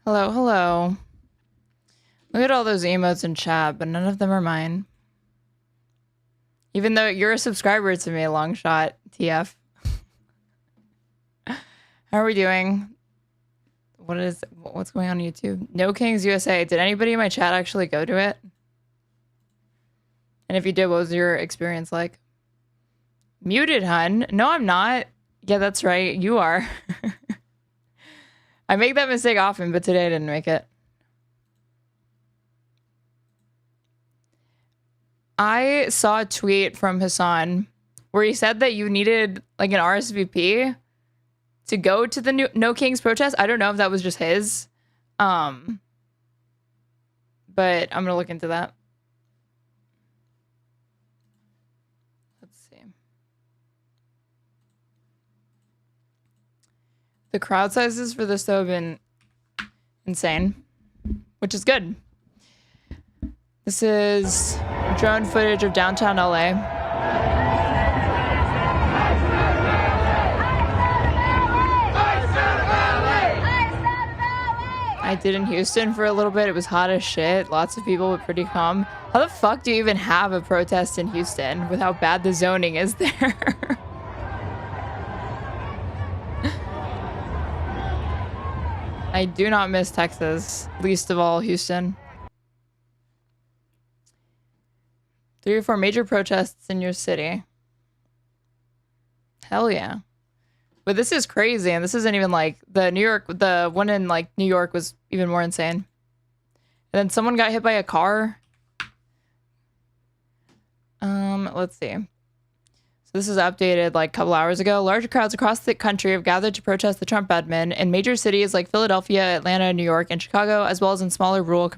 Hello, hello. Look at all those emotes in chat, but none of them are mine. Even though you're a subscriber to me, long shot, TF. How are we doing? What's going on YouTube? No Kings USA. Did anybody in my chat actually go to it? And if you did, what was your experience like? Muted, hun. No, I'm not. Yeah, that's right. You are. I make that mistake often, but today I didn't make it. I saw a tweet from Hassan where he said that you needed like an RSVP to go to the No Kings protest. I don't know if that was just his. But I'm going to look into that. Let's see. The crowd sizes for this though have been insane, which is good. This is drone footage of downtown LA. I did in Houston for a little bit. It was hot as shit. Lots of people were pretty calm. How the fuck do you even have a protest in Houston with how bad the zoning is there? I do not miss Texas, least of all Houston. 3 or 4 major protests in your city. Hell yeah. But this is crazy, and this isn't even like the one in like New York was even more insane. And then someone got hit by a car. Let's see. So this is updated like a couple hours ago. Large crowds across the country have gathered to protest the Trump admin in major cities like Philadelphia, Atlanta, New York, and Chicago, as well as in smaller rural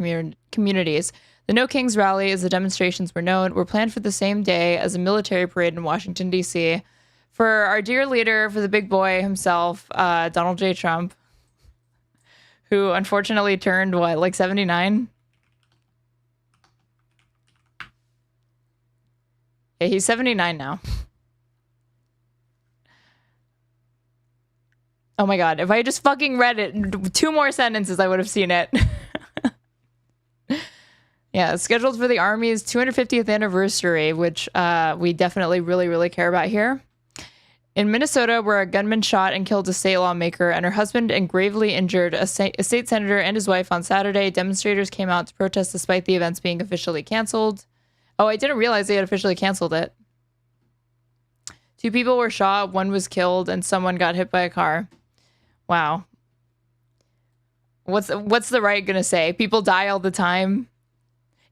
communities. The No Kings rally, as the demonstrations were planned for the same day as a military parade in Washington, D.C. for our dear leader, for the big boy himself, Donald J. Trump, who unfortunately turned, what, like 79? Yeah, he's 79 now. Oh my god, if I just fucking read it, 2 more sentences, I would have seen it. Yeah, it's scheduled for the Army's 250th anniversary, which we definitely really care about here. In Minnesota, where a gunman shot and killed a state lawmaker and her husband and gravely injured a state senator and his wife on Saturday, demonstrators came out to protest despite the events being officially canceled. Oh, I didn't realize they had officially canceled it. 2 people were shot, 1 was killed, and someone got hit by a car. Wow. What's the right gonna say? People die all the time.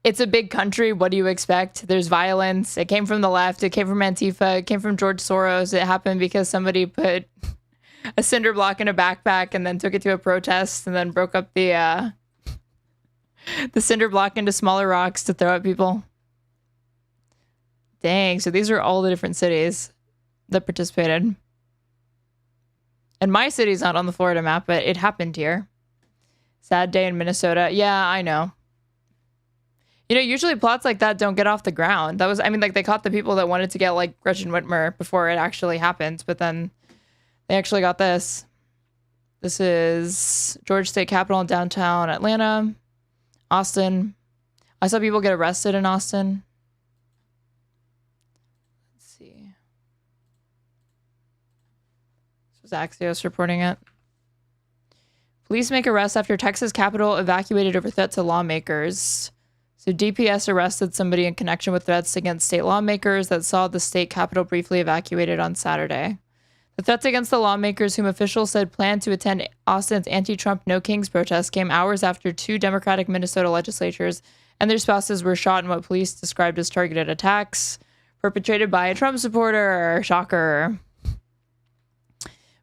It's a big country. What do you expect? There's violence. It came from the left. It came from Antifa. It came from George Soros. It happened because somebody put a cinder block in a backpack and then took it to a protest and then broke up the cinder block into smaller rocks to throw at people. Dang. So these are all the different cities that participated. And my city's not on the Florida map, but it happened here. Sad day in Minnesota. Yeah, I know. You know, usually plots like that don't get off the ground. That was, I mean, like, they caught the people that wanted to get, like, Gretchen Whitmer before it actually happened, but then they actually got this. This is Georgia State Capitol in downtown Atlanta. Austin. I saw people get arrested in Austin. Let's see. This was Axios reporting it. Police make arrests after Texas Capitol evacuated over threat to lawmakers. So DPS arrested somebody in connection with threats against state lawmakers that saw the state capitol briefly evacuated on Saturday. The threats against the lawmakers, whom officials said planned to attend Austin's anti-Trump No Kings protest, came hours after 2 Democratic Minnesota legislators and their spouses were shot in what police described as targeted attacks perpetrated by a Trump supporter. Shocker.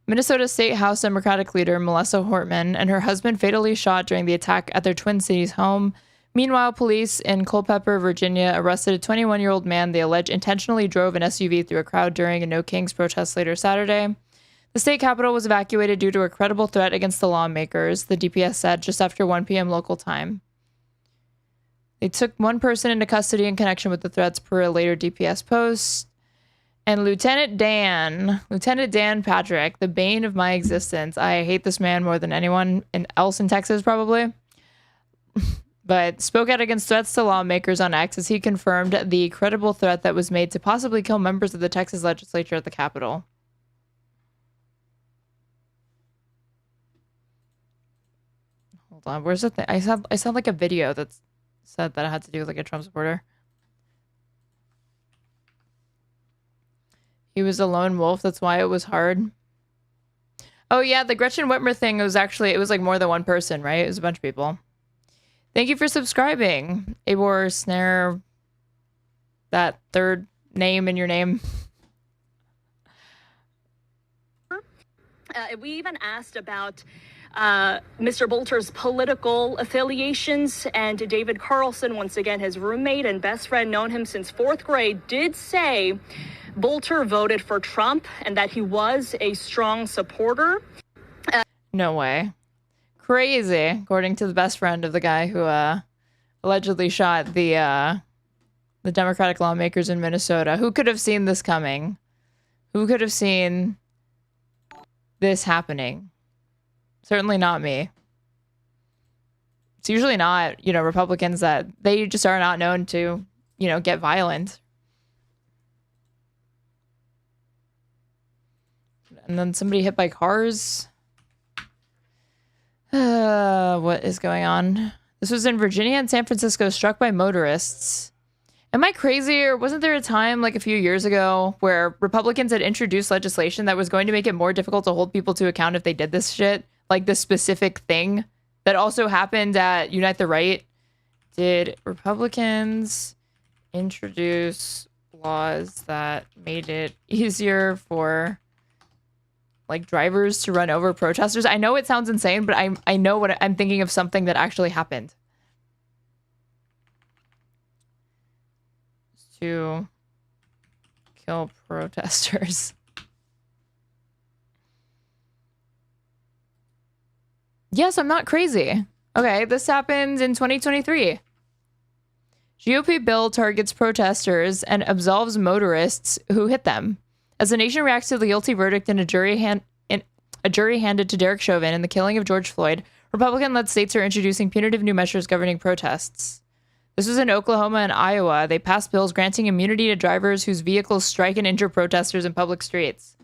Minnesota State House Democratic leader Melissa Hortman and her husband fatally shot during the attack at their Twin Cities home. Meanwhile, police in Culpeper, Virginia, arrested a 21-year-old man they allege intentionally drove an SUV through a crowd during a No Kings protest later Saturday. The state capitol was evacuated due to a credible threat against the lawmakers, the DPS said, just after 1 p.m. local time. They took 1 person into custody in connection with the threats per a later DPS post. And Lieutenant Dan Patrick, the bane of my existence. I hate this man more than anyone else in Texas, probably. But spoke out against threats to lawmakers on X as he confirmed the credible threat that was made to possibly kill members of the Texas legislature at the Capitol. Hold on, where's the thing? I saw like a video that said that it had to do with like a Trump supporter. He was a lone wolf, that's why it was hard. Oh yeah, the Gretchen Whitmer thing, it was like more than one person, right? It was a bunch of people. Thank you for subscribing, Abor Snare. That third name in your name. We even asked about Mr. Bolter's political affiliations, and David Carlson, once again his roommate and best friend, known him since 4th grade, did say Bolter voted for Trump and that he was a strong supporter. No way. Crazy, according to the best friend of the guy who allegedly shot the Democratic lawmakers in Minnesota. Who could have seen this coming? Who could have seen this happening? Certainly not me. It's usually not, Republicans that they just are not known to, get violent. And then somebody hit by cars. What is going on? This was in Virginia and San Francisco, struck by motorists. Am I crazy, or wasn't there a time like a few years ago where Republicans had introduced legislation that was going to make it more difficult to hold people to account if they did this shit? Like this specific thing that also happened at Unite the Right? Did Republicans introduce laws that made it easier for like drivers to run over protesters? I know it sounds insane, but I know what I'm thinking of, something that actually happened. To kill protesters. Yes, I'm not crazy. Okay, this happened in 2023. GOP bill targets protesters and absolves motorists who hit them. As the nation reacts to the guilty verdict in a jury handed to Derek Chauvin in the killing of George Floyd, Republican-led states are introducing punitive new measures governing protests. This was in Oklahoma and Iowa. They passed bills granting immunity to drivers whose vehicles strike and injure protesters in public streets.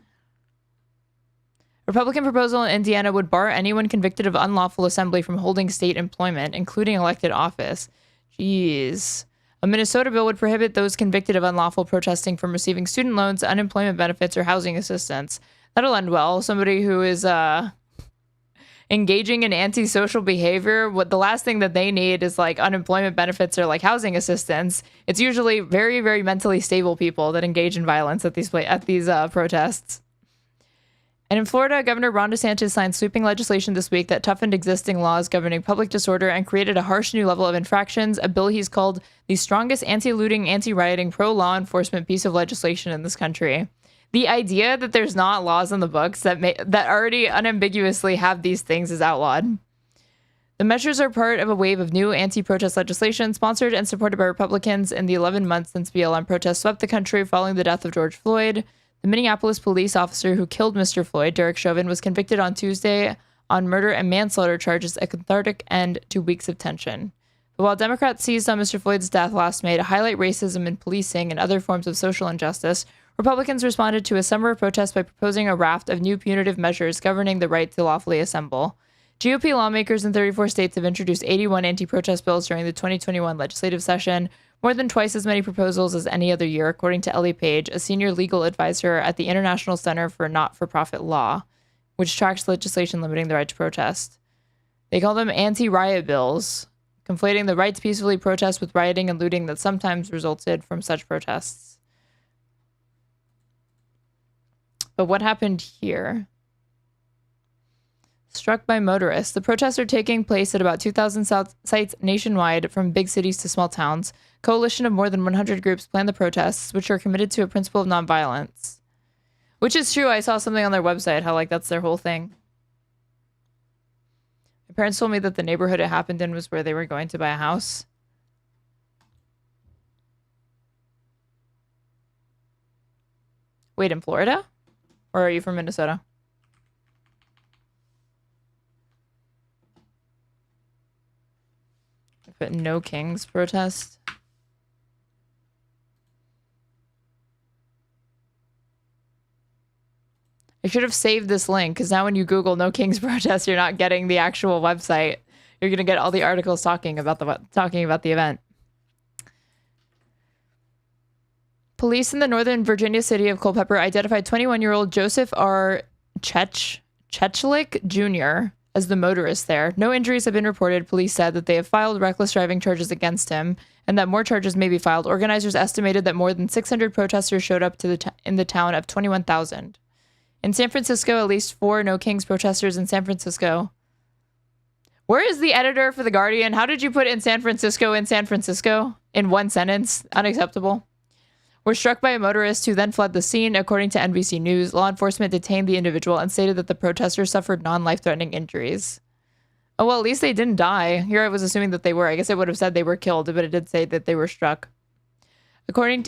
Republican proposal in Indiana would bar anyone convicted of unlawful assembly from holding state employment, including elected office. Jeez. A Minnesota bill would prohibit those convicted of unlawful protesting from receiving student loans, unemployment benefits, or housing assistance. That'll end well. Somebody who is engaging in antisocial behavior, what the last thing that they need is like unemployment benefits or like housing assistance. It's usually very, very mentally stable people that engage in violence at these protests. And in Florida, Governor Ron DeSantis signed sweeping legislation this week that toughened existing laws governing public disorder and created a harsh new level of infractions, a bill he's called the strongest anti-looting, anti-rioting, pro-law enforcement piece of legislation in this country. The idea that there's not laws on the books that already unambiguously have these things is outlawed. The measures are part of a wave of new anti-protest legislation sponsored and supported by Republicans in the 11 months since BLM protests swept the country following the death of George Floyd. The Minneapolis police officer who killed Mr. Floyd, Derek Chauvin, was convicted on Tuesday on murder and manslaughter charges, a cathartic end to weeks of tension. But while Democrats seized on Mr. Floyd's death last May to highlight racism in policing and other forms of social injustice, Republicans responded to a summer of protests by proposing a raft of new punitive measures governing the right to lawfully assemble. GOP lawmakers in 34 states have introduced 81 anti-protest bills during the 2021 legislative session, more than twice as many proposals as any other year, according to Ellie Page, a senior legal advisor at the International Center for Not-for-Profit Law, which tracks legislation limiting the right to protest. They call them anti-riot bills, conflating the right to peacefully protest with rioting and looting that sometimes resulted from such protests. But what happened here? Struck by motorists. The protests are taking place at about 2,000 sites nationwide, from big cities to small towns. Coalition of more than 100 groups plan the protests, which are committed to a principle of nonviolence. Which is true. I saw something on their website, how that's their whole thing. My parents told me that the neighborhood it happened in was where they were going to buy a house. Wait, in Florida? Or are you from Minnesota? But no Kings protest. I should have saved this link because now when you Google no Kings protest, you're not getting the actual website. You're gonna get all the articles talking about the event. Police in the northern Virginia city of Culpeper identified 21-year-old Joseph R. Chechlik Jr. as the motorist there. No injuries have been reported. Police said that they have filed reckless driving charges against him and that more charges may be filed. Organizers estimated that more than 600 protesters showed up to in the town of 21,000. In San Francisco, at least 4 No Kings protesters in San Francisco. Where is the editor for The Guardian? How did you put in San Francisco in one sentence? Unacceptable. Were struck by a motorist who then fled the scene. According to NBC News, law enforcement detained the individual and stated that the protesters suffered non-life-threatening injuries. Oh, well, at least they didn't die. Here I was assuming that they were. I guess it would have said they were killed, but it did say that they were struck.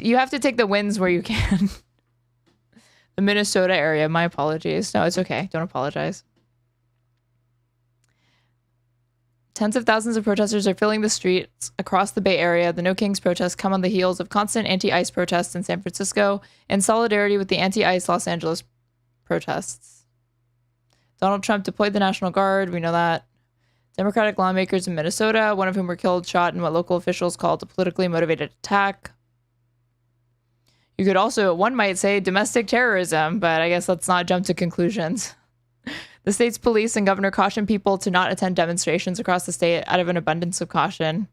You have to take the wins where you can. The Minnesota area, my apologies. No, it's okay. Don't apologize. Tens of thousands of protesters are filling the streets across the Bay Area. The No Kings protests come on the heels of constant anti-ICE protests in San Francisco in solidarity with the anti-ICE Los Angeles protests. Donald Trump deployed the National Guard. We know that. Democratic lawmakers in Minnesota, one of whom were killed, shot in what local officials called a politically motivated attack. You could also, one might say, domestic terrorism, but I guess let's not jump to conclusions. The state's police and governor cautioned people to not attend demonstrations across the state out of an abundance of caution.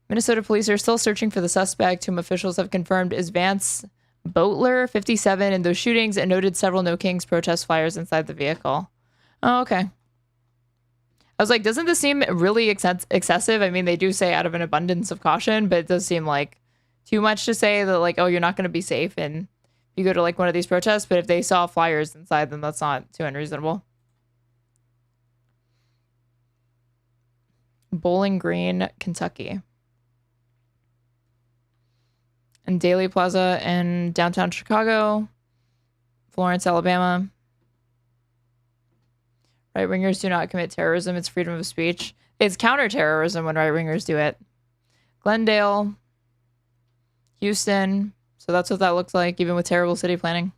Minnesota police are still searching for the suspect, whom officials have confirmed is Vance Boatler, 57, in those shootings, and noted several No Kings protest flyers inside the vehicle. Oh, okay. I was like, doesn't this seem really excessive? I mean, they do say out of an abundance of caution, but it does seem like too much to say that, like, oh, you're not going to be safe and you go to like one of these protests, but if they saw flyers inside them, that's not too unreasonable. Bowling Green, Kentucky. And Daly Plaza in downtown Chicago. Florence, Alabama. Right-wingers do not commit terrorism. It's freedom of speech. It's counterterrorism when right-wingers do it. Glendale. Houston. So that's what that looks like, even with terrible city planning.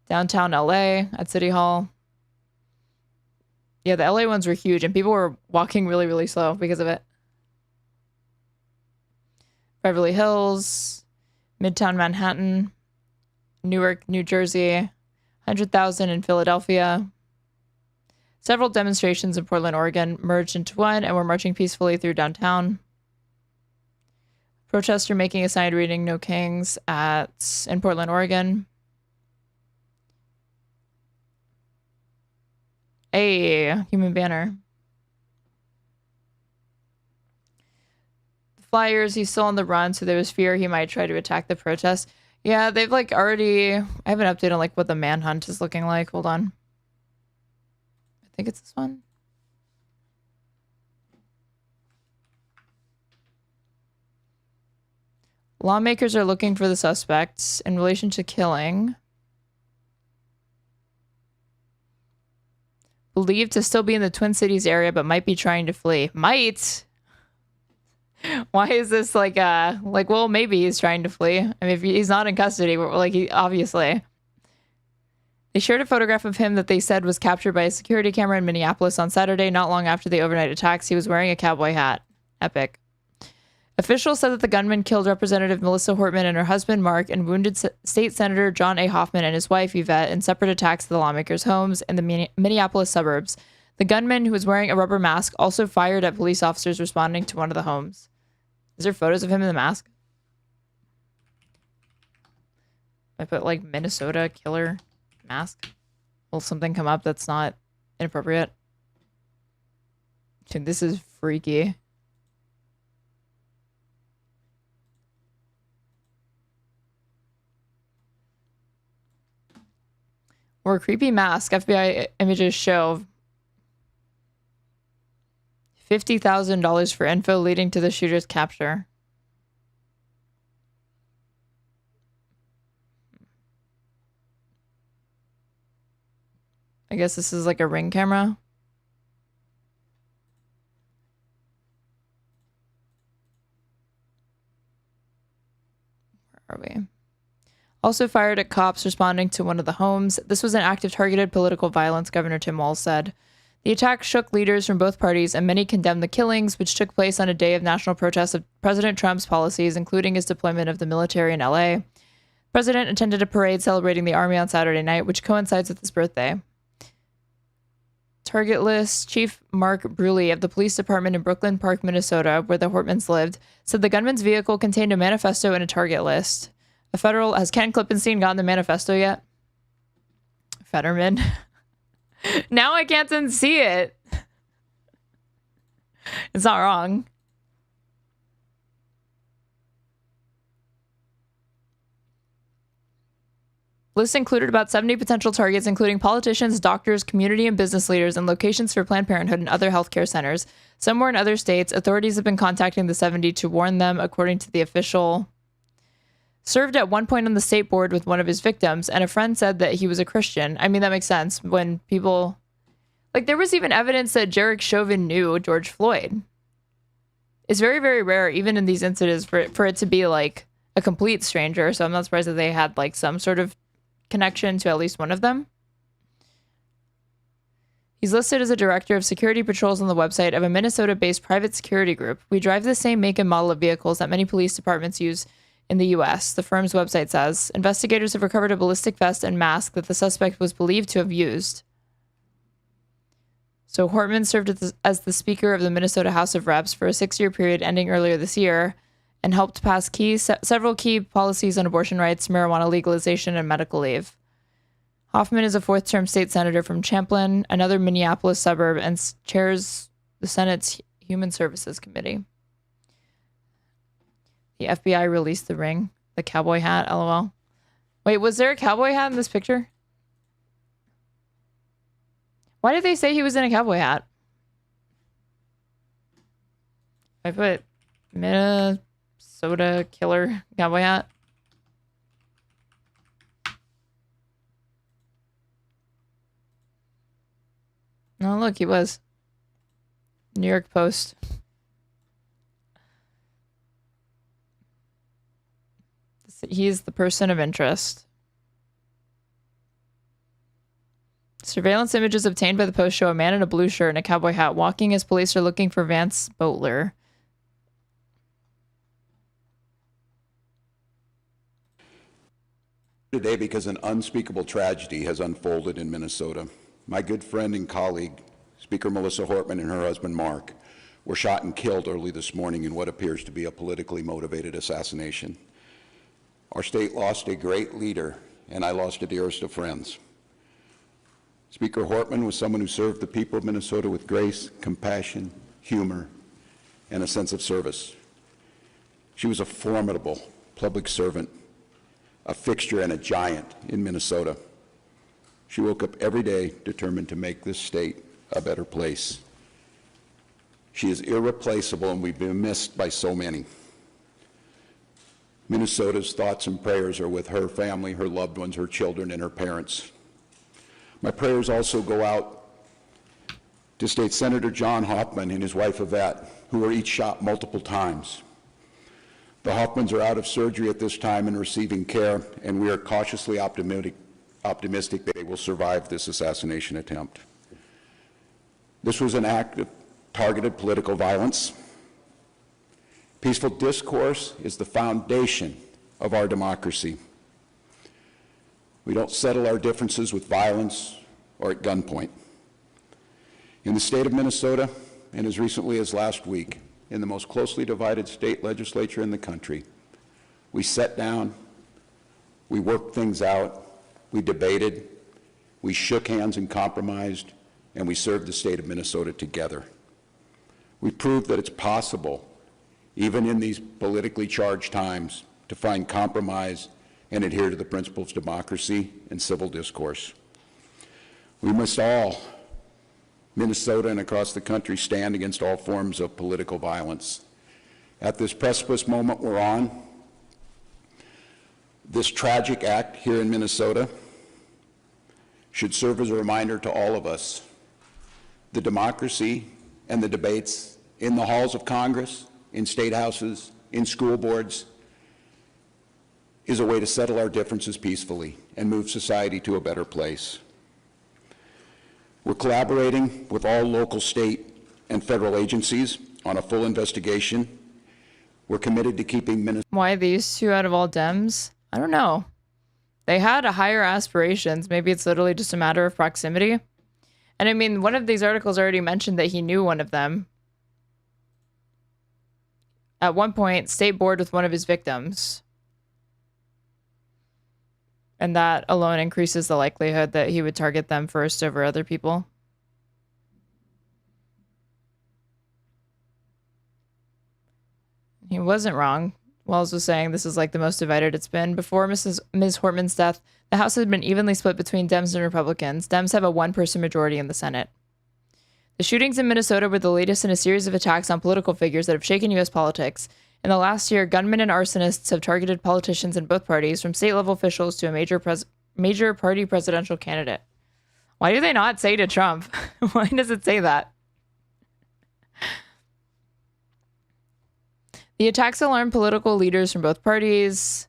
Downtown LA at City Hall. Yeah, the LA ones were huge, and people were walking really, really slow because of it. Beverly Hills, Midtown Manhattan, Newark, New Jersey, 100,000 in Philadelphia. Several demonstrations in Portland, Oregon merged into one and were marching peacefully through downtown. Protester making a sign reading No Kings in Portland, Oregon. A human banner. The flyers, he's still on the run, so there was fear he might try to attack the protest. Yeah, they've like already, I have an update on like what the manhunt is looking like. Hold on. I think it's this one. Lawmakers are looking for the suspects in relation to killing. Believed to still be in the Twin Cities area, but might be trying to flee. Might? Why is this like, well, maybe he's trying to flee. I mean, if he's not in custody, like, he obviously. They shared a photograph of him that they said was captured by a security camera in Minneapolis on Saturday, not long after the overnight attacks. He was wearing a cowboy hat. Epic. Officials said that the gunman killed Representative Melissa Hortman and her husband, Mark, and wounded State Senator John A. Hoffman and his wife, Yvette, in separate attacks at the lawmakers' homes in the Minneapolis suburbs. The gunman, who was wearing a rubber mask, also fired at police officers responding to one of the homes. Is there photos of him in the mask? I put, like, Minnesota killer mask. Will something come up that's not inappropriate? Dude, this is freaky. Or creepy mask. FBI images show $50,000 for info leading to the shooter's capture. I guess this is like a Ring camera. Where are we? Also fired at cops responding to one of the homes. This was an act of targeted political violence, Governor Tim Walz said. The attack shook leaders from both parties, and many condemned the killings, which took place on a day of national protests of President Trump's policies, including his deployment of the military in LA. The president attended a parade celebrating the Army on Saturday night, which coincides with his birthday. Target list Chief Mark Bruley of the police department in Brooklyn Park, Minnesota, where the Hortmans lived, said the gunman's vehicle contained a manifesto and a target list. Has Ken Klippenstein gotten the manifesto yet? Fetterman. Now I can't unsee it. It's not wrong. List included about 70 potential targets, including politicians, doctors, community and business leaders, and locations for Planned Parenthood and other healthcare centers. Some were in other states. Authorities have been contacting the 70 to warn them, according to the official. Served at one point on the state board with one of his victims, and a friend said that he was a Christian. I mean, that makes sense when people... Like, there was even evidence that Derek Chauvin knew George Floyd. It's very, very rare, even in these incidents, for it to be, like, a complete stranger. So I'm not surprised that they had, like, some sort of connection to at least one of them. He's listed as a director of security patrols on the website of a Minnesota-based private security group. We drive the same make and model of vehicles that many police departments use in the U.S., the firm's website says. Investigators have recovered a ballistic vest and mask that the suspect was believed to have used. So Hortman served as the Speaker of the Minnesota House of Reps for a 6-year period ending earlier this year and helped pass several key policies on abortion rights, marijuana legalization, and medical leave. Hoffman is a 4th-term state senator from Champlin, another Minneapolis suburb, and chairs the Senate's Human Services Committee. The FBI released the ring, the cowboy hat, LOL. Wait, was there a cowboy hat in this picture? Why did they say he was in a cowboy hat? I put Minnesota killer cowboy hat. Oh, look, he was. New York Post. He's the person of interest. Surveillance images obtained by the Post show a man in a blue shirt and a cowboy hat walking as police are looking for Vance Boatler. Today, because an unspeakable tragedy has unfolded in Minnesota. My good friend and colleague, Speaker Melissa Hortman, and her husband Mark were shot and killed early this morning in what appears to be a politically motivated assassination. Our state lost a great leader, and I lost a dearest of friends. Speaker Hortman was someone who served the people of Minnesota with grace, compassion, humor, and a sense of service. She was a formidable public servant, a fixture and a giant in Minnesota. She woke up every day determined to make this state a better place. She is irreplaceable, and we've been missed by so many. Minnesota's thoughts and prayers are with her family, her loved ones, her children, and her parents. My prayers also go out to State Senator John Hoffman and his wife Yvette, who were each shot multiple times. The Hoffmans are out of surgery at this time and receiving care, and we are cautiously optimistic that they will survive this assassination attempt. This was an act of targeted political violence. Peaceful discourse is the foundation of our democracy. We don't settle our differences with violence or at gunpoint. In the state of Minnesota, and as recently as last week, in the most closely divided state legislature in the country, we sat down, we worked things out, we debated, we shook hands and compromised, and we served the state of Minnesota together. We proved that it's possible, even in these politically charged times, to find compromise and adhere to the principles of democracy and civil discourse. We must all, Minnesota and across the country, stand against all forms of political violence. At this precipice moment we're on, this tragic act here in Minnesota should serve as a reminder to all of us. The democracy and the debates in the halls of Congress, in state houses, in school boards, is a way to settle our differences peacefully and move society to a better place. We're collaborating with all local, state, and federal agencies on a full investigation. We're committed to keeping Minnesota. Why these two out of all Dems? I don't know. They had higher aspirations. Maybe it's literally just a matter of proximity. And I mean, one of these articles already mentioned that he knew one of them. At one point, stayed bored with one of his victims. And that alone increases the likelihood that he would target them first over other people. He wasn't wrong. Wells was saying this is like the most divided it's been. Before Ms. Hortman's death, the House had been evenly split between Dems and Republicans. Dems have a one-person majority in the Senate. The shootings in Minnesota were the latest in a series of attacks on political figures that have shaken U.S. politics. In the last year, gunmen and arsonists have targeted politicians in both parties, from state-level officials to a major party presidential candidate. Why do they not say to Trump? Why does it say that? The attacks alarmed political leaders from both parties.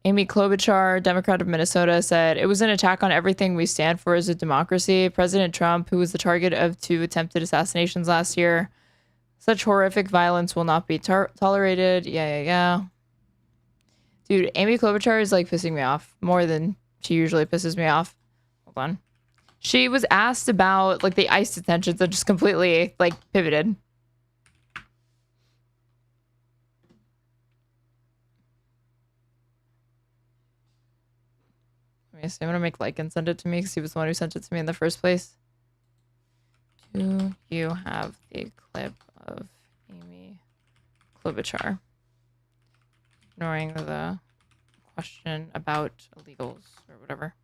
Amy Klobuchar, Democrat of Minnesota, said, "It was an attack on everything we stand for as a democracy." President Trump, who was the target of 2 attempted assassinations last year, "Such horrific violence will not be tolerated." Yeah. Dude, Amy Klobuchar is like pissing me off more than she usually pisses me off. Hold on. She was asked about like the ICE detentions and just completely like pivoted. I'm gonna make like and send it to me because he was the one who sent it to me in the first place. Do you have the clip of Amy Klobuchar ignoring the question about illegals or whatever?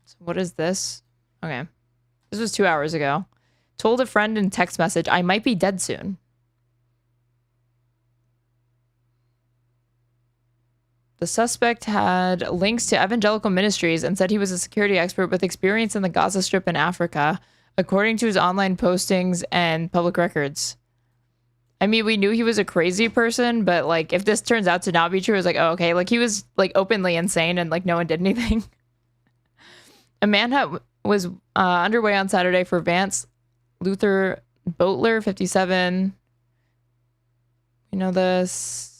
So what is this? Okay. This was 2 hours ago. Told a friend in text message, "I might be dead soon." The suspect had links to evangelical ministries and said he was a security expert with experience in the Gaza Strip and Africa, according to his online postings and public records. I mean, we knew he was a crazy person, but like, if this turns out to not be true, it's like, oh, okay. Like, he was like openly insane and like no one did anything. A manhunt was underway on Saturday for Vance Luther Boatler, 57. You know this.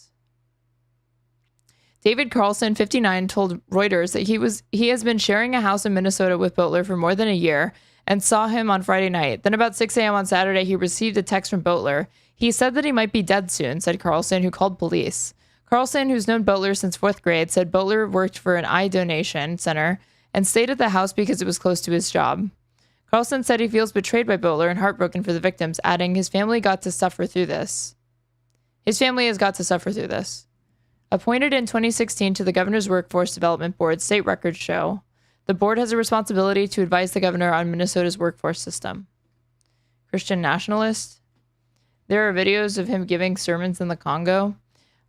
David Carlson, 59, told Reuters that he has been sharing a house in Minnesota with Boatler for more than a year and saw him on Friday night. Then about 6 a.m. on Saturday, he received a text from Boatler. He said that he might be dead soon, said Carlson, who called police. Carlson, who's known Boatler since 4th grade, said Boatler worked for an eye donation center and stayed at the house because it was close to his job. Carlson said he feels betrayed by Boatler and heartbroken for the victims, adding his family got to suffer through this. His family has got to suffer through this. Appointed in 2016 to the Governor's Workforce Development Board, state records show the board has a responsibility to advise the governor on Minnesota's workforce system. Christian nationalist. There are videos of him giving sermons in the Congo.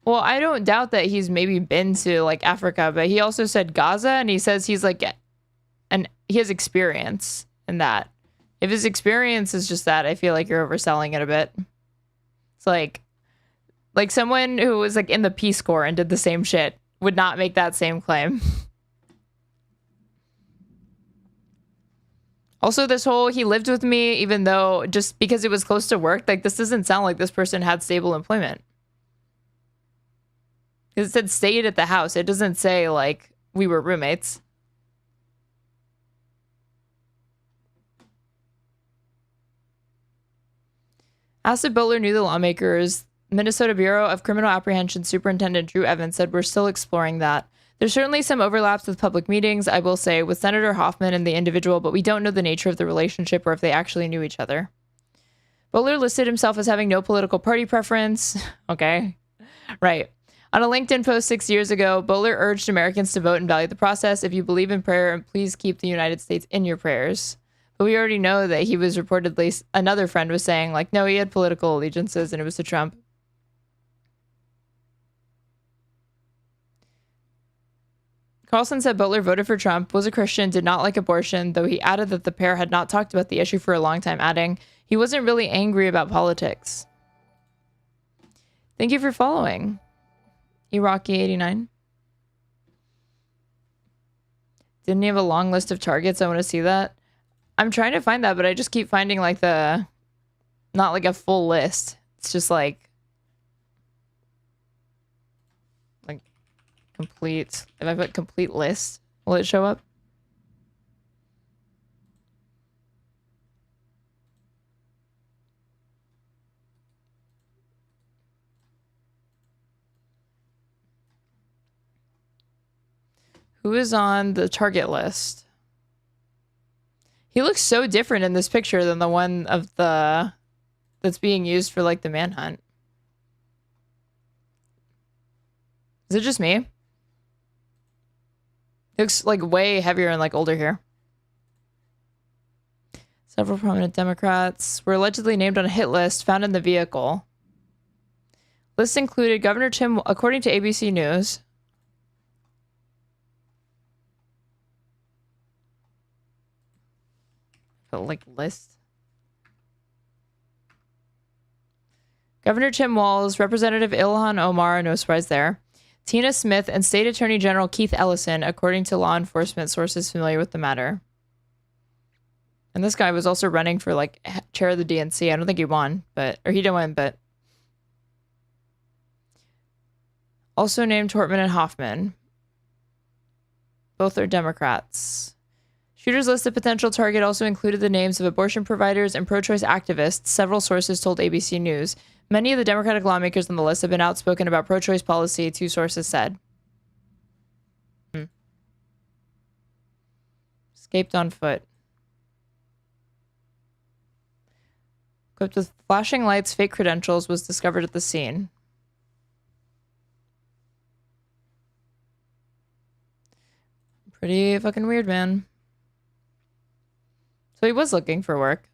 Well, I don't doubt that he's maybe been to like Africa, but he also said Gaza, and he says he's like, and he has experience in that. If his experience is just that, I feel like you're overselling it a bit. It's like someone who was like in the Peace Corps and did the same shit would not make that same claim. Also, this whole he lived with me even though just because it was close to work, like this doesn't sound like this person had stable employment. It said stayed at the house. It doesn't say like we were roommates. Asked if Boatler knew the lawmakers, Minnesota Bureau of Criminal Apprehension Superintendent Drew Evans said, "We're still exploring that. There's certainly some overlaps with public meetings, I will say, with Senator Hoffman and the individual, but we don't know the nature of the relationship or if they actually knew each other." Boatler listed himself as having no political party preference. Okay. Right. On a LinkedIn post 6 years ago, Boatler urged Americans to vote and value the process. If you believe in prayer, and please keep the United States in your prayers. But we already know that he was reportedly, another friend was saying, like, no, he had political allegiances and it was to Trump. Carlson said Butler voted for Trump, was a Christian, did not like abortion, though he added that the pair had not talked about the issue for a long time, adding, he wasn't really angry about politics. Thank you for following. Iraqi89. Didn't he have a long list of targets? I want to see that. I'm trying to find that, but I just keep finding like not like a full list. It's just like complete. If I put complete list, will it show up? Who is on the target list? He looks so different in this picture than the one of that's being used for like the manhunt. Is it just me? He looks like way heavier and like older here. Several prominent Democrats were allegedly named on a hit list found in the vehicle. List included Governor Tim, according to ABC News. Like list. Governor Tim Walz, Representative Ilhan Omar, no surprise there, Tina Smith, and State Attorney General Keith Ellison, according to law enforcement sources familiar with the matter. And this guy was also running for like chair of the DNC. I don't think he won, or he didn't win, but also named Hortman and Hoffman. Both are Democrats. Shooter's list of potential target also included the names of abortion providers and pro-choice activists, several sources told ABC News. Many of the Democratic lawmakers on the list have been outspoken about pro-choice policy, two sources said. Escaped on foot. Equipped with flashing lights, fake credentials, was discovered at the scene. Pretty fucking weird, man. So he was looking for work.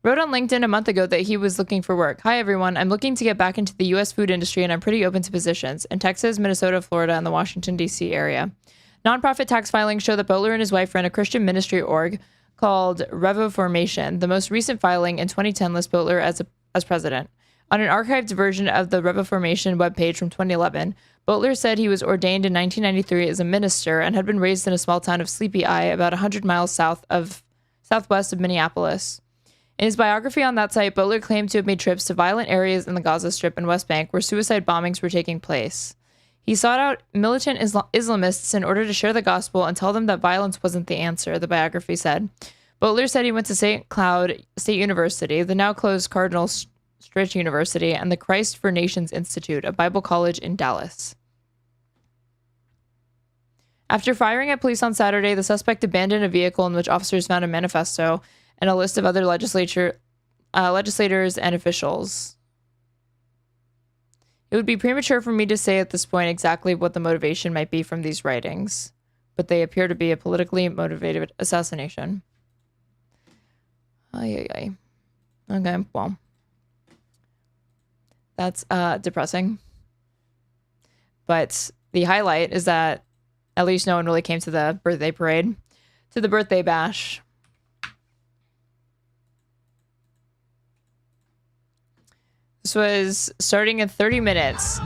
Wrote on LinkedIn a month ago that he was looking for work. Hi, everyone. I'm looking to get back into the U.S. food industry, and I'm pretty open to positions in Texas, Minnesota, Florida, and the Washington, D.C. area. Nonprofit tax filings show that Butler and his wife ran a Christian ministry org called Revoformation. The most recent filing in 2010 lists Butler as president. On an archived version of the Revoformation webpage from 2011, Butler said he was ordained in 1993 as a minister and had been raised in a small town of Sleepy Eye, about 100 miles southwest of Minneapolis. In his biography on that site, Butler claimed to have made trips to violent areas in the Gaza Strip and West Bank where suicide bombings were taking place. He sought out militant Islamists in order to share the gospel and tell them that violence wasn't the answer, the biography said. Butler said he went to St. Cloud State University, the now closed Cardinal Stritch University, and the Christ for Nations Institute, a Bible college in Dallas. After firing at police on Saturday, the suspect abandoned a vehicle in which officers found a manifesto and a list of other legislators and officials. It would be premature for me to say at this point exactly what the motivation might be from these writings, but they appear to be a politically motivated assassination. Okay, well, that's depressing. But the highlight is that at least no one really came to the birthday parade, to the birthday bash. This was starting in 30 minutes.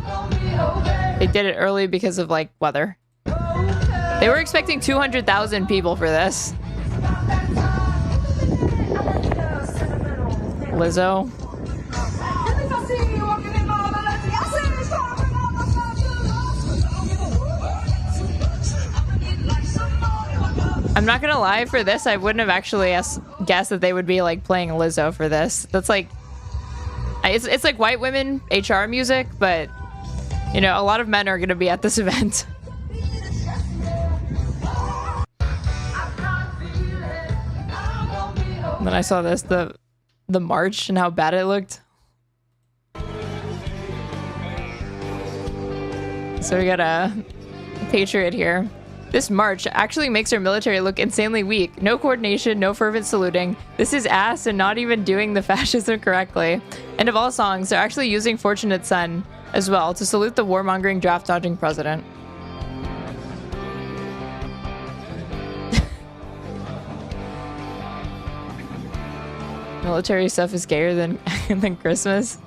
They did it early because of like weather. They were expecting 200,000 people for this. Lizzo. I'm not gonna lie, for this I wouldn't have actually guessed that they would be like playing Lizzo for this. That's like, it's like white women HR music, but you know, a lot of men are gonna be at this event. And then I saw this, the march and how bad it looked. So we got a patriot here. This march actually makes our military look insanely weak. No coordination, no fervent saluting. This is ass and not even doing the fascism correctly. And of all songs, they're actually using Fortunate Son as well to salute the warmongering, draft-dodging president. Military stuff is gayer than than Christmas.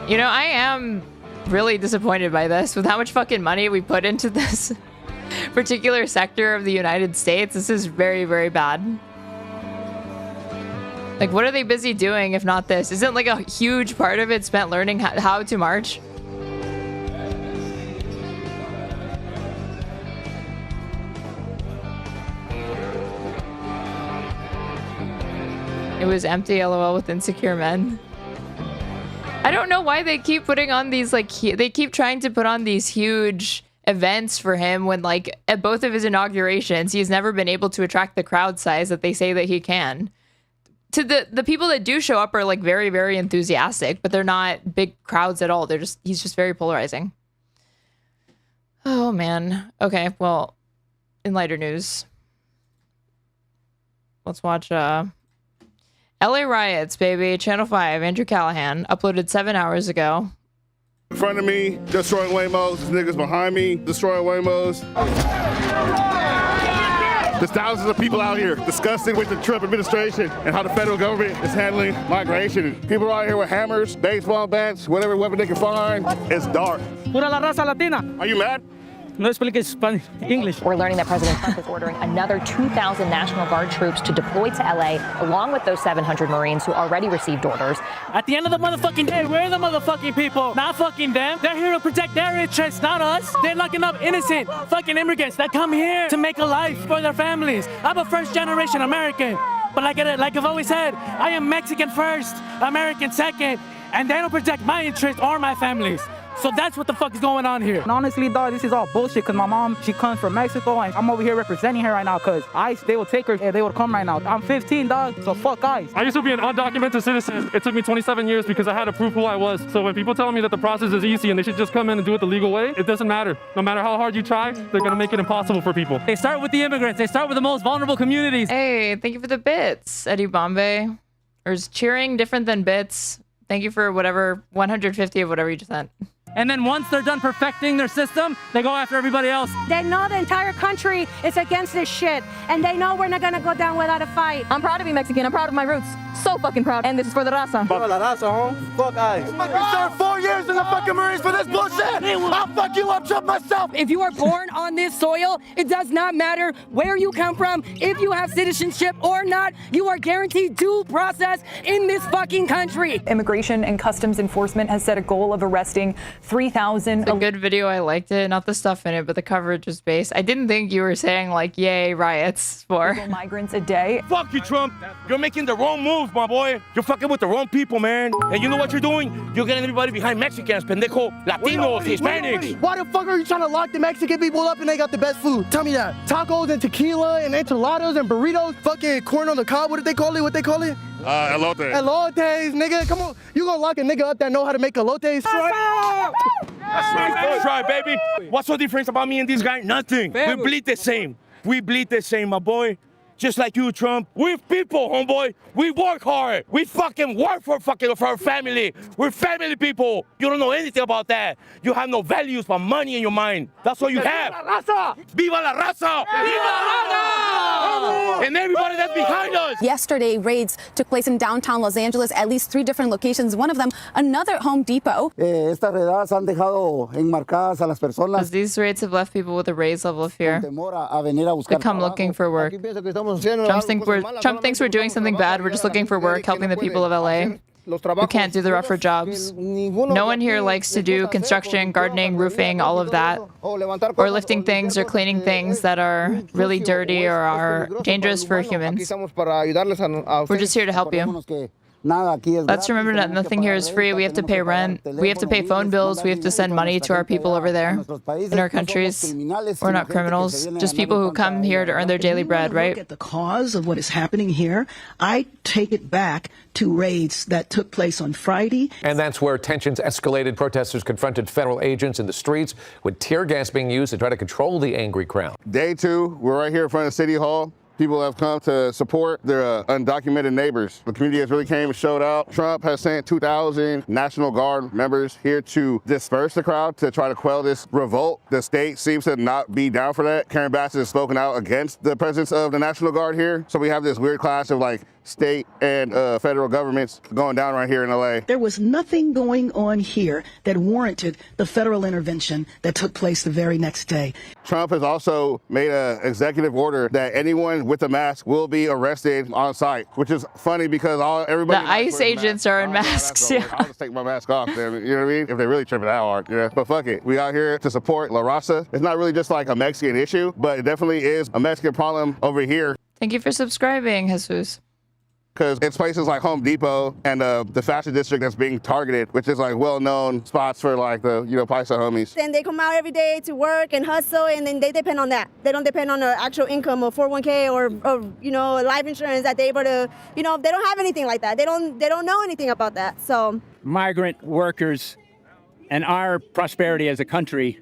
You know, I am really disappointed by this. With how much fucking money we put into this particular sector of the United States, this is very, very bad. Like, what are they busy doing if not this? Isn't like a huge part of it spent learning how to march? It was empty, LOL, with insecure men. I don't know why they keep putting on these, like, they keep trying to put on these huge events for him when, like, at both of his inaugurations, he's never been able to attract the crowd size that they say that he can. To the people that do show up are, like, very, very enthusiastic, but they're not big crowds at all. He's just very polarizing. Oh, man. Okay, well, in lighter news, let's watch, LA Riots, baby. Channel 5, Andrew Callahan, uploaded 7 hours ago. In front of me, destroying Waymos. This nigga's behind me, destroying Waymos. There's thousands of people out here disgusted with the Trump administration and how the federal government is handling migration. People are out here with hammers, baseball bats, whatever weapon they can find. It's dark. Pura la raza latina. Are you mad? No explique Spanish, English. We're learning that President Trump is ordering another 2,000 National Guard troops to deploy to LA, along with those 700 Marines who already received orders. At the end of the motherfucking day, we're the motherfucking people, not fucking them. They're here to protect their interests, not us. They're locking up innocent fucking immigrants that come here to make a life for their families. I'm a first-generation American, but like I've always said, I am Mexican first, American second, and they don't protect my interests or my families. So that's what the fuck is going on here. And honestly, dog, this is all bullshit because my mom, she comes from Mexico and I'm over here representing her right now because ICE, they will take her if they would come right now. I'm 15, dog, so fuck ICE. I used to be an undocumented citizen. It took me 27 years because I had to prove who I was. So when people tell me that the process is easy and they should just come in and do it the legal way, it doesn't matter. No matter how hard you try, they're gonna make it impossible for people. They start with the immigrants. They start with the most vulnerable communities. Hey, thank you for the bits, Eddie Bombay. Or is cheering different than bits? Thank you for whatever, 150 of whatever you just sent. And then once they're done perfecting their system, they go after everybody else. They know the entire country is against this shit, and they know we're not gonna go down without a fight. I'm proud to be Mexican. I'm proud of my roots. So fucking proud. And this is for the raza. Fuck la raza, home. Fuck ICE. I served 4 years in the fucking Marines for this bullshit. I'll fuck you up, Trump myself. If you are born on this soil, it does not matter where you come from, if you have citizenship or not, you are guaranteed due process in this fucking country. Immigration and Customs Enforcement has set a goal of arresting 3,000. It's a good video. I liked it. Not the stuff in it, but the coverage was based. I didn't think you were saying, like, yay, riots for migrants a day. Fuck you, Trump. You're making the wrong move, my boy. You're fucking with the wrong people, man. And you know what you're doing? You're getting everybody behind Mexicans, pendejo, Latinos, Hispanics. Why the fuck are you trying to lock the Mexican people up and they got the best food? Tell me that. Tacos and tequila and enchiladas and burritos. Fucking corn on the cob. What did they call it? What they call it? Elote. Elotes, nigga. Come on. You gonna lock a nigga up that know how to make elotes? That's right, baby. What's the difference about me and this guy? Nothing. We bleed the same. We bleed the same, my boy. Just like you, Trump. We're people, homeboy. We work hard. We fucking work for our family. We're family people. You don't know anything about that. You have no values but money in your mind. That's all you have. Viva la raza! Viva la raza! Viva la raza! And everybody that's behind us. Yesterday, raids took place in downtown Los Angeles, at least 3 different locations. One of them, another Home Depot. Estas redadas han dejado enmarcadas a las personas. These raids have left people with a raised level of fear. They come looking for work. Trump thinks we're doing something bad. We're just looking for work, helping the people of LA who can't do the rougher jobs. No one here likes to do construction, gardening, roofing, all of that, or lifting things or cleaning things that are really dirty or are dangerous for humans. We're just here to help you. Let's remember that nothing here is free. We have to pay rent. We have to pay phone bills. We have to send money to our people over there in our countries. We're not criminals, just people who come here to earn their daily bread, right? Look at the cause of what is happening here. I take it back to raids that took place on Friday. And that's where tensions escalated. Protesters confronted federal agents in the streets with tear gas being used to try to control the angry crowd. Day 2, we're right here in front of City Hall. People have come to support their undocumented neighbors. The community has really came and showed out. Trump has sent 2,000 National Guard members here to disperse the crowd to try to quell this revolt. The state seems to not be down for that. Karen Bass has spoken out against the presence of the National Guard here. So we have this weird clash of like state and federal governments going down right here in LA. There was nothing going on here that warranted the federal intervention that took place the very next day. Trump has also made an executive order that anyone with a mask will be arrested on site, which is funny because everybody. The ICE agents are in masks. Yeah. I'll just take my mask off, then, you know what I mean? If they really tripping that hard, yeah. But fuck it, we out here to support La Raza. It's not really just like a Mexican issue, but it definitely is a Mexican problem over here. Thank you for subscribing, Jesus. Because it's places like Home Depot and the fashion district that's being targeted, which is like well-known spots for like the, Paisa homies. And they come out every day to work and hustle, and then they depend on that. They don't depend on the actual income or 401k or life insurance that they're able to, they don't have anything like that. They don't know anything about that. So migrant workers and our prosperity as a country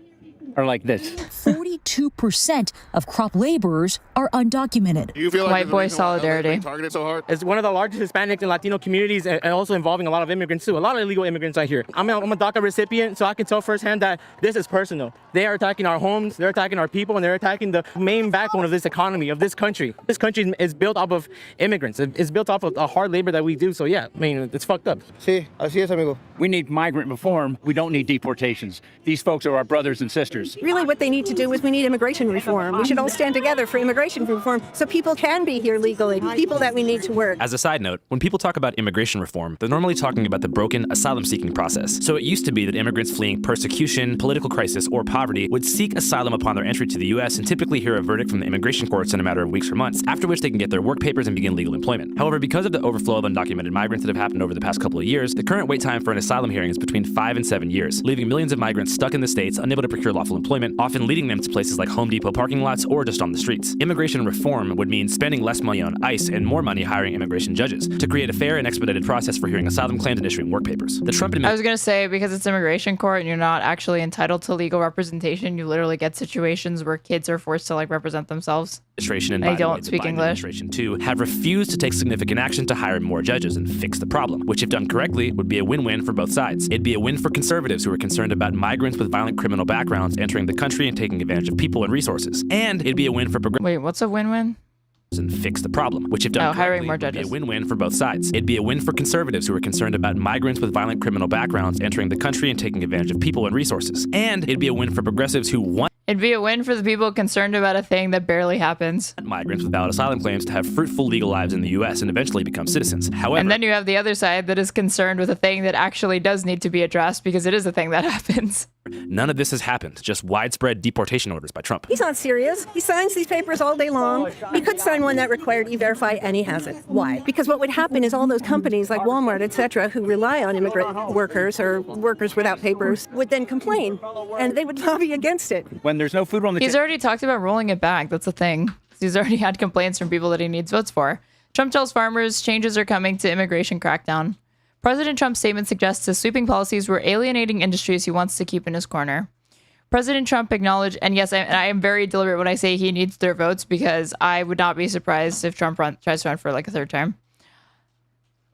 are like this. 42% of crop laborers are undocumented. You feel like white boy solidarity. Targeted so hard? It's one of the largest Hispanic and Latino communities, and also involving a lot of immigrants too. A lot of illegal immigrants out here. I'm a DACA recipient, so I can tell firsthand that this is personal. They are attacking our homes, they're attacking our people, and they're attacking the main backbone of this economy, of this country. This country is built off of immigrants. It's built off of the hard labor that we do. So yeah, I mean, it's fucked up. Sí, así es, amigo. We need migrant reform. We don't need deportations. These folks are our brothers and sisters. Really what they need to do is we need immigration reform. We should all stand together for immigration reform so people can be here legally, people that we need to work. As a side note, when people talk about immigration reform, they're normally talking about the broken asylum-seeking process. So it used to be that immigrants fleeing persecution, political crisis, or poverty would seek asylum upon their entry to the U.S. and typically hear a verdict from the immigration courts in a matter of weeks or months, after which they can get their work papers and begin legal employment. However, because of the overflow of undocumented migrants that have happened over the past couple of years, the current wait time for an asylum hearing is between 5 and 7 years, leaving millions of migrants stuck in the states, unable to procure lawful employment, often leading them to places like Home Depot parking lots or just on the streets. Immigration reform would mean spending less money on ICE and more money hiring immigration judges to create a fair and expedited process for hearing asylum claims and issuing work papers. The Trump I was going to say, because it's immigration court and you're not actually entitled to legal representation, you literally get situations where kids are forced to represent themselves. Administration and I don't speak English. Administration too have refused to take significant action to hire more judges and fix the problem, which if done correctly would be a win-win for both sides. It'd be a win for conservatives who are concerned about migrants with violent criminal backgrounds entering the country and taking advantage of people and resources. And it'd be a win for progressives. Wait, what's a win-win? And fix the problem, which if done hiring more would judges. be a win-win for both sides. It'd be a win for conservatives who are concerned about migrants with violent criminal backgrounds entering the country and taking advantage of people and resources. And it'd be a win for progressives who want It'd be a win for the people concerned about a thing that barely happens. Migrants with valid asylum claims to have fruitful legal lives in the U.S. and eventually become citizens. However, and then you have the other side that is concerned with a thing that actually does need to be addressed because it is a thing that happens. None of this has happened, just widespread deportation orders by Trump. He's not serious. He signs these papers all day long. He could sign one that required E-Verify, and he hasn't. Why? Because what would happen is all those companies like Walmart, etc., who rely on immigrant workers or workers without papers would then complain, and they would lobby against it. When there's no food on the He's already talked about rolling it back. That's the thing. He's already had complaints from people that he needs votes for. Trump tells farmers changes are coming to immigration crackdown. President Trump's statement suggests his sweeping policies were alienating industries he wants to keep in his corner. President Trump acknowledged, and yes, I am very deliberate when I say he needs their votes because I would not be surprised if Trump tries to run for like a third term.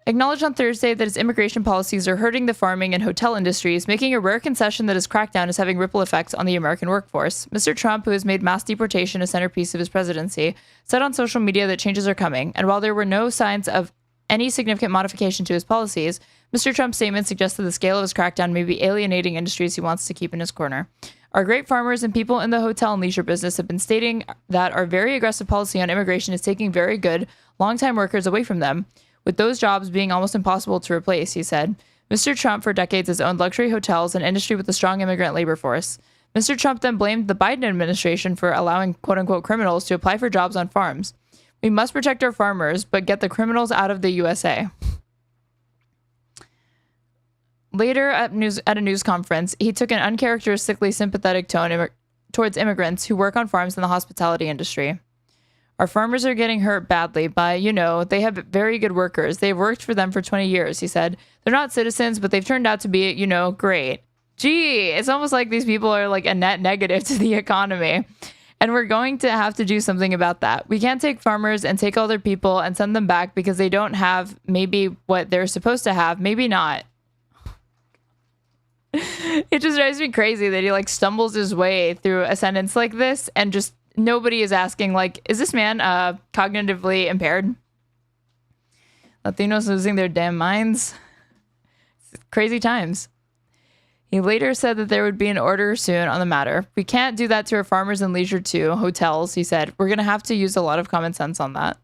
Acknowledged on Thursday that his immigration policies are hurting the farming and hotel industries, making a rare concession that his crackdown is having ripple effects on the American workforce. Mr. Trump, who has made mass deportation a centerpiece of his presidency, said on social media that changes are coming, and while there were no signs of any significant modification to his policies, Mr. Trump's statement suggests that the scale of his crackdown may be alienating industries he wants to keep in his corner. Our great farmers and people in the hotel and leisure business have been stating that our very aggressive policy on immigration is taking very good, long-time workers away from them, with those jobs being almost impossible to replace, he said. Mr. Trump, for decades, has owned luxury hotels, an industry with a strong immigrant labor force. Mr. Trump then blamed the Biden administration for allowing quote-unquote criminals to apply for jobs on farms. We must protect our farmers, but get the criminals out of the USA. Later at a news conference, he took an uncharacteristically sympathetic tone towards immigrants who work on farms in the hospitality industry. Our farmers are getting hurt badly by, they have very good workers. They've worked for them for 20 years, he said. They're not citizens, but they've turned out to be, great. Gee, it's almost like these people are like a net negative to the economy. And we're going to have to do something about that. We can't take farmers and take all their people and send them back because they don't have maybe what they're supposed to have. Maybe not. It just drives me crazy that he like stumbles his way through a sentence like this and just nobody is asking like, is this man cognitively impaired? Latinos losing their damn minds. It's crazy times. He later said that there would be an order soon on the matter. We can't do that to our farmers and leisure too, hotels, he said. We're going to have to use a lot of common sense on that.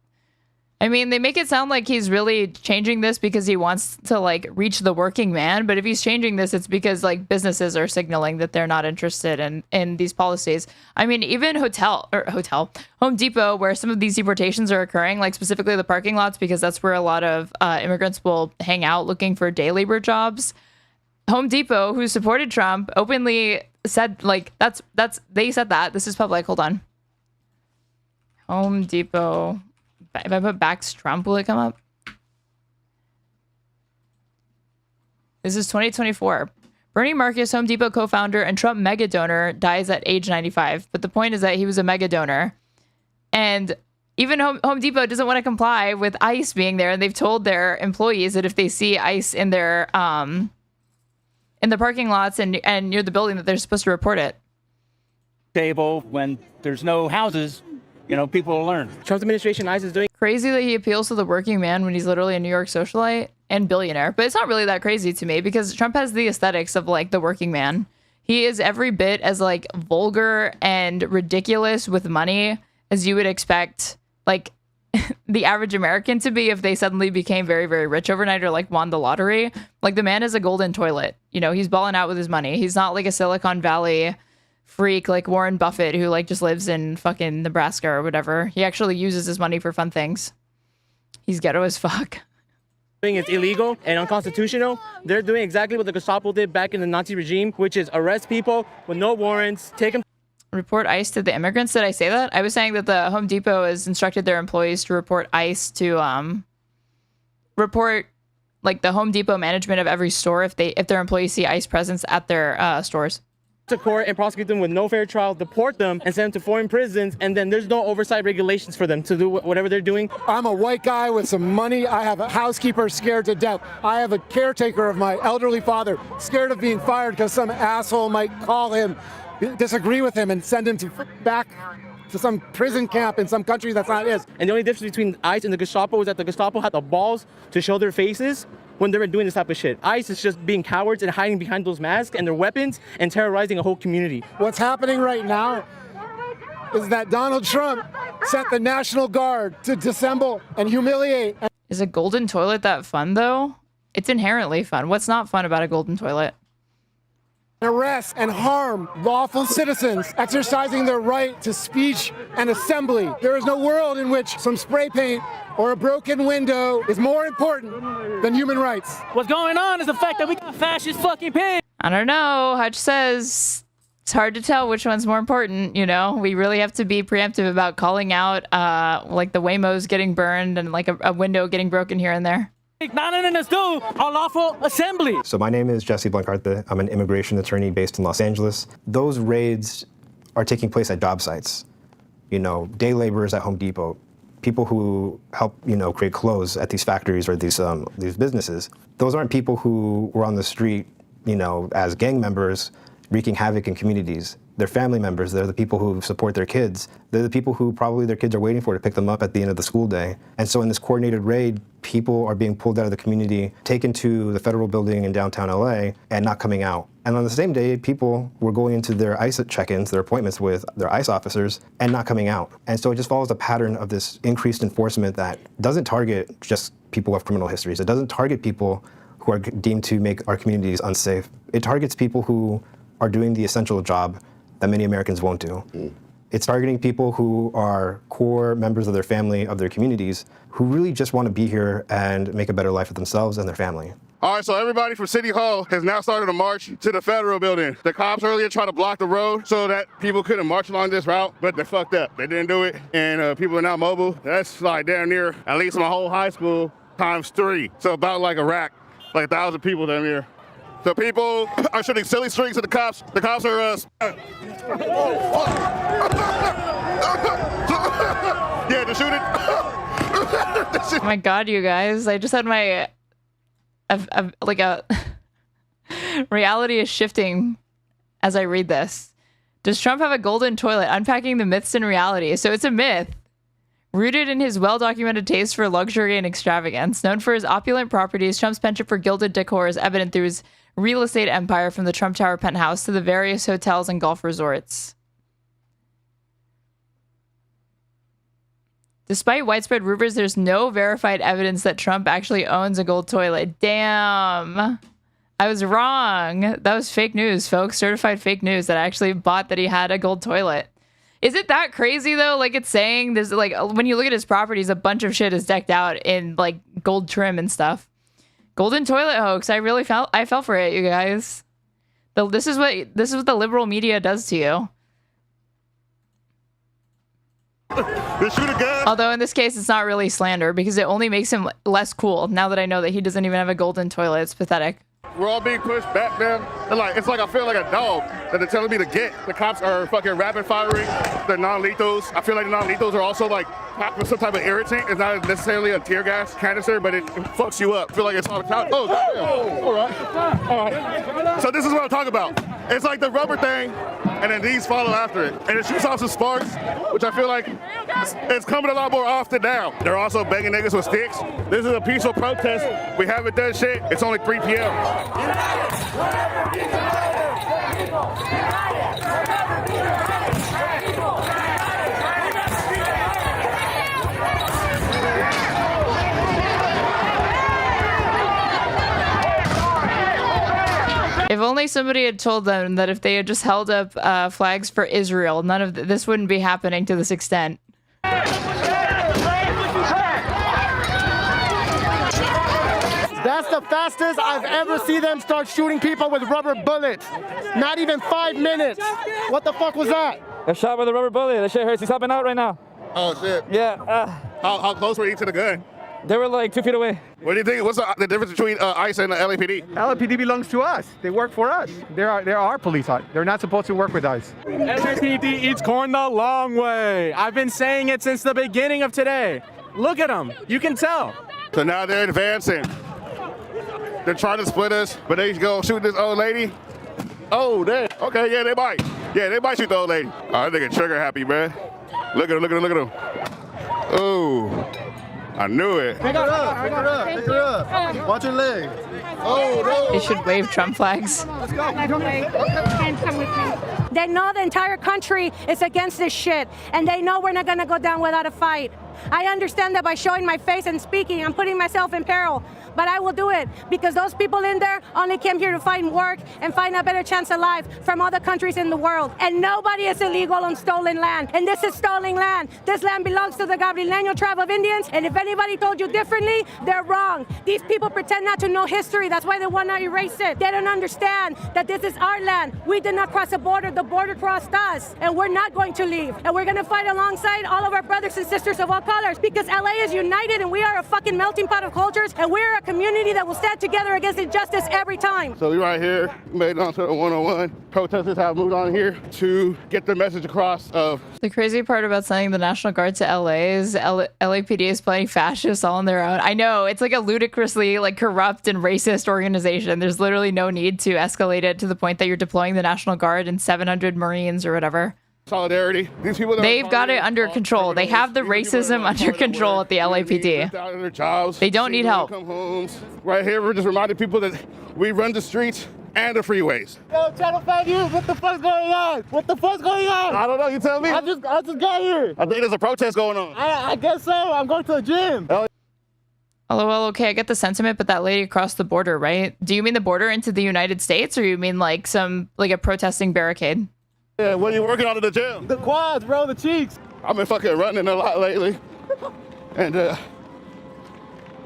I mean, they make it sound like he's really changing this because he wants to like reach the working man. But if he's changing this, it's because like businesses are signaling that they're not interested in these policies. I mean, even Home Depot, where some of these deportations are occurring, like specifically the parking lots, because that's where a lot of immigrants will hang out looking for day labor jobs. Home Depot, who supported Trump, openly said, like, they said that. This is public. Hold on. Home Depot. If I put backs Trump, will it come up? This is 2024. Bernie Marcus, Home Depot co-founder and Trump mega donor, dies at age 95. But the point is that he was a mega donor. And even Home Depot doesn't want to comply with ICE being there. And they've told their employees that if they see ICE in their in the parking lots and near the building, that they're supposed to report it. Table when there's no houses, people will learn. Trump's administration, ICE is doing Crazy that he appeals to the working man when he's literally a New York socialite and billionaire. But it's not really that crazy to me because Trump has the aesthetics of like the working man. He is every bit as like vulgar and ridiculous with money as you would expect like the average American to be if they suddenly became very, very rich overnight or like won the lottery. Like the man is a golden toilet. He's balling out with his money. He's not like a Silicon Valley freak like Warren Buffett who like just lives in fucking Nebraska or whatever. He actually uses his money for fun things. He's ghetto as fuck. It's illegal and unconstitutional. They're doing exactly what the Gestapo did back in the Nazi regime, which is arrest people with no warrants, take them. Report ICE to the immigrants. Did I say that? I was saying that the Home Depot has instructed their employees to report ICE to report like the Home Depot management of every store if their employees see ICE presence at their stores. To court and prosecute them with no fair trial, deport them and send them to foreign prisons, and then there's no oversight regulations for them to do whatever they're doing. I'm a white guy with some money. I have a housekeeper scared to death. I have a caretaker of my elderly father scared of being fired because some asshole might call him, disagree with him, and send him back to some prison camp in some country that's not his. And the only difference between ICE and the Gestapo is that the Gestapo had the balls to show their faces when they were doing this type of shit. ICE is just being cowards and hiding behind those masks and their weapons and terrorizing a whole community. What's happening right now is that Donald Trump sent the National Guard to dissemble and humiliate. Is a golden toilet that fun though? It's inherently fun. What's not fun about a golden toilet? Arrest and harm lawful citizens exercising their right to speech and assembly. There is no world in which some spray paint or a broken window is more important than human rights. What's going on is the fact that we got fascist fucking pigs. I don't know. Hutch says it's hard to tell which one's more important. We really have to be preemptive about calling out like the Waymos getting burned and like a window getting broken here and there. Not letting us do our lawful assembly. So my name is Jesse Blancarte. I'm an immigration attorney based in Los Angeles. Those raids are taking place at job sites. Day laborers at Home Depot, people who help, create clothes at these factories or these businesses. Those aren't people who were on the street, as gang members wreaking havoc in communities. They're family members. They're the people who support their kids. They're the people who probably their kids are waiting for to pick them up at the end of the school day. And so in this coordinated raid, people are being pulled out of the community, taken to the federal building in downtown LA, and not coming out. And on the same day, people were going into their ICE check-ins, their appointments with their ICE officers, and not coming out. And so it just follows a pattern of this increased enforcement that doesn't target just people with criminal histories. It doesn't target people who are deemed to make our communities unsafe. It targets people who are doing the essential job that many Americans won't do. It's targeting people who are core members of their family, of their communities, who really just want to be here and make a better life for themselves and their family. All right, so everybody from City Hall has now started a march to the federal building. The cops earlier tried to block the road so that people couldn't march along this route, but they fucked up. They didn't do it, and people are now mobile. That's like damn near at least my whole high school times 3. So about like a rack, like 1,000 people down here. So people are shooting silly strings at the cops. The cops are Yeah, to shoot it. Oh my god, you guys. I just had my... like a... reality is shifting as I read this. Does Trump have a golden toilet? Unpacking the myths and reality. So it's a myth. Rooted in his well-documented taste for luxury and extravagance, known for his opulent properties, Trump's penchant for gilded decor is evident through his real estate empire from the Trump Tower penthouse to the various hotels and golf resorts. Despite widespread rumors, there's no verified evidence that Trump actually owns a gold toilet. Damn. I was wrong. That was fake news, folks. Certified fake news that I actually bought that he had a gold toilet. Is it that crazy though? Like it's saying there's like, when you look at his properties, a bunch of shit is decked out in like gold trim and stuff. Golden toilet hoax. I fell for it, you guys. This is what the liberal media does to you. Although in this case, it's not really slander because it only makes him less cool. Now that I know that he doesn't even have a golden toilet, it's pathetic. We're all being pushed back, man. And like, it's like I feel like a dog that they're telling me to get. The cops are fucking rapid firing. They're non-lethals. I feel like the non-lethals are also like packed with some type of irritant. It's not necessarily a tear gas canister, but it fucks you up. I feel like it's all the time. Oh, damn. All right. So this is what I'm talking about. It's like the rubber thing, and then these follow after it. And it shoots off some sparks, which I feel like it's coming a lot more often now. They're also banging niggas with sticks. This is a peaceful protest. We haven't done shit. It's only 3 p.m. If only somebody had told them that if they had just held up flags for Israel, none of this wouldn't be happening to this extent. That's the fastest I've ever seen them start shooting people with rubber bullets. Not even 5 minutes. What the fuck was that? A shot with a rubber bullet. That shit hurts. He's helping out right now. Oh, shit. Yeah. How close were you to the gun? They were like 2 feet away. What do you think? What's the difference between ICE and the LAPD? LAPD belongs to us. They work for us. They're our police. They're not supposed to work with ICE. LAPD eats corn the long way. I've been saying it since the beginning of today. Look at them. You can tell. So now they're advancing. They're trying to split us, but they go shoot this old lady. Oh, damn. Okay, yeah, they might. Yeah, they might shoot the old lady. Oh, that nigga trigger happy, man. Look at him, look at him, look at him. Oh, I knew it. Pick her up, pick her up, pick her up. Watch her leg. Oh, no. They should wave Trump flags. Let's go. They know the entire country is against this shit, and they know we're not gonna go down without a fight. I understand that by showing my face and speaking, I'm putting myself in peril. But I will do it because those people in there only came here to find work and find a better chance of life from other countries in the world. And nobody is illegal on stolen land. And this is stolen land. This land belongs to the Gabrieleño tribe of Indians. And if anybody told you differently, they're wrong. These people pretend not to know history. That's why they want to erase it. They don't understand that this is our land. We did not cross the border crossed us. And we're not going to leave. And we're going to fight alongside all of our brothers and sisters of all colors because LA is united and we are a fucking melting pot of cultures and we're a community that will stand together against injustice every time. So we right here, made it onto the 101. Protesters have moved on here to get the message across of... The crazy part about sending the National Guard to LA is LAPD is plenty fascists all on their own. I know, it's like a ludicrously like corrupt and racist organization. There's literally no need to escalate it to the point that you're deploying the National Guard and 700 Marines or whatever. Solidarity. These people they've got it under control. They have the racism under control at the LAPD. They don't need help. Right here, we're just reminding people that we run the streets and the freeways. Yo, Channel 5 News, what the fuck's going on? What the fuck's going on? I don't know, you tell me. I just got here. I think there's a protest going on. I guess so. I'm going to the gym. LOL, okay, I get the sentiment, but that lady across the border, right? Do you mean the border into the United States, or you mean like a protesting barricade? Yeah, what are you working on in the gym? The quads, bro, the cheeks. I've been fucking running a lot lately. And I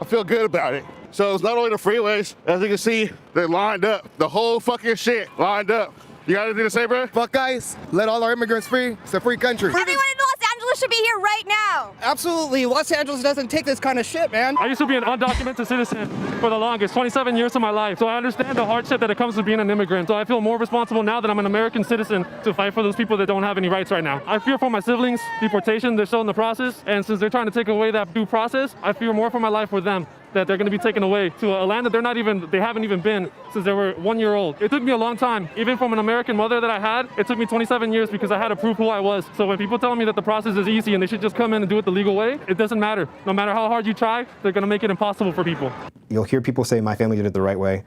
feel good about it. So it's not only the freeways, as you can see, they're lined up. The whole fucking shit lined up. You got anything to say, bro? Fuck guys, let all our immigrants free. It's a free country. Everyone in Los Angeles should be here right now. Absolutely. Los Angeles doesn't take this kind of shit, man. I used to be an undocumented citizen for the longest, 27 years of my life. So I understand the hardship that it comes with being an immigrant. So I feel more responsible now that I'm an American citizen to fight for those people that don't have any rights right now. I fear for my siblings, deportation, they're still in the process. And since they're trying to take away that due process, I fear more for my life with them, that they're going to be taken away to a land that they haven't even been since they were 1 year old. It took me a long time. Even from an American mother that I had, it took me 27 years because I had to prove who I was. So when people tell me that the process is easy and they should just come in and do it the legal way, it doesn't matter. No matter how hard you try, they're going to make it impossible for people. You'll hear people say, my family did it the right way.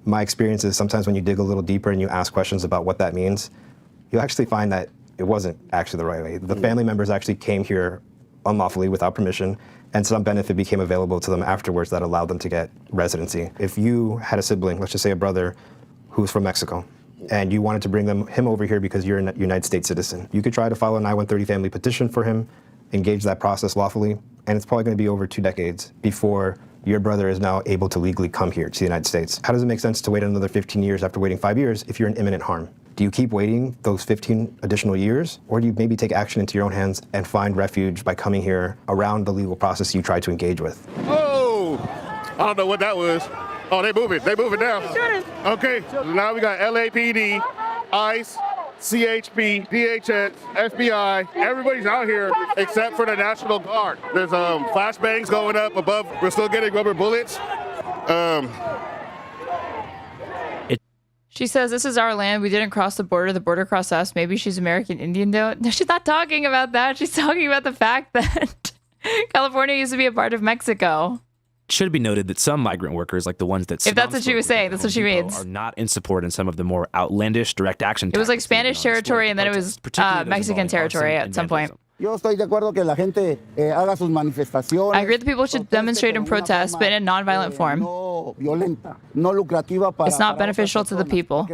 My experience is sometimes when you dig a little deeper and you ask questions about what that means, you'll actually find that it wasn't actually the right way. The family members actually came here unlawfully without permission, and some benefit became available to them afterwards that allowed them to get residency. If you had a sibling, let's just say a brother, who's from Mexico, and you wanted to bring him over here because you're a United States citizen, you could try to file an I-130 family petition for him, engage that process lawfully, and it's probably going to be over 2 decades before your brother is now able to legally come here to the United States. How does it make sense to wait another 15 years after waiting 5 years if you're in imminent harm? Do you keep waiting those 15 additional years, or do you maybe take action into your own hands and find refuge by coming here around the legal process you tried to engage with? Oh, I don't know what that was. Oh, they moving now. Okay, so now we got LAPD, ICE, CHP, DHS, FBI, everybody's out here except for the National Guard. There's flashbangs going up above. We're still getting rubber bullets. She says, this is our land. We didn't cross the border crossed us. Maybe she's American Indian, though. No, she's not talking about that. She's talking about the fact that California used to be a part of Mexico. It should be noted that some migrant workers, like the ones that if that's what she was saying, that's what she means, are not in support in some of the more outlandish direct action. It was like Spanish territory, and then it was Mexican territory at some point. Yo estoy de acuerdo que la gente haga sus manifestaciones. I agree that people should demonstrate and protest, but in a non-violent form. It's not beneficial to the people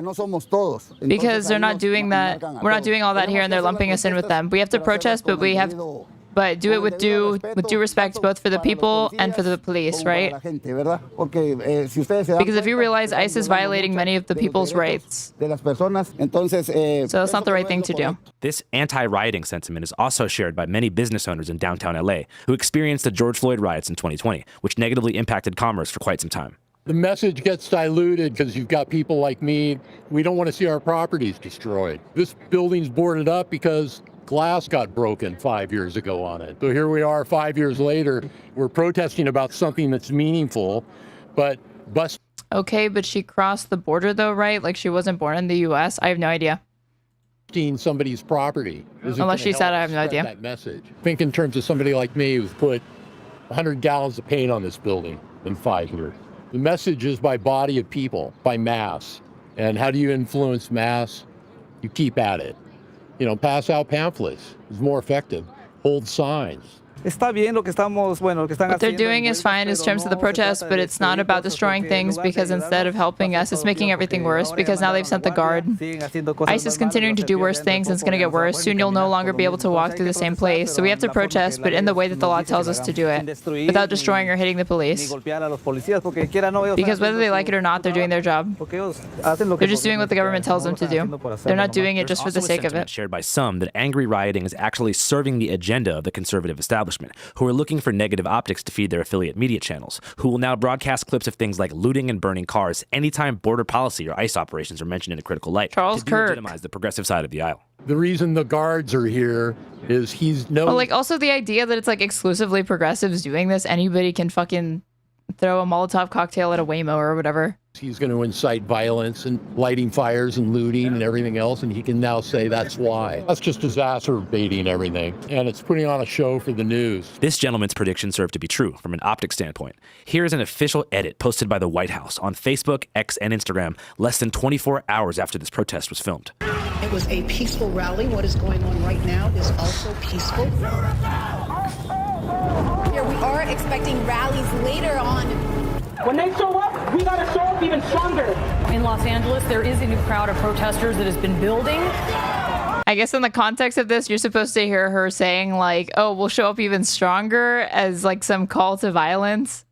because they're not doing that. We're not doing all that here, and they're lumping us in with them. We have to protest, but do it with due respect both for the people and for the police, right? Because if you realize ICE is violating many of the people's rights, so it's not the right thing to do. This anti-rioting sentiment is also shared by many business owners in downtown LA who experienced the George Floyd riots in 2020, which negatively impacted commerce for quite some time. The message gets diluted because you've got people like me. We don't want to see our properties destroyed. This building's boarded up because glass got broken 5 years ago on it. So here we are 5 years later. We're protesting about something that's meaningful, but Okay, but she crossed the border though, right? Like she wasn't born in the U.S.? I have no idea. Somebody's property. Unless she said, I have no idea. That message. Think in terms of somebody like me who's put 100 gallons of paint on this building in 5 years. The message is by body of people, by mass. And how do you influence mass? You keep at it. You know, pass out pamphlets is more effective. Hold signs. What they're doing is fine in terms of the protest, but it's not about destroying things because instead of helping us, it's making everything worse because now they've sent the guard. ICE is continuing to do worse things and it's going to get worse. Soon you'll no longer be able to walk through the same place. So we have to protest, but in the way that the law tells us to do it, without destroying or hitting the police. Because whether they like it or not, they're doing their job. They're just doing what the government tells them to do. They're not doing it just for the sake of it. Shared by some that angry rioting is actually serving the agenda of the conservative establishment, who are looking for negative optics to feed their affiliate media channels, who will now broadcast clips of things like looting and burning cars anytime border policy or ICE operations are mentioned in a critical light to delegitimize the progressive side of the aisle. The reason the guards are here is Well, like also the idea that it's like exclusively progressives doing this, anybody can fucking throw a Molotov cocktail at a Waymo or whatever. He's going to incite violence and lighting fires and looting and everything else, and he can now say that's why. That's just exacerbating everything, and it's putting on a show for the news. This gentleman's prediction served to be true from an optics standpoint. Here is an official edit posted by the White House on Facebook, X, and Instagram less than 24 hours after this protest was filmed. It was a peaceful rally. What is going on right now is also peaceful. Here we are expecting rallies later on. When they show up, we gotta show up even stronger. In Los Angeles, there is a new crowd of protesters that has been building. I guess in the context of this, you're supposed to hear her saying like, oh, we'll show up even stronger as like some call to violence.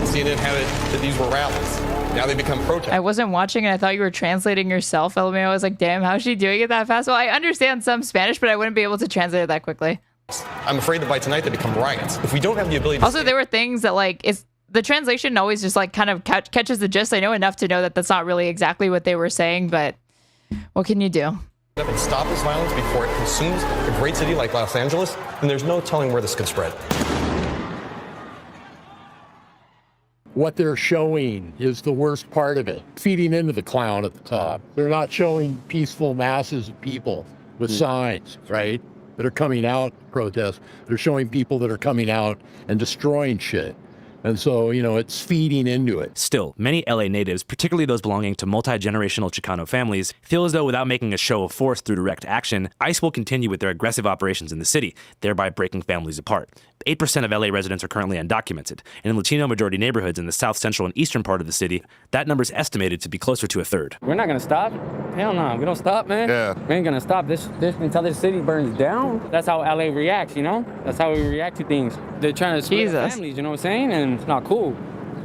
CNN had it that these were rallies. Now they become protesters. I wasn't watching and I thought you were translating yourself, LMAO. I was like, damn, how's she doing it that fast? Well, I understand some Spanish, but I wouldn't be able to translate it that quickly. I'm afraid that by tonight they become riots. If we don't have the ability to... Also, there were things that, like, the translation always just, like, kind of catches the gist. I know enough to know that that's not really exactly what they were saying, but what can you do? and stop this violence before it consumes a great city like Los Angeles, then there's no telling where this could spread. What they're showing is the worst part of it, feeding into the clown at the top. They're not showing peaceful masses of people with signs, right, that are coming out to protest. They're showing people that are coming out and destroying shit. And so, you know, it's feeding into it. Still, many LA natives, particularly those belonging to multi-generational Chicano families, feel as though without making a show of force through direct action, ICE will continue with their aggressive operations in the city, thereby breaking families apart. 8% of LA residents are currently undocumented, and in Latino-majority neighborhoods in the south, central, and eastern part of the city, that number is estimated to be closer to a third. We're not gonna stop. Hell no, we don't stop, man. Yeah. We ain't gonna stop this until this city burns down. That's how LA reacts, you know? That's how we react to things. They're trying to split families, you know what I'm saying? And it's not cool.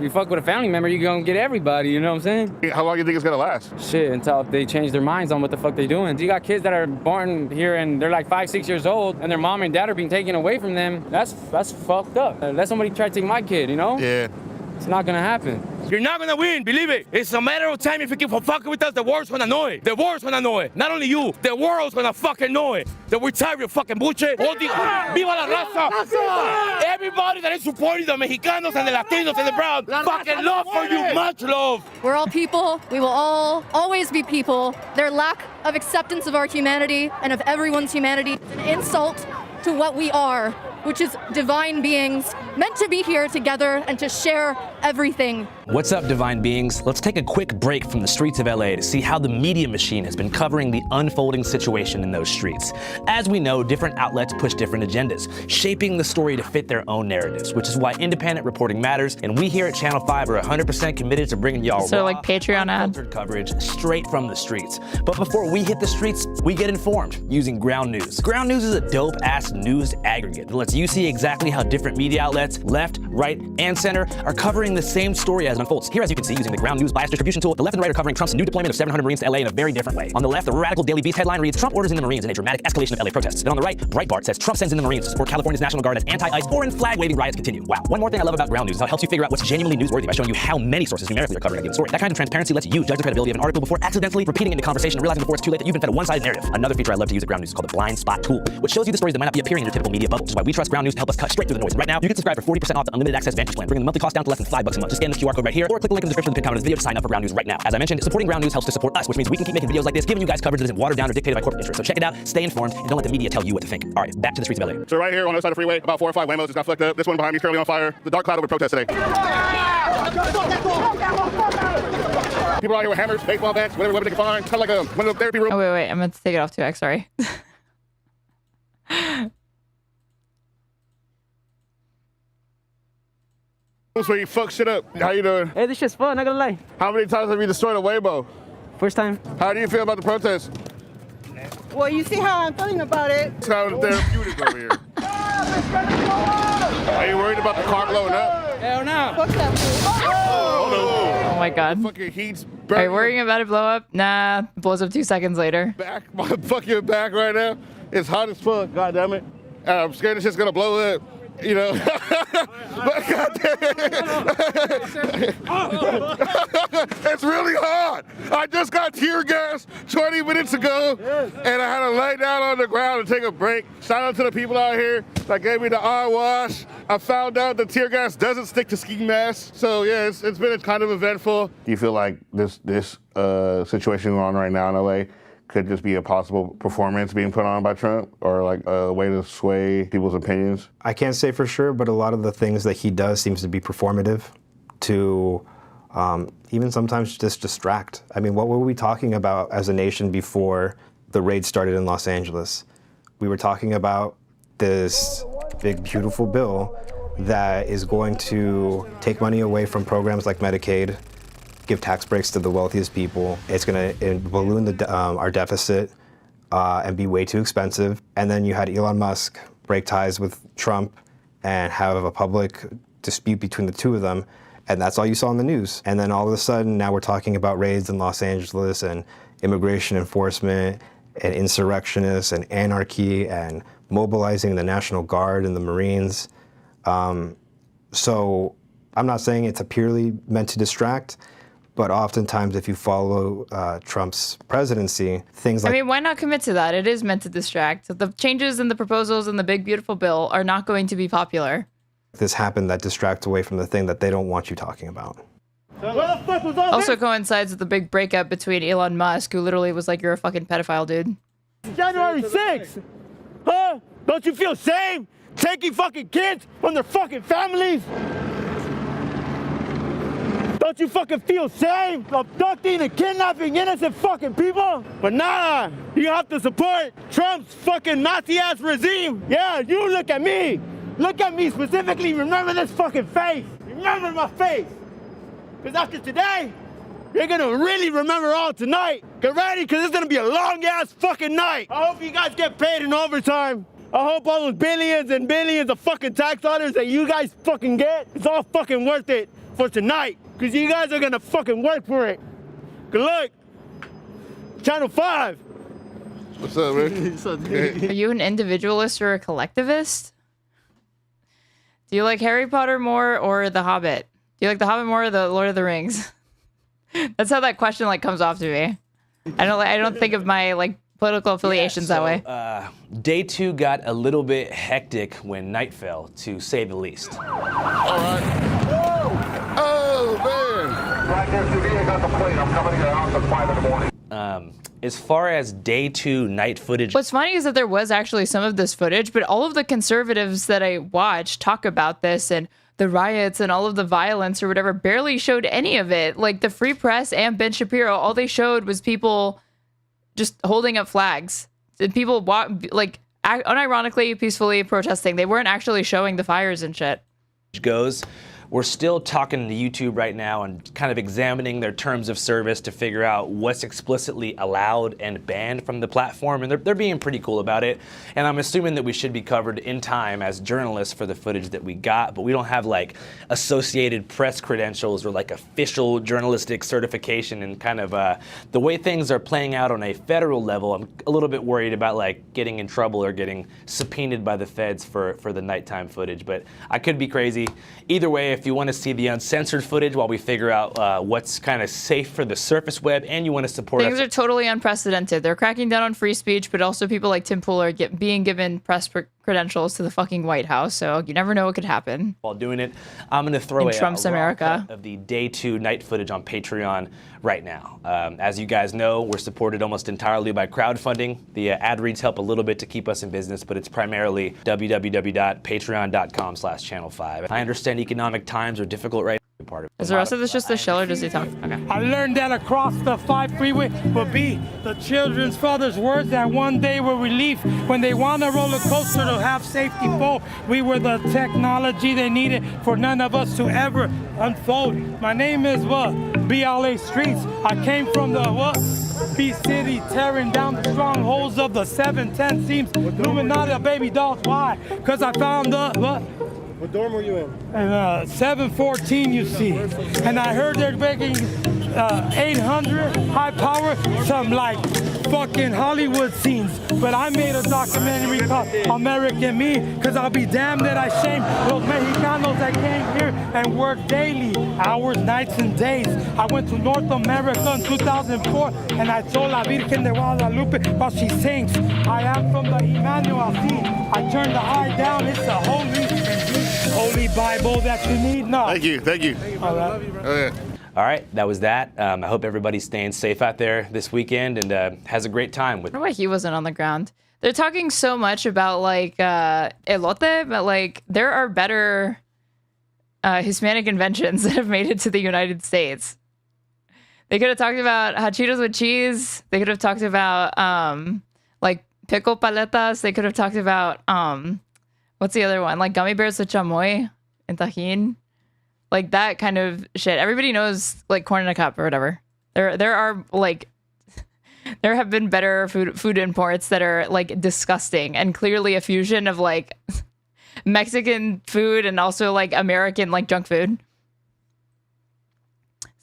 You fuck with a family member, you're gonna get everybody, you know what I'm saying? How long do you think it's gonna last? Shit, until they change their minds on what the fuck they're doing. You got kids that are born here and they're like 5, 6 years old, and their mom and dad are being taken away from them. That's fucked up. Let somebody try to take my kid, you know? Yeah. It's not gonna happen. You're not gonna win, believe it. It's a matter of time. If you keep fucking with us, the world's gonna know it. The world's gonna know it. Not only you, the world's gonna fucking know it. That we're tired of fucking bullshit. All the, Viva la raza! Everybody that is supporting the Mexicanos and the Latinos and the Brown, fucking love for you, much love. We're all people. We will all always be people. Their lack of acceptance of our humanity and of everyone's humanity is an insult to what we are, which is divine beings meant to be here together and to share everything. What's up, divine beings? Let's take a quick break from the streets of LA to see how the media machine has been covering the unfolding situation in those streets. As we know, different outlets push different agendas, shaping the story to fit their own narratives, which is why independent reporting matters, and we here at Channel 5 are 100% committed to bringing y'all So like Patreon ad coverage straight from the streets. But before we hit the streets, we get informed using Ground News. Ground News is a dope-ass news aggregate that lets you see exactly how different media outlets, left, right, and center, are covering the same story as it unfolds. Here, as you can see, using the Ground News bias distribution tool, the left and right are covering Trump's new deployment of 700 Marines to LA in a very different way. On the left, the Radical Daily Beast headline reads, Trump orders in the Marines in a dramatic escalation of LA protests. Then on the right, Breitbart says Trump sends in the Marines to support California's National Guard as anti-ICE foreign flag-waving riots continue. Wow. One more thing I love about Ground News is how it helps you figure out what's genuinely newsworthy by showing you how many sources numerically are covering a given story. That kind of transparency lets you judge the credibility of an article before accidentally repeating it in conversation and realizing before it's too late that you've been fed a one-sided narrative. Another feature I love to use at Ground News is called the blind spot tool, which shows you the stories that might not be appearing in your typical media bubble, which is why we trust Ground News to help us cut straight through the noise. Right now, you can subscribe for 40% off the unlimited access Vantage plan, bringing the monthly cost down to less than $5 a month. Just scan this QR code right here, or click the link in the description of the pinned comment of this video to sign up for Ground News right now. As I mentioned, supporting Ground News helps to support us, which means we can keep making videos like this, giving you guys coverage that isn't watered down or dictated by corporate interests. So check it out, stay informed, and don't let the media tell you what to think. All right, back to the streets of LA. So right here on the other side of the freeway, about 4 or 5 Wamos just got flicked up. This one behind me is currently on fire. The dark cloud over protest today. People out here with hammers, baseball bats, whatever weapon they can find. Kind of like one of the therapy rooms. Oh, wait. I meant to take it off 2x. Sorry. Where you fuck shit up. How you doing? Hey, this shit's fun, not gonna lie. How many times have you destroyed a Waymo? First time. How do you feel about the protest? Well, you see how I'm feeling about it. It's kind of therapeutic over here. Are you worried about the car blowing up? Hell no. Fuck that fool. Oh my god. Fucking heat's Are you worrying about it blow up? Nah, it blows up 2 seconds later. back. My fucking back right now. It's hot as fuck, god damn it. I'm scared this shit's gonna blow up. You know, but goddamn, it's really hard. I just got tear gas 20 minutes ago, and I had to lay down on the ground and take a break. Shout out to the people out here that gave me the eye wash. I found out the tear gas doesn't stick to ski masks, so yeah, it's been kind of eventful. Do you feel like this situation going on right now in LA could just be a possible performance being put on by Trump, or like a way to sway people's opinions? I can't say for sure, but a lot of the things that he does seems to be performative to even sometimes just distract. I mean, what were we talking about as a nation before the raid started in Los Angeles? We were talking about this big, beautiful bill that is going to take money away from programs like Medicaid, give tax breaks to the wealthiest people. It's going to balloon our deficit and be way too expensive. And then you had Elon Musk break ties with Trump and have a public dispute between the two of them. And that's all you saw in the news. And then all of a sudden, now we're talking about raids in Los Angeles and immigration enforcement and insurrectionists and anarchy and mobilizing the National Guard and the Marines. So I'm not saying it's purely meant to distract, but oftentimes if you follow Trump's presidency, things like— I mean, why not commit to that? It is meant to distract. The changes and the proposals in the big, beautiful bill are not going to be popular. this happened that distracts away from the thing that they don't want you talking about. Also coincides with the big breakup between Elon Musk, who literally was like, you're a fucking pedophile, dude. January 6th, huh? Don't you feel shame taking fucking kids from their fucking families? Don't you fucking feel shame abducting and kidnapping innocent fucking people? But nah, you have to support Trump's fucking Nazi-ass regime. Yeah, you look at me. Look at me specifically. Remember this fucking face. Remember my face. Because after today, you're gonna really remember all tonight. Get ready, because it's gonna be a long-ass fucking night. I hope you guys get paid in overtime. I hope all those billions and billions of fucking tax dollars that you guys fucking get, it's all fucking worth it for tonight. Because you guys are gonna fucking work for it. Good luck. Channel 5. What's up, Rick? Are you an individualist or a collectivist? Do you like Harry Potter more or The Hobbit? Do you like The Hobbit more or The Lord of the Rings? That's how that question like comes off to me. I don't think of my like political affiliations that way. Day 2 got a little bit hectic when night fell, to say the least. All right. Oh, man. Right there, TV, I got the plane. I'm coming out at 5 in the morning. As far as Day 2 night footage, What's funny is that there was actually some of this footage, but all of the conservatives that I watched talk about this and the riots and all of the violence or whatever barely showed any of it. Like the Free Press and Ben Shapiro, all they showed was people just holding up flags. And people unironically, peacefully protesting. They weren't actually showing the fires and shit. goes. We're still talking to YouTube right now and kind of examining their terms of service to figure out what's explicitly allowed and banned from the platform, and they're being pretty cool about it. And I'm assuming that we should be covered in time as journalists for the footage that we got, but we don't have like Associated Press credentials or like official journalistic certification, and kind of the way things are playing out on a federal level, I'm a little bit worried about like getting in trouble or getting subpoenaed by the feds for the nighttime footage, but I could be crazy. Either way, if you want to see the uncensored footage while we figure out what's kind of safe for the surface web, and you want to support Things us, are totally unprecedented. They're cracking down on free speech, but also people like Tim Pool are being given press credentials to the fucking White House. So you never know what could happen while doing it. I'm going to throw in Trump's America of the Day 2 night footage on Patreon right now. As you guys know, we're supported almost entirely by crowdfunding. The ad reads help a little bit to keep us in business, but it's primarily www.patreon.com/channel5. I understand economic times are difficult right now. Is the rest of this just the shell, or does he talk? Okay. I learned that across the 5 freeway will be the children's father's words that one day were relief when they want a roller coaster to have safety full. We were the technology they needed for none of us to ever unfold. My name is BLA Streets. I came from the B-City, tearing down the strongholds of the 710 seams. Illuminati, baby dolls. Why? Because I found the What dorm were you in? 714, you see. And I heard they're making 800 high power, some like fucking Hollywood scenes. But I made a documentary called American Me, because I'll be damned that I shame those Mexicanos that came here and worked daily, hours, nights, and days. I went to North America in 2004, and I told La Virgen de Guadalupe while she sings, I am from the Emmanuel scene. I turned the eye down, it's a holy Bible that you need. No. Thank you. All right. All right, that was that. I hope everybody's staying safe out there this weekend and has a great time. I don't know why he wasn't on the ground. They're talking so much about like elote, but like there are better Hispanic inventions that have made it to the United States. They could have talked about hachitos with cheese. They could have talked about like pickle paletas. They could have talked about what's the other one? Like gummy bears with chamoy and tajin. Like that kind of shit. Everybody knows like corn in a cup or whatever. There are like there have been better food imports that are like disgusting and clearly a fusion of like Mexican food and also like American like junk food.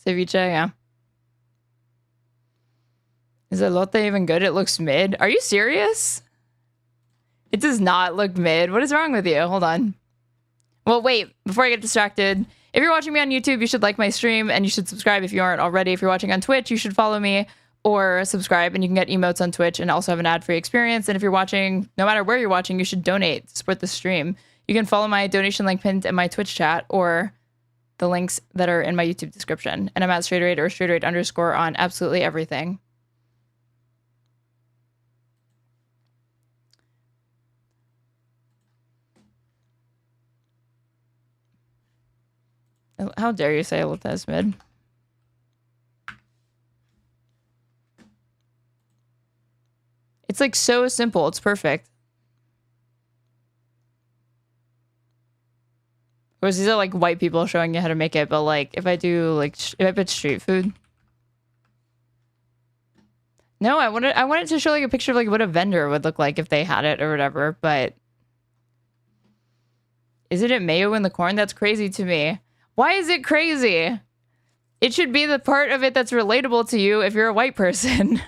Ceviche, yeah. Is elote even good? It looks mid. Are you serious? It does not look mid. What is wrong with you? Hold on. Well, wait. Before I get distracted, if you're watching me on YouTube, you should like my stream and you should subscribe if you aren't already. If you're watching on Twitch, you should follow me or subscribe, and you can get emotes on Twitch and also have an ad-free experience. And if you're watching, no matter where you're watching, you should donate to support the stream. You can follow my donation link pinned in my Twitch chat or the links that are in my YouTube description. And I'm at straighterate or straighterate_ on absolutely everything. How dare you say elote is mid? It's like so simple. It's perfect. Of course, these are like white people showing you how to make it, but like if I do like if I put street food. No, I wanted to show like a picture of like what a vendor would look like if they had it or whatever, but isn't it mayo in the corn? That's crazy to me. Why is it crazy? It should be the part of it that's relatable to you if you're a white person.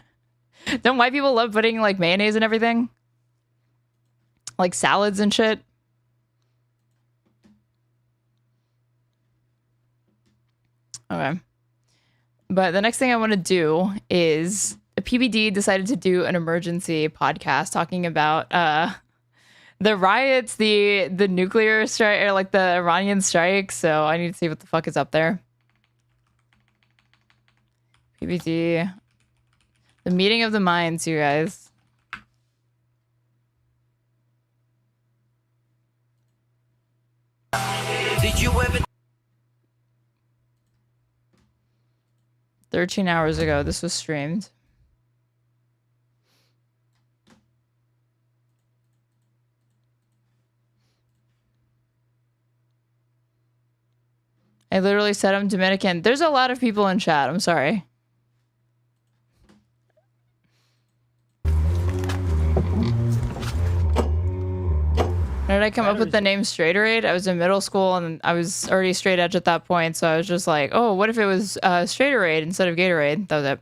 Don't white people love putting like mayonnaise and everything? Like salads and shit? Okay. But the next thing I want to do is the PBD decided to do an emergency podcast talking about the riots, the nuclear strike, or like the Iranian strike. So I need to see what the fuck is up there. PBD. The meeting of the minds, you guys. Did you ever 13 hours ago, this was streamed. I literally said I'm Dominican. There's a lot of people in chat. I'm sorry. How did I come up with the name Straighterade? I was in middle school and I was already straight edge at that point. So I was just like, oh, what if it was Straighterade instead of Gatorade? That was it.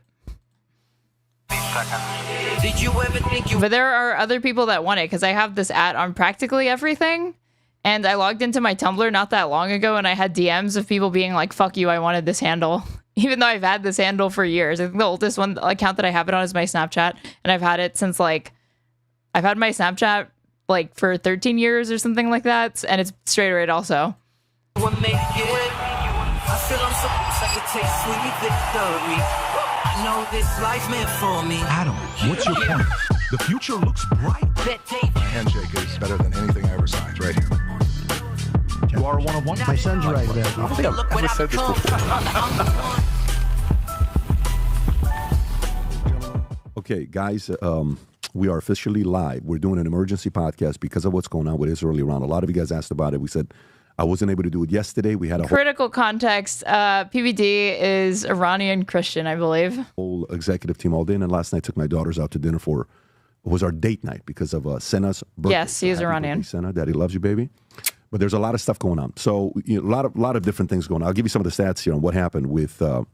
Did you ever think you... But there are other people that want it because I have this ad on practically everything. And I logged into my Tumblr not that long ago and I had DMs of people being like, fuck you, I wanted this handle. Even though I've had this handle for years. I think the oldest one account that I have it on is my Snapchat. And I've had it since like... I've had my Snapchat like for 13 years or something like that. And it's Straighterade also. What made you I feel I'm supposed to take sweet victory. I know this life meant for me. Adam, what's your point? The future looks bright. My handshake is better than anything I ever saw. It's right here. You are one of one. My son's right there. I don't think I've ever said this before. Okay, guys, we are officially live. We're doing an emergency podcast because of what's going on with Israel, Iran. A lot of you guys asked about it. We said I wasn't able to do it yesterday. We had a critical context. PBD is Iranian Christian, I believe. Whole executive team all day, and then last night took my daughters out to dinner for it was our date night because of Senna's birthday. Yes, he is Iranian. Senna, Daddy loves you, baby. But there's a lot of stuff going on. So you know, a lot of different things going on. I'll give you some of the stats here on what happened with the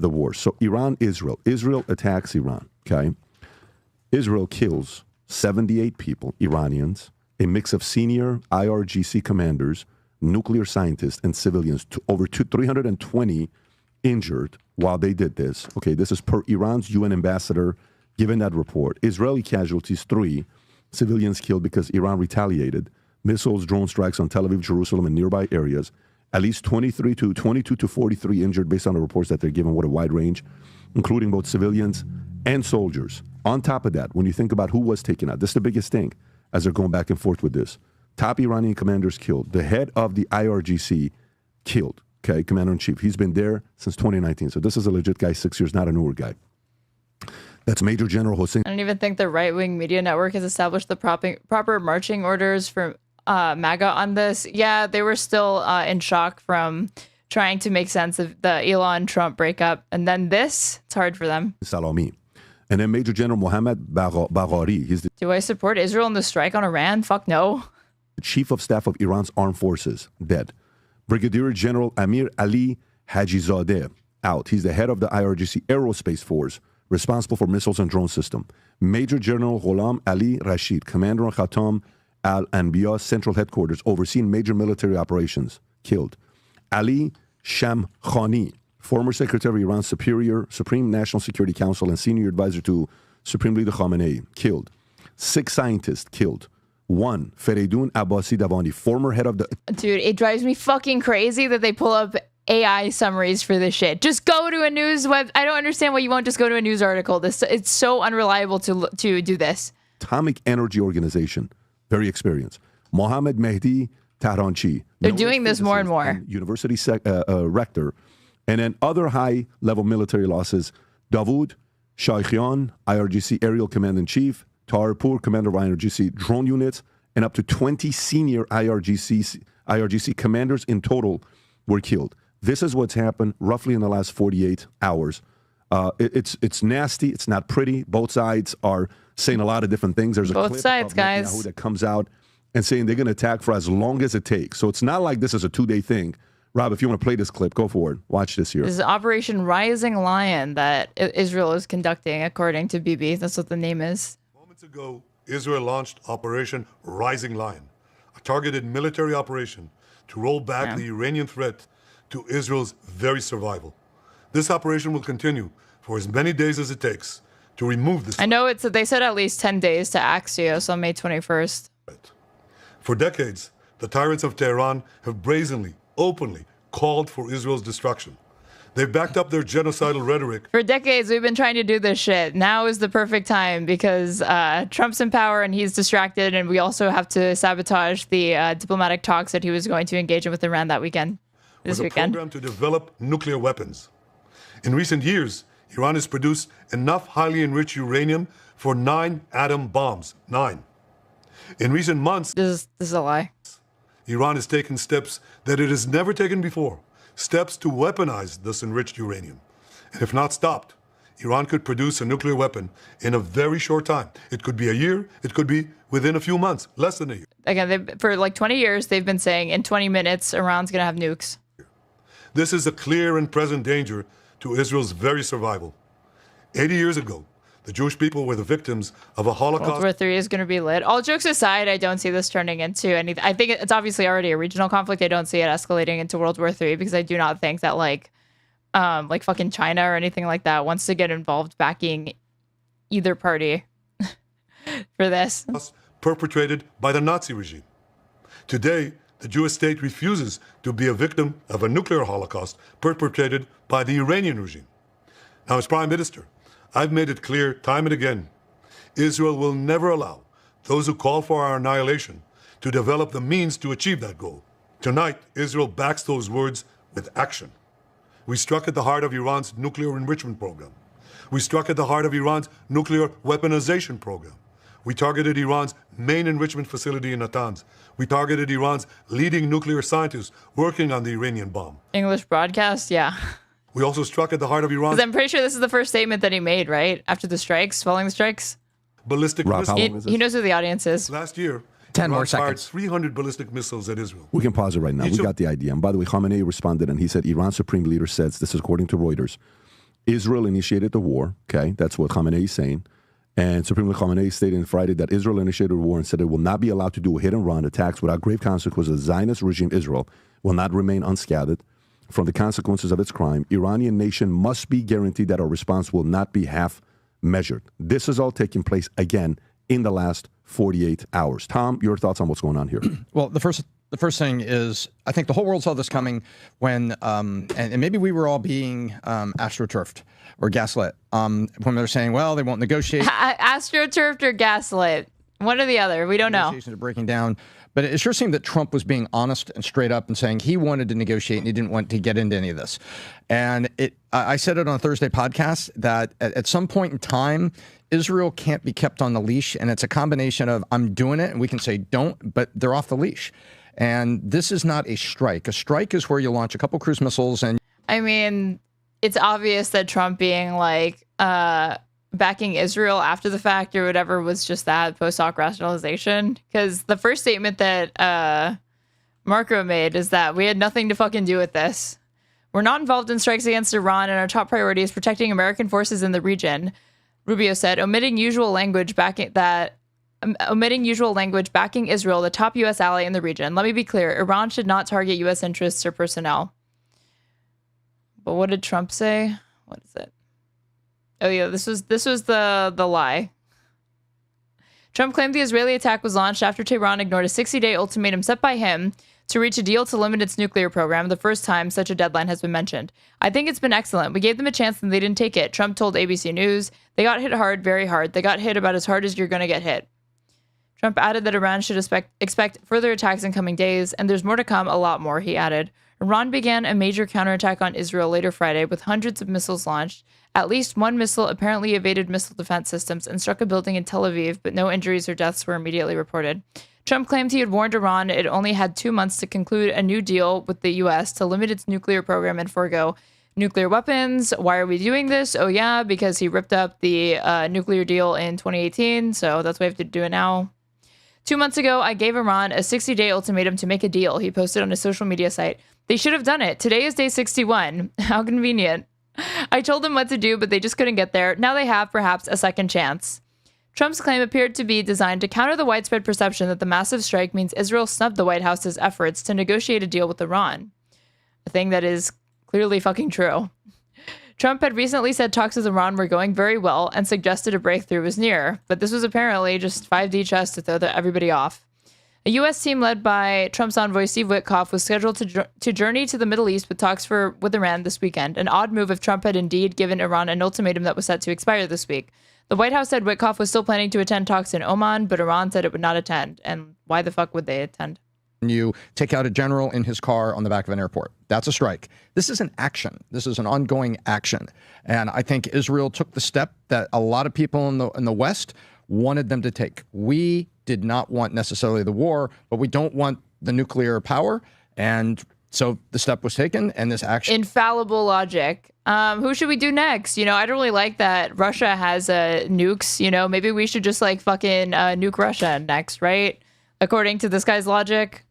war. So Israel attacks Iran. Okay, Israel kills 78 people, Iranians, a mix of senior IRGC commanders, nuclear scientists, and civilians. Over 320 injured while they did this. Okay, this is per Iran's UN ambassador giving that report. Israeli casualties 3. Civilians killed because Iran retaliated. Missiles, drone strikes on Tel Aviv, Jerusalem, and nearby areas. At least 22 to 43 injured based on the reports that they're given. What a wide range, including both civilians and soldiers. On top of that, when you think about who was taken out, this is the biggest thing as they're going back and forth with this. Top Iranian commanders killed. The head of the IRGC killed, okay, commander-in-chief. He's been there since 2019. So this is a legit guy, 6 years, not a newer guy. That's Major General Hossein. I don't even think the right-wing media network has established the proper marching orders for MAGA on this. Yeah, they were still in shock from trying to make sense of the Elon-Trump breakup. And then this, it's hard for them. Salami. And then Major General Mohammad Bagheri. He's the Do I support Israel in the strike on Iran? Fuck no. Chief of Staff of Iran's armed forces, dead. Brigadier General Amir Ali Hajizadeh, out. He's the head of the IRGC Aerospace Force, responsible for missiles and drone system. Major General Ghulam Ali Rashid, commander on Khatam al-Anbiya Central Headquarters, overseeing major military operations, killed. Ali Shamkhani, former secretary of Iran's Supreme National Security Council and senior advisor to Supreme Leader Khamenei, killed. 6 scientists killed. 1, Feridun Abbasi Davani, former head of the... Dude, it drives me fucking crazy that they pull up AI summaries for this shit. Just go to a news web. I don't understand why you won't just go to a news article. It's so unreliable to do this. Atomic Energy Organization, very experienced. Mohammed Mehdi Tahranchi. They're doing this more and more. University rector. And then other high-level military losses. Dawood Shaikhian, IRGC Aerial Command-in-Chief. Tarpur, commander of IRGC drone units. And up to 20 senior IRGC commanders in total were killed. This is what's happened roughly in the last 48 hours. It's nasty. It's not pretty. Both sides are saying a lot of different things. There's a Both clip sides, of guys, Netanyahu that comes out and saying they're going to attack for as long as it takes. So it's not like this is a 2-day thing. Rob, if you want to play this clip, go for it. Watch this here. This is Operation Rising Lion that Israel is conducting, according to Bibi. That's what the name is. Moments ago, Israel launched Operation Rising Lion, a targeted military operation to roll back the Iranian threat to Israel's very survival. This operation will continue for as many days as it takes to remove this. I know they said at least 10 days to Axios on May 21st. For decades, the tyrants of Tehran have brazenly, openly called for Israel's destruction. They've backed up their genocidal rhetoric. For decades, we've been trying to do this shit. Now is the perfect time because Trump's in power and he's distracted, and we also have to sabotage the diplomatic talks that he was going to engage in with Iran that weekend. With a program to develop nuclear weapons. In recent years, Iran has produced enough highly enriched uranium for 9 atom bombs. 9. In recent months, this is a lie. Iran has taken steps that it has never taken before. Steps to weaponize this enriched uranium. And if not stopped, Iran could produce a nuclear weapon in a very short time. It could be a year. It could be within a few months, less than a year. Again, for like 20 years, they've been saying in 20 minutes, Iran's going to have nukes. This is a clear and present danger to Israel's very survival. 80 years ago, the Jewish people were the victims of a Holocaust. World War III is going to be lit. All jokes aside, I don't see this turning into anything. I think it's obviously already a regional conflict. I don't see it escalating into World War III because I do not think that like fucking China or anything like that wants to get involved backing either party for this. Perpetrated by the Nazi regime. Today, the Jewish state refuses to be a victim of a nuclear holocaust perpetrated by the Iranian regime. Now, as Prime Minister, I've made it clear time and again, Israel will never allow those who call for our annihilation to develop the means to achieve that goal. Tonight, Israel backs those words with action. We struck at the heart of Iran's nuclear enrichment program. We struck at the heart of Iran's nuclear weaponization program. We targeted Iran's main enrichment facility in Natanz. We targeted Iran's leading nuclear scientists working on the Iranian bomb. English broadcast, yeah. We also struck at the heart of Iran's... 'Cause I'm pretty sure this is the first statement that he made, right? After the strikes, following the strikes. Ballistic missiles. He knows who the audience is. Last year, 10 more Iran fired seconds. 300 ballistic missiles at Israel. We can pause it right now. We got the idea. And by the way, Khamenei responded and he said, Iran's supreme leader says, this is according to Reuters, Israel initiated the war. Okay, that's what Khamenei is saying. And Supreme Leader Khamenei stated on Friday that Israel initiated a war and said it will not be allowed to do hit-and-run attacks without grave consequences. The Zionist regime, Israel, will not remain unscathed from the consequences of its crime. Iranian nation must be guaranteed that our response will not be half-measured. This is all taking place, again, in the last 48 hours. Tom, your thoughts on what's going on here? Well, the first thing is, I think the whole world saw this coming when, and maybe we were all being astroturfed or gaslit when they're saying, well, they won't negotiate. Astroturfed or gaslit? One or the other. We don't know. Negotiations are breaking down. But it sure seemed that Trump was being honest and straight up and saying he wanted to negotiate and he didn't want to get into any of this. And I said it on a Thursday podcast that at some point in time, Israel can't be kept on the leash. And it's a combination of I'm doing it and we can say don't, but they're off the leash. And this is not a strike. A strike is where you launch a couple cruise missiles and... I mean, it's obvious that Trump being like backing Israel after the fact or whatever was just that post hoc rationalization. Because the first statement that Marco made is that we had nothing to fucking do with this. We're not involved in strikes against Iran, and our top priority is protecting American forces in the region, Rubio said, omitting usual language backing Israel, the top U.S. ally in the region. Let me be clear, Iran should not target U.S. interests or personnel. But what did Trump say? What is it? Oh yeah, this was the lie. Trump claimed the Israeli attack was launched after Tehran ignored a 60-day ultimatum set by him to reach a deal to limit its nuclear program, the first time such a deadline has been mentioned. I think it's been excellent. We gave them a chance and they didn't take it, Trump told ABC News. They got hit hard, very hard. They got hit about as hard as you're going to get hit. Trump added that Iran should expect further attacks in coming days, and there's more to come, a lot more, he added. Iran began a major counterattack on Israel later Friday with hundreds of missiles launched. At least one missile apparently evaded missile defense systems and struck a building in Tel Aviv, but no injuries or deaths were immediately reported. Trump claimed he had warned Iran it only had 2 months to conclude a new deal with the U.S. to limit its nuclear program and forego nuclear weapons. Why are we doing this? Oh, yeah, because he ripped up the nuclear deal in 2018, so that's why we have to do it now. 2 months ago, I gave Iran a 60-day ultimatum to make a deal, he posted on his social media site. They should have done it. Today is day 61. How convenient. I told them what to do, but they just couldn't get there. Now they have, perhaps, a second chance. Trump's claim appeared to be designed to counter the widespread perception that the massive strike means Israel snubbed the White House's efforts to negotiate a deal with Iran. A thing that is clearly fucking true. Trump had recently said talks with Iran were going very well and suggested a breakthrough was near, but this was apparently just 5D chess to throw everybody off. A U.S. team led by Trump's envoy Steve Witkoff was scheduled to journey to the Middle East with talks with Iran this weekend, an odd move if Trump had indeed given Iran an ultimatum that was set to expire this week. The White House said Witkoff was still planning to attend talks in Oman, but Iran said it would not attend. And why the fuck would they attend? You take out a general in his car on the back of an airport. That's a strike. This is an action. This is an ongoing action. And I think Israel took the step that a lot of people in the West wanted them to take. We did not want necessarily the war, but we don't want the nuclear power. And so the step was taken, and this action. Infallible logic. Who should we do next? I don't really like that Russia has nukes. Maybe we should just fucking nuke Russia next, right? According to this guy's logic.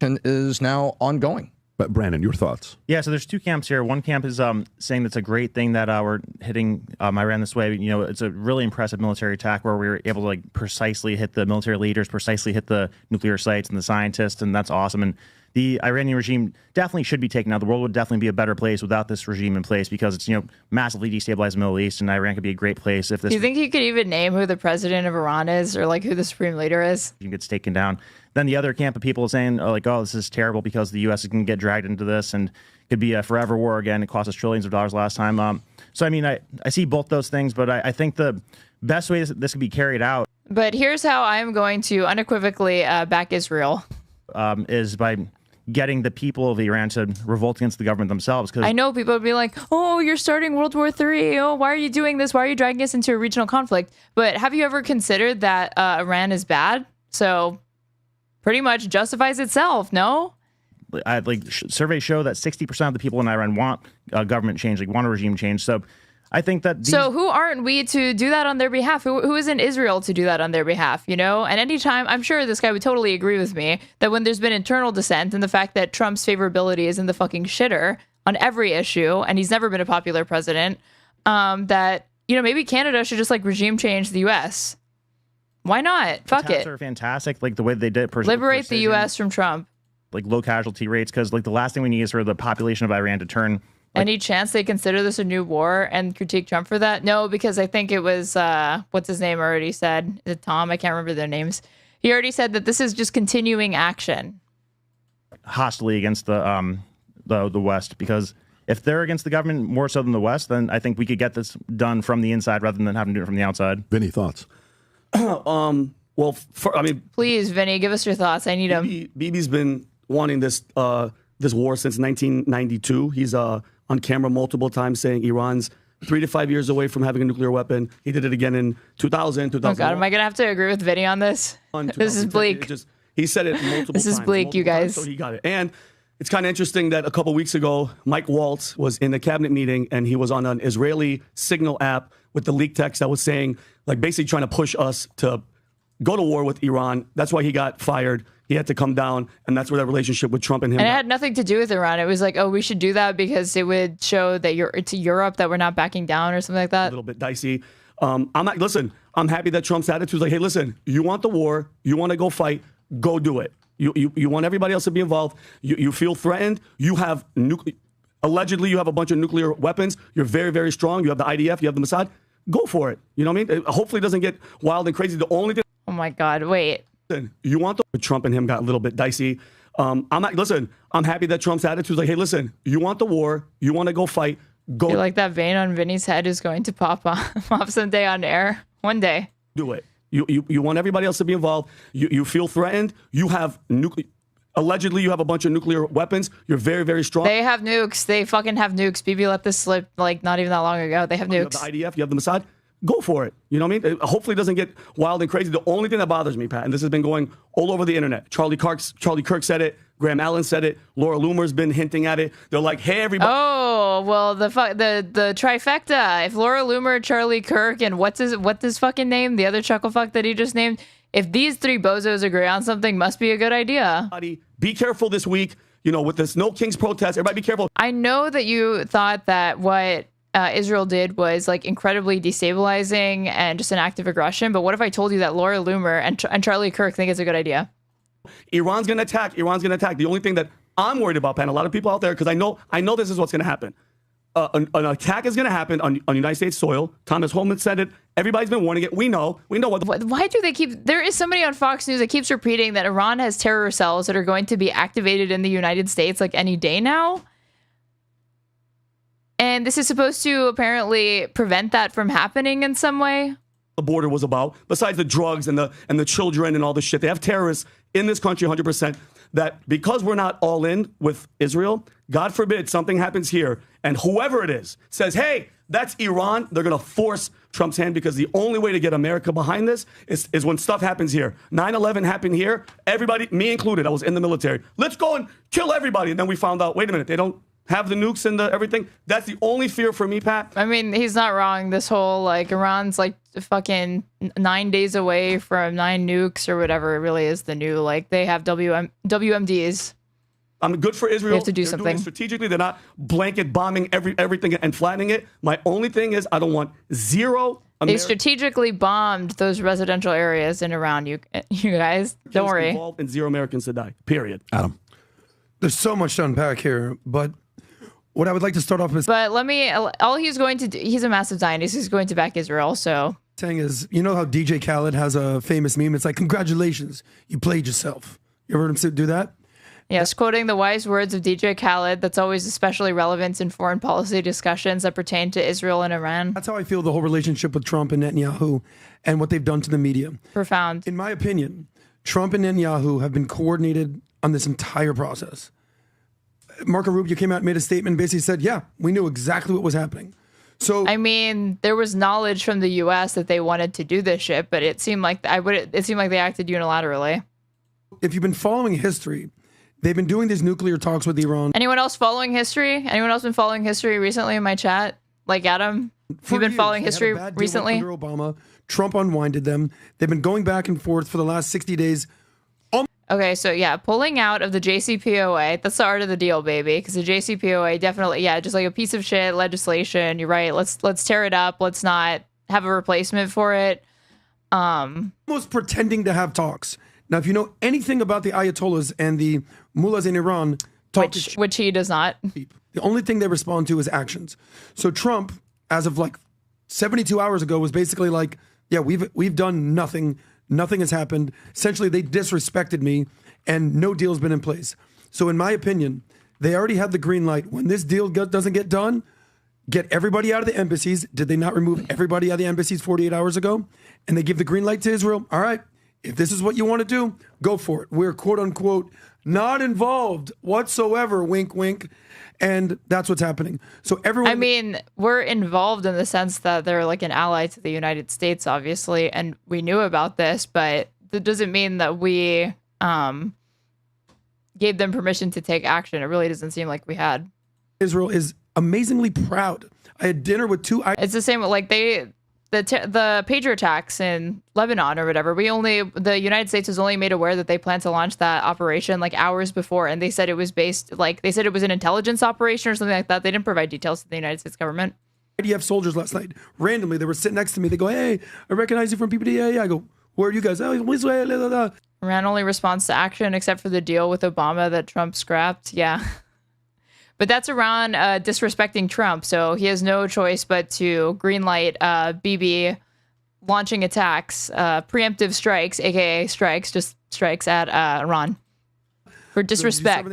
Is now ongoing. But Brandon, your thoughts? Yeah, so there's two camps here. One camp is saying that's a great thing that we're hitting Iran this way. It's a really impressive military attack where we were able to precisely hit the military leaders, precisely hit the nuclear sites and the scientists, and that's awesome. And the Iranian regime definitely should be taken out. The world would definitely be a better place without this regime in place because it's massively destabilized the Middle East, and Iran could be a great place if this. Do you think you could even name who the president of Iran is, or who the supreme leader is? Gets taken down. Then the other camp of people saying, oh, this is terrible because the U.S. can get dragged into this and could be a forever war again. It cost us trillions of dollars last time. So, I see both those things, but I think the best way this could be carried out. But here's how I'm going to unequivocally back Israel. Is by getting the people of Iran to revolt against the government themselves. Because I know people would be like, oh, you're starting World War III. Oh, why are you doing this? Why are you dragging us into a regional conflict? But have you ever considered that Iran is bad? So pretty much justifies itself, no? Surveys show that 60% of the people in Iran want government change, want a regime change. So I think that So who aren't we to do that on their behalf? Who isn't Israel to do that on their behalf, And anytime, I'm sure this guy would totally agree with me, that when there's been internal dissent and the fact that Trump's favorability is in the fucking shitter on every issue, and he's never been a popular president, that, maybe Canada should just regime change the U.S. Why not? Fuck it. Are fantastic, the way they did. Liberate the U.S. from Trump. Low casualty rates, because the last thing we need is for the population of Iran to turn. Any chance they consider this a new war and critique Trump for that? No, because I think it was, what's his name already said? Is it Tom? I can't remember their names. He already said that this is just continuing action. Hostily against the West, because if they're against the government more so than the West, then I think we could get this done from the inside rather than having to do it from the outside. Vinny, thoughts? Please, Vinny, give us your thoughts. I need them. Bibi's been wanting this war since 1992. He's on camera multiple times saying Iran's 3 to 5 years away from having a nuclear weapon. He did it again in 2000, 2001. Oh God, am I gonna have to agree with Vinny on this? This is bleak. He said it multiple times. This is bleak, you guys. So he got it. And it's kind of interesting that a couple weeks ago, Mike Waltz was in a cabinet meeting and he was on an Israeli Signal app with the leaked text that was saying, basically trying to push us to go to war with Iran. That's why he got fired. He had to come down, and that's where that relationship with Trump and him. And it got. had nothing to do with Iran. It was like, oh, we should do that because it would show that to Europe that we're not backing down or something like that. A little bit dicey. I'm happy that Trump's attitude is like, hey, listen, you want the war, you want to go fight, go do it. You want everybody else to be involved. You feel threatened. You have allegedly you have a bunch of nuclear weapons. You're very, very strong. You have the IDF. You have the Mossad. Go for it. You know what I mean? Hopefully it doesn't get wild and crazy. The only thing. Oh my God! Wait. You want the Trump and him got a little bit dicey. I'm happy that Trump's attitude is like, hey, listen, you want the war, you want to go fight, go. You're like that vein on Vinny's head is going to pop someday on air. One day. Do it. You want everybody else to be involved. You feel threatened. You have allegedly you have a bunch of nuclear weapons. You're very, very strong. They have nukes. They fucking have nukes. BB let this slip like not even that long ago. They have nukes. You have the IDF. You have the Mossad. Go for it. You know what I mean? Hopefully it doesn't get wild and crazy. The only thing that bothers me, Pat, and this has been going all over the internet. Charlie Kirk said it. Graham Allen said it. Laura Loomer's been hinting at it. They're like, hey, everybody. Oh, well, the trifecta. If Laura Loomer, Charlie Kirk, and what's his fucking name? The other chucklefuck that he just named. If these three bozos agree on something, must be a good idea. Be careful this week. You know, with this No Kings protest, everybody be careful. I know that you thought that what Israel did was like incredibly destabilizing and just an act of aggression. But what if I told you that Laura Loomer and Charlie Kirk think it's a good idea? Iran's going to attack. The only thing that I'm worried about, Pan, a lot of people out there, because I know this is what's going to happen. An attack is going to happen on United States soil. Thomas Homan said it. Everybody's been warning it. We know what. Why do they keep? There is somebody on Fox News that keeps repeating that Iran has terror cells that are going to be activated in the United States like any day now. And this is supposed to apparently prevent that from happening in some way. The border was about, besides the drugs and the children and all the shit. They have terrorists in this country 100%. That because we're not all in with Israel, God forbid something happens here and whoever it is says, hey, that's Iran, they're going to force Trump's hand because the only way to get America behind this is when stuff happens here. 9/11 happened here. Everybody, me included, I was in the military. Let's go and kill everybody. And then we found out, wait a minute, they don't have the nukes and the everything. That's the only fear for me, Pat. I mean, he's not wrong. This whole like Iran's like fucking 9 days away from 9 nukes or whatever it really is the new, like they have WMDs. I'm good for Israel. They have to do They're something. doing it strategically. They're not blanket bombing everything and flattening it. My only thing is I don't want zero. They strategically bombed those residential areas in Iran. You guys, don't worry. Involved and 0 Americans to die. Period. Adam. There's so much to unpack here, but what I would like to start off with. But all he's going to do, he's a massive Zionist. He's going to back Israel, so. Saying is, you know how DJ Khaled has a famous meme? It's like, congratulations, you played yourself. You ever heard him do that? Yes, quoting the wise words of DJ Khaled, that's always especially relevant in foreign policy discussions that pertain to Israel and Iran. That's how I feel the whole relationship with Trump and Netanyahu and what they've done to the media. Profound. In my opinion, Trump and Netanyahu have been coordinated on this entire process. Marco Rubio came out and made a statement and basically said, yeah, we knew exactly what was happening. So I mean, there was knowledge from the U.S. that they wanted to do this shit, but it seemed like they acted unilaterally. If you've been following history, they've been doing these nuclear talks with Iran. Anyone else following history? Anyone else been following history recently in my chat? Like Adam? You've been following history recently? Under Obama, Trump unwinded them. They've been going back and forth for the last 60 days. Okay, so yeah, pulling out of the JCPOA, that's the art of the deal, baby. Because the JCPOA definitely, yeah, just like a piece of shit legislation. You're right. Let's tear it up. Let's not have a replacement for it. Almost pretending to have talks. Now, if you know anything about the Ayatollahs and the mullahs in Iran, which he does not. The only thing they respond to is actions. So Trump, as of like 72 hours ago, was basically like, yeah, we've done nothing. Nothing has happened. Essentially, they disrespected me, and no deal's been in place. So in my opinion, they already had the green light. When this deal doesn't get done, get everybody out of the embassies. Did they not remove everybody out of the embassies 48 hours ago? And they give the green light to Israel. All right, if this is what you want to do, go for it. We're quote unquote not involved whatsoever, wink, wink. And that's what's happening. So everyone. I mean, we're involved in the sense that they're like an ally to the United States, obviously, and we knew about this, but that doesn't mean that we gave them permission to take action. It really doesn't seem like we had. Israel is amazingly proud. I had dinner with two. It's the same. Like the pager attacks in Lebanon or whatever. The United States was only made aware that they planned to launch that operation like hours before, and they said it was an intelligence operation or something like that. They didn't provide details to the United States government. IDF soldiers last night, randomly, they were sitting next to me. They go, "Hey, I recognize you from PPD." Yeah. I go, "Where are you guys?" "Oh, this way." Blah, blah, blah. Iran only responds to action except for the deal with Obama that Trump scrapped. Yeah. But that's Iran disrespecting Trump, so he has no choice but to greenlight Bibi launching attacks, preemptive strikes, aka strikes, just strikes at Iran for disrespect.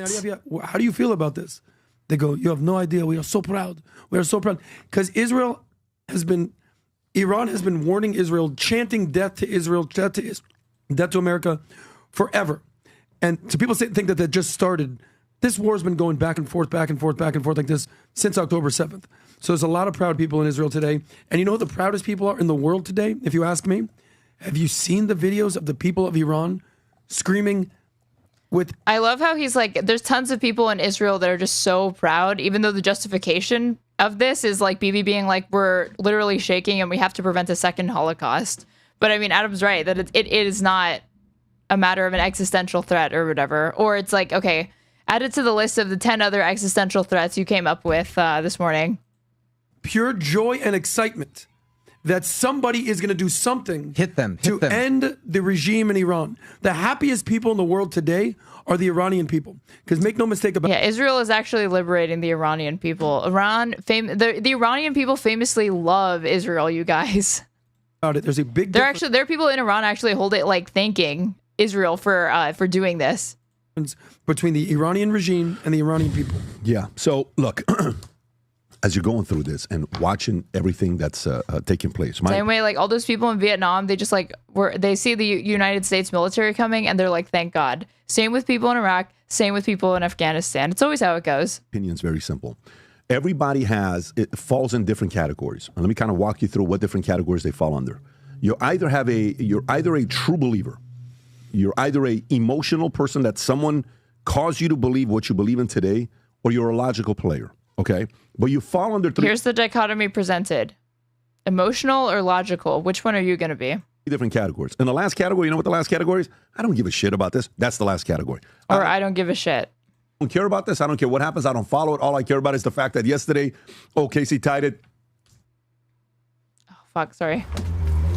How do you feel about this? They go, "You have no idea. We are so proud. We are so proud." Because Iran has been warning Israel, chanting death to Israel, death to America forever. And so people think that just started. This war has been going back and forth like this since October 7th. So there's a lot of proud people in Israel today. And you know who the proudest people are in the world today, if you ask me? Have you seen the videos of the people of Iran screaming with... I love how he's like, there's tons of people in Israel that are just so proud, even though the justification of this is like Bibi being like, we're literally shaking and we have to prevent a second Holocaust. But I mean, Adam's right, that it is not a matter of an existential threat or whatever. Or it's like, okay, add it to the list of the 10 other existential threats you came up with this morning. Pure joy and excitement that somebody is going to do something to end the regime in Iran. The happiest people in the world today are the Iranian people. Because make no mistake about it. Yeah, Israel is actually liberating the Iranian people. The Iranian people famously love Israel, you guys. There's a big there are people in Iran actually thanking Israel for doing this. Between the Iranian regime and the Iranian people. Yeah. So look, as you're going through this and watching everything that's taking place. Same way, like all those people in Vietnam, they just they see the United States military coming and they're like, thank God. Same with people in Iraq. Same with people in Afghanistan. It's always how it goes. Opinion's very simple. Everybody it falls in different categories. And let me kind of walk you through what different categories they fall under. You're either a true believer. You're either a emotional person that someone caused you to believe what you believe in today, or you're a logical player, okay? But you fall under three... Here's the dichotomy presented. Emotional or logical? Which one are you going to be? Different categories. In the last category, you know what the last category is? I don't give a shit about this. That's the last category. Or I don't give a shit. I don't care about this. I don't care what happens. I don't follow it. All I care about is the fact that yesterday, Casey tied it. Oh, fuck, sorry.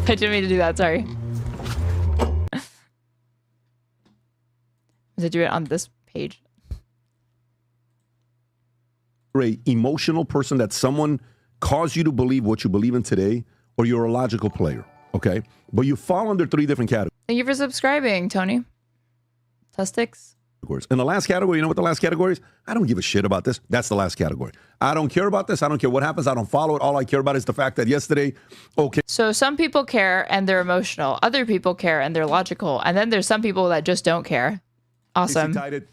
I didn't mean to do that, sorry. To do it on this page. You're an emotional person that someone caused you to believe what you believe in today, or you're a logical player, okay? But you fall under three different categories. Thank you for subscribing, Tony. Testics. In the last category, you know what the last category is? I don't give a shit about this. That's the last category. I don't care about this. I don't care what happens. I don't follow it. All I care about is the fact that yesterday, So some people care and they're emotional. Other people care and they're logical. And then there's some people that just don't care. Awesome. Tied it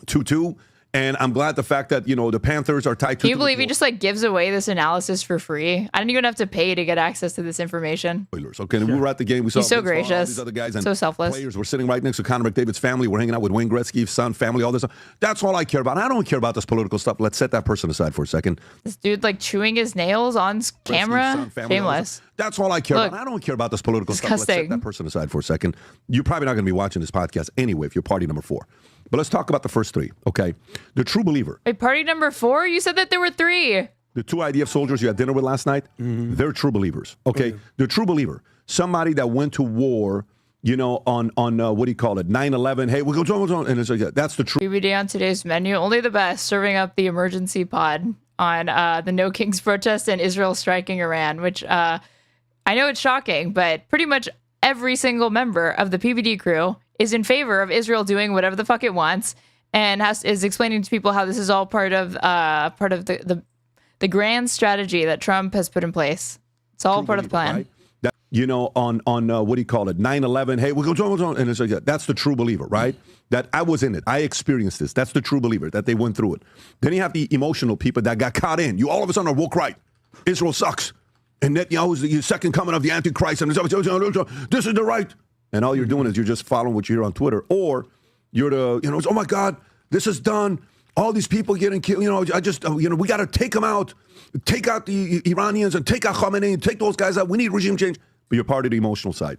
2-2, and I'm glad the fact that the Panthers are tied. Can you believe he just gives away this analysis for free? I didn't even have to pay to get access to this information. Okay, and we were at the game. We saw He's so Vince Vaughn, all gracious, these other guys, and so selfless. Players were sitting right next to Connor McDavid's family. We're hanging out with Wayne Gretzky's son, family, all this stuff. That's all I care about. I don't care about this political stuff. Let's set that person aside for a second. This dude chewing his nails on camera. Son, family, Shameless. That's all I care about. I don't care about this political stuff. Let's set that person aside for a second. You're probably not going to be watching this podcast anyway if you're party number 4. But let's talk about the first 3, okay? The true believer. Wait, party number 4? You said that there were 3. The 2 IDF soldiers you had dinner with last night, they're true believers, okay? The true believer, somebody that went to war, on what do you call it, 9/11. Hey, we're going to, and it's like, that's the true. BBD on today's menu, only the best, serving up the emergency pod on the No Kings protest and Israel striking Iran, which I know it's shocking, but pretty much every single member of the PBD crew is in favor of Israel doing whatever the fuck it wants, and is explaining to people how this is all part of the grand strategy that Trump has put in place. It's all part of the plan. Right? That, on what do you call it, 9/11. Hey, we're going to, and it's like, that's the true believer, right? That I was in it. I experienced this. That's the true believer, that they went through it. Then you have the emotional people that got caught in. You all of a sudden are woke right. Israel sucks. And Netanyahu is the second coming of the Antichrist. And this is the right. And all you're doing is you're just following what you hear on Twitter. Or you're oh my God, this is done. all these people getting killed. You know, I just, we got to take them out, take out the Iranians and take out Khamenei and take those guys out. We need regime change. But you're part of the emotional side.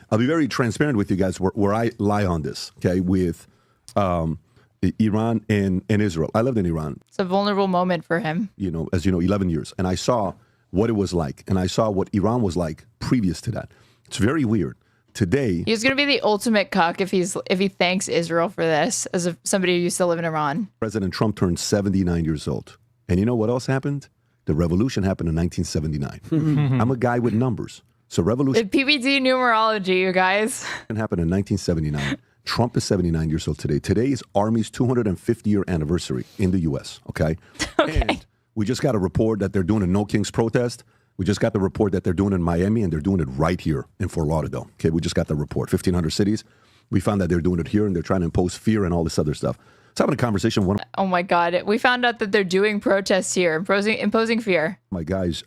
I'll be very transparent with you guys where I lie on this, okay, with Iran and Israel. I lived in Iran. It's a vulnerable moment for him. You know, as you know, 11 years. And I saw what it was like. And I saw what Iran was like previous to that. It's very weird. Today, he's going to be the ultimate cuck if he thanks Israel for this, as somebody who used to live in Iran. President Trump turned 79 years old. And you know what else happened? The revolution happened in 1979. I'm a guy with numbers. So revolution... PBD numerology, you guys. ...happened in 1979. Trump is 79 years old today. Today is Army's 250-year anniversary in the U.S., okay? And we just got a report that they're doing a No Kings protest. We just got the report that they're doing it in Miami, and they're doing it right here in Fort Lauderdale. Okay, we just got the report. 1,500 cities. We found that they're doing it here, and they're trying to impose fear and all this other stuff. So having a conversation with oh my God. We found out that they're doing protests here, imposing fear. My guys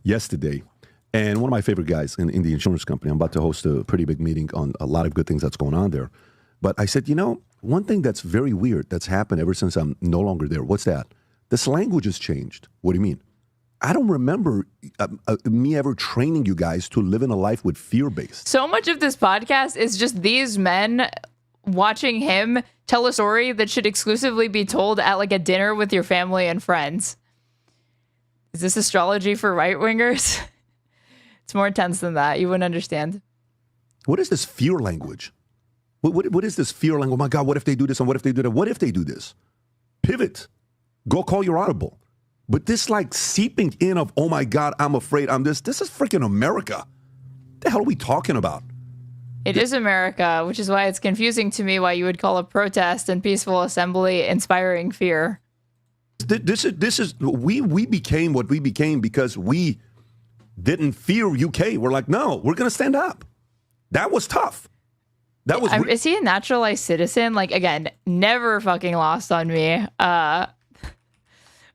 yesterday, and one of my favorite guys in the insurance company. I'm about to host a pretty big meeting on a lot of good things that's going on there. But I said, one thing that's very weird that's happened ever since I'm no longer there. What's that? This language has changed. What do you mean? I don't remember me ever training you guys to live in a life with fear-based. So much of this podcast is just these men watching him tell a story that should exclusively be told at like a dinner with your family and friends. Is this astrology for right-wingers? It's more intense than that. You wouldn't understand. What is this fear language? What is this fear language? Oh my God, what if they do this and what if they do that? What if they do this? Pivot. Go call your audible. But this like seeping in of, oh my God, I'm afraid I'm this. This is freaking America. What the hell are we talking about? It is America, which is why it's confusing to me why you would call a protest and peaceful assembly inspiring fear. We became what we became because we didn't fear UK. We're like, no, we're going to stand up. That was tough. Is he a naturalized citizen? Like, again, never fucking lost on me.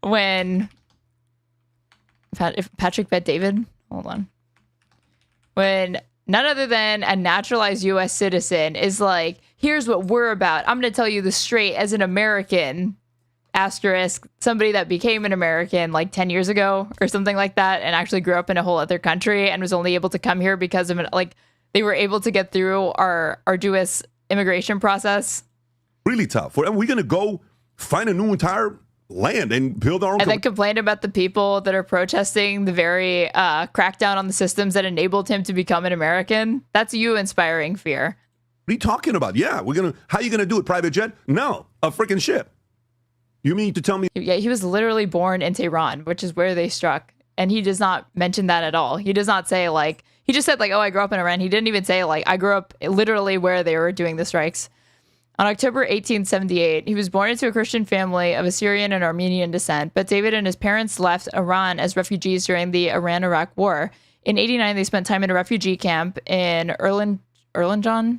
When Patrick Bet David, hold on. When none other than a naturalized U.S. citizen is like, here's what we're about. I'm going to tell you this straight as an American, asterisk, somebody that became an American like 10 years ago or something like that and actually grew up in a whole other country and was only able to come here because of it. Like, they were able to get through our arduous immigration process. Really tough. Are we going to go find a new entire land and build our own? And then complain about the people that are protesting the very crackdown on the systems that enabled him to become an American? That's you inspiring fear. What are you talking about? Yeah, how are you going to do it? Private jet? No, a freaking ship. You mean to tell me? Yeah, he was literally born in Tehran, which is where they struck. And he does not mention that at all. He does not say like, he just said like, oh, I grew up in Iran. He didn't even say like, I grew up literally where they were doing the strikes. On October 1878, he was born into a Christian family of Assyrian and Armenian descent, but David and his parents left Iran as refugees during the Iran-Iraq War. In 89, they spent time in a refugee camp in Erlangen,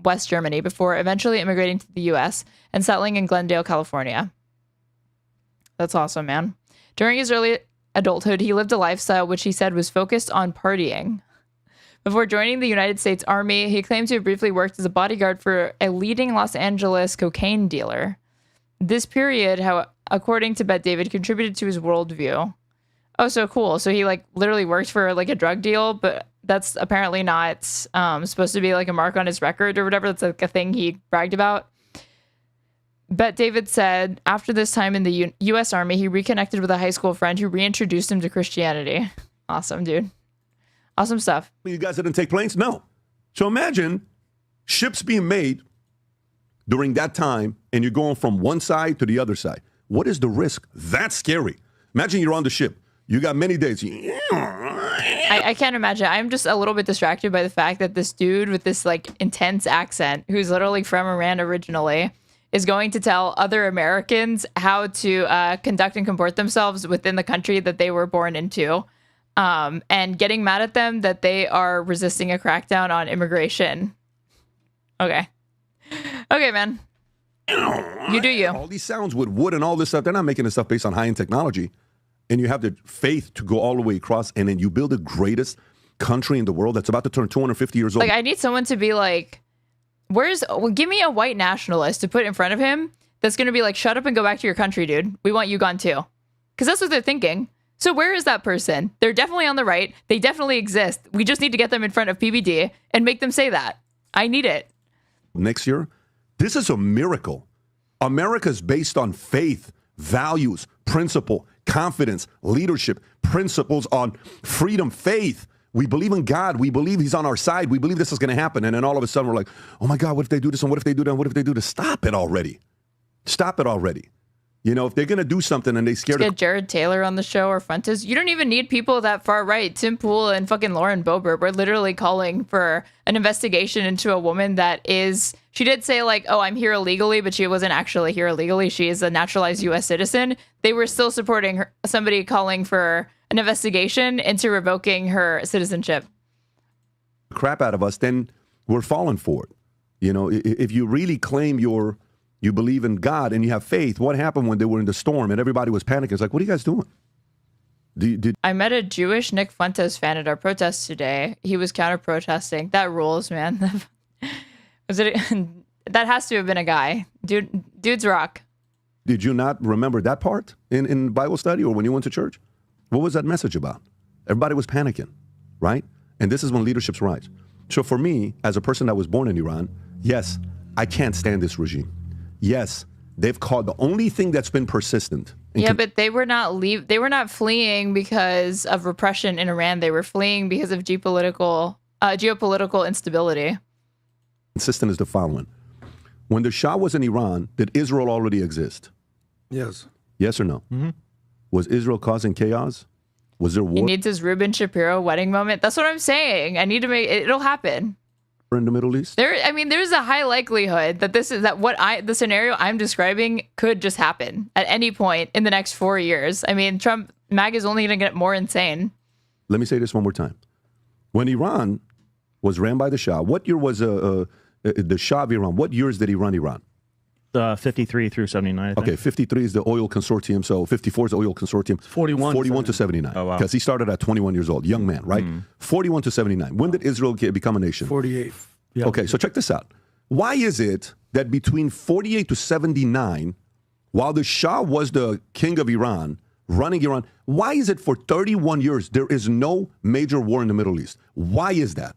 West Germany, before eventually immigrating to the U.S. and settling in Glendale, California. That's awesome, man. During his early adulthood, he lived a lifestyle which he said was focused on partying. Before joining the United States Army, he claimed to have briefly worked as a bodyguard for a leading Los Angeles cocaine dealer. This period, according to Bet David, contributed to his worldview. Oh, so cool. So he like literally worked for like a drug deal, but that's apparently not supposed to be like a mark on his record or whatever. That's like a thing he bragged about. Bet David said after this time in the U.S. Army, he reconnected with a high school friend who reintroduced him to Christianity. Awesome, dude. Awesome stuff. You guys didn't take planes? No. So imagine ships being made during that time and you're going from one side to the other side. What is the risk? That's scary. Imagine you're on the ship. You got many days. I can't imagine. I'm just a little bit distracted by the fact that this dude with this like intense accent, who's literally from Iran originally, is going to tell other Americans how to conduct and comport themselves within the country that they were born into. And getting mad at them that they are resisting a crackdown on immigration. Okay. Okay, man. You do you. All these sounds with wood and all this stuff, they're not making this stuff based on high-end technology. And you have the faith to go all the way across, and then you build the greatest country in the world that's about to turn 250 years old. Like, I need someone to be like, give me a white nationalist to put in front of him that's going to be like, shut up and go back to your country, dude. We want you gone too. Because that's what they're thinking. So where is that person? They're definitely on the right. They definitely exist. We just need to get them in front of PBD and make them say that. I need it. Next year, this is a miracle. America's based on faith, values, principle, confidence, leadership, principles on freedom, faith. We believe in God. We believe he's on our side. We believe this is going to happen. And then all of a sudden we're like, oh my God, what if they do this? And what if they do that? And what if they do this? Stop it already. Stop it already. You know, if they're going to do something and they scared Let's get Jared Taylor on the show or Frontis. You don't even need people that far right. Tim Pool and fucking Lauren Boebert were literally calling for an investigation into a woman that is, she did say like, oh, I'm here illegally, but she wasn't actually here illegally. She is a naturalized U.S. citizen. They were still supporting her, somebody calling for an investigation into revoking her citizenship. crap out of us, then we're falling for it. You know, if you really claim you believe in God and you have faith, what happened when they were in the storm and everybody was panicking? It's like, what are you guys doing? I met a Jewish Nick Fuentes fan at our protest today. He was counter-protesting. That rules, man. That has to have been a guy. Dudes rock. Did you not remember that part in Bible study or when you went to church? What was that message about? Everybody was panicking, right? And this is when leaderships rise. So for me, as a person that was born in Iran, yes, I can't stand this regime. Yes, they've called the only thing that's been persistent. Yeah, but they were not fleeing because of repression in Iran. They were fleeing because of geopolitical instability. Consistent is the following. When the Shah was in Iran, did Israel already exist? Yes. Yes or no? Mm-hmm. Was Israel causing chaos? Was there war? He needs his Reuben Shapiro wedding moment. That's what I'm saying. I need to make it'll happen. In the Middle East? There's a high likelihood that the scenario I'm describing could just happen at any point in the next 4 years. I mean, MAGA is only going to get more insane. Let me say this one more time. When Iran was ran by the Shah, what year was the Shah of Iran? What years did he run Iran? 53 through 79. Okay, 53 is the oil consortium, so 54 is the oil consortium. 41 to 79. Oh, wow. Because he started at 21 years old, young man, right? 41 to 79. When did Israel become a nation? 48. Yeah. Okay, so check this out. Why is it that between 48 to 79, while the Shah was the king of Iran, running Iran, why is it for 31 years there is no major war in the Middle East? Why is that?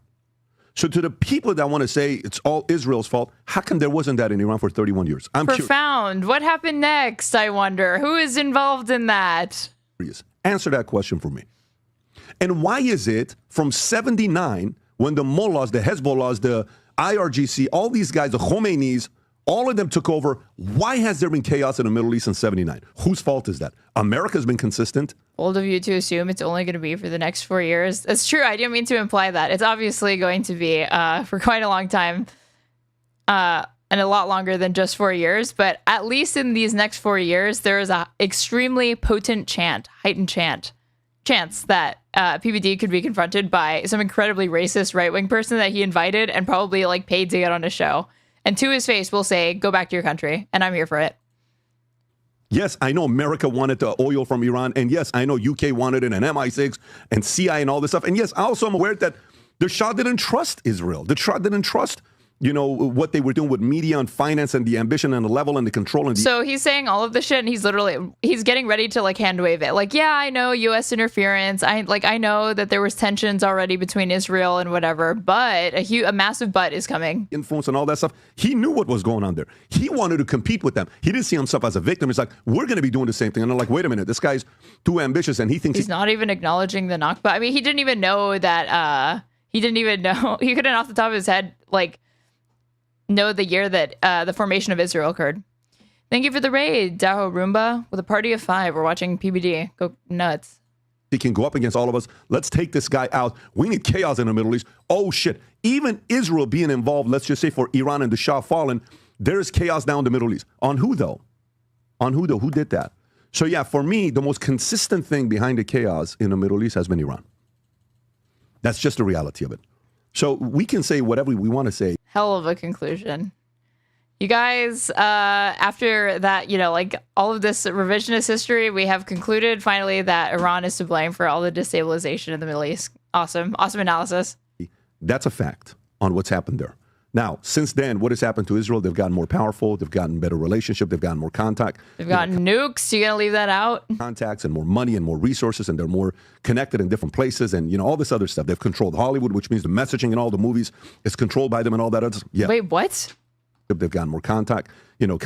So to the people that want to say it's all Israel's fault, how come there wasn't that in Iran for 31 years? I'm Profound. What happened next, I wonder? Who is involved in that? curious. Answer that question for me. And why is it from 79, when the mullahs, the Hezbollahs, the IRGC, all these guys, the Khomeinis, all of them took over, why has there been chaos in the Middle East in 79? Whose fault is that? America's been consistent. Bold of you to assume it's only going to be for the next 4 years. It's true. I didn't mean to imply that. It's obviously going to be for quite a long time and a lot longer than just 4 years. But at least in these next 4 years, there is a extremely potent heightened chance that PBD could be confronted by some incredibly racist right-wing person that he invited and probably like paid to get on a show. And to his face will say, go back to your country. And I'm here for it. Yes, I know America wanted the oil from Iran. And yes, I know UK wanted it and MI6 and CIA and all this stuff. And yes, I also am aware that the Shah didn't trust Israel. The Shah didn't trust, what they were doing with media and finance and the ambition and the level and the control. And so he's saying all of this shit and he's getting ready to like hand wave it. Like, yeah, I know U.S. interference. I know that there was tensions already between Israel and whatever, but a massive but is coming. Influence and all that stuff. He knew what was going on there. He wanted to compete with them. He didn't see himself as a victim. He's like, we're going to be doing the same thing. And I'm like, wait a minute, this guy's too ambitious and he thinks he's not even acknowledging the Nakba. I mean, he didn't even know that, he couldn't off the top of his head, know the year that the formation of Israel occurred. Thank you for the raid, Daho Roomba. With a party of 5, we're watching PBD go nuts. He can go up against all of us. Let's take this guy out. We need chaos in the Middle East. Oh, shit. Even Israel being involved, let's just say for Iran and the Shah fallen, there is chaos now in the Middle East. On who, though? Who did that? So, yeah, for me, the most consistent thing behind the chaos in the Middle East has been Iran. That's just the reality of it. So we can say whatever we want to say. Hell of a conclusion. You guys, after that, all of this revisionist history, we have concluded finally that Iran is to blame for all the destabilization in the Middle East. Awesome. Awesome analysis. That's a fact on what's happened there. Now, since then, what has happened to Israel? They've gotten more powerful. They've gotten better relationship. They've gotten more contact. They've gotten nukes. You gonna leave that out? Contacts and more money and more resources, and they're more connected in different places, and all this other stuff. They've controlled Hollywood, which means the messaging in all the movies is controlled by them and all that other stuff. Yeah. Wait, what? They've gotten more contacts and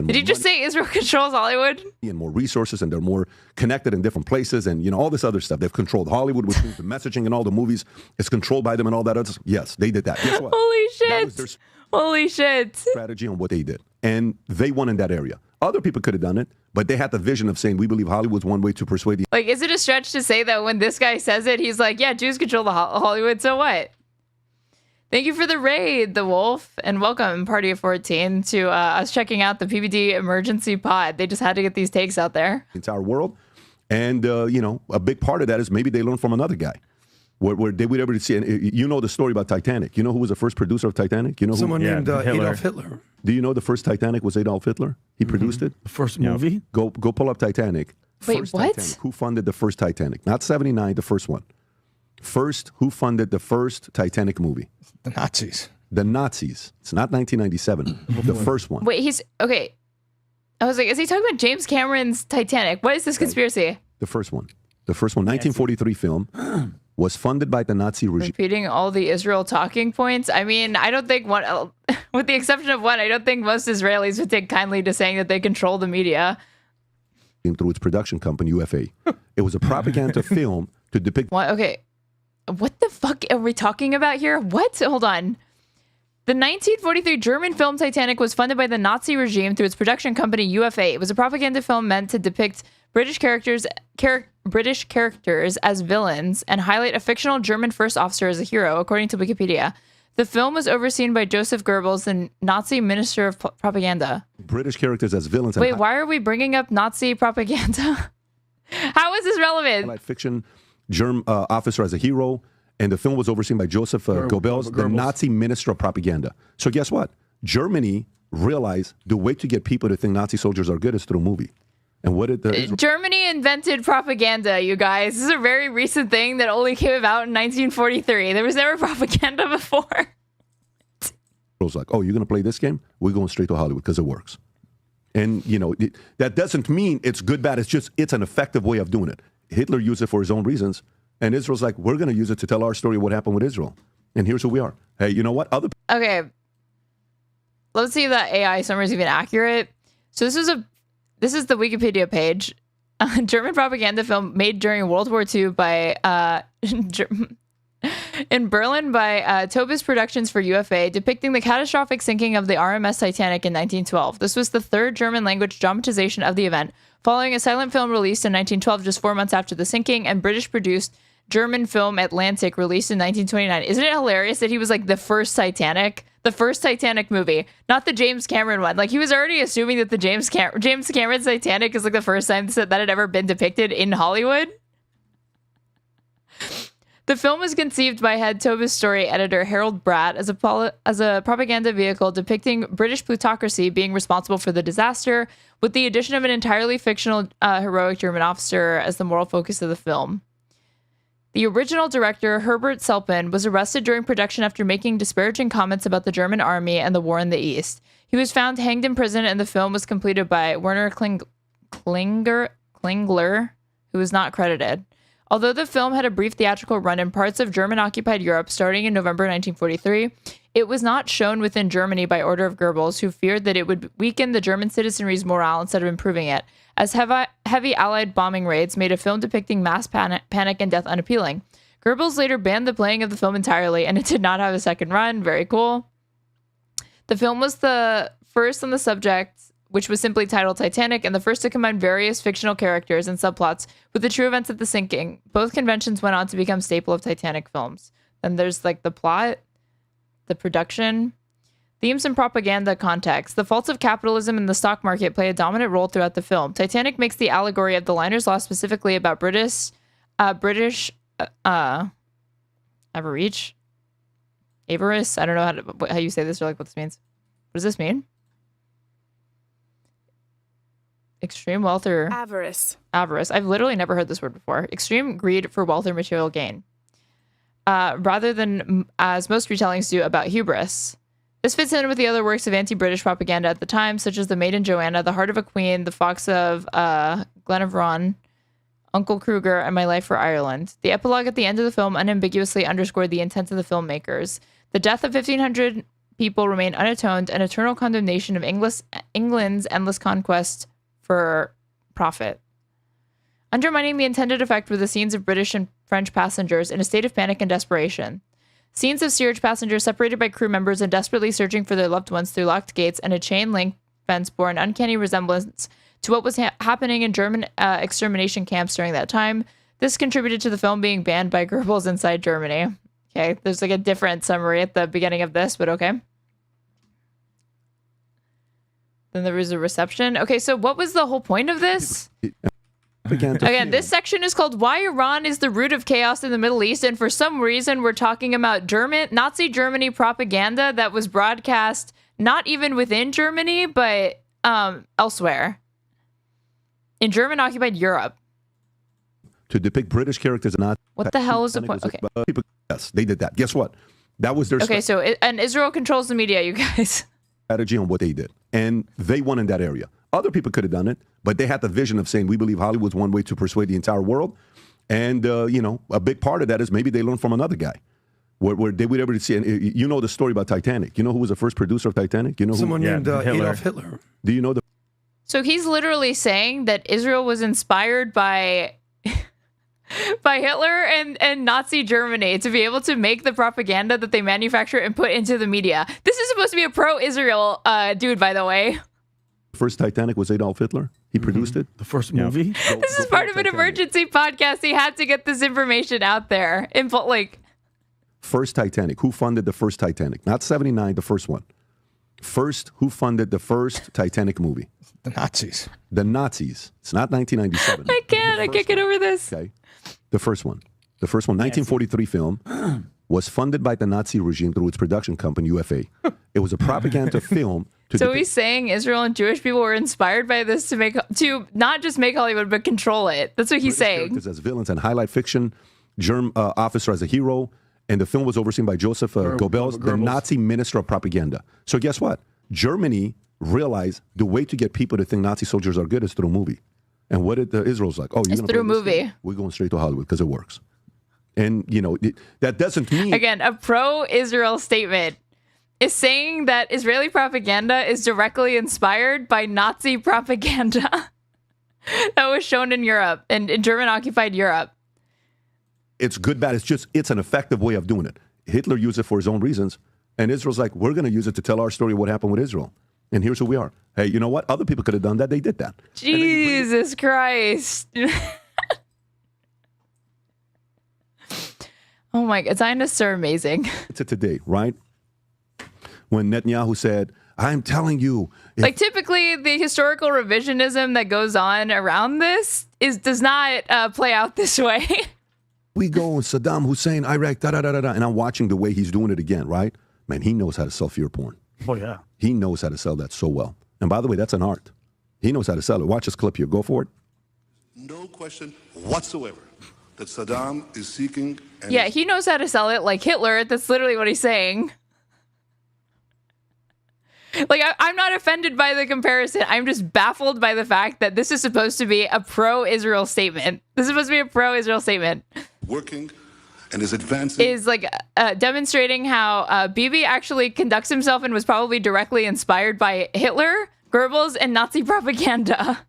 Did more you just say Israel controls Hollywood? and more resources, and they're more connected in different places, and all this other stuff. They've controlled Hollywood, which means the messaging in all the movies is controlled by them and all that other stuff. Yes, they did that. Guess what? Holy That was shit! their Holy shit! strategy on what they did, and they won in that area. Other people could have done it, but they had the vision of saying, we believe Hollywood's one way to persuade the Like, is it a stretch to say that when this guy says it, he's like, yeah, Jews control the Hollywood, so what? Thank you for the raid, The Wolf, and welcome, Party of 14, to us checking out the PBD Emergency Pod. They just had to get these takes out there. entire world. And, a big part of that is maybe they learned from another guy. Where they would ever see, and the story about Titanic. You know who was the first producer of Titanic? You know who? Someone named Adolf Hitler. Do you know the first Titanic was Adolf Hitler? He produced it. The first movie? Go pull up Titanic. Wait, First what? Titanic. Who funded the first Titanic? Not 79, the first one. First, who funded the first Titanic movie? The Nazis. The Nazis. It's not 1997. The first one. Wait, he's okay. I was like, is he talking about James Cameron's Titanic? What is this conspiracy? The first one. The first one, 1943 film, was funded by the Nazi regime. Repeating all the Israel talking points. I mean, I don't think one, with the exception of one, I don't think most Israelis would take kindly to saying that they control the media. Through its production company, UFA. It was a propaganda film to depict. What? Okay. What the fuck are we talking about here? What? Hold on. The 1943 German film Titanic was funded by the Nazi regime through its production company UFA. It was a propaganda film meant to depict British characters as villains and highlight a fictional German first officer as a hero, according to Wikipedia. The film was overseen by Joseph Goebbels, the Nazi minister of propaganda. British characters as villains. Wait, why are we bringing up Nazi propaganda? How is this relevant? Highlight fiction German officer as a hero, and the film was overseen by Joseph Goebbels, the Nazi minister of propaganda. So guess what? Germany realized the way to get people to think Nazi soldiers are good is through a movie. And what did Germany invented propaganda, you guys. This is a very recent thing that only came about in 1943. There was never propaganda before. was like, oh, you're going to play this game? We're going straight to Hollywood because it works. And, that doesn't mean it's good, bad. It's an effective way of doing it. Hitler used it for his own reasons. And Israel's like, we're going to use it to tell our story of what happened with Israel. And here's who we are. Hey, you know what? Okay. Let's see if that AI summary is even accurate. So this is the Wikipedia page. A German propaganda film made during World War II by in Berlin by Tobis Productions for UFA, depicting the catastrophic sinking of the RMS Titanic in 1912. This was the third German language dramatization of the event, following a silent film released in 1912, just 4 months after the sinking, and British-produced German film Atlantic, released in 1929. Isn't it hilarious that he was like the first Titanic movie, not the James Cameron one? Like, he was already assuming that the James Cameron's Titanic is like the first time that had ever been depicted in Hollywood. The film was conceived by head Tobis story editor Harold Bratt as a propaganda vehicle depicting British plutocracy being responsible for the disaster, with the addition of an entirely fictional heroic German officer as the moral focus of the film. The original director, Herbert Selpin, was arrested during production after making disparaging comments about the German army and the war in the East. He was found hanged in prison, and the film was completed by Werner Klingler, who was not credited. Although the film had a brief theatrical run in parts of German-occupied Europe starting in November 1943, it was not shown within Germany by order of Goebbels, who feared that it would weaken the German citizenry's morale instead of improving it, as heavy Allied bombing raids made a film depicting mass panic and death unappealing. Goebbels later banned the playing of the film entirely, and it did not have a second run. Very cool. The film was the first on the subject, which was simply titled Titanic, and the first to combine various fictional characters and subplots with the true events of the sinking. Both conventions went on to become staple of Titanic films. Then there's like the plot, the production, themes and propaganda context. The faults of capitalism and the stock market play a dominant role throughout the film. Titanic makes the allegory of the liner's loss specifically about British avarice. I don't know how you say this or like what this means. What does this mean? Extreme wealth or avarice. I've literally never heard this word before. Extreme greed for wealth or material gain. Rather than, as most retellings do, about hubris. This fits in with the other works of anti-British propaganda at the time, such as The Maid and Joanna, The Heart of a Queen, The Fox of Glenavron, Uncle Kruger, and My Life for Ireland. The epilogue at the end of the film unambiguously underscored the intent of the filmmakers. The death of 1,500 people remained unatoned, an eternal condemnation of England's endless conquest for profit. Undermining the intended effect were the scenes of British and French passengers in a state of panic and desperation. Scenes of steerage passengers separated by crew members and desperately searching for their loved ones through locked gates and a chain-link fence bore an uncanny resemblance to what was happening in German extermination camps during that time. This contributed to the film being banned by Goebbels inside Germany. Okay, there's like a different summary at the beginning of this, but okay. Then there was a reception. Okay, so what was the whole point of this? Again, this section is called Why Iran is the Root of Chaos in the Middle East, and for some reason we're talking about Nazi Germany propaganda that was broadcast not even within Germany, but elsewhere. In German-occupied Europe. To depict British characters not... What the hell is the point? Okay. Yes, they did that. Guess what? That was their... Okay, so and Israel controls the media, you guys. Strategy on what they did. And they won in that area. Other people could have done it, but they had the vision of saying, we believe Hollywood's one way to persuade the entire world. And, you know, a big part of that is maybe they learned from another guy. Where they would ever see, and you know the story about Titanic. You know who was the first producer of Titanic? You know who? Someone named Adolf Hitler. Do you know the... So he's literally saying that Israel was inspired by Hitler and Nazi Germany to be able to make the propaganda that they manufacture and put into the media. This is supposed to be a pro-Israel dude, by the way. First Titanic was Adolf Hitler. He produced it. The first movie. This is part of an emergency podcast. He had to get this information out there. First Titanic. Who funded the first Titanic? Not 79, the first one. First, who funded the first Titanic movie? The Nazis. The Nazis. It's not 1997. I can't get over this. Okay. The first one. The first one, 1943 film, was funded by the Nazi regime through its production company, UFA. It was a propaganda film. So he's saying Israel and Jewish people were inspired by this to not just make Hollywood, but control it. That's what he's saying. As villains and highlight fiction, German officer as a hero, and the film was overseen by Joseph Goebbels, the Nazi minister of propaganda. So guess what? Germany realized the way to get people to think Nazi soldiers are good is through a movie. And what did Israel's like? Oh, it's through a movie. We're going straight to Hollywood because it works. And, you know, that doesn't mean... Again, a pro-Israel statement is saying that Israeli propaganda is directly inspired by Nazi propaganda that was shown in Europe and in German-occupied Europe. It's good, bad. It's an effective way of doing it. Hitler used it for his own reasons. And Israel's like, we're going to use it to tell our story of what happened with Israel. And here's who we are. Hey, you know what? Other people could have done that. They did that. Jesus Christ. Oh my God. Zionists are amazing. It's today, right? When Netanyahu said, I'm telling you. Like typically the historical revisionism that goes on around this does not play out this way. We go and Saddam Hussein, Iraq, da-da-da-da-da. And I'm watching the way he's doing it again, right? Man, he knows how to sell fear porn. Oh, yeah. He knows how to sell that so well. And by the way, that's an art. He knows how to sell it. Watch this clip here. Go for it. No question whatsoever that Saddam is seeking... Yeah, he knows how to sell it like Hitler. That's literally what he's saying. Like, I'm not offended by the comparison. I'm just baffled by the fact that this is supposed to be a pro-Israel statement. This is supposed to be a pro-Israel statement. Working and is advancing. Is like demonstrating how Bibi actually conducts himself and was probably directly inspired by Hitler, Goebbels, and Nazi propaganda.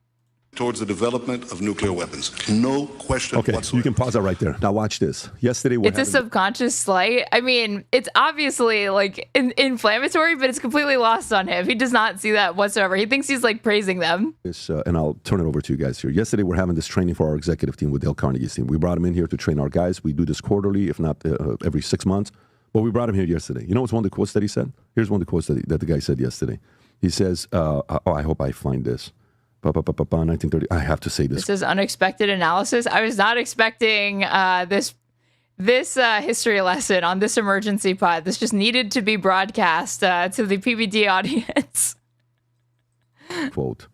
Towards the development of nuclear weapons. No question whatsoever. You can pause that right there. Now watch this. Yesterday it's a subconscious slight. I mean, it's obviously like inflammatory, but it's completely lost on him. He does not see that whatsoever. He thinks he's like praising them. And I'll turn it over to you guys here. Yesterday, we're having this training for our executive team with Dale Carnegie's team. We brought him in here to train our guys. We do this quarterly, if not every 6 months. But we brought him here yesterday. You know what's one of the quotes that he said? Here's one of the quotes that the guy said yesterday. He says, I hope I find this. 1930. I have to say this. This is unexpected analysis. I was not expecting this history lesson on this emergency pod. This just needed to be broadcast to the PBD audience. Quote.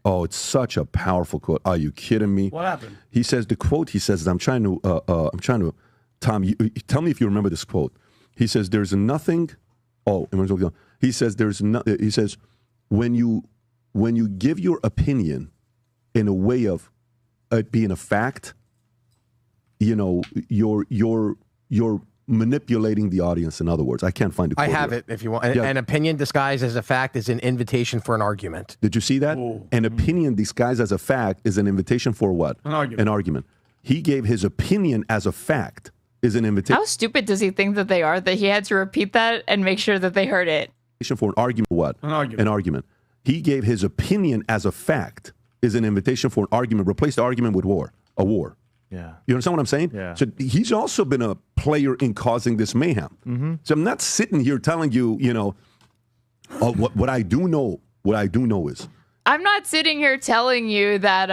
Oh, it's such a powerful quote. Are you kidding me? What happened? He says the quote. He says, I'm trying to. Tom, tell me if you remember this quote. He says, "There's nothing." Oh, He says there's no. He says when you give your opinion in a way of it being a fact, you're manipulating the audience. In other words, I can't find a quote. I have here. it if you want. An opinion disguised as a fact is an invitation for an argument. Did you see that? An opinion disguised as a fact is an invitation for what? An argument. He gave his opinion as a fact is an invitation. How stupid does he think that they are that he had to repeat that and make sure that they heard it? For an argument. What? An argument. An argument. He gave his opinion as a fact is an invitation for an argument. Replace the argument with war. A war. Yeah. You understand what I'm saying? Yeah. So he's also been a player in causing this mayhem. Mm-hmm. So I'm not sitting here telling you, what I do know. What I do know is I'm not sitting here telling you that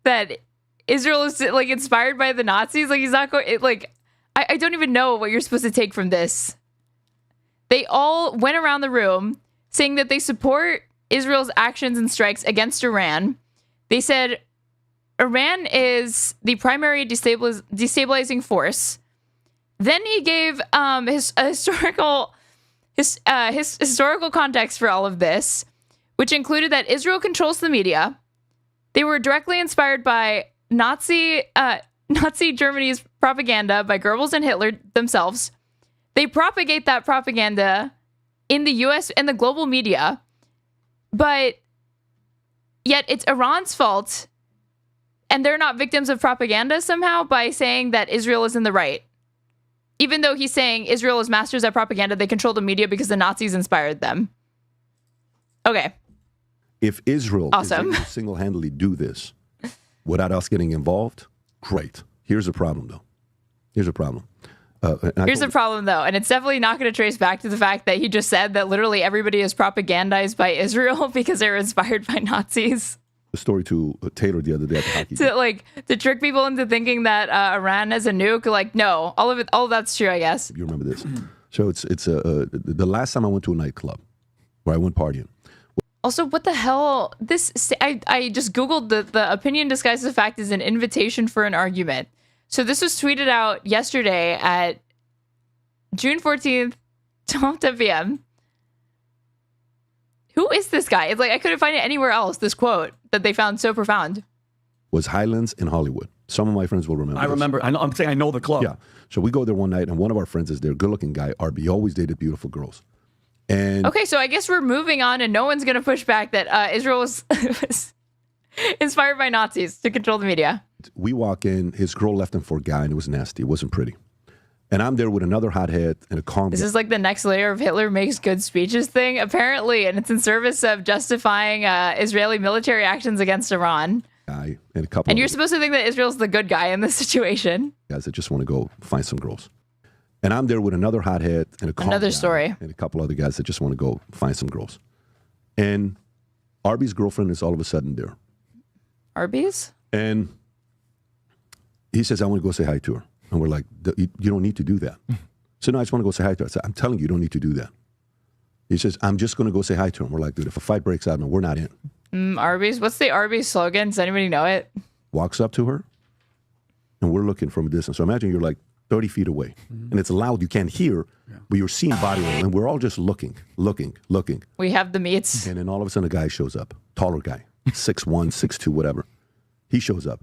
that Israel is like inspired by the Nazis. Like he's not going. I don't even know what you're supposed to take from this. They all went around the room saying that they support Israel's actions and strikes against Iran. They said Iran is the primary destabilizing force. Then he gave his historical context for all of this, which included that Israel controls the media. They were directly inspired by Nazi Germany's propaganda by Goebbels and Hitler themselves. They propagate that propaganda in the U.S. and the global media. But yet it's Iran's fault, and they're not victims of propaganda somehow by saying that Israel is in the right. Even though he's saying Israel is masters at propaganda, they control the media because the Nazis inspired them. Okay. if Israel awesome. is able to single-handedly do this without us getting involved, great. Here's a problem, though. Here's a problem. Here's the problem, though, and it's definitely not going to trace back to the fact that he just said that literally everybody is propagandized by Israel because they were inspired by Nazis. The story to Taylor the other day at the hockey game. To trick people into thinking that Iran has a nuke. Like, no, all of that's true, I guess. You remember this? So it's the last time I went to a nightclub where I went partying. Also, what the hell? I just Googled the opinion disguised as a fact is an invitation for an argument. So this was tweeted out yesterday at June 14th, 12 p.m. Who is this guy? It's like I couldn't find it anywhere else, this quote that they found so profound. Was Highlands in Hollywood. Some of my friends will remember. I remember. I'm saying I know the club. Yeah. So we go there one night, and one of our friends is there, good-looking guy, RB, always dated beautiful girls. And okay, so I guess we're moving on, and no one's going to push back that Israel was inspired by Nazis to control the media. We walk in, his girl left him for a guy, and it was nasty. It wasn't pretty. And I'm there with another hothead and a calm This is like the next layer of Hitler makes good speeches thing, apparently, and it's in service of justifying Israeli military actions against Iran. Guy and a couple. And you're supposed to think that Israel's the good guy in this situation. Guys that just want to go find some girls. And I'm there with another hothead and a calm Another guy story. and a couple other guys that just want to go find some girls. And Arby's girlfriend is all of a sudden there. Arby's? And he says, I want to go say hi to her. And we're like, you don't need to do that. So no, I just want to go say hi to her. I said, I'm telling you, you don't need to do that. He says, I'm just going to go say hi to her. And we're like, dude, if a fight breaks out, no, we're not in. Arby's? What's the Arby's slogan? Does anybody know it? Walks up to her, and we're looking from a distance. So imagine you're like 30 feet away, and it's loud. You can't hear, but you're seeing body roll, and we're all just looking. We have the meats. And then all of a sudden, a guy shows up, taller guy, 6'1", 6'2", whatever. He shows up.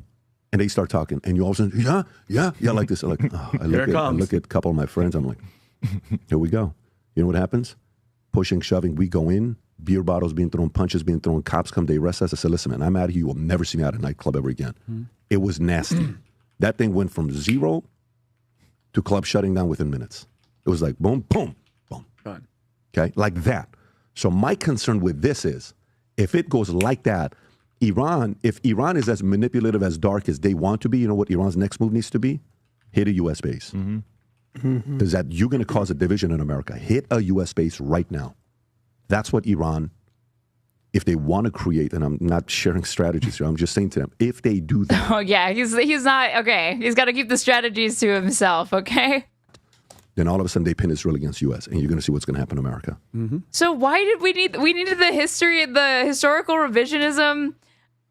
And they start talking, and you all of a sudden, yeah, like this. I'm like, oh, I look at a couple of my friends. I'm like, here we go. You know what happens? Pushing, shoving. We go in, beer bottles being thrown, punches being thrown. Cops come, they arrest us. I said, listen, man, I'm out of here. You will never see me out at a nightclub ever again. It was nasty. That thing went from 0 to club shutting down within minutes. It was like boom, boom, boom. Right. Okay, like that. So my concern with this is, if it goes like that, if Iran is as manipulative, as dark as they want to be, you know what Iran's next move needs to be? Hit a U.S. base. Because that you're going to cause a division in America. Hit a U.S. base right now. That's what Iran, if they want to create, and I'm not sharing strategies here, I'm just saying to them, if they do that. Oh, yeah, he's not, okay. He's got to keep the strategies to himself, okay? Then all of a sudden they pin Israel against U.S., and you're going to see what's going to happen in America. So why did we needed the historical revisionism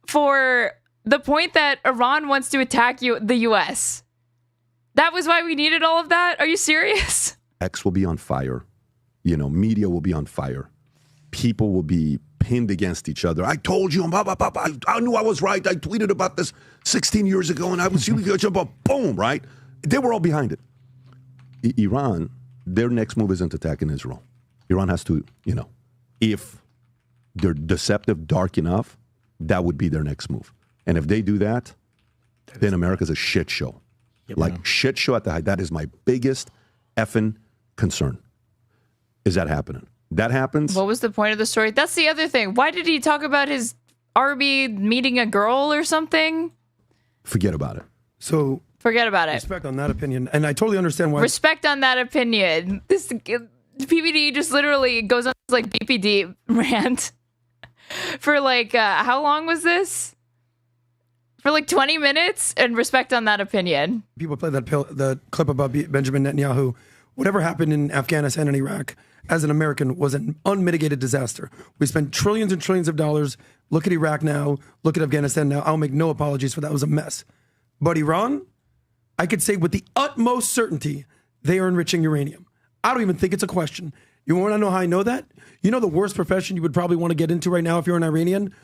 for the point that Iran wants to attack the U.S.? That was why we needed all of that? Are you serious? X will be on fire. Media will be on fire. People will be pinned against each other. I told you, I knew I was right. I tweeted about this 16 years ago, and I was boom, right? They were all behind it. Iran, their next move isn't attacking Israel. Iran has to, if they're deceptive, dark enough, that would be their next move. And if they do that, then America's a shit show. Shit show at the height. That is my biggest effing concern. Is that happening? That happens. What was the point of the story? That's the other thing. Why did he talk about his army meeting a girl or something? Forget about it. So forget about it. Respect on that opinion. And I totally understand why. Respect on that opinion. This PBD just literally goes on this BPD rant for how long was this? For 20 minutes, and respect on that opinion. People play the clip about Benjamin Netanyahu. Whatever happened in Afghanistan and Iraq, as an American, was an unmitigated disaster. We spent trillions and trillions of dollars. Look at Iraq now. Look at Afghanistan now. I'll make no apologies for that. It was a mess. But Iran, I could say with the utmost certainty, they are enriching uranium. I don't even think it's a question. You want to know how I know that? You know the worst profession you would probably want to get into right now if you're an Iranian?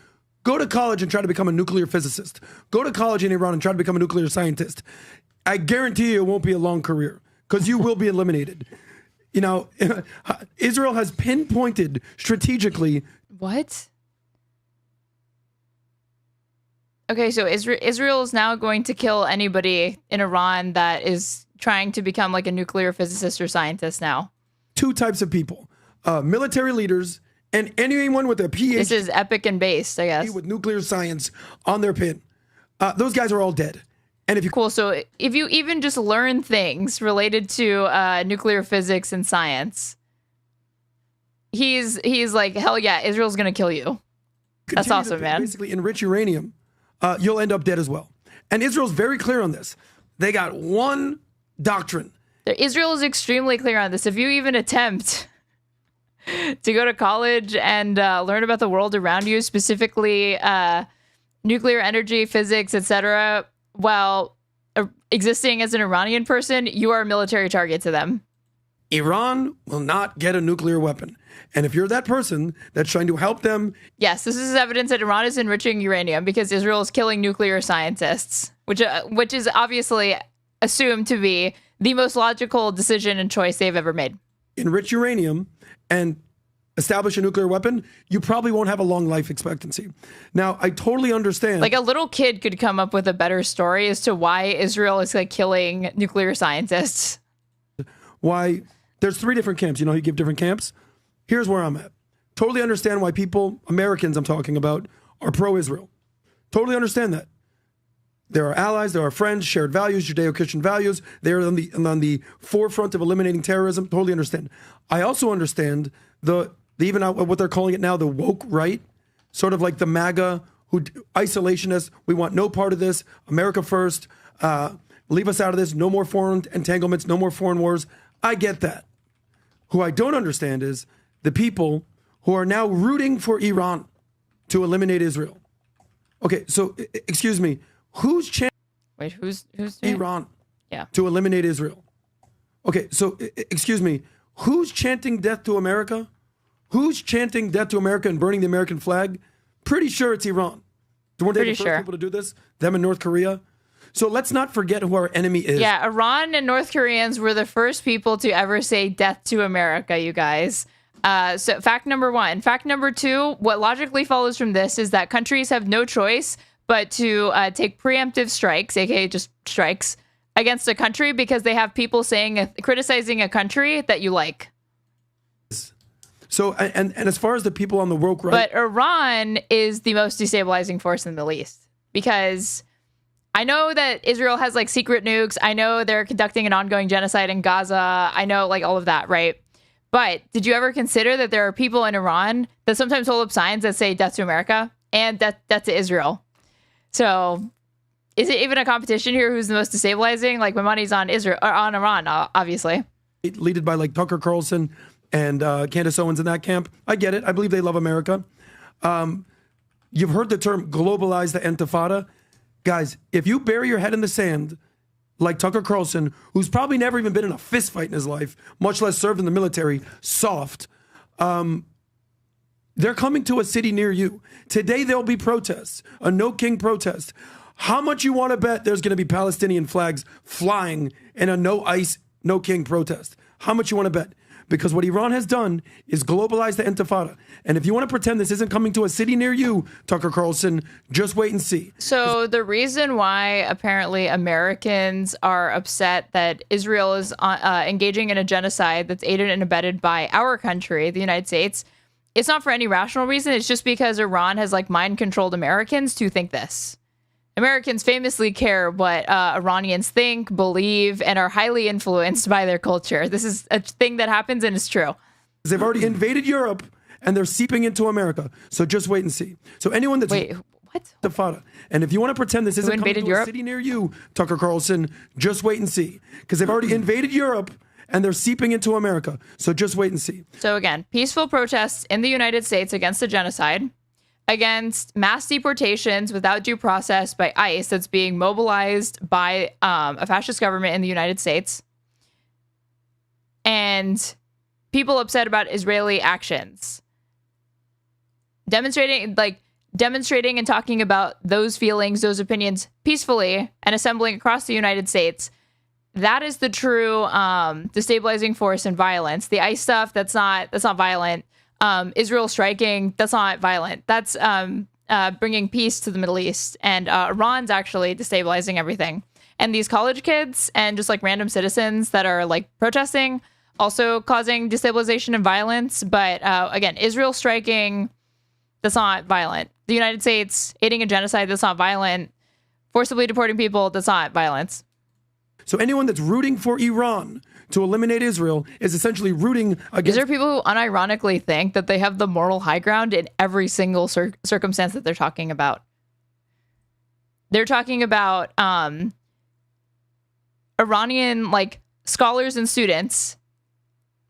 Go to college and try to become a nuclear physicist. Go to college in Iran and try to become a nuclear scientist. I guarantee you it won't be a long career because you will be eliminated. Israel has pinpointed strategically. What? Okay, so Israel is now going to kill anybody in Iran that is trying to become a nuclear physicist or scientist now. Two types of people, military leaders and anyone with a PhD. This is epic and based, I guess. With nuclear science on their pin. Those guys are all dead. And if you cool, so if you even just learn things related to nuclear physics and science, he's like, hell yeah, Israel's gonna kill you. That's awesome, man. Basically enrich uranium, you'll end up dead as well. And Israel's very clear on this. They got one doctrine. Israel is extremely clear on this. If you even attempt to go to college and learn about the world around you, specifically nuclear energy, physics, etc., while existing as an Iranian person, you are a military target to them. Iran will not get a nuclear weapon. And if you're that person that's trying to help them... Yes, this is evidence that Iran is enriching uranium because Israel is killing nuclear scientists, which is obviously assumed to be the most logical decision and choice they've ever made. Enrich uranium and establish a nuclear weapon, you probably won't have a long life expectancy. Now, I totally understand. A little kid could come up with a better story as to why Israel is killing nuclear scientists. Why? There's three different camps. You give different camps? Here's where I'm at. Totally understand why people, Americans I'm talking about, are pro-Israel. Totally understand that. There are allies, there are friends, shared values, Judeo-Christian values. They're on the forefront of eliminating terrorism. Totally understand. I also understand even what they're calling it now, the woke right, sort of like the MAGA, isolationists. We want no part of this. America first. Leave us out of this. No more foreign entanglements. No more foreign wars. I get that. Who I don't understand is the people who are now rooting for Iran to eliminate Israel. Okay, so excuse me. Who's chanting? Wait, who's Iran? Yeah. To eliminate Israel. Okay, so excuse me. Who's chanting death to America? Who's chanting death to America and burning the American flag? Pretty sure it's Iran. Weren't they the first people to do this? Them in North Korea. So let's not forget who our enemy is. Yeah, Iran and North Koreans were the first people to ever say death to America, you guys. So fact number one. Fact number two, what logically follows from this is that countries have no choice but to take preemptive strikes, aka just strikes, against a country because they have people criticizing a country that you like. So, and as far as the people on the woke right... But Iran is the most destabilizing force in the Middle East because I know that Israel has secret nukes. I know they're conducting an ongoing genocide in Gaza. I know all of that, right? But did you ever consider that there are people in Iran that sometimes hold up signs that say death to America and death to Israel? So is it even a competition here who's the most destabilizing? My money's on Israel or on Iran, obviously. Leaded by Tucker Carlson and Candace Owens in that camp. I get it. I believe they love America. You've heard the term globalize the intifada. Guys, if you bury your head in the sand, like Tucker Carlson, who's probably never even been in a fist fight in his life, much less served in the military, soft, they're coming to a city near you. Today there'll be protests, a No King protest. How much you want to bet there's going to be Palestinian flags flying in a No ICE, No King protest? How much you want to bet? Because what Iran has done is globalize the intifada. And if you want to pretend this isn't coming to a city near you, Tucker Carlson, just wait and see. So the reason why apparently Americans are upset that Israel is engaging in a genocide that's aided and abetted by our country, the United States, it's not for any rational reason. It's just because Iran has like mind-controlled Americans to think this. Americans famously care what Iranians think, believe, and are highly influenced by their culture. This is a thing that happens and it's true. They've already invaded Europe and they're seeping into America. So just wait and see. So anyone that's Intifada, and if you want to pretend this isn't coming to a city near you, Tucker Carlson, just wait and see. Because they've already invaded Europe and they're seeping into America. So just wait and see. So again, peaceful protests in the United States against the genocide, against mass deportations without due process by ICE that's being mobilized by a fascist government in the United States, and people upset about Israeli actions. Demonstrating and talking about those feelings, those opinions peacefully and assembling across the United States. That is the true destabilizing force and violence. The ICE stuff, that's not violent. Israel striking, that's not violent. That's bringing peace to the Middle East. And Iran's actually destabilizing everything. And these college kids and just like random citizens that are like protesting, also causing destabilization and violence. But again, Israel striking, that's not violent. The United States aiding a genocide, that's not violent. Forcibly deporting people, that's not violence. So anyone that's rooting for Iran to eliminate Israel is essentially rooting against... These are people who unironically think that they have the moral high ground in every single circumstance that they're talking about. They're talking about Iranian like scholars and students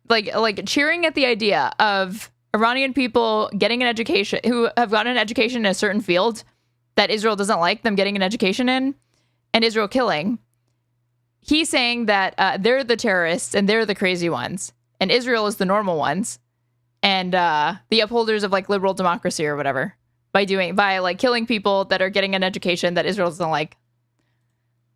like cheering at the idea of Iranian people getting an education, who have gotten an education in a certain field that Israel doesn't like them getting an education in, and Israel killing. He's saying that they're the terrorists and they're the crazy ones, and Israel is the normal ones, and the upholders of like liberal democracy or whatever by like killing people that are getting an education that Israel doesn't like.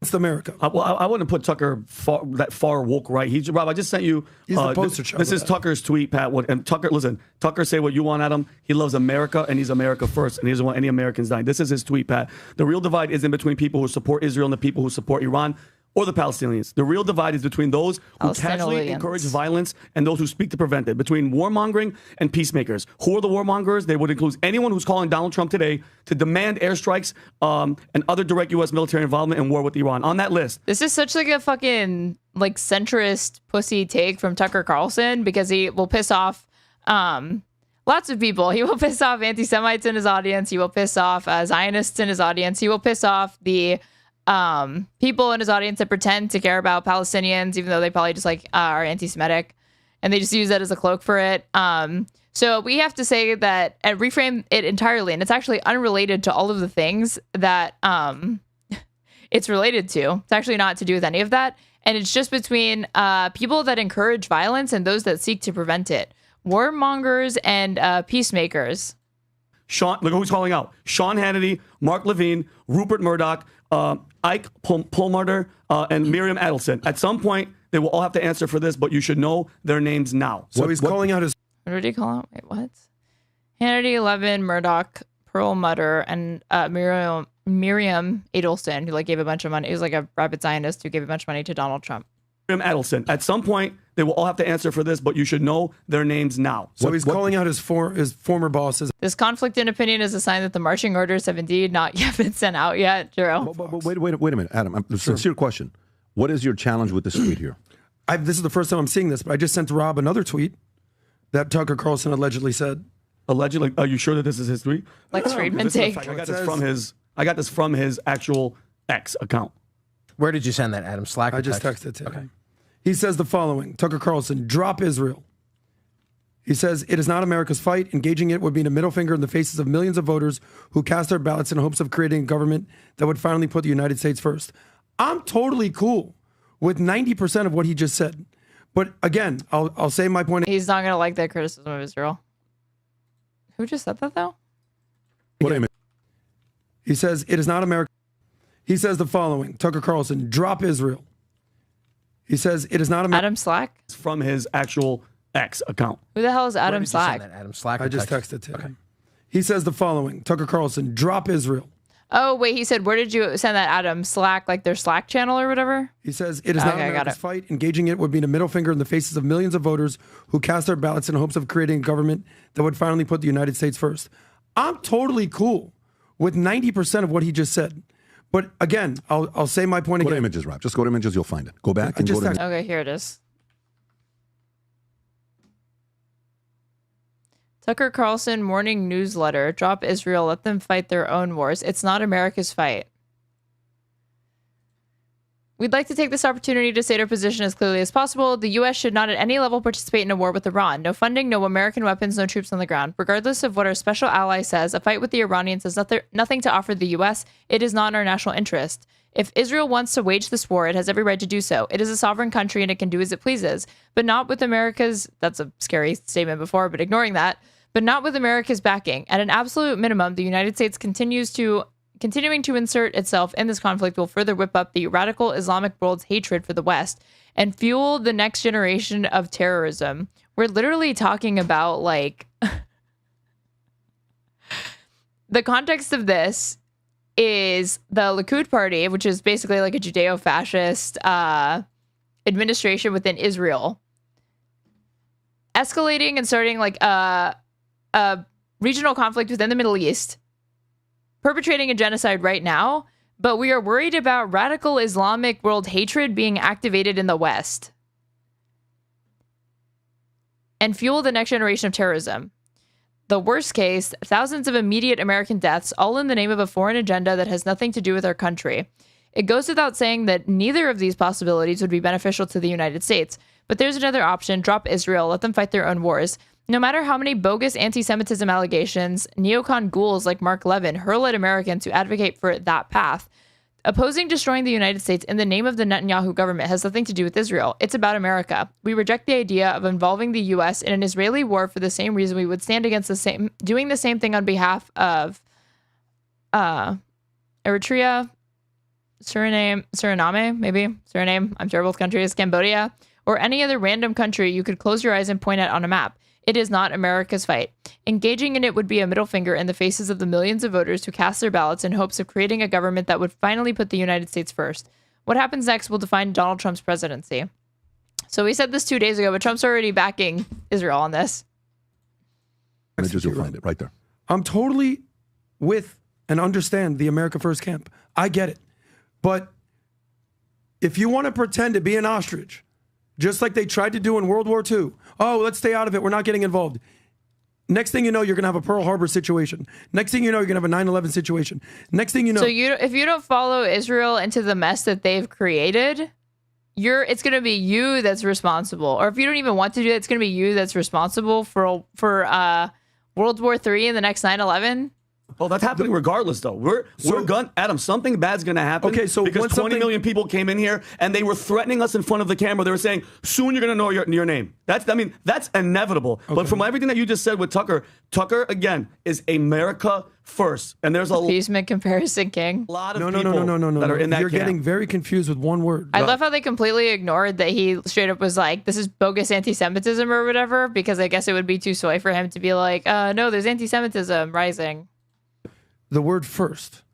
It's America. I wouldn't put Tucker that far woke right. Rob, I just sent you. He's the poster child. This is Tucker's tweet, Pat. And Tucker, listen, Tucker say what you want at him. He loves America and he's America first, and he doesn't want any Americans dying. This is his tweet, Pat. The real divide isn't between people who support Israel and the people who support Iran or the Palestinians. The real divide is between those who casually encourage violence and those who speak to prevent it, between warmongering and peacemakers. Who are the warmongers? They would include anyone who's calling Donald Trump today to demand airstrikes and other direct U.S. military involvement in war with Iran. On that list. This is such like a fucking like centrist pussy take from Tucker Carlson, because he will piss off lots of people. He will piss off anti-Semites in his audience. He will piss off Zionists in his audience. He will piss off the people in his audience that pretend to care about Palestinians, even though they probably just like are anti-Semitic, and they just use that as a cloak for it. So we have to say that and reframe it entirely, and it's actually unrelated to all of the things that it's related to. It's actually not to do with any of that, and it's just between people that encourage violence and those that seek to prevent it. Warmongers and peacemakers. Look who's calling out: Sean Hannity, Mark Levine, Rupert Murdoch, Ike Perlmutter, and Miriam Adelson. At some point, they will all have to answer for this, but you should know their names now. So he's calling out his... What did he call out? Wait, what? Hannity, Levin, Murdoch, Perlmutter, and Miriam Adelson, who like gave a bunch of money. He was like a rabid Zionist who gave a bunch of money to Donald Trump. Miriam Adelson. At some point, they will all have to answer for this, but you should know their names now. So he's calling out his former bosses. This conflict in opinion is a sign that the marching orders have indeed not yet been sent out yet, Jerome. But wait a minute, Adam. A sincere question. What is your challenge with this tweet here? This is the first time I'm seeing this, but I just sent Rob another tweet that Tucker Carlson allegedly said. Allegedly? Are you sure that this is his tweet? Lex Friedman take. I got this from his actual X account. Where did you send that, Adam? Slack? I just texted it to him. He says the following: Tucker Carlson, drop Israel. He says, it is not America's fight. Engaging it would mean a middle finger in the faces of millions of voters who cast their ballots in hopes of creating a government that would finally put the United States first. I'm totally cool with 90% of what he just said. But again, I'll say my point. He's not going to like that criticism of Israel. Who just said that, though? He says, it is not America. He says the following, Tucker Carlson, drop Israel. He says, it is not America. Adam Slack? It's from his actual X account. Who the hell is Adam Slack? Adam Slack. I just texted to him. He says the following, Tucker Carlson, drop Israel. Oh, wait, he said, where did you send that, Adam? Slack, like their Slack channel or whatever? He says, it is not America's fight. Engaging it would be a middle finger in the faces of millions of voters who cast their ballots in hopes of creating a government that would finally put the United States first. I'm totally cool with 90% of what he just said. But again, I'll say my point again. Go to images, Rob. Just go to images, you'll find it. Go back and go to images. Okay, here it is. Tucker Carlson morning newsletter. Drop Israel. Let them fight their own wars. It's not America's fight. We'd like to take this opportunity to state our position as clearly as possible. The U.S. should not at any level participate in a war with Iran. No funding, no American weapons, no troops on the ground. Regardless of what our special ally says, a fight with the Iranians has nothing to offer the U.S. It is not in our national interest. If Israel wants to wage this war, it has every right to do so. It is a sovereign country and it can do as it pleases. But not with America's... That's a scary statement before, but ignoring that. But not with America's backing. At an absolute minimum, the United States continuing to insert itself in this conflict will further whip up the radical Islamic world's hatred for the West and fuel the next generation of terrorism. We're literally talking about, like... The context of this is the Likud party, which is basically like a Judeo-fascist administration within Israel, escalating and starting like a regional conflict within the Middle East, perpetrating a genocide right now, but we are worried about radical Islamic world hatred being activated in the West and fuel the next generation of terrorism. The worst case, thousands of immediate American deaths, all in the name of a foreign agenda that has nothing to do with our country. It goes without saying that neither of these possibilities would be beneficial to the United States. But there's another option. Drop Israel. Let them fight their own wars. No matter how many bogus anti-Semitism allegations, neocon ghouls like Mark Levin hurl at Americans who advocate for that path. Opposing destroying the United States in the name of the Netanyahu government has nothing to do with Israel. It's about America. We reject the idea of involving the U.S. in an Israeli war for the same reason we would stand against doing the same thing on behalf of Eritrea, Suriname, I'm terrible with countries, Cambodia, or any other random country you could close your eyes and point at on a map. It is not America's fight. Engaging in it would be a middle finger in the faces of the millions of voters who cast their ballots in hopes of creating a government that would finally put the United States first. What happens next will define Donald Trump's presidency. So we said this 2 days ago, but Trump's already backing Israel on this. Images, you'll find it right there. I'm totally with and understand the America First camp. I get it. But if you want to pretend to be an ostrich, just like they tried to do in World War II, oh, let's stay out of it, we're not getting involved. Next thing you know, you're going to have a Pearl Harbor situation. Next thing you know, you're going to have a 9/11 situation. Next thing you know... So if you don't follow Israel into the mess that they've created, it's going to be you that's responsible. Or if you don't even want to do it, it's going to be you that's responsible for World War III and the next 9/11. Well, that's happening regardless, though. Adam, something bad's going to happen. Okay, so because 20 million people came in here and they were threatening us in front of the camera. They were saying, soon you're going to know your name. That's inevitable. Okay. But from everything that you just said with Tucker again is America first. And there's a appeasement comparison king. A lot of people that are in that You're camp. getting very confused with one word. I love how they completely ignored that he straight up was like, this is bogus anti-Semitism or whatever, because I guess it would be too soy for him to be like, no, there's anti-Semitism rising. The word first,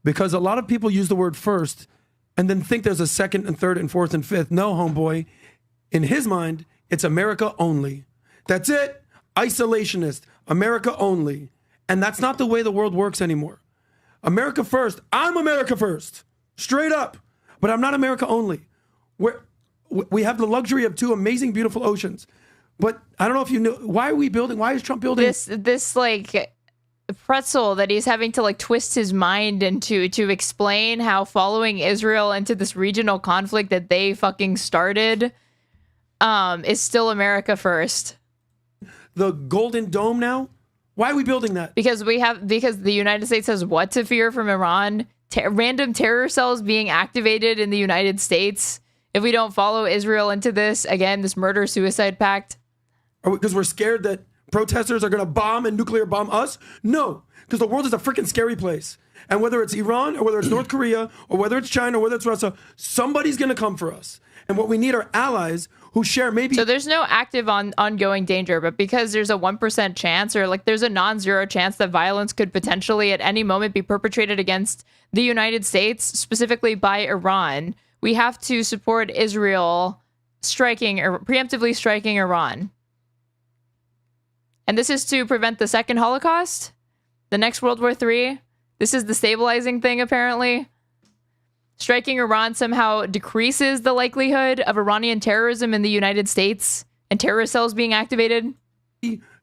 because a lot of people use the word first and then think there's a second and third and fourth and fifth. No, homeboy. In his mind, it's America only. That's it. Isolationist. America only. And that's not the way the world works anymore. America first. I'm America first. Straight up. But I'm not America only. We have the luxury of two amazing, beautiful oceans. But I don't know if you know, why is Trump building? This like... pretzel that he's having to like twist his mind into to explain how following Israel into this regional conflict that they fucking started is still America first. The Golden Dome now? Why are we building that? Because the United States has what to fear from Iran? random terror cells being activated in the United States if we don't follow Israel into this, again, this murder-suicide pact? Because we're scared that protesters are going to bomb and nuclear bomb us? No, because the world is a freaking scary place. And whether it's Iran or whether it's North Korea or whether it's China or whether it's Russia, somebody's going to come for us. And what we need are allies who share maybe... So there's no active ongoing danger, but because there's a 1% chance or like there's a non-zero chance that violence could potentially at any moment be perpetrated against the United States, specifically by Iran, we have to support Israel preemptively striking Iran. And this is to prevent the second Holocaust, the next World War III. This is the stabilizing thing, apparently. Striking Iran somehow decreases the likelihood of Iranian terrorism in the United States and terrorist cells being activated.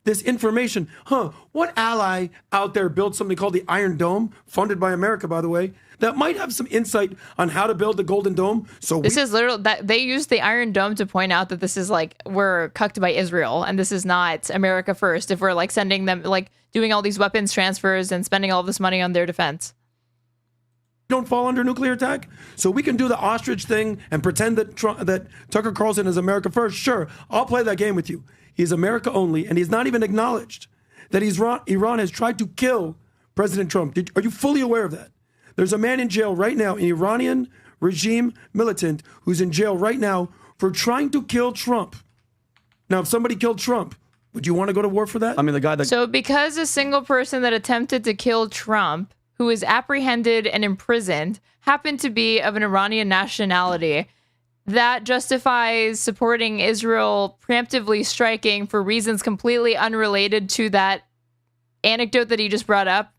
This information. What ally out there built something called the Iron Dome, funded by America, by the way, that might have some insight on how to build the Golden Dome? So this is literal that they used the Iron Dome to point out that this is like we're cucked by Israel and this is not America first. If we're like sending them, like doing all these weapons transfers and spending all this money on their defense. Don't fall under nuclear attack, so we can do the ostrich thing and pretend that that Tucker Carlson is America first. Sure, I'll play that game with you. He's America only, and he's not even acknowledged that Iran has tried to kill President Trump. Are you fully aware of that? There's a man in jail right now, an Iranian regime militant, who's in jail right now for trying to kill Trump. Now, if somebody killed Trump, would you want to go to war for that? I mean, the guy that... So because a single person that attempted to kill Trump, who is apprehended and imprisoned, happened to be of an Iranian nationality, that justifies supporting Israel preemptively striking for reasons completely unrelated to that anecdote that he just brought up?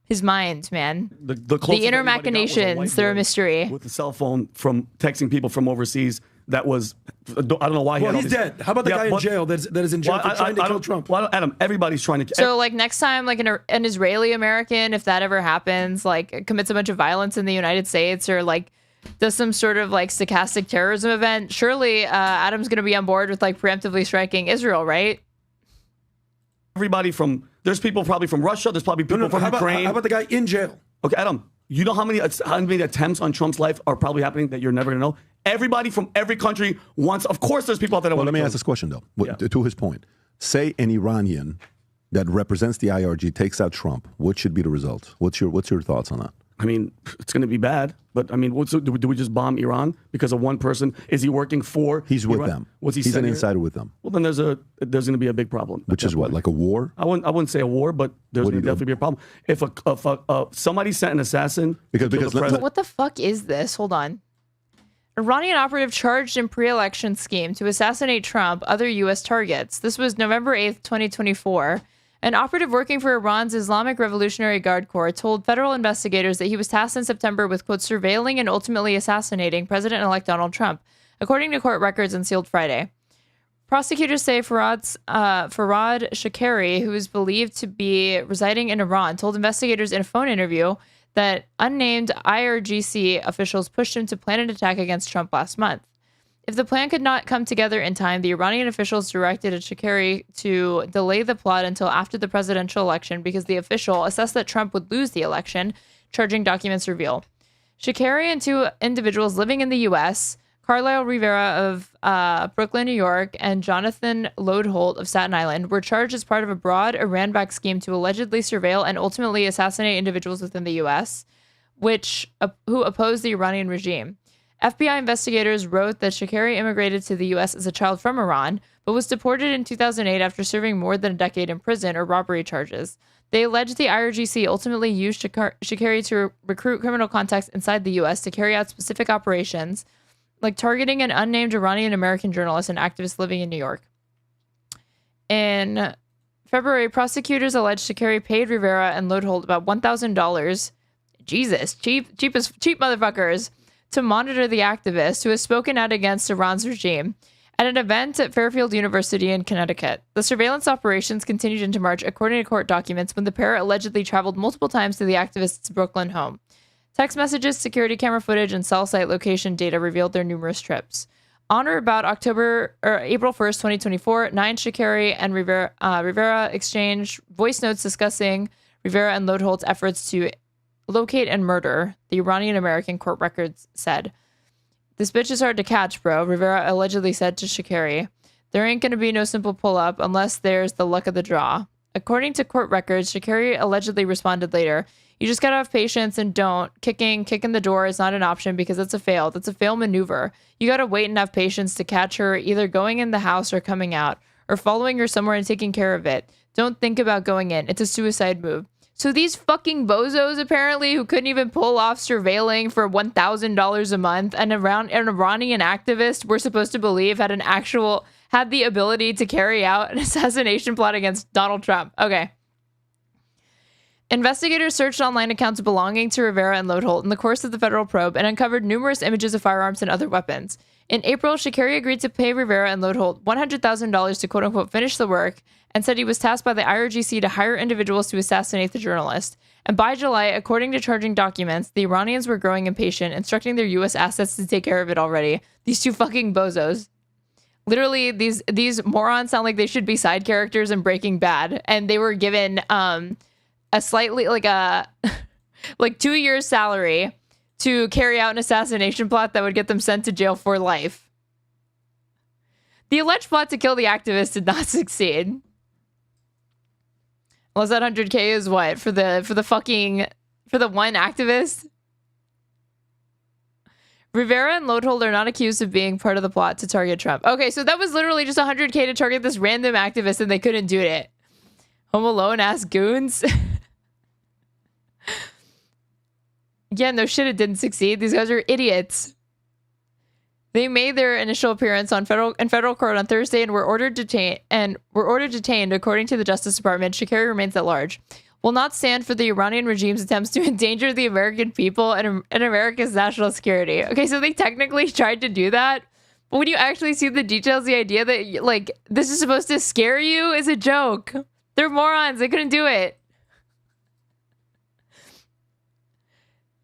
His mind, man. The inner machinations, they're a mystery. With a cell phone from texting people from overseas. That was, I don't know why. Well, he's dead. How about the guy in jail that is in jail for trying to kill Trump? Well, Adam, everybody's trying to. So, like next time, like an Israeli American, if that ever happens, like commits a bunch of violence in the United States or like does some sort of like stochastic terrorism event, surely Adam's going to be on board with like preemptively striking Israel, right? There's people probably from Russia. There's probably people from Ukraine. How about the guy in jail? Okay, Adam, you know how many attempts on Trump's life are probably happening that you're never going to know? Everybody from every country wants. Of course, there's people out there that want to. Let me ask this question though. To his point, say an Iranian that represents the IRG takes out Trump. What should be the result? What's your thoughts on that? I mean, it's going to be bad. But I mean, do we just bomb Iran because of one person? Is he working for? He's with Iran? them. Was He's an insider with them. Well, then there's going to be a big problem. Which is what, like a war? I wouldn't say a war, but there's going to definitely be a problem. If somebody sent an assassin what the fuck is this? Hold on. Iranian operative charged in pre-election scheme to assassinate Trump, other U.S. targets. This was November 8th, 2024. An operative working for Iran's Islamic Revolutionary Guard Corps told federal investigators that he was tasked in September with, quote, surveilling and ultimately assassinating President-elect Donald Trump, according to court records unsealed Friday. Prosecutors say Farad Shakari, who is believed to be residing in Iran, told investigators in a phone interview that unnamed IRGC officials pushed him to plan an attack against Trump last month. If the plan could not come together in time, the Iranian officials directed Shakari to delay the plot until after the presidential election because the official assessed that Trump would lose the election, charging documents reveal. Shakari and two individuals living in the U.S., Carlisle Rivera of Brooklyn, New York, and Jonathan Lodeholt of Staten Island, were charged as part of a broad Iran-backed scheme to allegedly surveil and ultimately assassinate individuals within the U.S., who oppose the Iranian regime. FBI investigators wrote that Shakari immigrated to the U.S. as a child from Iran, but was deported in 2008 after serving more than a decade in prison or robbery charges. They alleged the IRGC ultimately used Shakari to recruit criminal contacts inside the U.S. to carry out specific operations, like targeting an unnamed Iranian-American journalist and activist living in New York. In February, prosecutors alleged Shakari paid Rivera and Lodeholt about $1,000. Jesus, cheap motherfuckers, to monitor the activist who has spoken out against Iran's regime at an event at Fairfield University in Connecticut. The surveillance operations continued into March, according to court documents, when the pair allegedly traveled multiple times to the activist's Brooklyn home. Text messages, security camera footage, and cell site location data revealed their numerous trips. On or about April 1st, 2024, Shakari and Rivera exchanged voice notes discussing Rivera and Lodeholt's efforts to locate and murder, the Iranian American court records said. This bitch is hard to catch, bro, Rivera allegedly said to Shakari. There ain't gonna be no simple pull-up unless there's the luck of the draw. According to court records, Shakari allegedly responded later, you just gotta have patience and don't. Kicking the door is not an option because it's a fail. That's a fail maneuver. You gotta wait and have patience to catch her either going in the house or coming out, or following her somewhere and taking care of it. Don't think about going in. It's a suicide move. So these fucking bozos, apparently, who couldn't even pull off surveilling for $1,000 a month, and an Iranian activist we're supposed to believe had the ability to carry out an assassination plot against Donald Trump. Okay. Investigators searched online accounts belonging to Rivera and Lodholt in the course of the federal probe and uncovered numerous images of firearms and other weapons. In April, Shakari agreed to pay Rivera and Lodholt $100,000 to quote-unquote finish the work and said he was tasked by the IRGC to hire individuals to assassinate the journalist. And by July, according to charging documents, the Iranians were growing impatient, instructing their U.S. assets to take care of it already. These two fucking bozos. Literally, these morons sound like they should be side characters in Breaking Bad, and they were given a slightly like 2 years salary to carry out an assassination plot that would get them sent to jail for life. The alleged plot to kill the activist did not succeed. Unless that 100K is what? For the one activist? Rivera and Lodholt are not accused of being part of the plot to target Trump. Okay, so that was literally just 100K to target this random activist and they couldn't do it. Home Alone ass goons. Yeah, no shit, it didn't succeed. These guys are idiots. They made their initial appearance in federal court on Thursday and were ordered detained. According to the Justice Department, Shakari remains at large. Will not stand for the Iranian regime's attempts to endanger the American people and America's national security. Okay, so they technically tried to do that, but when you actually see the details, the idea that like this is supposed to scare you is a joke. They're morons. They couldn't do it.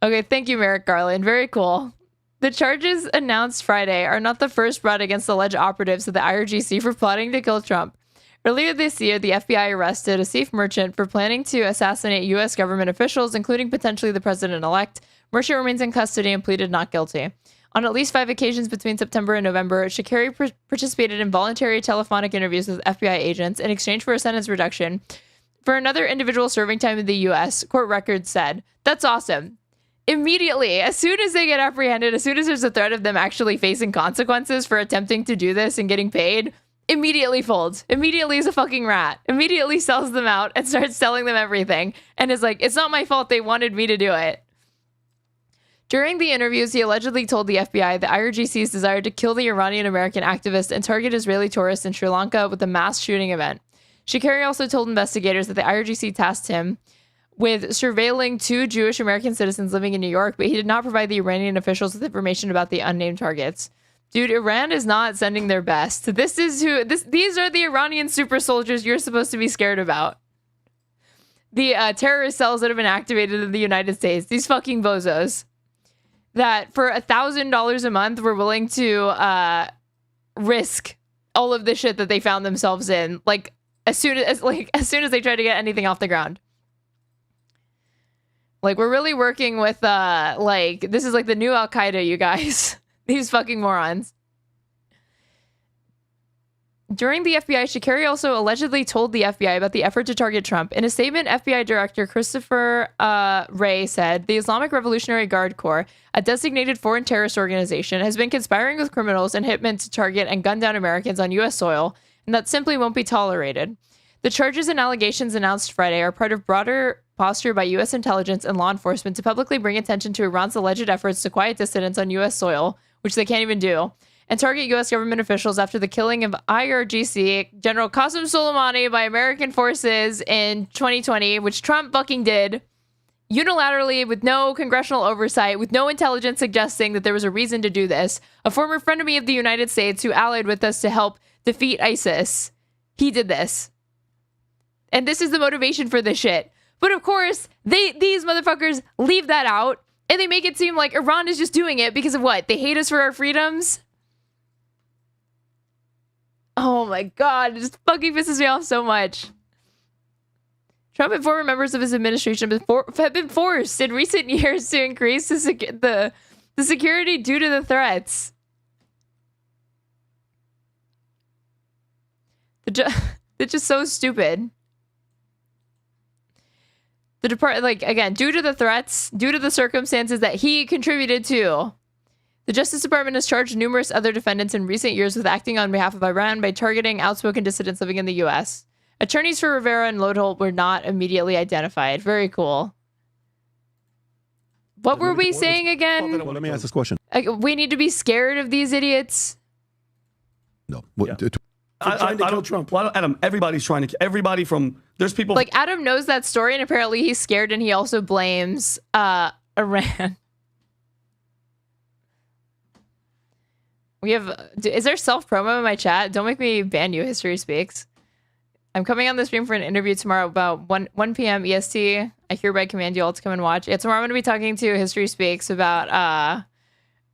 Okay, thank you, Merrick Garland. Very cool. The charges announced Friday are not the first brought against alleged operatives of the IRGC for plotting to kill Trump. Earlier this year, the FBI arrested a safe merchant for planning to assassinate U.S. government officials, including potentially the president-elect. Merchant remains in custody and pleaded not guilty. On at least 5 occasions between September and November, Shakari participated in voluntary telephonic interviews with FBI agents in exchange for a sentence reduction. For another individual serving time in the U.S., court records said, that's awesome. Immediately, as soon as they get apprehended, as soon as there's a threat of them actually facing consequences for attempting to do this and getting paid, immediately folds. Immediately is a fucking rat. Immediately sells them out and starts selling them everything. And is like, it's not my fault, they wanted me to do it. During the interviews, he allegedly told the FBI the IRGC's desire to kill the Iranian American activist and target Israeli tourists in Sri Lanka with a mass shooting event. Shakari also told investigators that the IRGC tasked him with surveilling 2 Jewish American citizens living in New York, but he did not provide the Iranian officials with information about the unnamed targets. Dude, Iran is not sending their best. These are the Iranian super soldiers you're supposed to be scared about. The terrorist cells that have been activated in the United States. These fucking bozos. That for $1,000 a month were willing to risk all of the shit that they found themselves in. Like as soon as they try to get anything off the ground. Like, we're really working with, this is like the new Al-Qaeda, you guys. These fucking morons. During the FBI, Shakari also allegedly told the FBI about the effort to target Trump. In a statement, FBI Director Christopher Wray said, the Islamic Revolutionary Guard Corps, a designated foreign terrorist organization, has been conspiring with criminals and hitmen to target and gun down Americans on U.S. soil, and that simply won't be tolerated. The charges and allegations announced Friday are part of broader posture by U.S. intelligence and law enforcement to publicly bring attention to Iran's alleged efforts to quiet dissidents on U.S. soil, which they can't even do, and target U.S. government officials after the killing of IRGC General Qasem Soleimani by American forces in 2020, which Trump fucking did unilaterally with no congressional oversight, with no intelligence suggesting that there was a reason to do this. A former frenemy of the United States who allied with us to help defeat ISIS. He did this. And this is the motivation for this shit. But of course, these motherfuckers leave that out and they make it seem like Iran is just doing it because of what? They hate us for our freedoms? Oh my God, it just fucking pisses me off so much. Trump and former members of his administration have been forced in recent years to increase the security due to the threats. It's just so stupid. The department, like, again, due to the threats, due to the circumstances that he contributed to, the Justice Department has charged numerous other defendants in recent years with acting on behalf of Iran by targeting outspoken dissidents living in the U.S. Attorneys for Rivera and Lodholt were not immediately identified. Very cool. What were we saying again? Well, let me ask this question. We need to be scared of these idiots? No. I don't Trump. Well, Adam, everybody's trying to. Everybody from there's people like Adam knows that story, and apparently he's scared, and he also blames Iran. We have. Is there self promo in my chat? Don't make me ban you. History Speaks. I'm coming on the stream for an interview tomorrow about 1 p.m. EST. I hereby command you all to come and watch. Yeah, tomorrow I'm going to be talking to History Speaks about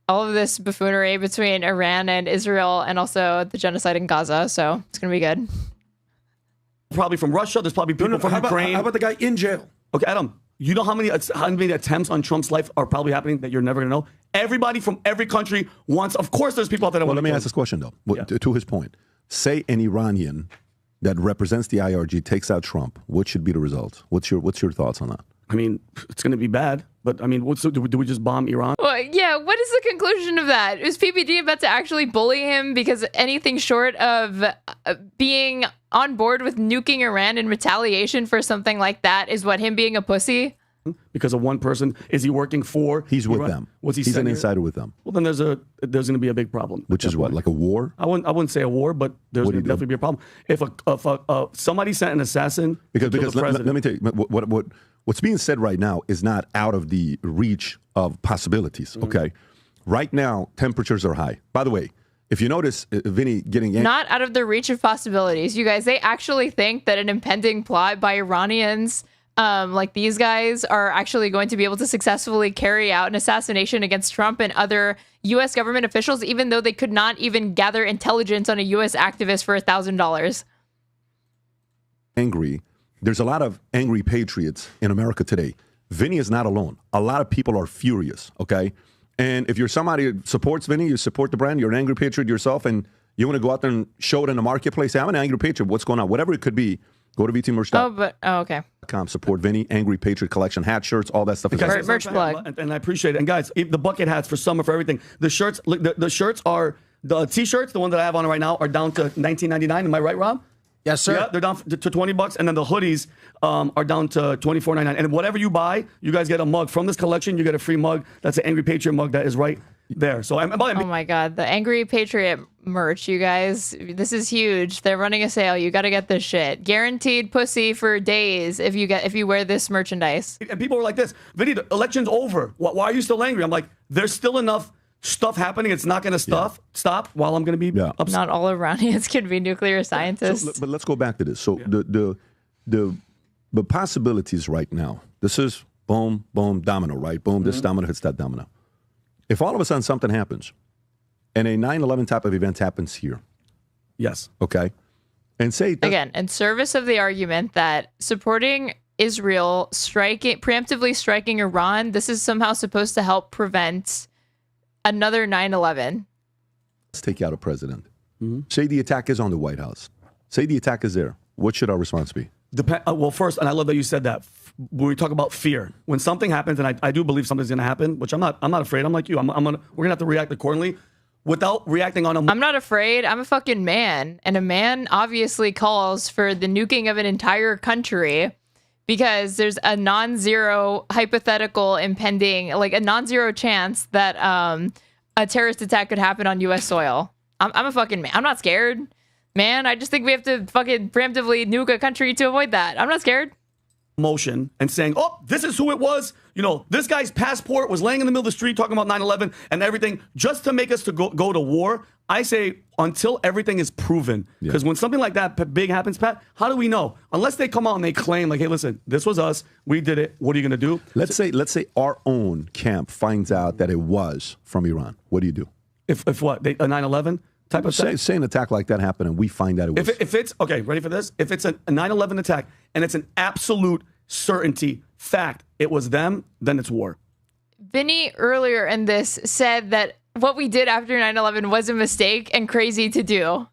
all of this buffoonery between Iran and Israel and also the genocide in Gaza. So it's going to be good. Probably from Russia. There's probably people from Ukraine. How about the guy in jail? Okay, Adam, you know how many attempts on Trump's life are probably happening that you're never going to know? Everybody from every country wants, of course, there's people out there that want to let me ask this question, though. To his point, say an Iranian that represents the IRG takes out Trump. What should be the result? What's your thoughts on that? I mean, it's going to be bad, but I mean, do we just bomb Iran? Well, yeah, what is the conclusion of that? Is PPD about to actually bully him because anything short of being on board with nuking Iran in retaliation for something like that is what him being a pussy? Because of one person, is he working for? He's with Iran? them. Was he? He's an insider with them. Well, then there's going to be a big problem. Which is what, like a war? I wouldn't say a war, but there's going to definitely be a problem. If somebody sent an assassin, because let me tell you what's being said right now is not out of the reach of possibilities. Okay, right now temperatures are high. By the way, if you notice, Vinny getting not out of the reach of possibilities. You guys, they actually think that an impending plot by Iranians. Like these guys are actually going to be able to successfully carry out an assassination against Trump and other U.S. government officials, even though they could not even gather intelligence on a U.S. activist for $1,000. Angry. There's a lot of angry patriots in America today. Vinny is not alone. A lot of people are furious, okay? And if you're somebody who supports Vinny, you support the brand, you're an angry patriot yourself, and you want to go out there and show it in the marketplace, hey, I'm an angry patriot. What's going on? Whatever it could be. Go to VTmerch.com. Okay. Support Vinny, Angry Patriot Collection, hat, shirts, all that stuff. Merch plug. And I appreciate it. And guys, the bucket hats for summer, for everything. The shirts, the shirts are, the T-shirts, the one that I have on right now, are down to $19.99. Am I right, Rob? Yes, sir. Yeah, they're down to $20, and then the hoodies are down to $24.99. And whatever you buy, you guys get a mug from this collection. You get a free mug. That's an Angry Patriot mug that is right there. So oh my God, the Angry Patriot merch, you guys, this is huge. They're running a sale. You got to get this shit. Guaranteed pussy for days if you wear this merchandise. And people were like this, Vinny, the election's over. Why are you still angry? I'm like, there's still enough stuff happening. It's not going to stop while I'm going to be upset. Not all Iranians can be nuclear scientists. But let's go back to this. So the possibilities right now, this is boom, boom, domino, right? Boom, this domino hits that domino. If all of a sudden something happens and a 9/11 type of event happens here. Yes. Okay. And say again, in service of the argument that supporting Israel preemptively striking Iran, this is somehow supposed to help prevent another 9/11. Let's take out a president. Say the attack is on the White House. Say the attack is there. What should our response be? Well, first, and I love that you said that. When we talk about fear, when something happens, and I do believe something's going to happen, which I'm not afraid. I'm like you. We're going to have to react accordingly without reacting on a... I'm not afraid. I'm a fucking man. And a man obviously calls for the nuking of an entire country because there's a non-zero hypothetical impending, like a non-zero chance that a terrorist attack could happen on U.S. soil. I'm a fucking man. I'm not scared, man. I just think we have to fucking preemptively nuke a country to avoid that. I'm not scared. Motion and saying, oh, this is who it was. You know, this guy's passport was laying in the middle of the street talking about 9/11 and everything just to make us to go to war. I say until everything is proven. Because when something like that big happens, Pat, how do we know? Unless they come out and they claim like, hey, listen, this was us. We did it. What are you going to do? Let's say our own camp finds out that it was from Iran. What do you do? If what? 9/11? type of thing. Say an attack like that happened and we find that it was. If it's, okay, ready for this? If it's a 9/11 attack and it's an absolute certainty, fact, it was them, then it's war. Vinny earlier in this said that what we did after 9/11 was a mistake and crazy to do.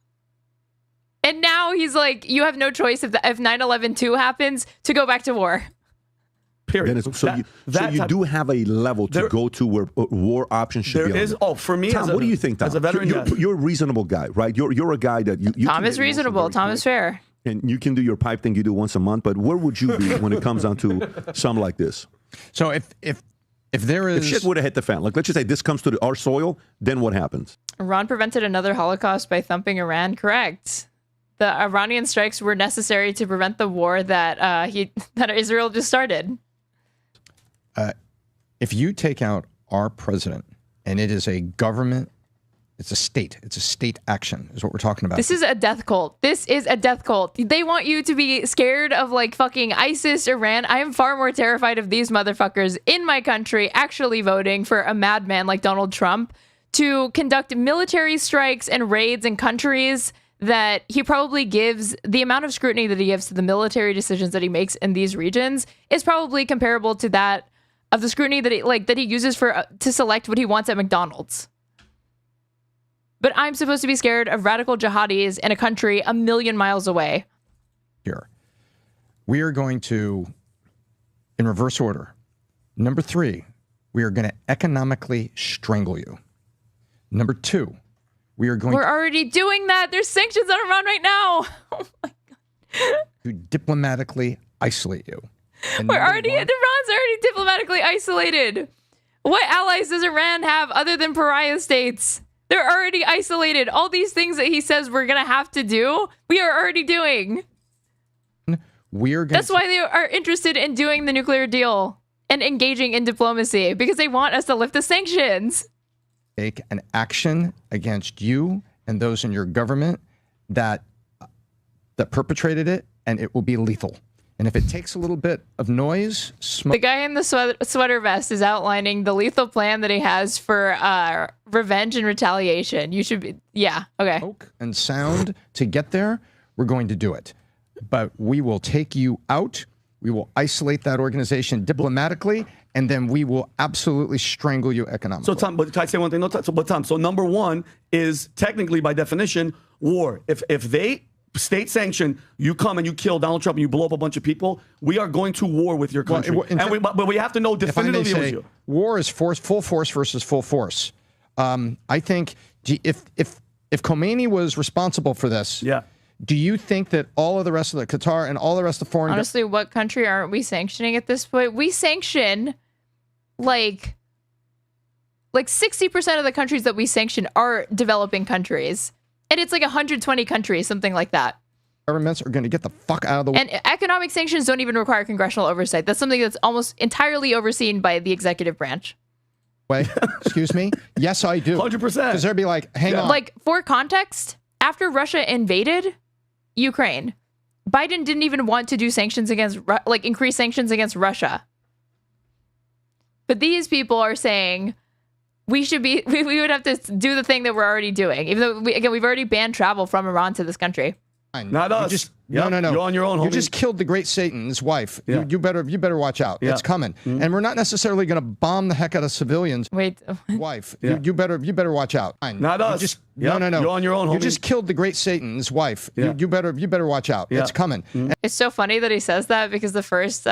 And now he's like, you have no choice if 9/11-2 happens to go back to war. Period. So you do have a level to go to where war options should be. There is. Oh, for me, Tom, what do you think, Tom? As a veteran, you're a reasonable guy, right? You're a guy that you Tom is reasonable. Tom is fair. And you can do your pipe thing you do once a month. But where would you be when it comes down to something like this? So if there is, if shit would have hit the fan, like let's just say this comes to our soil, then what happens? Iran prevented another Holocaust by thumping Iran. Correct. The Iranian strikes were necessary to prevent the war that Israel just started. If you take out our president, and it is a government, it's a state action, is what we're talking about. This is a death cult. This is a death cult. They want you to be scared of like fucking ISIS, Iran. I am far more terrified of these motherfuckers in my country actually voting for a madman like Donald Trump to conduct military strikes and raids in countries that he probably gives. The amount of scrutiny that he gives to the military decisions that he makes in these regions is probably comparable to that of the scrutiny that he uses to select what he wants at McDonald's. But I'm supposed to be scared of radical jihadis in a country a million miles away. Here, we are going to, in reverse order. Number 3, we are going to economically strangle you. Number 2, we're already doing that. There's sanctions on Iran right now. Oh my God. To diplomatically isolate you. And Iran's already diplomatically isolated. What allies does Iran have other than pariah states? They're already isolated. All these things that he says we're going to have to do, we are already doing. That's why they are interested in doing the nuclear deal and engaging in diplomacy, because they want us to lift the sanctions. Take an action against you and those in your government that perpetrated it, and it will be lethal. And if it takes a little bit of noise, the guy in the sweater vest is outlining the lethal plan that he has for revenge and retaliation. You should be, okay. Smoke and sound to get there, we're going to do it. But we will take you out. We will isolate that organization diplomatically, and then we will absolutely strangle you economically. So, Tom, but can I say one thing? No, Tom, so number 1 is technically, by definition, war. If they state sanction, you come and you kill Donald Trump and you blow up a bunch of people, we are going to war with your country. But we have to know definitively it was you. War is full force versus full force. I think if Khomeini was responsible for this, do you think that all of the rest of the Qatar and all the rest of foreign... Honestly, what country aren't we sanctioning at this point? We sanction like 60% of the countries that we sanction are developing countries. And it's like 120 countries, something like that. Governments are going to get the fuck out of the way. And economic sanctions don't even require congressional oversight. That's something that's almost entirely overseen by the executive branch. Wait, excuse me? Yes, I do. 100%. Because they'd be like, hang on. Like, for context, after Russia invaded Ukraine, Biden didn't even want to do sanctions against, increase sanctions against Russia. But these people are saying... we would have to do the thing that we're already doing, even though we've already banned travel from Iran to this country. Not us. No. You're on your own, homie. You just killed the great Satan, his wife. Yeah. You better watch out. Yeah. It's coming. Mm-hmm. And we're not necessarily going to bomb the heck out of civilians. Wait. Wife. Yeah. You better watch out. Not us. No. You're on your own, homie. You just killed the great Satan, his wife. Yeah. You better watch out. Yeah. It's coming. Mm-hmm. It's so funny that he says that, because the first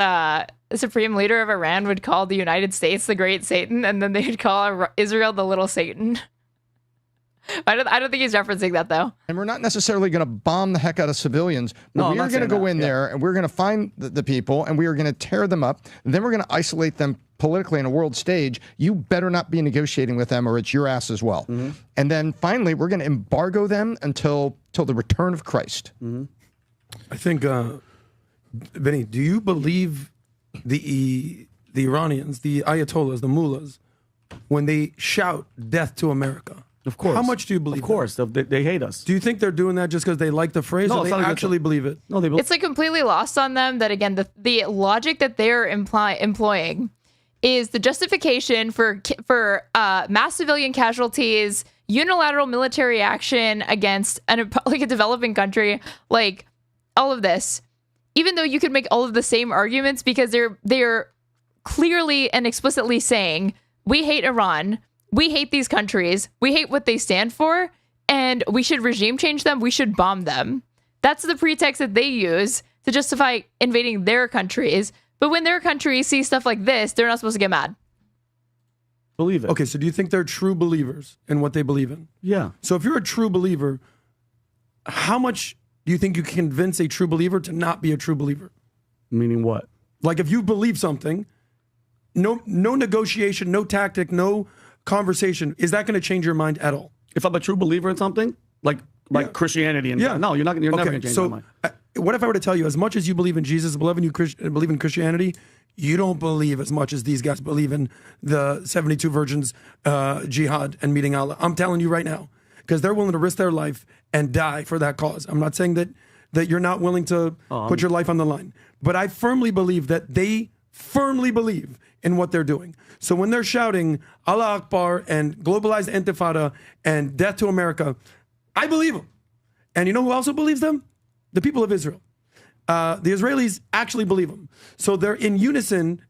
supreme leader of Iran would call the United States the great Satan, and then they would call Israel the little Satan. I don't think he's referencing that, though. And we're not necessarily going to bomb the heck out of civilians. But we are going to go in there, and we're going to find the people, and we are going to tear them up. And then we're going to isolate them politically on a world stage. You better not be negotiating with them, or it's your ass as well. Mm-hmm. And then finally, we're going to embargo them until the return of Christ. Mm-hmm. I think, Vinny, do you believe the Iranians, the Ayatollahs, the mullahs, when they shout death to America? Of course. How much do you believe? Of course. They hate us. Do you think they're doing that just because they like the phrase, or they actually believe it? No, they believe It's like completely lost on them that, again, the logic that they're employing is the justification for mass civilian casualties, unilateral military action against a developing country, like all of this. Even though you could make all of the same arguments because they're clearly and explicitly saying, we hate Iran, we hate these countries, we hate what they stand for, and we should regime change them, we should bomb them. That's the pretext that they use to justify invading their countries. But when their countries see stuff like this, they're not supposed to get mad. Believe it. Okay, so do you think they're true believers in what they believe in? Yeah. So if you're a true believer, how much do you think you can convince a true believer to not be a true believer? Meaning what? Like if you believe something, no negotiation, no tactic, no conversation, is that going to change your mind at all? If I'm a true believer in something, like Christianity, and no, you're never going to change my mind. What if I were to tell you, as much as you believe in Jesus, believe in Christianity, you don't believe as much as these guys believe in the 72 virgins, jihad, and meeting Allah. I'm telling you right now, because they're willing to risk their life and die for that cause. I'm not saying that you're not willing to put your life on the line, but I firmly believe that they firmly believe in what they're doing. So when they're shouting Allah Akbar and globalized intifada and death to America, I believe them. And you know who also believes them? The people of Israel. The Israelis actually believe them. So they're in unison,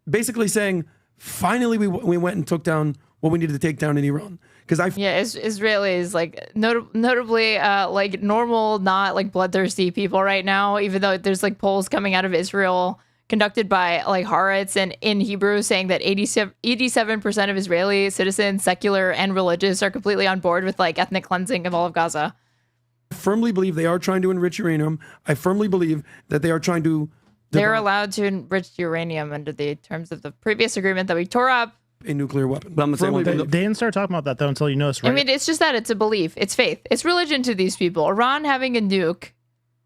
basically saying, finally we went and took down what we needed to take down in Iran. Israelis, like notably like normal, not like bloodthirsty people right now, even though there's like polls coming out of Israel conducted by like Haaretz and in Hebrew saying that 87% of Israeli citizens, secular and religious, are completely on board with like ethnic cleansing of all of Gaza. I firmly believe they are trying to enrich uranium. I firmly believe that they are trying to... They're allowed to enrich uranium under the terms of the previous agreement that we tore up. A nuclear weapon. But I'm gonna say they didn't start talking about that though until you noticed, right? I mean, it's just that it's a belief. It's faith. It's religion to these people. Iran having a nuke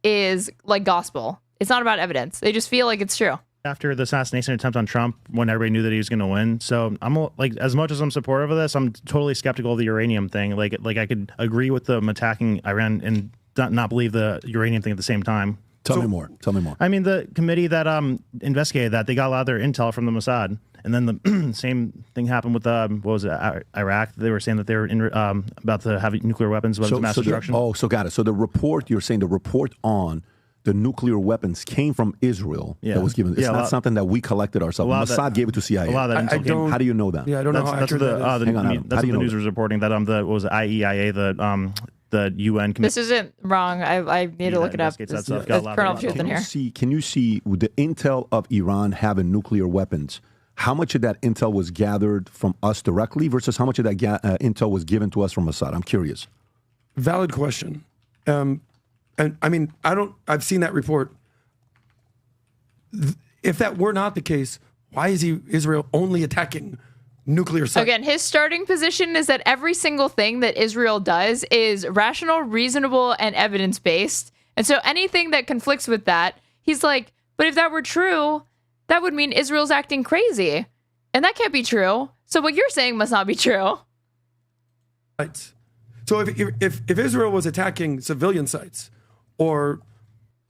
is like gospel. It's not about evidence. They just feel like it's true. After the assassination attempt on Trump, when everybody knew that he was going to win, so I'm like, as much as I'm supportive of this, I'm totally skeptical of the uranium thing. Like I could agree with them attacking Iran and not believe the uranium thing at the same time. Tell me more. I mean, the committee that investigated that, they got a lot of their intel from the Mossad, and then the same thing happened with what was it, Iraq? They were saying that they were about to have nuclear weapons, mass destruction. So got it. So the report, you're saying the report on the nuclear weapons came from Israel that was given. It's not something that we collected ourselves. Mossad gave it to CIA. A lot of that intel came. How do you know that? Yeah, I don't know how accurate that is. Hang on, that's what the news was reporting, that what was it, IEIA, the UN committee. This isn't wrong. I need to look it up. There's kernel of truth in here. Can you see the intel of Iran having nuclear weapons? How much of that intel was gathered from us directly versus how much of that intel was given to us from Mossad? I'm curious. Valid question. And I mean, I've seen that report. If that were not the case, why is Israel only attacking nuclear sites? Again, his starting position is that every single thing that Israel does is rational, reasonable, and evidence-based. And so anything that conflicts with that, he's like, but if that were true, that would mean Israel's acting crazy. And that can't be true. So what you're saying must not be true. Right. So if Israel was attacking civilian sites, or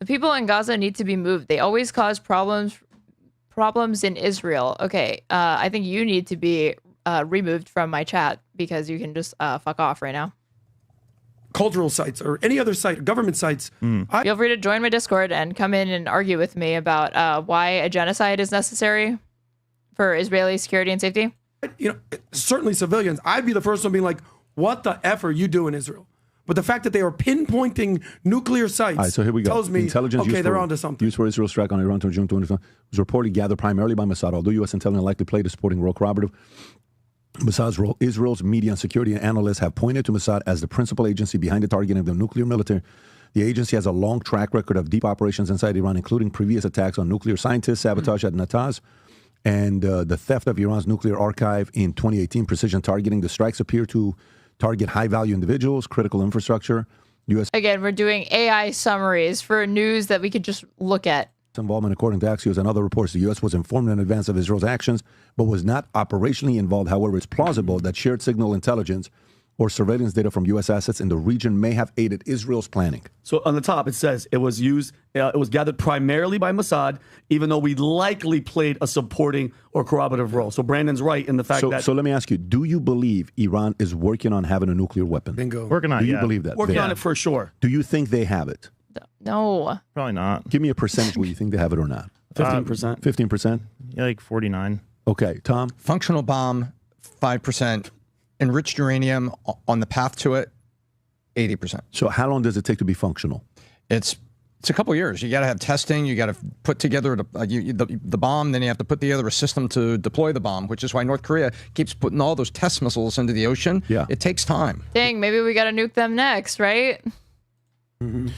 the people in Gaza need to be moved. They always cause problems in Israel. Okay, I think you need to be removed from my chat because you can just fuck off right now. Cultural sites or any other site, government sites. Feel free to join my Discord and come in and argue with me about why a genocide is necessary for Israeli security and safety. You know, certainly civilians. I'd be the first one being like, what the F are you doing, Israel? But the fact that they are pinpointing nuclear sites All right, so here we go. tells me, okay, they're onto something. Used for Israel strike on Iran until June 20th was reportedly gathered primarily by Mossad, although U.S. intelligence likely played a supporting role cooperative. Mossad's role, Israel's media and security analysts have pointed to Mossad as the principal agency behind the targeting of the nuclear military. The agency has a long track record of deep operations inside Iran, including previous attacks on nuclear scientists, sabotage at Natanz, and the theft of Iran's nuclear archive in 2018. Precision targeting. The strikes appear to target high-value individuals, critical infrastructure. Again, we're doing AI summaries for news that we could just look at. Involvement, according to Axios and other reports, the U.S. was informed in advance of Israel's actions, but was not operationally involved. However, it's plausible that shared signal intelligence or surveillance data from U.S. assets in the region may have aided Israel's planning. So on the top, it says it was used, it was gathered primarily by Mossad, even though we likely played a supporting or corroborative role. So Brandon's right in the fact that. So let me ask you, do you believe Iran is working on having a nuclear weapon? Bingo. Working on it, Do you yeah. believe that? Working on it for sure. Do you think they have it? No. Probably not. Give me a percentage where you think they have it or not. 15%. 15%? Yeah, like 49. Okay, Tom? Functional bomb, 5%. Enriched uranium on the path to it, 80%. So how long does it take to be functional? It's a couple years. You got to have testing. You got to put together the bomb. Then you have to put together a system to deploy the bomb, which is why North Korea keeps putting all those test missiles into the ocean. Yeah. It takes time. Dang, maybe we got to nuke them next, right? Mm-hmm.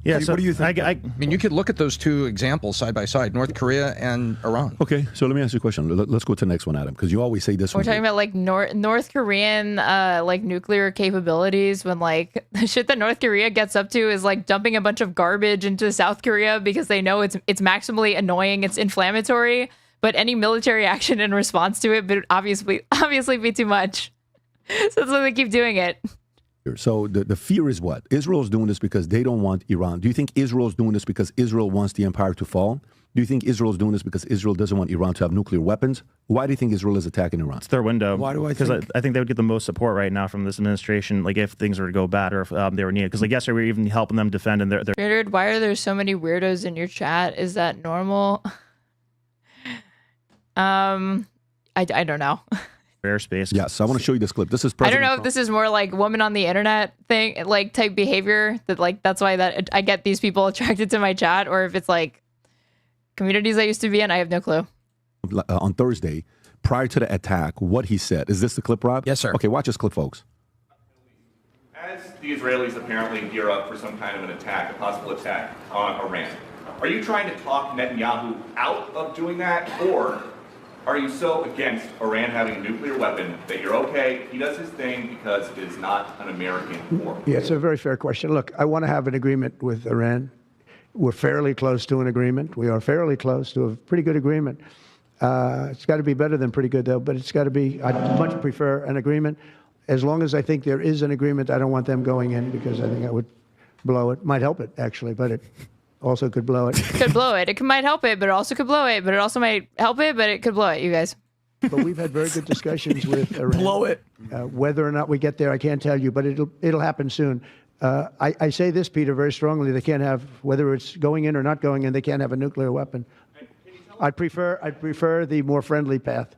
Yeah, What do you think? I mean, you could look at those two examples side by side, North Korea and Iran. Okay, so let me ask you a question. Let's go to the next one, Adam, because you always say this We're one. talking about like North Korean like nuclear capabilities when like the shit that North Korea gets up to is like dumping a bunch of garbage into South Korea because they know it's maximally annoying, it's inflammatory, but any military action in response to it would obviously be too much. So that's why they keep doing it. So the fear is what? Israel's doing this because they don't want Iran. Do you think Israel's doing this because Israel wants the empire to fall? Do you think Israel's doing this because Israel doesn't want Iran to have nuclear weapons? Why do you think Israel is attacking Iran? It's their window. Why do I Because think? I think they would get the most support right now from this administration, like if things were to go bad or if they were needed. Because like yesterday we were even helping them defend and they're Richard, why are there so many weirdos in your chat? Is that normal? I don't know. airspace. Yes, I want to show you this clip. This is I President don't know if Trump. this is more like woman on the internet thing, like type behavior that like that's why that I get these people attracted to my chat, or if it's like communities I used to be in. I have no clue. On Thursday, prior to the attack, what he said. Is this the clip, Rob? Yes, sir. Okay, watch this clip, folks. As the Israelis apparently gear up for some kind of an attack, a possible attack on Iran, are you trying to talk Netanyahu out of doing that, or are you so against Iran having a nuclear weapon that you're okay, he does his thing because it is not an American war? Yeah, it's a very fair question. Look, I want to have an agreement with Iran. We're fairly close to an agreement. We are fairly close to a pretty good agreement. It's got to be better than pretty good, though, but it's got to be, I'd much prefer an agreement. As long as I think there is an agreement, I don't want them going in because I think that would blow it. Might help it, actually, but it also could blow it. Could blow it. It might help it, but it also could blow it. But it also might help it, but it could blow it. You guys. But we've had very good discussions with Iran. Blow it. Whether or not we get there, I can't tell you, but it'll happen soon. I say this, Peter, very strongly. They can't have, whether it's going in or not going in, they can't have a nuclear weapon. I'd prefer the more friendly path.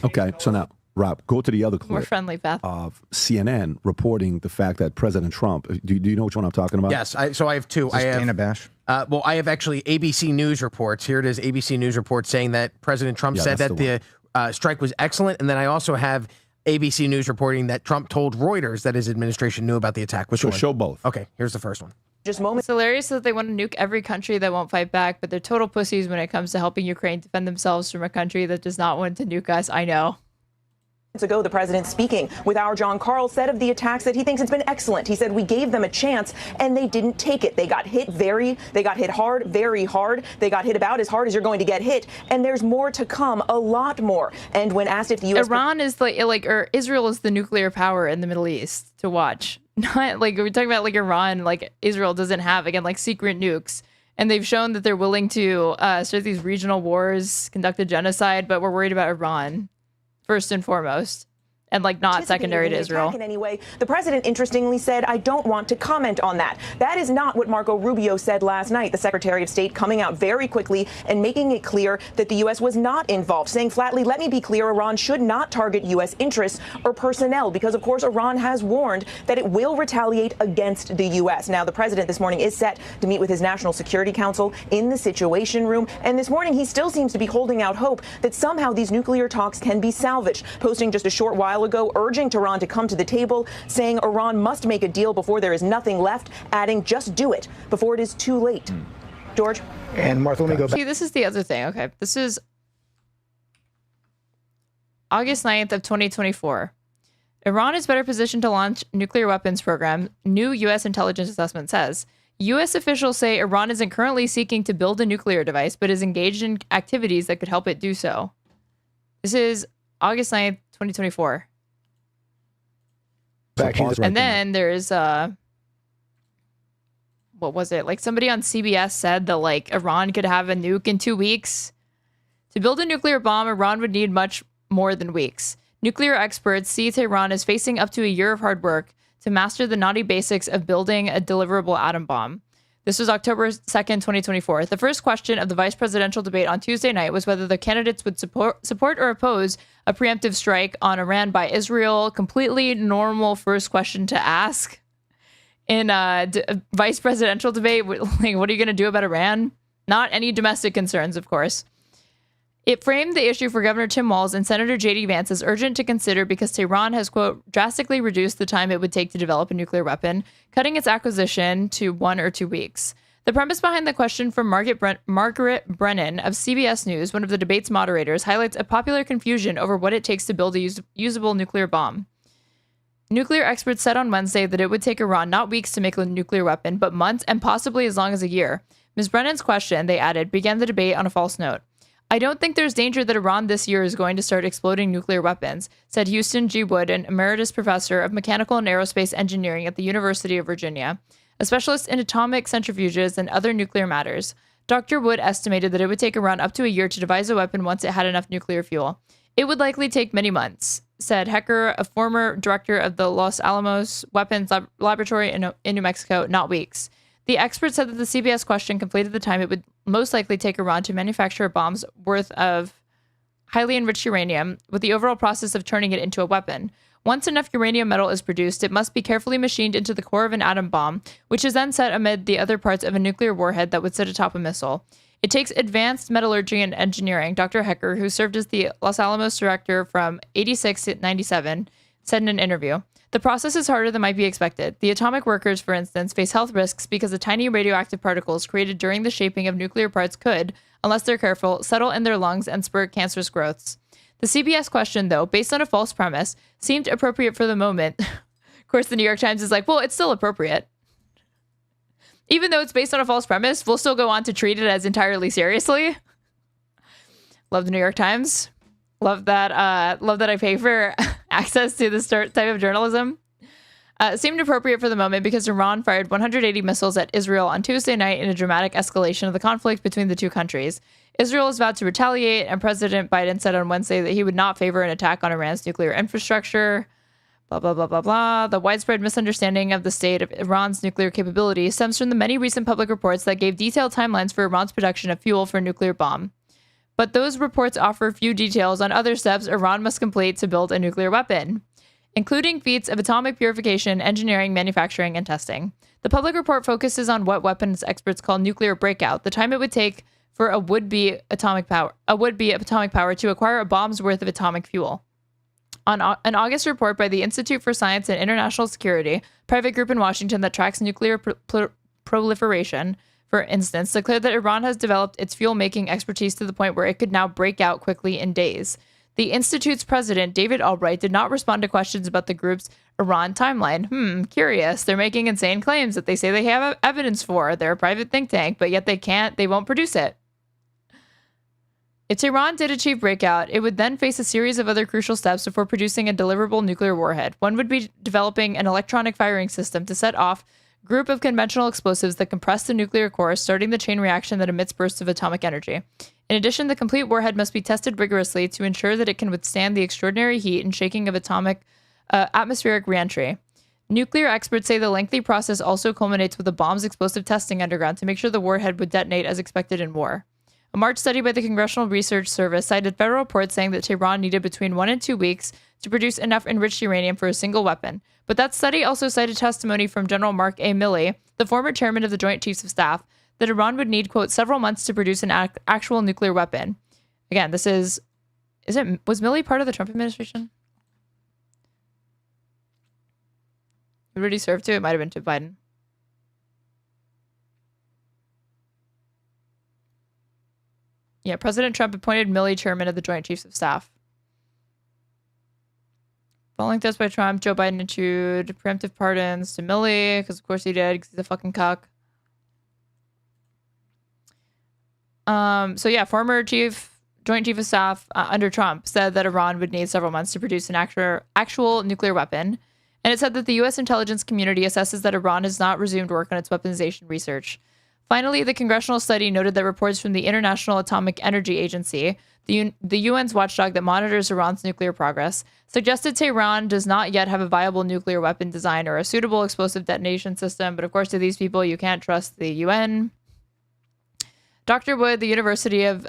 Okay, so now, Rob, go to the other clip. More friendly path. Of CNN reporting the fact that President Trump, do you know which one I'm talking about? Yes, so I have two. I have Dana Bash. Well, I have actually ABC News reports. Here it is, ABC News report saying that President Trump said that the strike was excellent. And then I also have ABC News reporting that Trump told Reuters that his administration knew about the attack. Which So one? show both. Okay, here's the first one. Just moments. It's hilarious that they want to nuke every country that won't fight back, but they're total pussies when it comes to helping Ukraine defend themselves from a country that does not want to nuke us. I know. Ago, the president speaking with our John Carl said of the attacks that he thinks it's been excellent. He said we gave them a chance and they didn't take it. They got hit hard, very hard. They got hit about as hard as you're going to get hit. And there's more to come, a lot more. And when asked if the U.S. Iran is or Israel is the nuclear power in the Middle East to watch. Not like we're talking about like Iran, like Israel doesn't have, again, like secret nukes. And they've shown that they're willing to start these regional wars, conduct a genocide, but we're worried about Iran first and foremost, and like not secondary to Israel. In any way, the president interestingly said, I don't want to comment on that. That is not what Marco Rubio said last night. The Secretary of State coming out very quickly and making it clear that the U.S. was not involved, saying flatly, let me be clear, Iran should not target U.S. interests or personnel because, of course, Iran has warned that it will retaliate against the U.S. Now, the president this morning is set to meet with his National Security Council in the Situation Room. And this morning, he still seems to be holding out hope that somehow these nuclear talks can be salvaged, posting just a short while ago, urging Tehran to come to the table, saying Iran must make a deal before there is nothing left, adding just do it before it is too late. George? And Martha, let me go back. See, this is the other thing. Okay, this is August 9th of 2024. Iran is better positioned to launch nuclear weapons program, new U.S. intelligence assessment says. U.S. officials say Iran isn't currently seeking to build a nuclear device, but is engaged in activities that could help it do so. This is August 9th, 2024. And then there's what was it? Like somebody on CBS said that like Iran could have a nuke in 2 weeks. To build a nuclear bomb, Iran would need much more than weeks. Nuclear experts see Tehran as facing up to a year of hard work to master the naughty basics of building a deliverable atom bomb. This was October 2nd, 2024. The first question of the vice presidential debate on Tuesday night was whether the candidates would support or oppose a preemptive strike on Iran by Israel. Completely normal first question to ask in a vice presidential debate. Like, what are you going to do about Iran? Not any domestic concerns, of course. It framed the issue for Governor Tim Walz and Senator J.D. Vance as urgent to consider because Tehran has, quote, drastically reduced the time it would take to develop a nuclear weapon, cutting its acquisition to 1 or 2 weeks. The premise behind the question from Margaret Brennan of CBS News, one of the debate's moderators, highlights a popular confusion over what it takes to build a usable nuclear bomb. Nuclear experts said on Wednesday that it would take Iran not weeks to make a nuclear weapon, but months and possibly as long as a year. Ms. Brennan's question, they added, began the debate on a false note. I don't think there's danger that Iran this year is going to start exploding nuclear weapons, said Houston G. Wood, an emeritus professor of mechanical and aerospace engineering at the University of Virginia, a specialist in atomic centrifuges and other nuclear matters. Dr. Wood estimated that it would take Iran up to a year to devise a weapon once it had enough nuclear fuel. It would likely take many months, said Hecker, a former director of the Los Alamos Weapons Laboratory in New Mexico, not weeks. The expert said that the CBS question conflated the time it would most likely take Iran to manufacture a bomb's worth of highly enriched uranium with the overall process of turning it into a weapon. Once enough uranium metal is produced, it must be carefully machined into the core of an atom bomb, which is then set amid the other parts of a nuclear warhead that would sit atop a missile. It takes advanced metallurgy and engineering, Dr. Hecker, who served as the Los Alamos director from 86 to 97, said in an interview. The process is harder than might be expected. The atomic workers, for instance, face health risks because the tiny radioactive particles created during the shaping of nuclear parts could, unless they're careful, settle in their lungs and spur cancerous growths. The CBS question, though, based on a false premise, seemed appropriate for the moment. Of course, the New York Times is like, well, it's still appropriate. Even though it's based on a false premise, we'll still go on to treat it as entirely seriously. Love the New York Times. Love that I pay for access to this type of journalism. It seemed appropriate for the moment because Iran fired 180 missiles at Israel on Tuesday night in a dramatic escalation of the conflict between the two countries. Israel is vowed to retaliate, and President Biden said on Wednesday that he would not favor an attack on Iran's nuclear infrastructure. Blah, blah, blah, blah, blah. The widespread misunderstanding of the state of Iran's nuclear capability stems from the many recent public reports that gave detailed timelines for Iran's production of fuel for a nuclear bomb. But those reports offer few details on other steps Iran must complete to build a nuclear weapon, including feats of atomic purification, engineering, manufacturing, and testing. The public report focuses on what weapons experts call nuclear breakout, the time it would take for a would-be atomic power to acquire a bomb's worth of atomic fuel. On an August report by the Institute for Science and International Security, private group in Washington that tracks nuclear proliferation, for instance, declared that Iran has developed its fuel-making expertise to the point where it could now break out quickly in days. The Institute's president, David Albright, did not respond to questions about the group's Iran timeline. Curious. They're making insane claims that they say they have evidence for. They're a private think tank, but yet they won't produce it. If Tehran did achieve breakout, it would then face a series of other crucial steps before producing a deliverable nuclear warhead. One would be developing an electronic firing system to set off a group of conventional explosives that compress the nuclear core, starting the chain reaction that emits bursts of atomic energy. In addition, the complete warhead must be tested rigorously to ensure that it can withstand the extraordinary heat and shaking of atmospheric reentry. Nuclear experts say the lengthy process also culminates with the bomb's explosive testing underground to make sure the warhead would detonate as expected in war. A March study by the Congressional Research Service cited federal reports saying that Tehran needed between 1 and 2 weeks to produce enough enriched uranium for a single weapon. But that study also cited testimony from General Mark A. Milley, the former chairman of the Joint Chiefs of Staff, that Iran would need, quote, several months to produce an actual nuclear weapon. Again, was Milley part of the Trump administration? Who did he serve to? It might have been to Biden. Yeah, President Trump appointed Milley chairman of the Joint Chiefs of Staff. Following threats by Trump, Joe Biden issued preemptive pardons to Milley, because of course he did, because he's a fucking cuck. Former Joint Chief of Staff under Trump said that Iran would need several months to produce an actual nuclear weapon. And it said that the U.S. intelligence community assesses that Iran has not resumed work on its weaponization research. Finally, the congressional study noted that reports from the International Atomic Energy Agency, the UN's watchdog that monitors Iran's nuclear progress, suggested Tehran does not yet have a viable nuclear weapon design or a suitable explosive detonation system. But of course, to these people, you can't trust the UN. Dr. Wood, the University of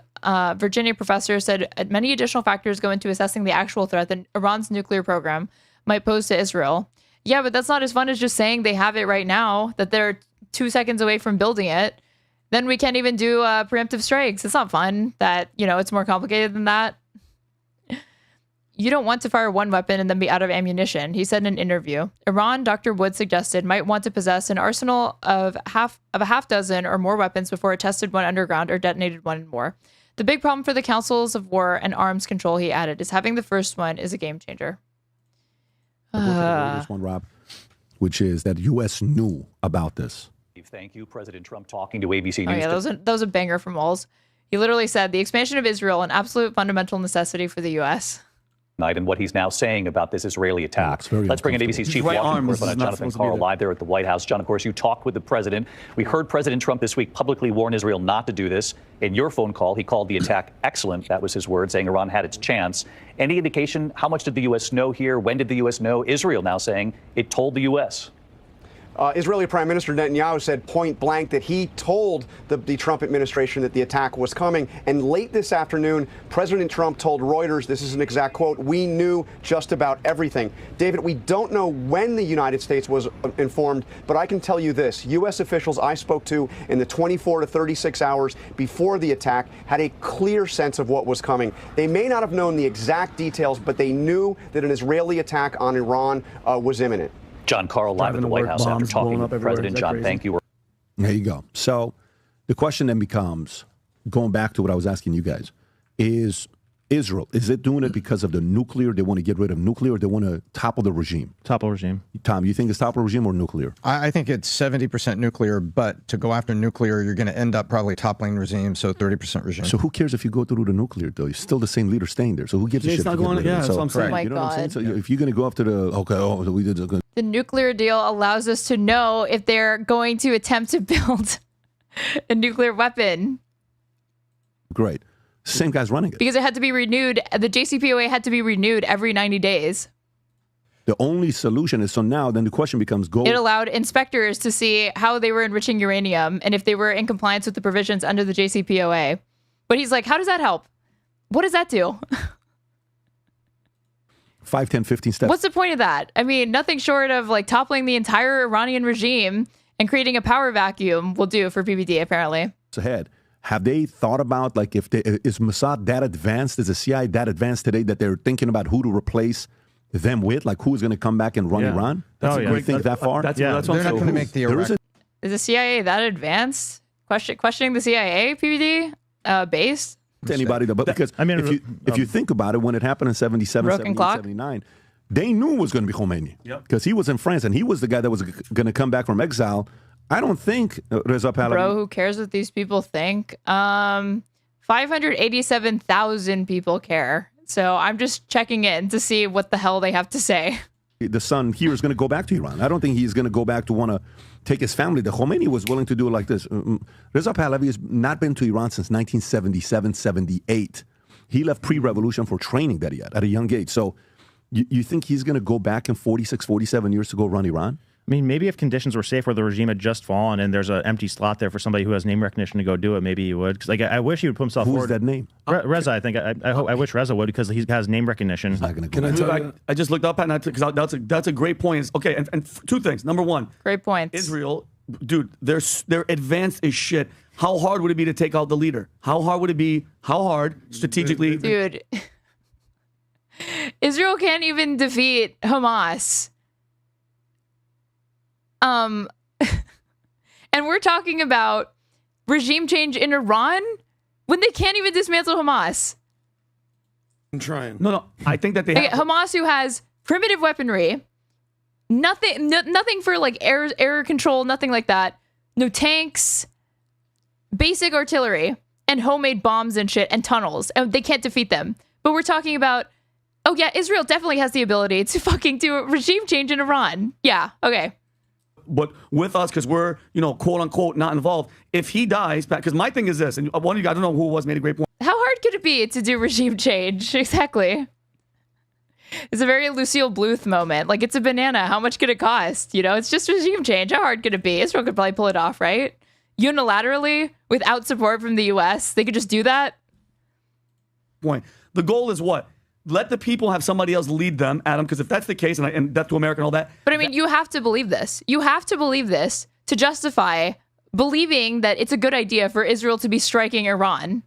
Virginia professor, said many additional factors go into assessing the actual threat that Iran's nuclear program might pose to Israel. Yeah, but that's not as fun as just saying they have it right now, that they're 2 seconds away from building it. Then we can't even do preemptive strikes. It's not fun that, it's more complicated than that. You don't want to fire one weapon and then be out of ammunition, he said in an interview. Iran, Dr. Wood suggested, might want to possess an arsenal of a half dozen or more weapons before it tested one underground or detonated one more. The big problem for the councils of war and arms control, he added, is having the first one is a game changer. This one, Rob, which is that U.S. knew about this. Thank you, President Trump talking to ABC News. Oh, yeah, that was a banger from Walls. He literally said the expansion of Israel, an absolute fundamental necessity for the U.S. And what he's now saying about this Israeli attack. Let's bring in ABC's chief Washington correspondent, Jonathan Karl, live there at the White House. John, of course, you talked with the president. We heard President Trump this week publicly warn Israel not to do this. In your phone call, he called the attack excellent. That was his word, saying Iran had its chance. Any indication, how much did the U.S. know here? When did the U.S. know? Israel now saying it told the U.S. Israeli Prime Minister Netanyahu said point blank that he told the Trump administration that the attack was coming. And late this afternoon, President Trump told Reuters, this is an exact quote, "We knew just about everything." David, we don't know when the United States was informed, but I can tell you this. U.S. officials I spoke to in the 24 to 36 hours before the attack had a clear sense of what was coming. They may not have known the exact details, but they knew that an Israeli attack on Iran was imminent. John Karl live at the White House after talking with President John. Thank you. There you go. So the question then becomes, going back to what I was asking you guys, is Israel, is it doing it because of the nuclear? They want to get rid of nuclear, or they want to topple the regime? Topple regime. Tom, you think it's topple regime or nuclear? I think it's 70% nuclear, but to go after nuclear, you're going to end up probably toppling regime, so 30% regime. So who cares if you go through the nuclear, though? You're still the same leader staying there. So who gives a shit? It's not going, that's what I'm saying. Oh my you know what I'm saying? God. So if you're going to go after so we did The nuclear deal allows us to know if they're going to attempt to build a nuclear weapon. Great. Same guy's running it. Because it had to be renewed. The JCPOA had to be renewed every 90 days. The only solution is, so now then the question becomes, It allowed inspectors to see how they were enriching uranium and if they were in compliance with the provisions under the JCPOA. But he's like, how does that help? What does that do? 5, 10, 15 steps. What's the point of that? I mean, nothing short of like toppling the entire Iranian regime and creating a power vacuum will do for PBD, apparently. Ahead. Have they thought about, like, is Mossad that advanced? Is the CIA that advanced today that they're thinking about who to replace them with? Like, who's going to come back and run Iran? You think that far? They're not going to make the Iraq. Is the CIA that advanced? Questioning the CIA, PBD? Base? To anybody, though. But because, if you think about it, when it happened in 77, 78, 79, they knew it was going to be Khomeini. Because he was in France, and he was the guy that was going to come back from exile. I don't think Reza Pahlavi. Bro, who cares what these people think? 587,000 people care. So I'm just checking in to see what the hell they have to say. The son here is going to go back to Iran. I don't think he's going to go back to want to take his family. The Khomeini was willing to do it like this. Reza Pahlavi has not been to Iran since 1977, 78. He left pre-revolution for training that he had at a young age. So you think he's going to go back in 46, 47 years to go run Iran? I mean, maybe if conditions were safe where the regime had just fallen and there's an empty slot there for somebody who has name recognition to go do it, maybe he would. Because like, I wish he would put himself forward. Who's that name? Reza, I think. I wish Reza would because he has name recognition. He's not going to go. I just looked up at that because that's a great point. Okay, and two things. Number one. Great points. Israel, dude, they're advanced as shit. How hard would it be to take out the leader? How hard would it be? How hard strategically? Dude, Israel can't even defeat Hamas. And we're talking about regime change in Iran when they can't even dismantle Hamas. I'm trying. No. I think that they have Hamas, who has primitive weaponry, nothing for like air control, nothing like that. No tanks, basic artillery, and homemade bombs and shit and tunnels. And they can't defeat them. But we're talking about Oh, yeah, Israel definitely has the ability to fucking do a regime change in Iran. Yeah, okay. But with us, because we're, quote unquote, not involved, if he dies, because my thing is this, and one of you guys, I don't know who it was, made a great point. How hard could it be to do regime change? Exactly. It's a very Lucille Bluth moment. Like, it's a banana. How much could it cost? It's just regime change. How hard could it be? Israel could probably pull it off, right? Unilaterally, without support from the U.S., they could just do that. Point. The goal is what? Let the people have somebody else lead them, Adam, because if that's the case, and death to America and all that. But I mean, you have to believe this. You have to believe this to justify believing that it's a good idea for Israel to be striking Iran.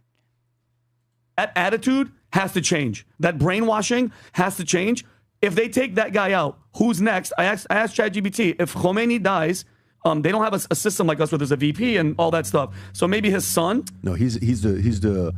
That attitude has to change. That brainwashing has to change. If they take that guy out, who's next? I asked ChatGPT, if Khomeini dies, they don't have a system like us where there's a VP and all that stuff. So maybe his son? No, he's the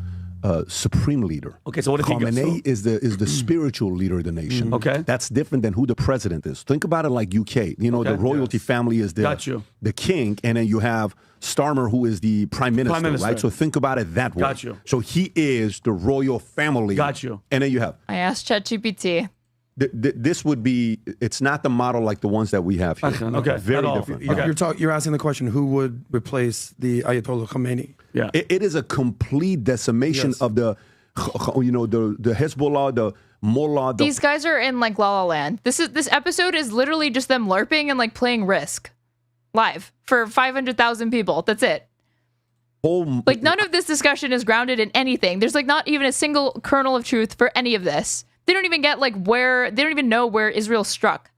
supreme leader. Okay, so what if Khamenei is the spiritual leader of the nation. Okay. That's different than who the president is. Think about it like UK. The royalty family is the king, and then you have Starmer, who is the prime minister, right? So think about it that way. Got you. So he is the royal family. Got you. And then you have... I asked ChatGPT. This would be... It's not the model like the ones that we have here. Okay. Very different. You're asking the question, who would replace the Ayatollah Khomeini? Yeah. It is a complete decimation of the Hezbollah, the Mullah. These guys are in like La La Land. This episode is literally just them LARPing and like playing Risk live for 500,000 people. That's it. Like none of this discussion is grounded in anything. There's like not even a single kernel of truth for any of this. They don't even get like they don't even know where Israel struck.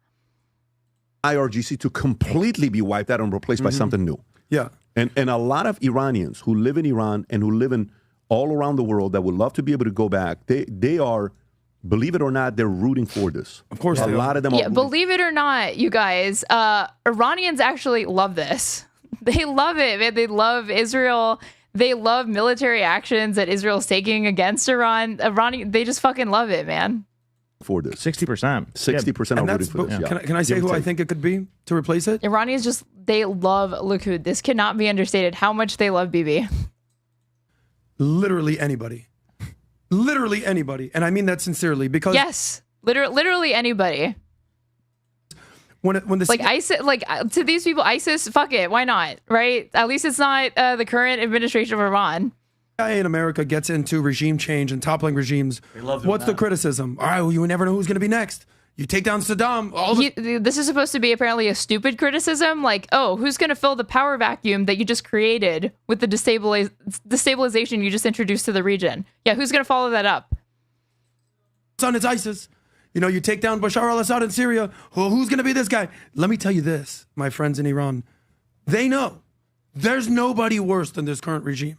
IRGC to completely be wiped out and replaced by something new. Yeah. And a lot of Iranians who live in Iran and who live in all around the world that would love to be able to go back, they are, believe it or not, they're rooting for this. Of course, a lot of them are. Yeah, believe it or not, you guys, Iranians actually love this. They love it, man. They love Israel. They love military actions that Israel's taking against Iran. They just fucking love it, man. For this, 60%. 60% are rooting for this. Can I say who I think it could be to replace it? Iranians they love Likud. This cannot be understated how much they love Bibi. Literally anybody. Literally anybody. And I mean that sincerely because... Yes. Literally anybody. When the like ISIS, like to these people, ISIS, fuck it, why not, right? At least it's not the current administration of Iran. In America gets into regime change and toppling regimes. What's the criticism? All right, well, you never know who's going to be next. You take down Saddam. This is supposed to be apparently a stupid criticism. Like, oh, who's going to fill the power vacuum that you just created with the destabilization you just introduced to the region? Yeah, who's going to follow that up? Son, it's ISIS. You take down Bashar al-Assad in Syria. Well, who's going to be this guy? Let me tell you this, my friends in Iran. They know there's nobody worse than this current regime.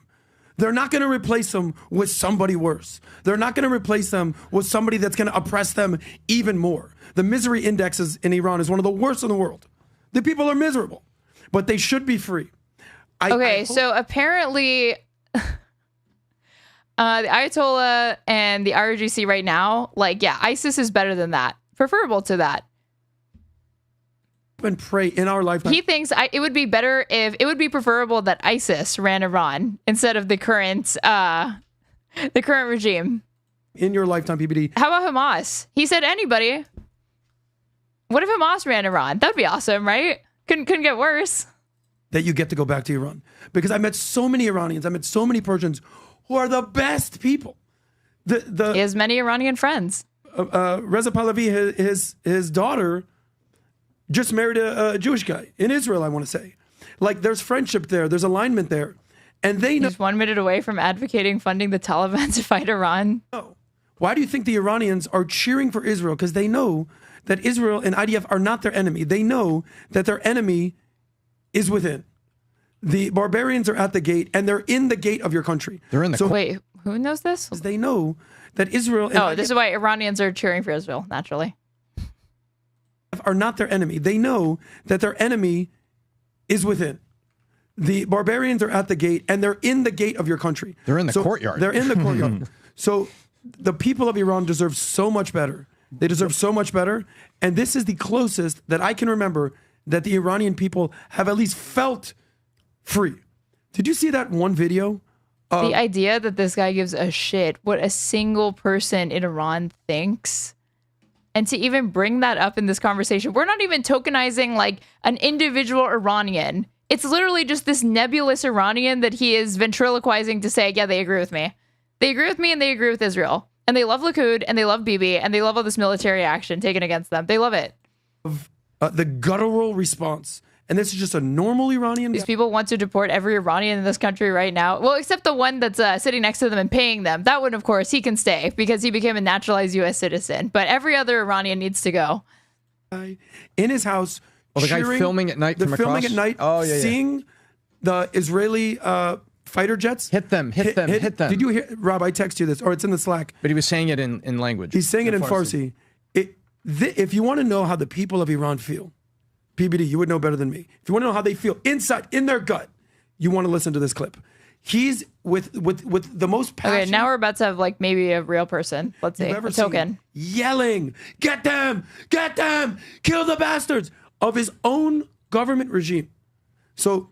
They're not going to replace them with somebody worse. They're not going to replace them with somebody that's going to oppress them even more. The misery indexes in Iran is one of the worst in the world. The people are miserable, but they should be free. So apparently the Ayatollah and the IRGC right now, ISIS is better than that, preferable to that. And pray in our lifetime. He thinks it would be better it would be preferable that ISIS ran Iran instead of the current regime. In your lifetime, PBD. How about Hamas? He said anybody. What if Hamas ran Iran? That'd be awesome, right? Couldn't get worse. That you get to go back to Iran. Because I met so many Iranians, I met so many Persians who are the best people. He has many Iranian friends. Reza Pahlavi, his daughter just married a Jewish guy in Israel, I want to say. There's friendship there. There's alignment there. And they know. He's 1 minute away from advocating funding the Taliban to fight Iran. No. Why do you think the Iranians are cheering for Israel? Because they know that Israel and IDF are not their enemy. They know that their enemy is within. The barbarians are at the gate, and they're in the gate of your country. They're in the... Wait, who knows this? They know that Israel... this is why Iranians are cheering for Israel, naturally. Are not their enemy. They know that their enemy is within. The barbarians are at the gate, and they're in the gate of your country. They're in the courtyard. They're in the courtyard. So the people of Iran deserve so much better. They deserve so much better. And this is the closest that I can remember that the Iranian people have at least felt free. Did you see that one video The idea that this guy gives a shit what a single person in Iran thinks, and to even bring that up in this conversation, we're not even tokenizing like an individual Iranian. It's literally just this nebulous Iranian that he is ventriloquizing to say, yeah, they agree with me. They agree with me and they agree with Israel. And they love Likud and they love Bibi and they love all this military action taken against them. They love it. The guttural response. And this is just a normal Iranian. These people want to deport every Iranian in this country right now. Well, except the one that's sitting next to them and paying them. That one, of course, he can stay because he became a naturalized U.S. citizen. But every other Iranian needs to go. In his house, the guy filming at night from across? Filming at night, seeing the Israeli fighter jets. Hit them. Did you hear, Rob, I text you this, or it's in the Slack. But he was saying it in language. He's saying it in Farsi. If you want to know how the people of Iran feel, PBD, you would know better than me. If you want to know how they feel inside, in their gut, you want to listen to this clip. He's with the most passion. Okay, now we're about to have like maybe a real person. Let's see. A token. Yelling, get them, kill the bastards of his own government regime. So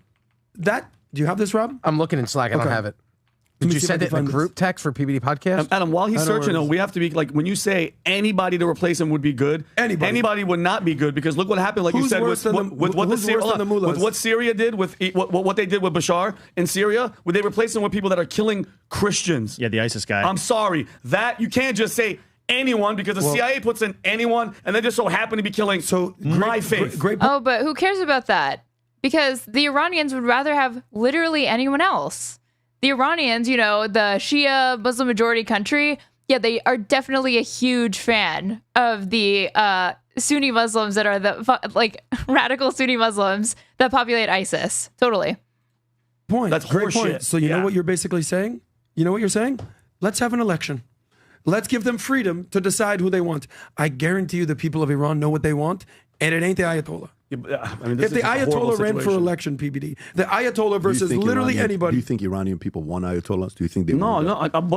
do you have this, Rob? I'm looking in Slack. I don't have it. Did you send it in a group text for PBD podcast? Adam, while he's searching, we have to be like, when you say anybody to replace him would be good, anybody would not be good, because look what happened, like you said, with what Syria did, with what they did with Bashar in Syria, where they replaced him with people that are killing Christians. Yeah, the ISIS guy. I'm sorry. That you can't just say anyone, because the CIA puts in anyone, and they just so happen to be killing my faith. Oh, but who cares about that? Because the Iranians would rather have literally anyone else. The Iranians, you know, the Shia Muslim majority country, yeah, they are definitely a huge fan of the Sunni Muslims that are the like radical Sunni Muslims that populate ISIS. Totally. That's great point. So you know what you're basically saying? You know what you're saying? Let's have an election. Let's give them freedom to decide who they want. I guarantee you the people of Iran know what they want, and it ain't the Ayatollah. Yeah, I mean, if the Ayatollah ran for election, PBD, the Ayatollah versus literally anybody. Do you think Iranian people want Ayatollahs? Do you think they No.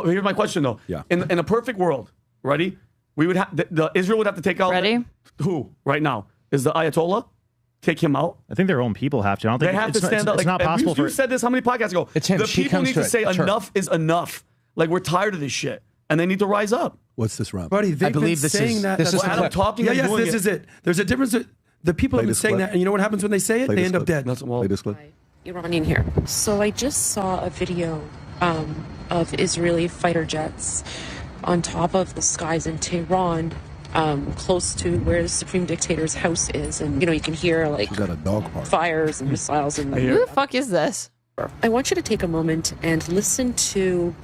Here's my question, though. Yeah. In a perfect world, ready? We would have Israel would have to take out. Ready? Who right now is the Ayatollah? Take him out. I think their own people have to. I don't think they have to stand up. It's not possible. You said this how many podcasts ago? It's him. The people need to say enough is enough. Like, we're tired of this shit, and they need to rise up. What's this, Rob? Buddy, they've been saying that. This is Adam talking. Yeah, yes, this is it. There's a difference. The people have been saying that, and you know what happens when they say it? They end up dead. Iranian here. So I just saw a video of Israeli fighter jets on top of the skies in Tehran, close to where the supreme dictator's house is, and you can hear like got a dog park. Fires and missiles. And who the fuck is this? I want you to take a moment and listen to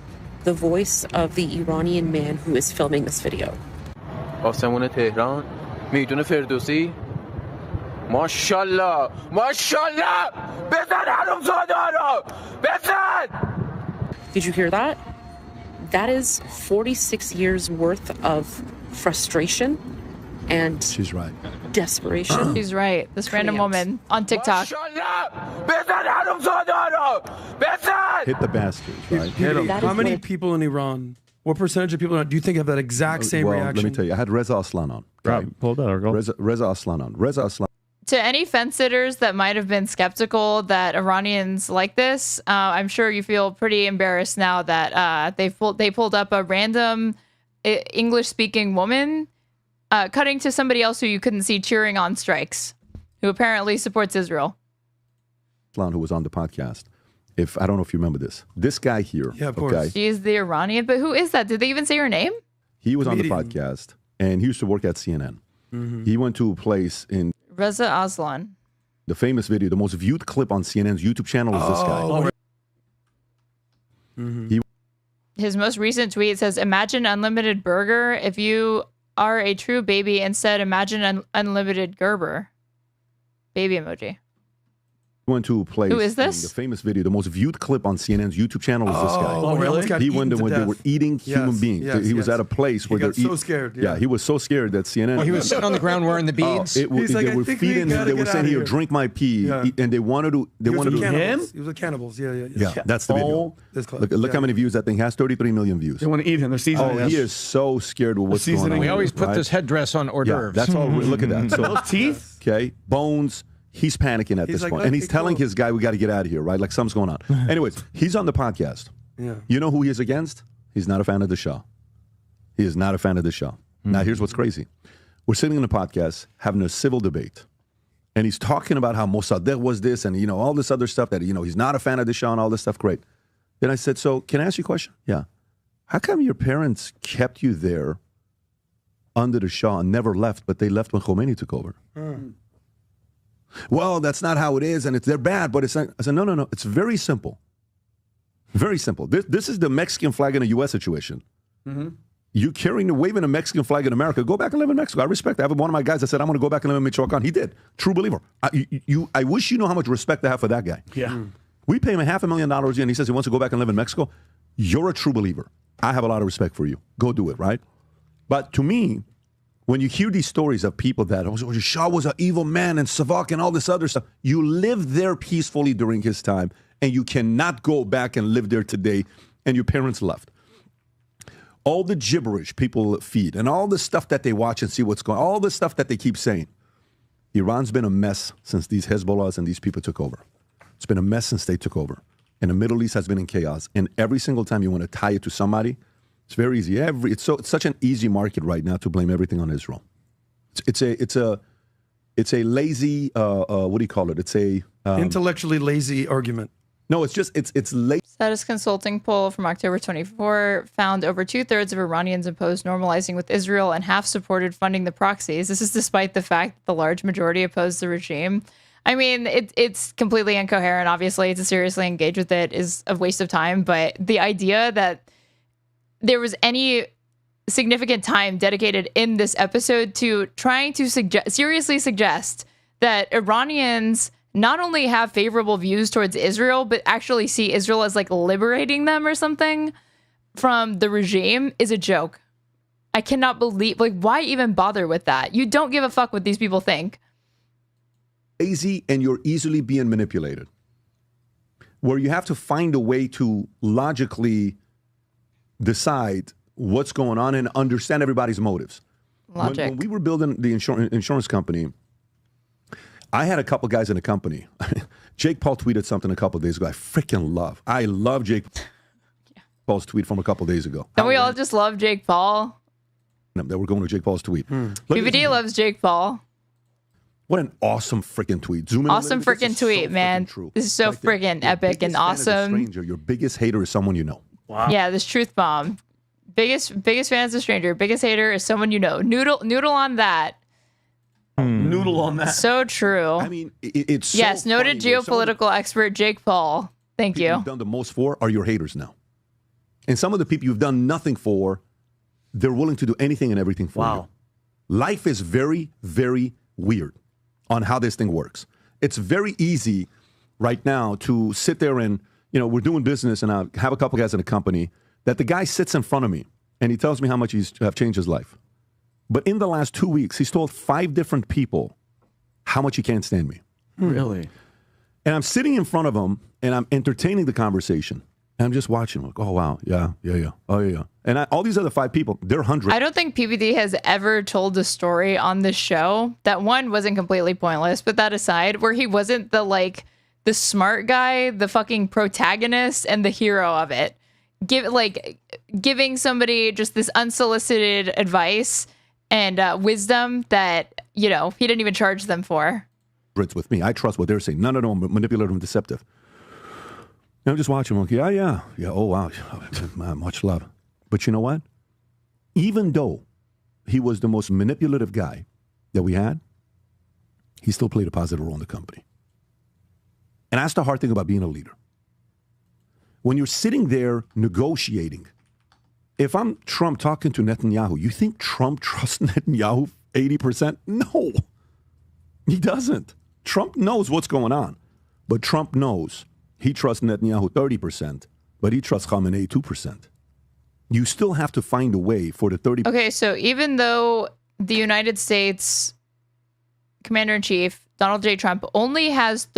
the voice of the Iranian man who is filming this video. آسمون تهران میدون فردوسی ماشاءالله ماشاءالله بزن حرومزاده رو بزن. Did you hear that? That is 46 years worth of frustration and she's right. Desperation. She's right. This random woman on TikTok. Hit the bastards, right? How many people in Iran, what percentage of people do you think have that exact same reaction? Let me tell you, I had Reza Aslan on. Okay? Reza Aslan on. Reza Aslan. To any fence-sitters that might have been skeptical that Iranians like this, I'm sure you feel pretty embarrassed now that they pulled up a random English-speaking woman cutting to somebody else who you couldn't see cheering on strikes, who apparently supports Israel. Who was on the podcast. I don't know if you remember this guy here. Yeah, of course. Okay? She's the Iranian, but who is that? Did they even say her name? He was on the podcast, and he used to work at CNN. Mm-hmm. He went to a place in Reza Aslan. The famous video, the most viewed clip on CNN's YouTube channel is this guy. Mm-hmm. His most recent tweet says, "Imagine unlimited burger. If you are a true baby, instead imagine unlimited Gerber." Baby emoji. Went to a place. Who is this? The famous video, the most viewed clip on CNN's YouTube channel is this guy. Oh, really? He went when they were eating human beings. He was at a place where he got so scared. Yeah, he was so scared that CNN. He was sitting on the ground wearing the beads. They were feeding him. They were saying, "Here, drink my pee," and they wanted to. They wanted to. Him? He was with cannibals. Yeah. That's the video. Look how many views that thing has. 33 million views. They want to eat him. They're seasoning. Oh, he is so scared with what's going on. We always put this headdress on hors d'oeuvres. That's all. Look at that. So, those teeth. Okay, bones. He's panicking at this point. And he's telling his guy, we got to get out of here, right? Like something's going on. Anyways, he's on the podcast. Yeah. You know who he is against? He's not a fan of the Shah. He is not a fan of the Shah. Now, here's what's crazy. We're sitting in a podcast having a civil debate, and he's talking about how Mossadegh was this and, you know, all this other stuff that, you know, he's not a fan of the Shah and all this stuff. Great. Then I said, so can I ask you a question? Yeah. How come your parents kept you there under the Shah and never left, but they left when Khomeini took over? Well, that's not how it is, and they're bad, but it's not. I said, no. It's very simple. Very simple. This is the Mexican flag in a U.S. situation. You waving a Mexican flag in America, go back and live in Mexico. I respect that. I have one of my guys that said, I'm going to go back and live in Michoacan. He did. True believer. I wish you know how much respect I have for that guy. Yeah. We pay him $500,000 a year, and he says he wants to go back and live in Mexico. You're a true believer. I have a lot of respect for you. Go do it, right? But to me, when you hear these stories of people that, oh, Shah was an evil man and Savak and all this other stuff, you lived there peacefully during his time, and you cannot go back and live there today, and your parents left. All the gibberish people feed and all the stuff that they watch and see what's going on, all the stuff that they keep saying. Iran's been a mess since these Hezbollahs and these people took over. It's been a mess since they took over. And the Middle East has been in chaos. And every single time you want to tie it to somebody, it's very easy. It's such an easy market right now to blame everything on Israel. It's a lazy, what do you call it? It's a intellectually lazy argument. No, it's lazy. Status Consulting poll from October 24 found over 2/3 of Iranians opposed normalizing with Israel and half supported funding the proxies. This is despite the fact that the large majority opposed the regime. I mean, it's completely incoherent. Obviously, to seriously engage with it is a waste of time. But the idea that there was any significant time dedicated in this episode to trying to seriously suggest that Iranians not only have favorable views towards Israel, but actually see Israel as like liberating them or something from the regime is a joke. I cannot believe, like, why even bother with that? You don't give a fuck what these people think. Lazy, and you're easily being manipulated. Where you have to find a way to logically decide what's going on and understand everybody's motives. Logic. When we were building the insurance company, I had a couple guys in the company. Jake Paul tweeted something a couple of days ago. I love Jake Paul's tweet from a couple of days ago. Don't we all just love Jake Paul? That we're going to Jake Paul's tweet. PVD loves Jake Paul. What an awesome freaking tweet. Zoom in. Awesome freaking tweet, man. This is so freaking epic and awesome. Stranger, your biggest hater is someone you know. Wow. Yeah, this truth bomb. Biggest fan is a stranger. Biggest hater is someone you know. Noodle on that. Noodle on that. So true. I mean, it's so yes, noted geopolitical expert Jake Paul. Thank you. You've done the most for are your haters now. And some of the people you've done nothing for, they're willing to do anything and everything for you. Life is very, very weird on how this thing works. It's very easy right now to sit there and, you know, we're doing business and I have a couple guys in a company that the guy sits in front of me and he tells me how much he's have changed his life. But in the last 2 weeks, he's told 5 different people how much he can't stand me. Really? And I'm sitting in front of him and I'm entertaining the conversation. And I'm just watching, like, oh, wow. Yeah. Oh, yeah. And all these other 5 people, they're hundreds. I don't think PPD has ever told a story on this show that one wasn't completely pointless, but that aside, where he wasn't the smart guy, the fucking protagonist and the hero of it. Giving somebody just this unsolicited advice and wisdom that, you know, he didn't even charge them for. With me. I trust what they're saying. None of them manipulative and deceptive. And I'm just watching them. Like, yeah. Oh, wow. Much love. But you know what? Even though he was the most manipulative guy that we had, he still played a positive role in the company. And that's the hard thing about being a leader. When you're sitting there negotiating, if I'm Trump talking to Netanyahu, you think Trump trusts Netanyahu 80%? No, he doesn't. Trump knows what's going on, but Trump knows he trusts Netanyahu 30%, but he trusts Khamenei 2%. You still have to find a way for the 30%. Okay, so even though the United States Commander-in-Chief, Donald J. Trump, only has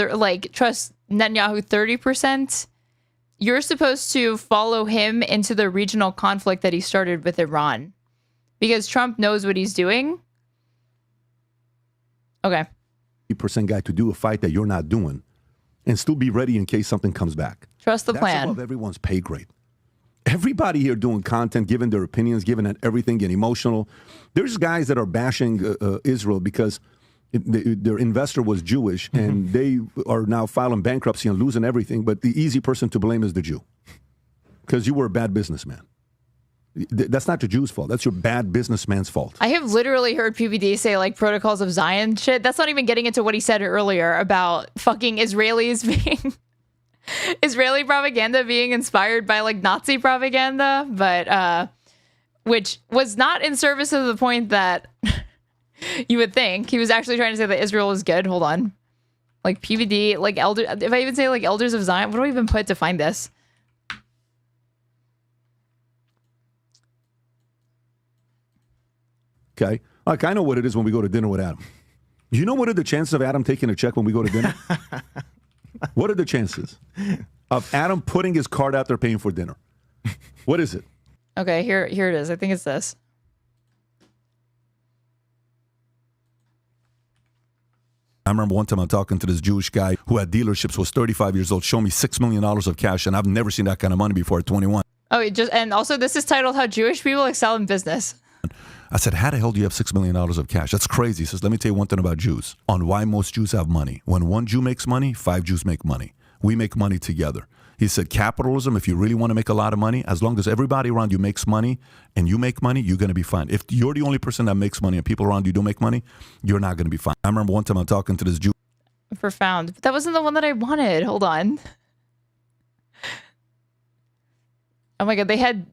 trusts Netanyahu 30%, you're supposed to follow him into the regional conflict that he started with Iran because Trump knows what he's doing. Okay. 30% guy to do a fight that you're not doing and still be ready in case something comes back. Trust the plan. That's above everyone's pay grade. Everybody here doing content, giving their opinions, giving it everything, getting emotional. There's guys that are bashing Israel because their investor was Jewish, and they are now filing bankruptcy and losing everything. But the easy person to blame is the Jew, because you were a bad businessman. That's not the Jew's fault. That's your bad businessman's fault. I have literally heard PBD say like protocols of Zion shit. That's not even getting into what he said earlier about fucking Israelis being Israeli propaganda being inspired by like Nazi propaganda, but which was not in service of the point that you would think. He was actually trying to say that Israel is good. Hold on. Like PBD, like elder. If I even say like elders of Zion, what do I even put to find this? Okay. Like, I know what it is when we go to dinner with Adam. You know what are the chances of Adam taking a check when we go to dinner? What are the chances of Adam putting his card out there paying for dinner? What is it? Okay, here it is. I think it's this. I remember one time I'm talking to this Jewish guy who had dealerships, was 35 years old, showed me $6 million of cash, and I've never seen that kind of money before at 21. Oh, and also this is titled How Jewish People Excel in Business. I said, how the hell do you have $6 million of cash? That's crazy. He says, let me tell you one thing about Jews, on why most Jews have money. When one Jew makes money, 5 Jews make money. We make money together. He said, capitalism, if you really want to make a lot of money, as long as everybody around you makes money and you make money, you're going to be fine. If you're the only person that makes money and people around you don't make money, you're not going to be fine. I remember one time I'm talking to this Jew. Profound. But that wasn't the one that I wanted. Hold on. Oh my God. They had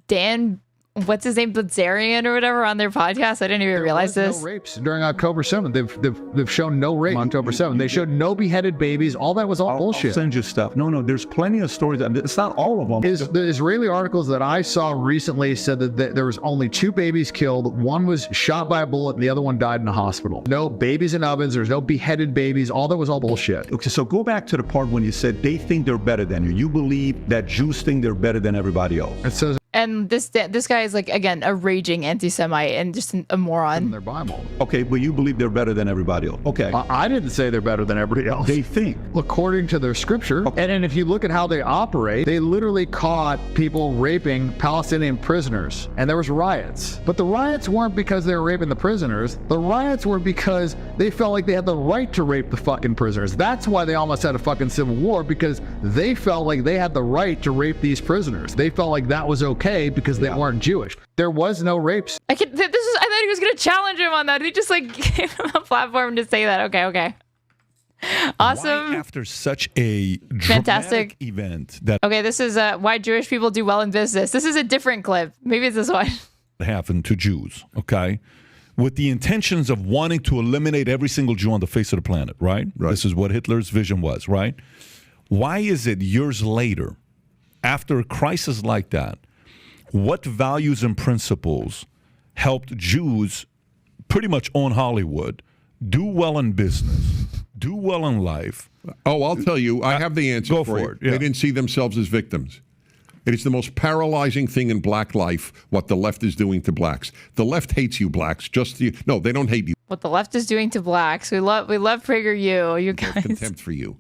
Dan, what's his name, Blitzarian or whatever on their podcast. I didn't even realize this. No rapes during October 7th. They've shown no rape on October 7th. They showed no beheaded babies. All that was all bullshit. I'll send you stuff. No, there's plenty of stories. It's not all of them. The Israeli articles that I saw recently said that there was only 2 babies killed. One was shot by a bullet and the other one died in a hospital. No babies in ovens. There's no beheaded babies. All that was all bullshit. Okay, so go back to the part when you said they think they're better than you. You believe that Jews think they're better than everybody else. It says. And this guy is like, again, a raging anti-Semite and just a moron. In their Bible. Okay, but you believe they're better than everybody else. Okay. I didn't say they're better than everybody else. They think. According to their scripture. Okay. And if you look at how they operate, they literally caught people raping Palestinian prisoners. And there was riots. But the riots weren't because they were raping the prisoners. The riots were because they felt like they had the right to rape the fucking prisoners. That's why they almost had a fucking civil war, because they felt like they had the right to rape these prisoners. They felt like that was okay because they weren't Jewish. There was no rapes. I thought he was going to challenge him on that. He just like gave him a platform to say that. Okay. Awesome. Why after such a fantastic event that okay, this is why Jewish people do well in business. This is a different clip. Maybe it's this one. happened to Jews, okay? With the intentions of wanting to eliminate every single Jew on the face of the planet, right? This is what Hitler's vision was, right? Why is it years later, after a crisis like that, what values and principles helped Jews pretty much own Hollywood, do well in business, do well in life? Oh, I'll tell you. I have the answer for you. Yeah. They didn't see themselves as victims. It is the most paralyzing thing in black life, what the left is doing to blacks. The left hates you blacks. No, they don't hate you. What the left is doing to blacks. We love PragerU, you guys. Contempt for you.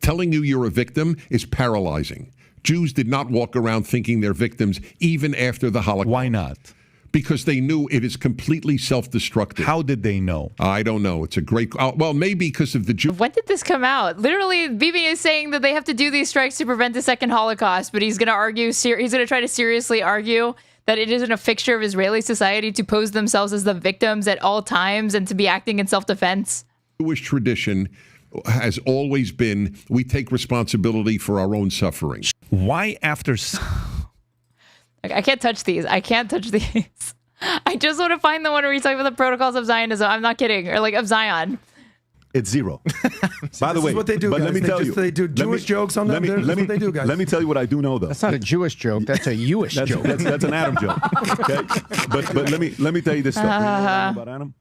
Telling you you're a victim is paralyzing. Jews did not walk around thinking they're victims even after the Holocaust. Why not? Because they knew it is completely self-destructive. How did they know? I don't know. It's a great... well, maybe because of the Jew... When did this come out? Literally, Bibi is saying that they have to do these strikes to prevent the second Holocaust, but he's going to argue... he's going to try to seriously argue that it isn't a fixture of Israeli society to pose themselves as the victims at all times and to be acting in self-defense. Jewish tradition has always been, we take responsibility for our own suffering. Why after... I can't touch these. I just want to find the one where he's talking about the protocols of Zionism. I'm not kidding. Or like of Zion. It's zero. By the way, this is what they do, but guys. let me tell you. They do Jewish jokes on them. That's what they do, guys. Let me tell you what I do know, though. That's not a Jewish joke. That's a Jewish joke. That's an Adam joke. Okay? But let me tell you this stuff. You know about Adam?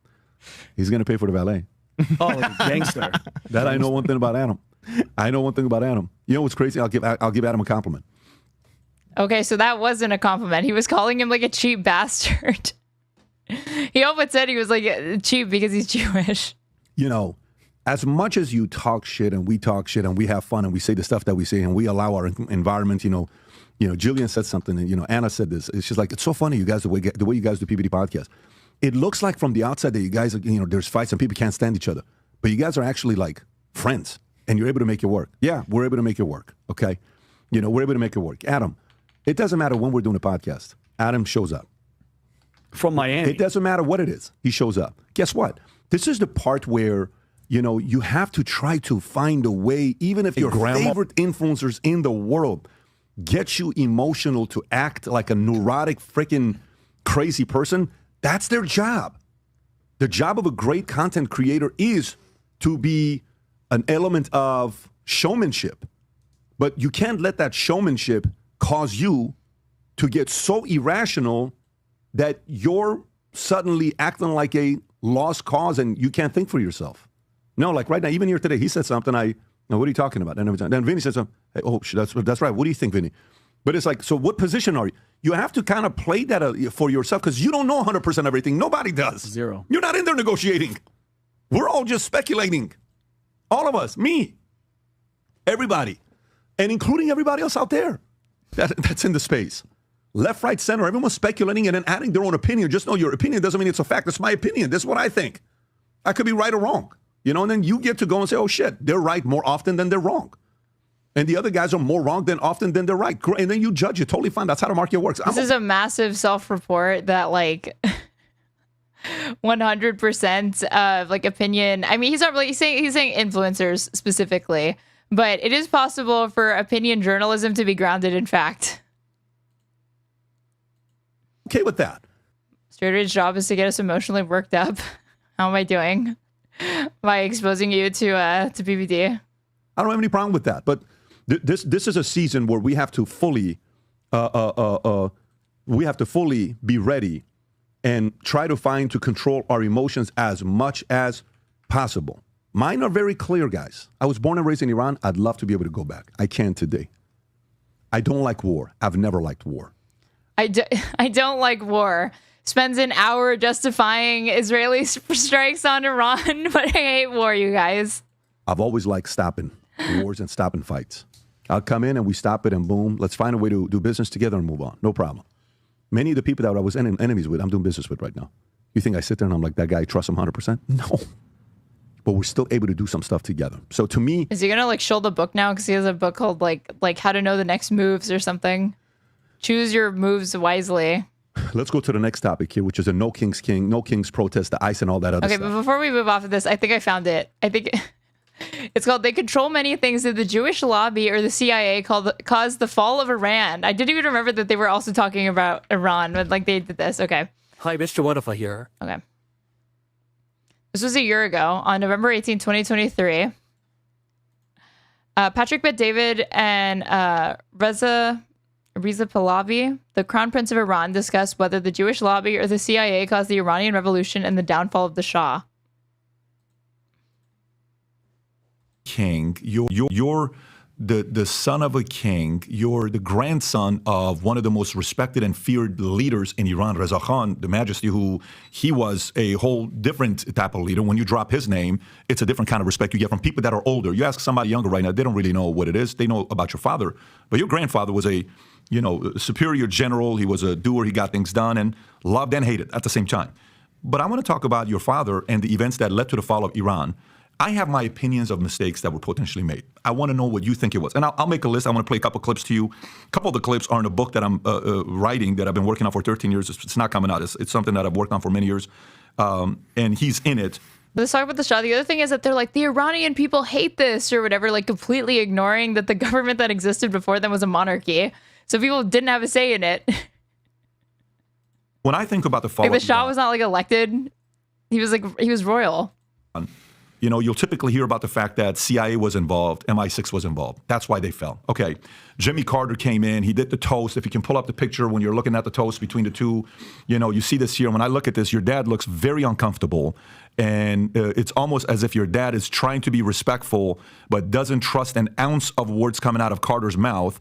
He's going to pay for the valet. Oh, gangster. That I know one thing about Adam. I know one thing about Adam. You know what's crazy? I'll give Adam a compliment. Okay, so that wasn't a compliment. He was calling him like a cheap bastard. He almost said he was like cheap because he's Jewish. You know, as much as you talk shit and we talk shit and we have fun and we say the stuff that we say and we allow our environment, you know, Jillian said something, and Anna said this. She's like, it's so funny, you guys, the way you guys do PBD podcast. It looks like from the outside that you guys are, there's fights and people can't stand each other. But you guys are actually like friends, and you're able to make it work. Yeah, we're able to make it work, okay? We're able to make it work. Adam, it doesn't matter when we're doing a podcast. Adam shows up. From Miami. It doesn't matter what it is. He shows up. Guess what? This is the part where, you have to try to find a way, even if your favorite influencers in the world get you emotional to act like a neurotic, freaking crazy person. That's their job. The job of a great content creator is to be an element of showmanship. But you can't let that showmanship cause you to get so irrational that you're suddenly acting like a lost cause and you can't think for yourself. No, like right now, even here today, he said something. What are you talking about? And then Vinny said something. Hey, that's right. What do you think, Vinny? But it's like, so what position are you? You have to kind of play that for yourself because you don't know 100% everything. Nobody does. Zero. You're not in there negotiating. We're all just speculating. All of us, me, everybody, and including everybody else out there that's in the space. Left, right, center, everyone's speculating and then adding their own opinion. Just know your opinion doesn't mean it's a fact. It's my opinion. This is what I think. I could be right or wrong. And then you get to go and say, oh, shit, they're right more often than they're wrong. And the other guys are more wrong than often than they're right. And then you judge it. Totally fine. That's how the market works. This is a massive self-report that, 100% of, opinion. I mean, he's not really saying influencers specifically, but it is possible for opinion journalism to be grounded in fact. Okay with that. Straight Edge's job is to get us emotionally worked up. How am I doing? By exposing you to PBD. I don't have any problem with that, but this is a season where we have to fully be ready and try to control our emotions as much as possible. Mine are very clear, guys. I was born and raised in Iran. I'd love to be able to go back. I can today. I don't like war. I've never liked war. I don't like war. Spends an hour justifying Israeli strikes on Iran, but I hate war, you guys. I've always liked stopping wars and stopping fights. I'll come in and we stop it and boom, let's find a way to do business together and move on. No problem. Many of the people that I was enemies with, I'm doing business with right now. You think I sit there and I'm like, that guy, I trust him 100%? No. But we're still able to do some stuff together. So to me... Is he going to show the book now? Because he has a book called like How to Know the Next Moves or something. Choose your moves wisely. Let's go to the next topic here, which is a no kings protest, the ICE and all that other stuff. Okay, but before we move off of this, I think I found it. I think it's called They Control Many Things That the Jewish Lobby or the CIA caused the fall of Iran. I didn't even remember that they were also talking about Iran when they did this. Okay. Hi, Mr. Wonderful here. Okay. This was a year ago on November 18, 2023. Patrick Bet-David and Reza Pahlavi, the Crown Prince of Iran, discussed whether the Jewish lobby or the CIA caused the Iranian Revolution and the downfall of the Shah. King, you're the son of a king. You're the grandson of one of the most respected and feared leaders in Iran, Reza Khan, the Majesty, who he was a whole different type of leader. When you drop his name, it's a different kind of respect you get from people that are older. You ask somebody younger right now, they don't really know what it is. They know about your father, but your grandfather was a superior general. He was a doer. He got things done and loved and hated at the same time. But I want to talk about your father and the events that led to the fall of Iran. I have my opinions of mistakes that were potentially made. I want to know what you think it was. And I'll make a list. I want to play a couple clips to you. A couple of the clips are in a book that I'm writing that I've been working on for 13 years. It's not coming out. It's something that I've worked on for many years. And he's in it. Let's talk about the Shah. The other thing is that they're like, the Iranian people hate this or whatever, completely ignoring that the government that existed before them was a monarchy. So people didn't have a say in it. When I think about the fall of the Shah was not elected. He was royal. You'll typically hear about the fact that CIA was involved, MI6 was involved. That's why they fell. Okay, Jimmy Carter came in, he did the toast. If you can pull up the picture when you're looking at the toast between the two, you see this here. When I look at this, your dad looks very uncomfortable. And it's almost as if your dad is trying to be respectful, but doesn't trust an ounce of words coming out of Carter's mouth.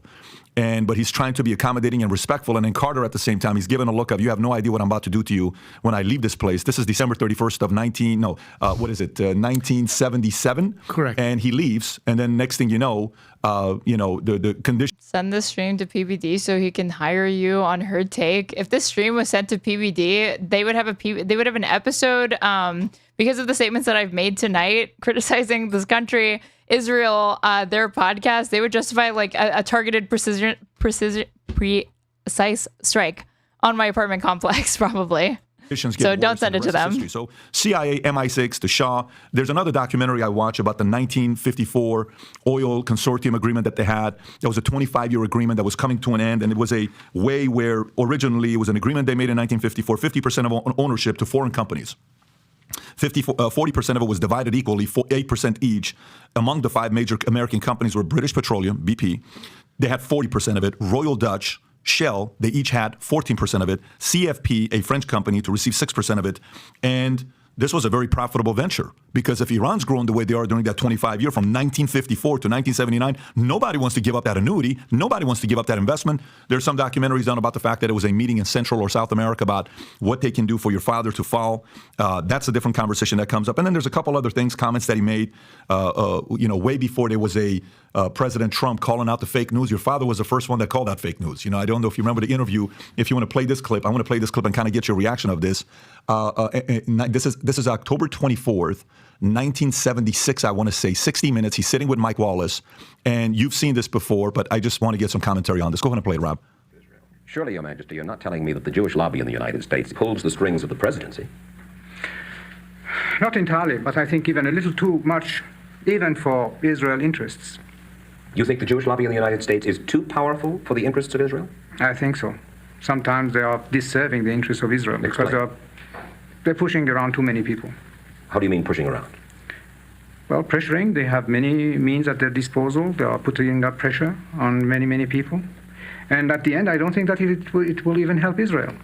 But he's trying to be accommodating and respectful. And then Carter, at the same time, he's given a look of, you have no idea what I'm about to do to you when I leave this place. This is December 31st of 1977. Correct. And he leaves. And then next thing you know, the conditions. Send the stream to PBD so he can hire you on her take. If this stream was sent to PBD, they would have an episode because of the statements that I've made tonight criticizing this country, Israel, their podcast. They would justify like a targeted precise strike on my apartment complex, probably. So don't send it to them. History. So CIA, MI6, the Shah. There's another documentary I watched about the 1954 oil consortium agreement that they had. That was a 25-year agreement that was coming to an end, and it was a way where originally it was an agreement they made in 1954, 50% of ownership to foreign companies. 40% of it was divided equally, 8% each. Among the 5 major American companies were British Petroleum, BP. They had 40% of it. Royal Dutch, Shell, they each had 14% of it. CFP, a French company, to receive 6% of it. And this was a very profitable venture because if Iran's grown the way they are during that 25-year from 1954 to 1979, nobody wants to give up that annuity. Nobody wants to give up that investment. There's some documentaries done about the fact that it was a meeting in Central or South America about what they can do for your father to fall. That's a different conversation that comes up. And then there's a couple other things, comments that he made, way before there was a President Trump calling out the fake news. Your father was the first one that called out fake news. I don't know if you remember the interview. If you want to play this clip, I want to play this clip and kind of get your reaction of this. This is October 24th, 1976, I want to say, 60 Minutes. He's sitting with Mike Wallace, and you've seen this before, but I just want to get some commentary on this. Go ahead and play it, Rob. Surely, Your Majesty, you're not telling me that the Jewish lobby in the United States pulls the strings of the presidency? Not entirely, but I think even a little too much, even for Israel interests. You think the Jewish lobby in the United States is too powerful for the interests of Israel? I think so. Sometimes they are disserving the interests of Israel because they're pushing around too many people. How do you mean pushing around? Well, pressuring. They have many means at their disposal. They are putting up pressure on many, many people. And at the end, I don't think that it will even help Israel.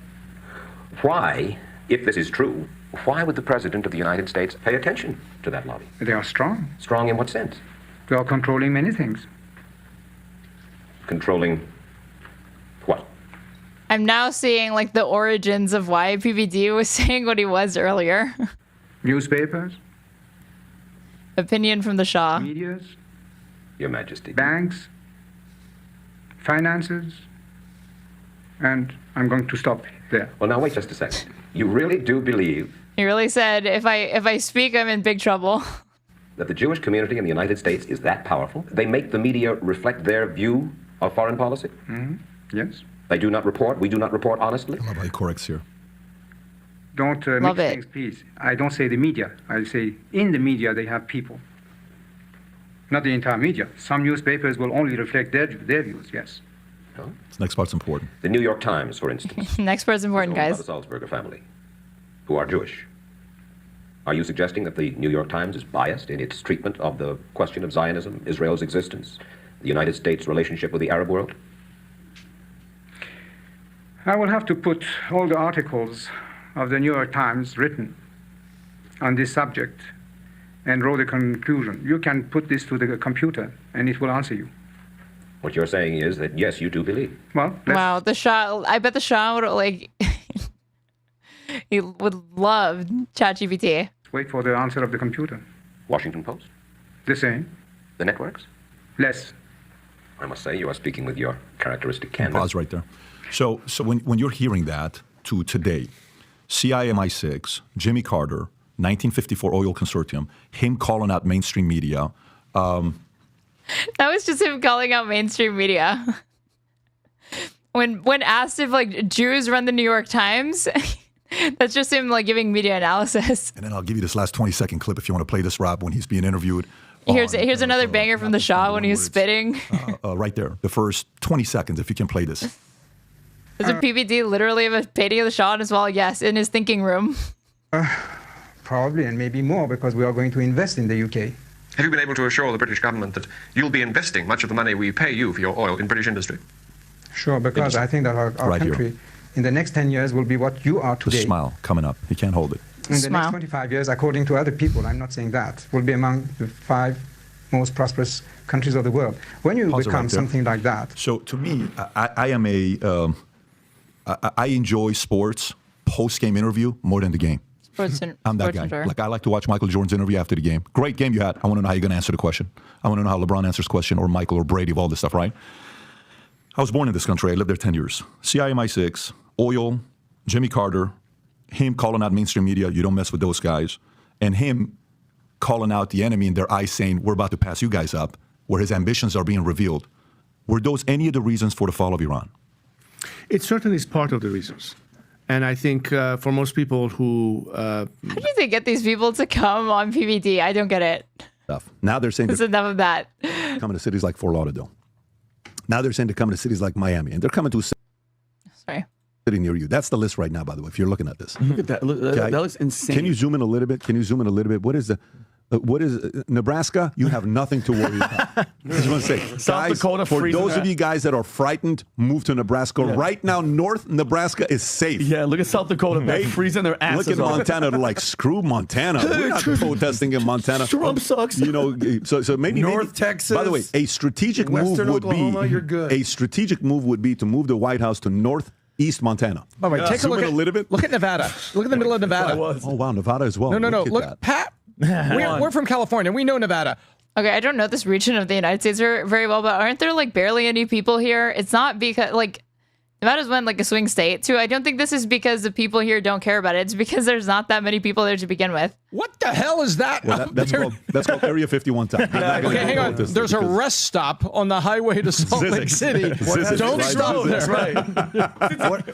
Why, if this is true, why would the President of the United States pay attention to that lobby? They are strong. Strong in what sense? They are controlling many things. Controlling what? I'm now seeing like the origins of why PBD was saying what he was earlier. Newspapers. Opinion from the Shah. Medias. Your Majesty. Banks. Finances. And I'm going to stop there. Well, now wait just a second. You really do believe He really said, if I speak, I'm in big trouble. That the Jewish community in the United States is that powerful? They make the media reflect their view of foreign policy? Mm-hmm. Yes. They do not report. We do not report honestly. I love how he corrects here. Don't mix things, please. I don't say the media. I say in the media they have people. Not the entire media. Some newspapers will only reflect their views, yes. No? This next part's important. The New York Times, for instance. Next part's important, guys. The Salzburger family, who are Jewish. Are you suggesting that the New York Times is biased in its treatment of the question of Zionism, Israel's existence, the United States' relationship with the Arab world? I will have to put all the articles of the New York Times written on this subject and draw the conclusion. You can put this to the computer and it will answer you. What you're saying is that, yes, you do believe. Well, wow, the Shah, I bet the Shah would like, he would love ChatGPT. Wait for the answer of the computer. Washington Post? The same. The networks? Less. I must say, you are speaking with your characteristic candor. Pause right there. So when you're hearing that to today, CIA MI6, Jimmy Carter, 1954 oil consortium, him calling out mainstream media. That was just him calling out mainstream media. When asked if like Jews run the New York Times, that's just him like giving media analysis. And then I'll give you this last 20-second clip if you want to play this, Rob, when he's being interviewed. Here's another banger from the Shah when he was spitting. Right there, the first 20 seconds, if you can play this. Does a PBD literally have a painting of the Shah as well? Yes, in his thinking room. Probably, and maybe more, because we are going to invest in the UK. Have you been able to assure the British government that you'll be investing much of the money we pay you for your oil in British industry? Sure, because I think that our country in the next 10 years will be what you are today. The smile coming up. He can't hold it. In the next 25 years, according to other people, I'm not saying that, will be among the 5 most prosperous countries of the world. When you become something like that. So to me, I am I enjoy sports post-game interview more than the game. I'm that guy. Like, I like to watch Michael Jordan's interview after the game. Great game you had. I want to know how you're going to answer the question. I want to know how LeBron answers the question, or Michael, or Brady, of all this stuff, right? I was born in this country. I lived there 10 years. CIA MI6, oil, Jimmy Carter, him calling out mainstream media, you don't mess with those guys, and him calling out the enemy in their eyes saying, we're about to pass you guys up, where his ambitions are being revealed. Were those any of the reasons for the fall of Iran? It certainly is part of the reasons. And I think for most people who... How do they get these people to come on PBD? I don't get it. Now they're saying... There's enough of that. Coming to cities like Fort Lauderdale. Now they're saying they're coming to cities like Miami. And they're coming to a city near you. That's the list right now, by the way, if you're looking at this. Look at that. That looks insane. Can you zoom in a little bit? What is Nebraska? You have nothing to worry about. I just want to say, South Dakota, for those of you guys that are frightened, move to Nebraska. Yeah. Right now, North Nebraska is safe. Yeah, look at South Dakota. They're freezing their asses off. Look at off. Montana. They're like, screw Montana. We're not protesting in Montana. Trump sucks. You know, so maybe North Texas. By the way, a strategic Western move would Oklahoma, be you're good. A strategic move would be to move the White House to Northeast Montana. By the way, take a look a little bit. Look at Nevada. Look at the middle of Nevada. Oh wow, Nevada as well. No. Look, Pat. We're from California. We know Nevada. Okay, I don't know this region of the United States very well, but aren't there like barely any people here? It's not because like Nevada's went like a swing state too. I don't think this is because the people here don't care about it. It's because there's not that many people there to begin with. What the hell is that? Well, that's called Area 51 time. Okay, hang on. There's a rest stop on the highway to Salt Lake City. Don't stop there. Right.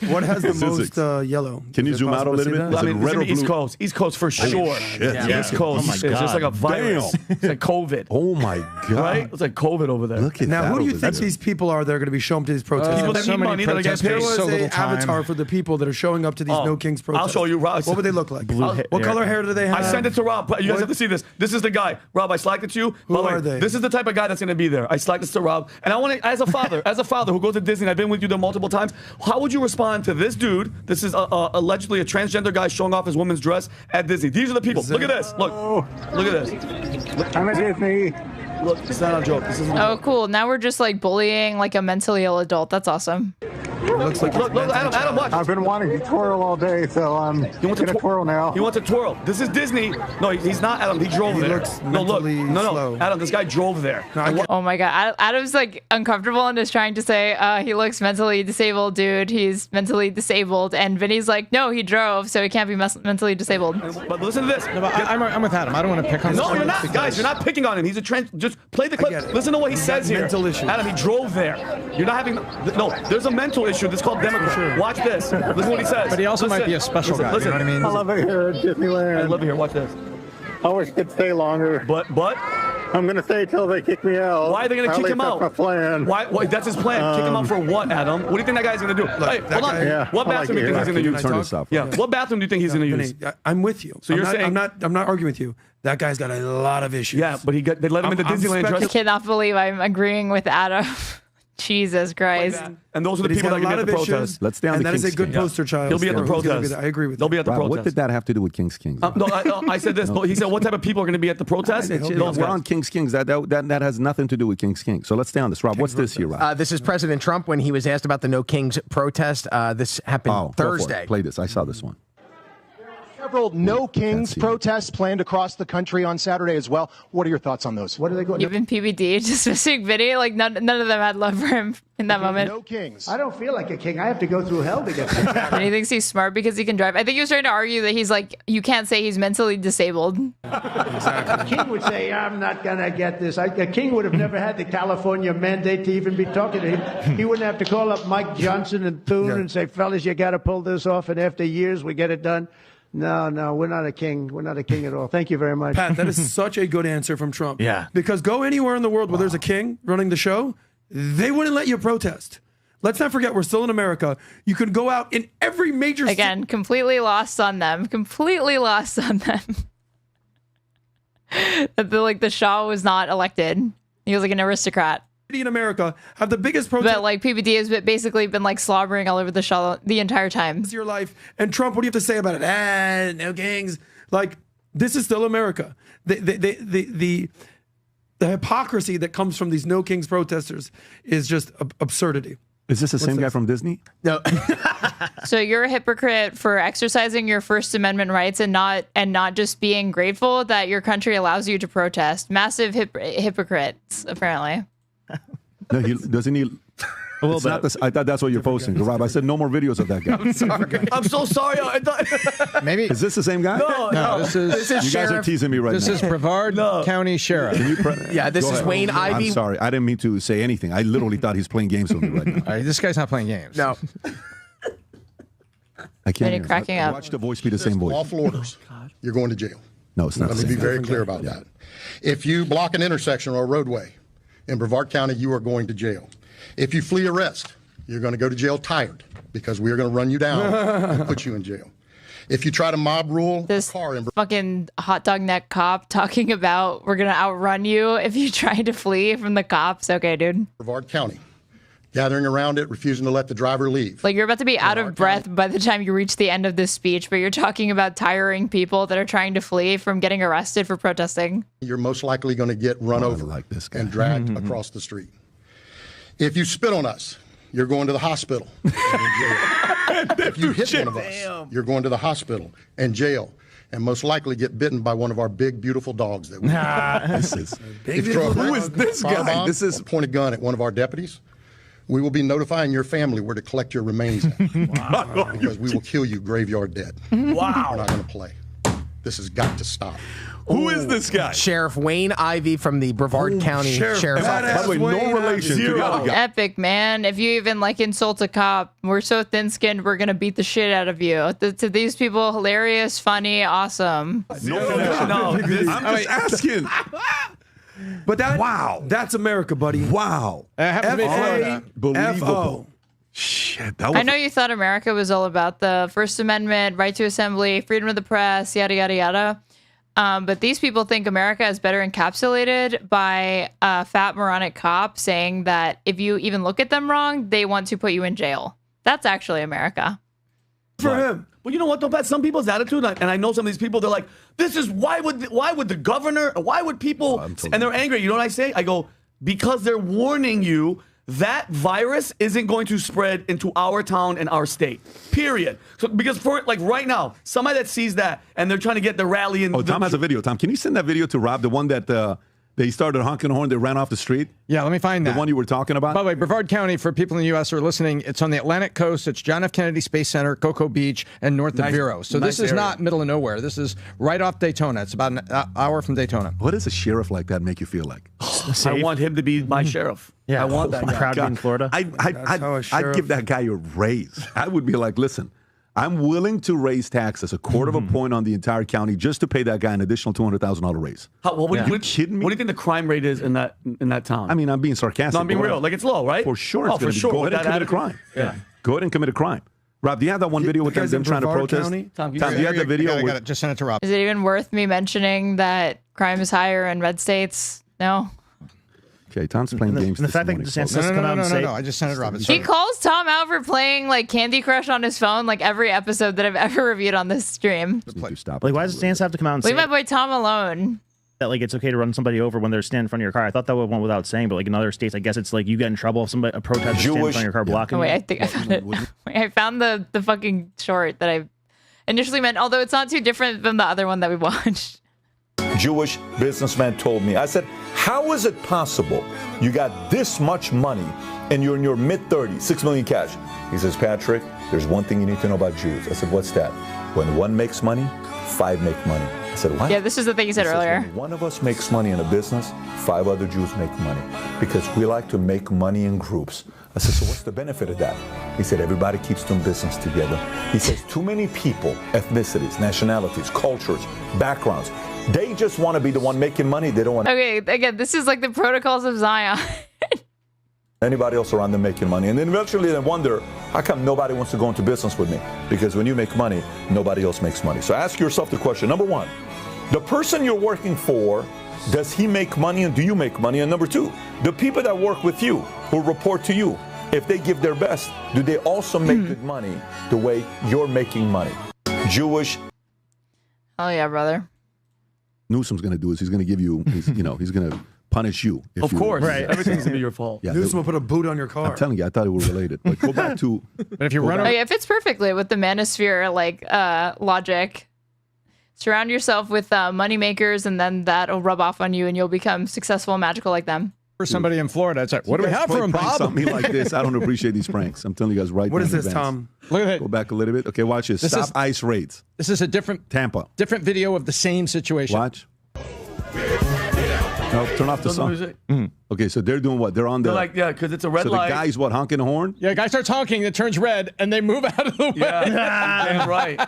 What has the most yellow? Can you zoom out a little bit? I mean, red or East blue? Coast. East Coast for sure. East Coast. Oh my It's just like a virus. Damn. It's like COVID. Oh my God. Right? It's like COVID over there. Look at Now, that. who do you over think there. these people are that are going to be showing up to these protests? People that so need many money that are getting protesters, paid. There so was little an time. avatar for the people that are showing up to these No Kings protests. I'll show you, Rob. What would they look like? What hair. color hair do they have? I sent it to Rob. You guys have to see this. This is the guy. Rob, I slacked it to you. Who are they? This is the type of guy that's going to be there. I slacked this to Rob. And I want to, as a father who goes to Disney, and I've been with you there multiple times, how would you respond to this dude? This is allegedly a transgender guy showing off his woman's dress at Disney. These are the people. Look at this. Look at this. I'm at Disney. Look, it's not a joke. This is Oh, cool. Now we're just like bullying like a mentally ill adult. That's awesome. Look, Adam, watch. I've been wanting to twirl all day, so I'm going to twirl now. He wants to twirl. This is Disney. No, he's not, Adam. He drove there. No. Adam, this guy drove there. Oh my God. Adam's like uncomfortable and is trying to say he looks mentally disabled, dude. He's mentally disabled. And Vinny's like, no, he drove, so he can't be mentally disabled. But listen to this. No, but I'm with Adam. I don't want to pick on No, you're not. Guys, you're not picking on him. He's a Just play the clip. Listen to what he says here. Mental issue. Adam, he drove there. You're not having... No, there's a mental issue. That's called Democrat. Watch this. Listen to what he says. But he also might be a special guy. Listen. You know what I mean? I love it here at Disneyland. I love it here. Watch this. I wish I could stay longer. But? I'm going to stay till they kick me out. Why are they going to kick him out? That's my plan. Why? That's his plan. Kick him out for what, Adam? What do you think that guy's going to do? Hey, hold on. Yeah, What bathroom do you think he's going to use? Turn this off. Yeah. What bathroom do you think he's going to use? I'm with you. So you're saying I'm not arguing with you. That guy's got a lot of issues. Yeah, but they let him into Disneyland I dress. cannot believe I'm agreeing with Adam. Jesus Christ. And those are the people that are going to be at the protest. Let's stay on And the that is a King's good King. poster child. He'll be at the protest. I agree with They'll that. be at the Rob, protest. what did that have to do with King's Kings? No, I said this. He said, what type of people are going to be at the protest? We're on King's Kings. That has nothing to do with King's Kings. So let's stay on this. Rob, what's this here, Rob? This is President Trump when he was asked about the No Kings protest. This happened Thursday. Play this. I saw this one. Several No Kings protests planned across the country on Saturday as well. What are your thoughts on those? What are they going? Even PBD just missing Vinny. Like none of them had love for him in that moment. No Kings. I don't feel like a king. I have to go through hell to get this. And he thinks he's smart because he can drive. I think he was trying to argue that he's like, you can't say he's mentally disabled. A king would say, I'm not going to get this. A king would have never had the California mandate to even be talking to him. He wouldn't have to call up Mike Johnson and Thune and say, fellas, you got to pull this off. And after years, we get it done. No, we're not a king. We're not a king at all. Thank you very much. Pat, that is such a good answer from Trump. Yeah. Because go anywhere in the world where there's a king running the show, they wouldn't let you protest. Let's not forget, we're still in America. You can go out in every major... Again, completely lost on them. Completely lost on them. That the Shah was not elected. He was like an aristocrat. In America have the biggest protest. But like PBD has basically been like slobbering all over the Shah the entire time. Your life. And Trump, what do you have to say about it? No kings. Like, this is still America. The hypocrisy that comes from these No Kings protesters is just absurdity. Is this the same guy from Disney? No. So you're a hypocrite for exercising your First Amendment rights and not just being grateful that your country allows you to protest. Massive hypocrites, apparently. No, doesn't he? It's not this, I thought that's what you're posting, Rob. I said no more videos of that guy. I'm sorry. I'm so sorry. I thought Maybe is this the same guy? No. This is you guys are teasing me right this now. This is Brevard County Sheriff. Yeah, this Go is ahead. Wayne Ivey. I'm sorry. I didn't mean to say anything. I literally thought he's playing games with me right now. This guy's not playing games. No. I can't. Really cracking up. Watch the voice be the same voice. Lawful orders. You're going to jail. No, it's not. Let me be very clear about that. If you block an intersection or a roadway in Brevard County, you are going to jail. If you flee arrest, you're going to go to jail tired because we are going to run you down and put you in jail. If you try to mob rule This a car in fucking hot dog neck cop talking about we're gonna outrun you if you try to flee from the cops. Okay, dude. Brevard County, gathering around it, refusing to let the driver leave. Like you're about to be out of breath by the time you reach the end of this speech, but you're talking about tiring people that are trying to flee from getting arrested for protesting. You're most likely going to get run over and dragged across the street. If you spit on us, you're going to the hospital and in jail. If you hit one of us, you're going to the hospital and jail, and most likely get bitten by one of our big, beautiful dogs that we This is if you throw a who is this guy? firebomb This is or point a gun at one of our deputies, we will be notifying your family where to collect your remains at. Because we will kill you graveyard dead. Wow. We're not going to play. This has got to stop. Who is this guy? Sheriff Wayne Ivey from the Brevard County Sheriff's Office. By the way, no relation to the other guy. Epic, man. If you even like insult a cop, we're so thin-skinned, we're gonna beat the shit out of you. To these people, hilarious, funny, awesome. No, I'm just asking. But that's America, buddy. Wow. Happens to be Florida. Unbelievable. Shit, that was I know you thought America was all about the First Amendment, right to assembly, freedom of the press, yada, yada, yada. But these people think America is better encapsulated by a fat moronic cop saying that if you even look at them wrong, they want to put you in jail. That's actually America. For him. But you know what, though, Pat? Some people's attitude, and I know some of these people, they're like, this is, why would the governor, why would people, and they're angry. You know what I say? I go, because they're warning you that virus isn't going to spread into our town and our state. Period. So because for like right now, somebody that sees that and they're trying to get the rally in. Oh, Tom has a video. Tom, can you send that video to Rob? The one that they started honking a horn, they ran off the street? Yeah, let me find that. The one you were talking about? By the way, Brevard County, for people in the U.S. who are listening, it's on the Atlantic coast. It's John F. Kennedy Space Center, Cocoa Beach, and north of Vero. So this is not middle of nowhere. This is right off Daytona. It's about an hour from Daytona. What does a sheriff like that make you feel like? I want him to be my sheriff. Yeah, I want that guy. Proud to be in Florida. I'd give that guy a raise. I would be like, listen, I'm willing to raise taxes a quarter of a point on the entire county just to pay that guy an additional $200,000 raise. What do you think the crime rate is in that town? I mean, I'm being sarcastic. No, I'm being real. Like, it's low, right? For sure. Oh, It's gonna for be. sure. Go With ahead and that commit a crime. Yeah. Go ahead and commit a crime. Rob, do you have that one video with them trying to protest? Tom, do you have the video? I got it. Just send it to Rob. Is it even worth me mentioning that crime is higher in red states? No. Okay, Tom's playing games. And the fact that DeSantis has come out and say, No, I just sent it to Rob. He calls Tom out for playing like Candy Crush on his phone like every episode that I've ever reviewed on this stream. Stop. Like, why does DeSantis have to come out and Leave say my boy Tom alone. that like it's okay to run somebody over when they're standing in front of your car? I thought that went without saying, but like in other states, I guess it's like you get in trouble if a protester stands in front of your car blocking. Oh, wait, you. I think I found it. Wait, I found the fucking short that I initially meant, although it's not too different from the other one that we watched. Jewish businessman told me, I said, how is it possible you got this much money and you're in your mid-30s, 6 million cash? He says, Patrick, there's one thing you need to know about Jews. I said, what's that? When one makes money, 5 make money. I said, what? Yeah, this is the thing you said earlier. When one of us makes money in a business, 5 other Jews make money because we like to make money in groups. I said, so what's the benefit of that? He said, everybody keeps doing business together. He says, too many people, ethnicities, nationalities, cultures, backgrounds, they just want to be the one making money. They don't want Okay, again, this is like the protocols of Zion. anybody else around them making money. And then eventually they wonder, how come nobody wants to go into business with me? Because when you make money, nobody else makes money. So ask yourself the question, number one, the person you're working for, does he make money and do you make money? And number two, the people that work with you, who report to you, if they give their best, do they also make good money the way you're making money? Jewish. Oh yeah, brother. Newsom's going to do is he's going to give you, he's going to punish you. If Of you- course. Right. Everything's going to be your fault. Yeah, Newsom will put a boot on your car. I'm telling you, I thought it was related. But go back to. But if you run Like, it fits perfectly with the manosphere logic. Surround yourself with money makers, and then that'll rub off on you, and you'll become successful and magical like them. For somebody in Florida, it's like, what do we have for him, Bob? Something like this. I don't appreciate these pranks. I'm telling you guys right now. What is in this, advance. Tom? Look at it. Go back a little bit. Okay, watch this. This Stop is- ICE raids. This is a different video of the same situation. Watch. No, turn off the Don't song. lose it. Okay, so they're doing what? They're on the. They're like, yeah, because it's a red so light. the guy's what? Honking the horn? Yeah, a guy starts honking, it turns red, and they move out of the way. Yeah, damn right.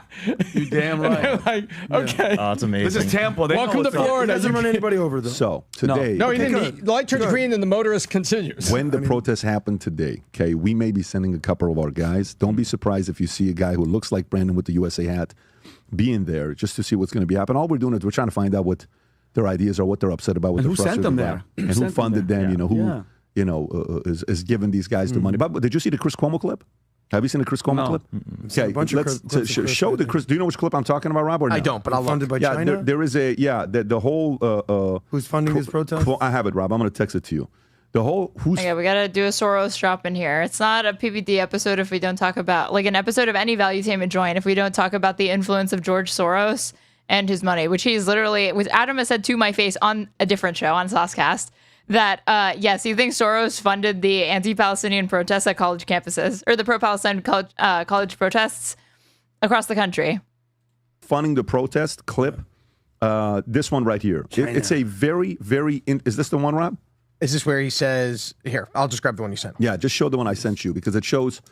You damn And they're right. like, okay. Oh, it's amazing. This is Tampa. They Welcome know to what's up. Florida. He doesn't run anybody over, though. So today, No, he Okay, didn't. good. The light turns Good. green, and the motorist continues. when the protests happen today, okay, we may be sending a couple of our guys. Don't be surprised if you see a guy who looks like Brandon with the USA hat being there just to see what's going to be happening. All we're doing is we're trying to find out what their ideas are, what they're upset about, what And they're who sent frustrated them about, there? and who funded them. You know who Yeah. is giving these guys the money. But did you see the Chris Cuomo clip? Have you seen the Chris Cuomo No. clip? seen a bunch of clips of Chris, show the Chris. Do you know which clip I'm talking about, Rob? Or no? I don't, but I'll Funded by Yeah, China? there is a the whole. Who's funding his protest? I have it, Rob. I'm going to text it to you. The whole who's Okay, we gotta do a Soros drop in here. It's not a PBD episode if we don't talk about, like, an episode of any Valuetainment joint if we don't talk about the influence of George Soros and his money, which he's literally, which Adam has said to my face on a different show on Saucecast, that yes, he thinks Soros funded the anti-Palestinian protests at college campuses, or the pro-Palestine college protests across the country. funding the protest clip. This one right here. It's a very, very. Is this the one, Rob? Is this where he says, here, I'll just grab the one you sent. Yeah, just show the one I sent you because it shows,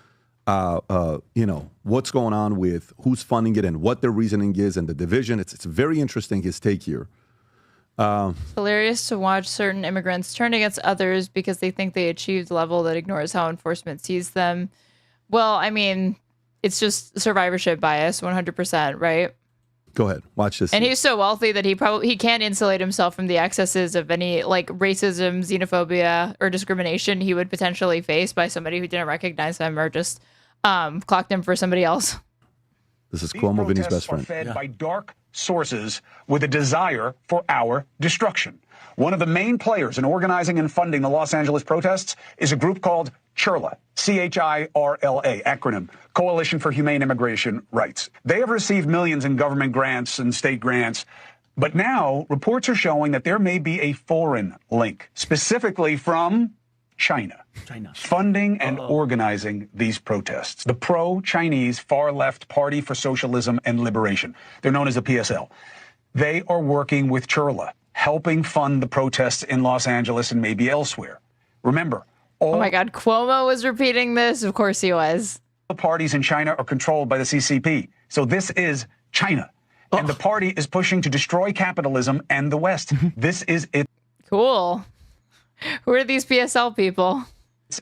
what's going on with who's funding it and what their reasoning is and the division. It's very interesting, his take here. It's hilarious to watch certain immigrants turn against others because they think they achieved a level that ignores how enforcement sees them. Well, I mean, it's just survivorship bias, 100%, right? Go ahead, watch this. And he's so wealthy that he can't insulate himself from the excesses of any, like, racism, xenophobia, or discrimination he would potentially face by somebody who didn't recognize him or just clocked him for somebody else. This is Cuomo, Vinny's best friend. Fed by dark sources with a desire for our destruction. One of the main players in organizing and funding the Los Angeles protests is a group called CHIRLA, C-H-I-R-L-A, acronym, Coalition for Humane Immigration Rights. They have received millions in government grants and state grants, but now reports are showing that there may be a foreign link, specifically from China, funding and organizing these protests. The pro-Chinese far-left Party for Socialism and Liberation, they're known as the PSL. They are working with CHIRLA, helping fund the protests in Los Angeles and maybe elsewhere. Remember, all Oh my God, Cuomo was repeating this? Of course he was. the parties in China are controlled by the CCP. So this is China. And the party is pushing to destroy capitalism and the West. This is its Cool. Who are these PSL people?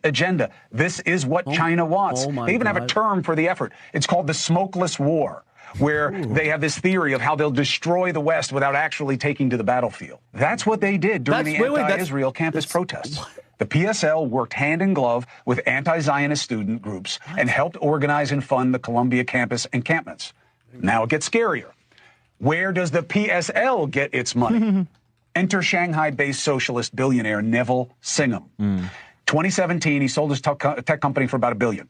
agenda. This is what China wants. They even have a term for the effort. It's called the smokeless war, where they have this theory of how they'll destroy the West without actually taking to the battlefield. That's what they did during the anti-Israel campus protests. The PSL worked hand in glove with anti-Zionist student groups and helped organize and fund the Columbia campus encampments. Now it gets scarier. Where does the PSL get its money? Enter Shanghai-based socialist billionaire Neville Singham. 2017, he sold his tech company for about $1 billion.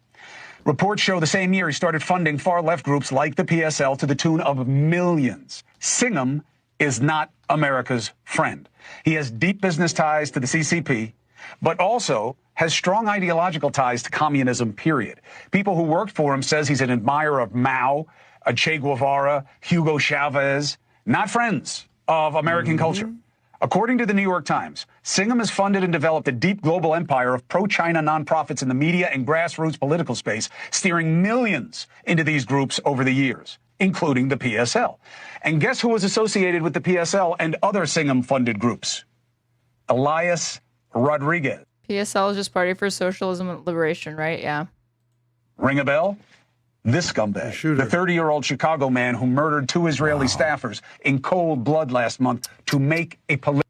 Reports show the same year he started funding far-left groups like the PSL to the tune of millions. Singham is not America's friend. He has deep business ties to the CCP, but also has strong ideological ties to communism, period. People who worked for him says he's an admirer of Mao, Che Guevara, Hugo Chavez, not friends of American culture. According to the New York Times, Singham has funded and developed a deep global empire of pro-China nonprofits in the media and grassroots political space, steering millions into these groups over the years, including the PSL. And guess who was associated with the PSL and other Singham-funded groups? Elias Rodriguez. PSL is just Party for Socialism and Liberation, right? Yeah. Ring a bell? This scumbag, the 30-year-old Chicago man who murdered 2 Israeli staffers in cold blood last month to make a political...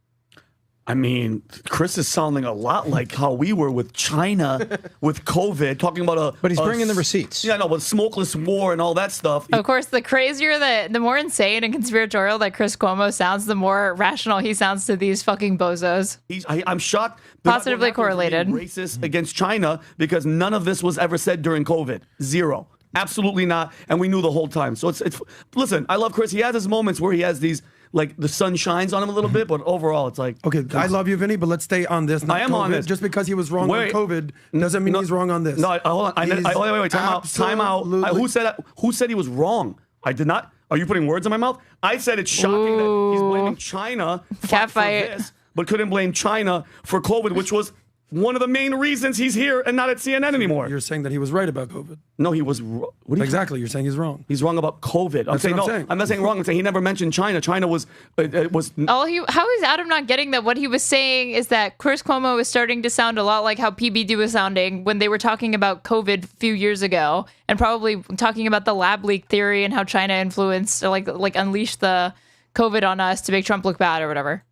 I mean, Chris is sounding a lot like how we were with China with COVID, talking about But he's bringing the receipts. Yeah, no, but smokeless war and all that stuff. Of course, the crazier, the more insane and conspiratorial that Chris Cuomo sounds, the more rational he sounds to these fucking bozos. I'm shocked. Positively correlated. Racist against China because none of this was ever said during COVID. Zero. Absolutely not. And we knew the whole time. So it's listen, I love Chris. He has his moments where he has these, like, the sun shines on him a little bit, but overall it's like... Okay, I love you, Vinny, but let's stay on this. I am COVID. on this. Just because he was wrong on COVID doesn't mean he's wrong on this. No, hold on. Wait, time out. Who said he was wrong? I did not. Are you putting words in my mouth? I said it's shocking that he's blaming China for this, but couldn't blame China for COVID, which was one of the main reasons he's here and not at CNN anymore. You're saying that he was right about COVID. No, he was exactly. You're saying he's wrong. He's wrong about COVID. I'm not saying wrong. I'm saying he never mentioned China. China was How is Adam not getting that? What he was saying is that Chris Cuomo is starting to sound a lot like how PBD was sounding when they were talking about COVID a few years ago, and probably talking about the lab leak theory and how China influenced, like unleashed the COVID on us to make Trump look bad or whatever.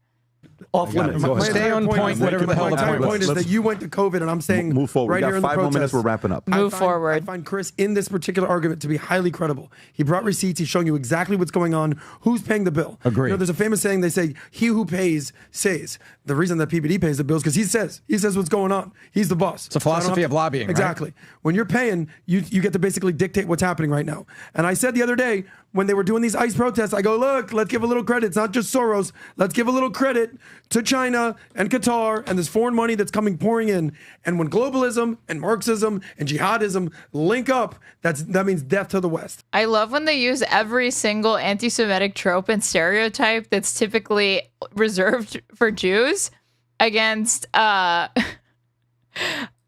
Off limits. Stay on point, whatever the hell the My point is that you went to COVID, and I'm saying move forward. Right We got here in the 5 more minutes. protest, We're wrapping up. Move forward. I find Chris in this particular argument to be highly credible. He brought receipts. He's showing you exactly what's going on, who's paying the bill. Agreed. There's a famous saying. They say, "He who pays says." The reason that PBD pays the bills because he says what's going on. He's the boss. It's a philosophy of lobbying. Exactly. Right? When you're paying, you get to basically dictate what's happening right now. And I said the other day when they were doing these ICE protests, I go, look, let's give a little credit. It's not just Soros. Let's give a little credit to China and Qatar and this foreign money that's pouring in. And when globalism and Marxism and jihadism link up, that means death to the West. I love when they use every single anti-Semitic trope and stereotype that's typically reserved for Jews against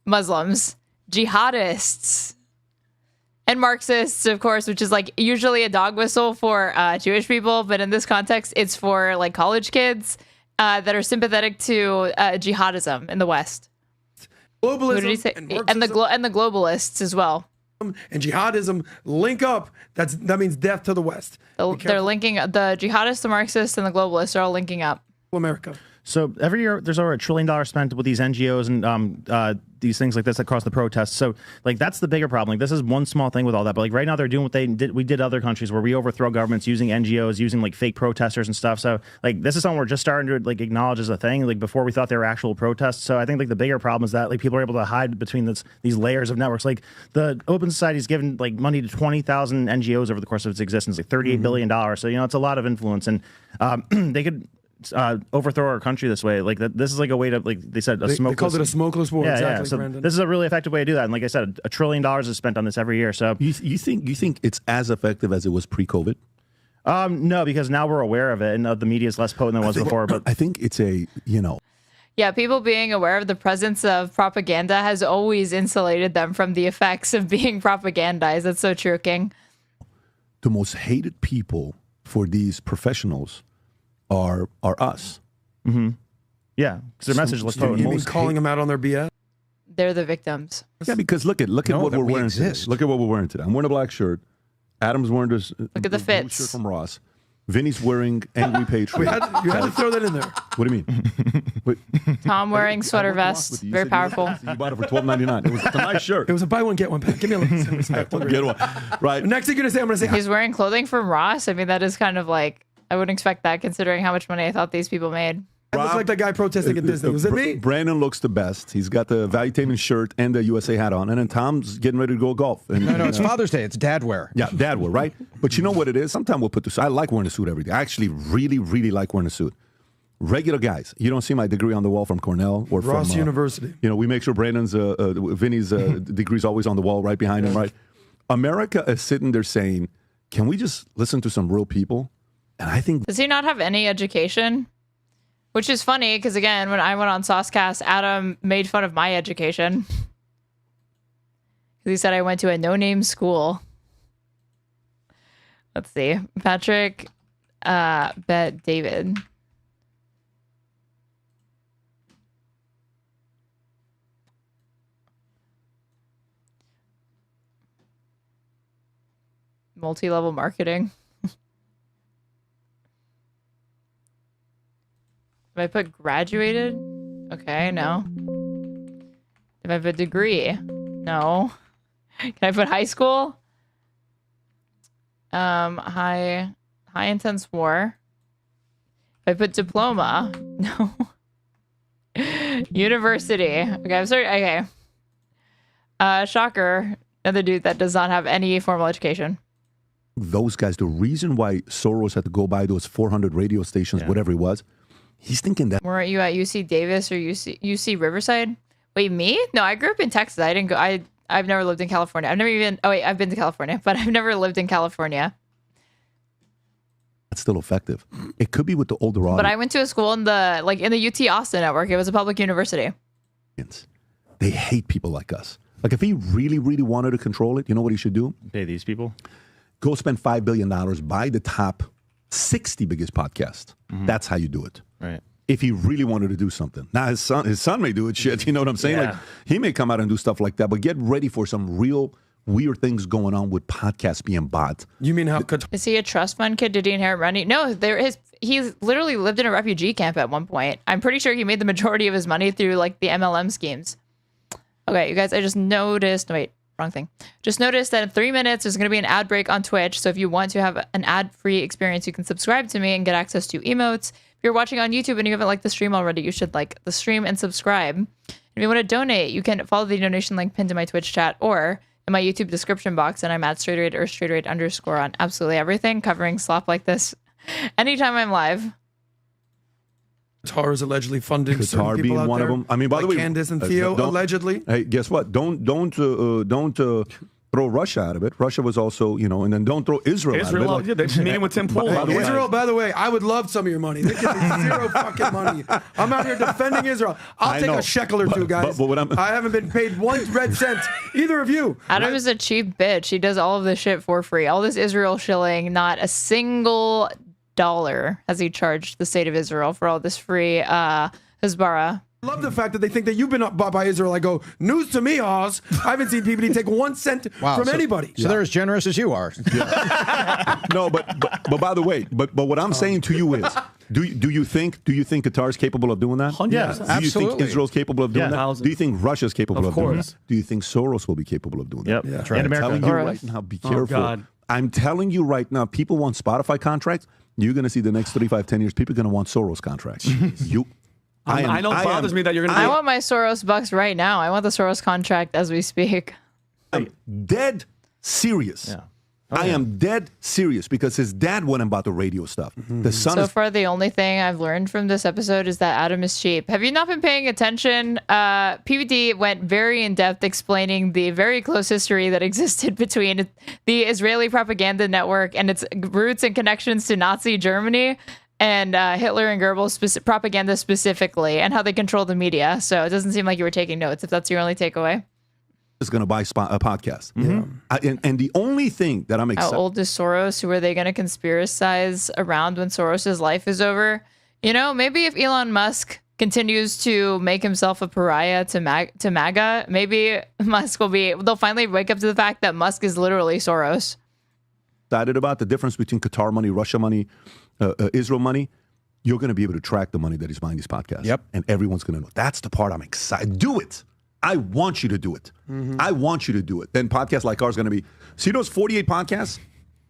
Muslims, jihadists, and Marxists, of course, which is like usually a dog whistle for Jewish people, but in this context, it's for like college kids that are sympathetic to jihadism in the West. Globalism What did he say? and the globalists as well. And jihadism link up. That means death to the West. They're linking the jihadists, the Marxists, and the globalists are all linking up. America. So every year there's over $1 trillion spent with these NGOs and these things like this across the protests. So like that's the bigger problem. Like this is one small thing with all that, but like right now they're doing what we did other countries where we overthrow governments using NGOs, using like fake protesters and stuff. So like this is something we're just starting to like acknowledge as a thing. Like before we thought they were actual protests. So I think like the bigger problem is that like people are able to hide between these layers of networks. Like the Open Society's given like money to 20,000 NGOs over the course of its existence, like $38 billion. So it's a lot of influence, and they could overthrow our country this way. Like this is like a way to, like they said, They called it a smokeless war. Yeah, exactly, yeah. So Brandon. this is a really effective way to do that. And like I said, $1 trillion is spent on this every year. So you think it's as effective as it was pre-COVID? No, because now we're aware of it, and the media is less potent than it was before. But I think it's Yeah, people being aware of the presence of propaganda has always insulated them from the effects of being propagandized. That's so true, King. The most hated people for these professionals are us. Mm-hmm. Yeah, because their message looks potent. You mean calling them out on their BS? They're the victims. Yeah, because look at what we're wearing today. Look at what we're wearing today. I'm wearing a black shirt. Adam's wearing this. Look at the fits. Shirt from Ross. Vinny's wearing Angry Patriot. You had to throw that in there. What do you mean? Wait. Tom wearing sweater vest. Very powerful. You bought it for $12.99. It was a nice shirt. It was a buy one get one pack. Give me a little respect. Get one. Right. Next thing you're gonna say, I'm gonna say He's wearing clothing from Ross. I mean, that is kind of like, I wouldn't expect that considering how much money I thought these people made. I look like that guy protesting at Disney. Was it me? Brandon looks the best. He's got the Valuetainment shirt and the USA hat on, and then Tom's getting ready to go golf. And, No, it's Father's Day. It's dad wear. Yeah, dad wear, right? But you know what it is? Sometimes we'll put the suit. I like wearing a suit every day. I actually really, really like wearing a suit. Regular guys. You don't see my degree on the wall from Cornell or Ross from University. We make sure Brandon's, Vinny's degree's always on the wall right behind him, right? America is sitting there saying, can we just listen to some real people? And I think... Does he not have any education? Which is funny, because again, when I went on Saucecast, Adam made fun of my education. He said I went to a no-name school. Let's see. Patrick Bet David. Multi-level marketing. If I put graduated? Okay, no. If I put degree? No. Can I put high school? High intense war. If I put diploma? No. University. Okay, I'm sorry. Okay. Shocker. Another dude that does not have any formal education. Those guys, the reason why Soros had to go buy those 400 radio stations, whatever it was, he's thinking that. Weren't you at UC Davis or UC Riverside? Wait, me? No, I grew up in Texas. I didn't go. I've never lived in California. I've never even. Oh wait, I've been to California, but I've never lived in California. That's still effective. It could be with the older audience. But I went to a school in the UT Austin network. It was a public university. They hate people like us. Like if he really, really wanted to control it, you know what he should do? Pay these people. Go spend $5 billion, buy the top 60 biggest podcasts. That's how you do it. Right. If he really wanted to do something. Now his son may do it, shit. You know what I'm saying? Yeah. Like he may come out and do stuff like that, but get ready for some real weird things going on with podcasts being bought. You mean how Is he a trust fund kid? Did he inherit money? No, he's literally lived in a refugee camp at one point. I'm pretty sure he made the majority of his money through like the MLM schemes. Okay, you guys, I just noticed. Wait, wrong thing. Just noticed that in 3 minutes there's going to be an ad break on Twitch. So if you want to have an ad-free experience, you can subscribe to me and get access to emotes. If you're watching on YouTube and you haven't liked the stream already, you should like the stream and subscribe. If you want to donate, you can follow the donation link pinned to my Twitch chat or in my YouTube description box, and I'm at straightrate or straightrate_ on absolutely everything, covering slop like this anytime I'm live. Qatar is allegedly funding certain Qatar people being out one there, of them. I mean, by the like way, Candace and Theo allegedly. Hey, guess what? Don't throw Russia out of it. Russia was also, and then don't throw Israel out of it. Like, they're meeting with Tim Pool. Israel, by the way, I would love some of your money. They give me zero fucking money. I'm out here defending Israel. I'll take a shekel or two, guys. But I haven't been paid 1 red cent. Either of you. Adam is a cheap bitch. He does all of this shit for free. All this Israel shilling, not a single dollar has he charged the state of Israel for all this free Hezbollah. I love the fact that they think that you've been bought by Israel. I go, news to me, Oz. I haven't seen PBD take 1 cent from anybody. So they're as generous as you are. No, but by the way, but what I'm saying to you is, do you think Qatar is capable of doing that? 100%. Yeah, do you think Israel's capable of doing that? 1,000. Do you think Russia's capable of doing course. that? Do you think Soros will be capable of doing that? Yep. Yeah. That's right. I'm telling you right now, be careful. God. I'm telling you right now, people want Spotify contracts. You're going to see the next 35, 10 years, people are going to want Soros contracts. I know it bothers me that you're going to I want my Soros bucks right now. I want the Soros contract as we speak. I'm dead serious. Yeah. I am dead serious because his dad went and bought the radio stuff. The son So is far, the only thing I've learned from this episode is that Adam is cheap. Have you not been paying attention? PVD went very in-depth explaining the very close history that existed between the Israeli propaganda network and its roots and connections to Nazi Germany and Hitler and Goebbels propaganda specifically, and how they control the media. So it doesn't seem like you were taking notes, if that's your only takeaway. is going to buy a podcast. And the only thing that I'm excited. How old is Soros? Who are they going to conspiracize around when Soros's life is over? Maybe if Elon Musk continues to make himself a pariah to MAGA, maybe Musk they'll finally wake up to the fact that Musk is literally Soros. Excited about the difference between Qatar money, Russia money, Israel money. You're going to be able to track the money that he's buying these podcasts. Yep. And everyone's going to know. That's the part I'm excited. Do it. I want you to do it. I want you to do it. Then podcasts like ours are going to be, see those 48 podcasts?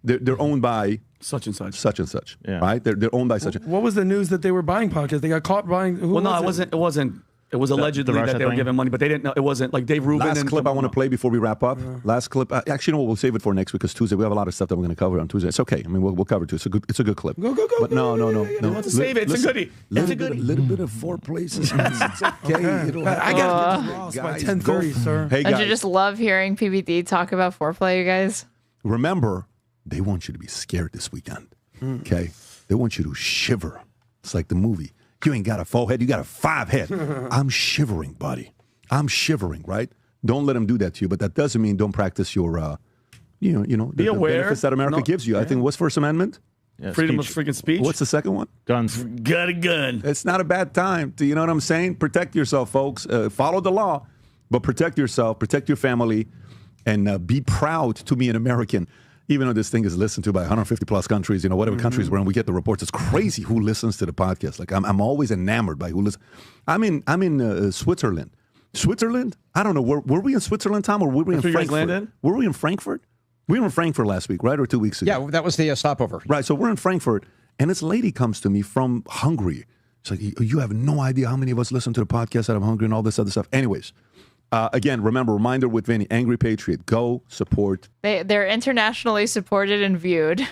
They're owned by such and such. Such and such. Yeah. Right? They're owned by such and What was the news that they were buying podcasts? They got caught buying. It wasn't. It was allegedly that they were giving money, but they didn't know. It wasn't like Dave Rubin. Last clip I want to play before we wrap up. Last clip. Actually, we'll save it for next week because Tuesday we have a lot of stuff that we're going to cover on Tuesday. It's okay. I mean, we'll cover it too. It's a good clip. Go. But no. Let's save it. It's a goodie. It's a goodie. Little bit of four places. It's okay. I got to get Ross by 10:30, sir. Hey Don't guys, you just love hearing PBD talk about foreplay, you guys? remember, they want you to be scared this weekend. Okay, they want you to shiver. It's like the movie. You ain't got a 4 head, you got a 5 head. I'm shivering, buddy. I'm shivering, right? Don't let them do that to you, but that doesn't mean don't practice your, the aware. benefits that America gives you. I think, what's First Amendment? Yeah, Freedom speech. of freaking speech. What's the second one? Guns. Got a gun. It's not a bad time to, you know what I'm saying? Protect yourself, folks. Follow the law, but protect yourself, protect your family, and be proud to be an American. even though this thing is listened to by 150 plus countries, whatever countries we're in, we get the reports. It's crazy who listens to the podcast. Like I'm always enamored by who listens. I'm in Switzerland. Switzerland? I don't know. Were we in Switzerland, Tom, or were we in Frankfurt? Were we in Frankfurt? We were in Frankfurt last week, right, or 2 weeks ago? Yeah, that was the stopover. Right. So we're in Frankfurt, and this lady comes to me from Hungary. It's like, you have no idea how many of us listen to the podcast out of Hungary and all this other stuff. Anyways. Again, reminder with Vinny, Angry Patriot, go support. They're internationally supported and viewed.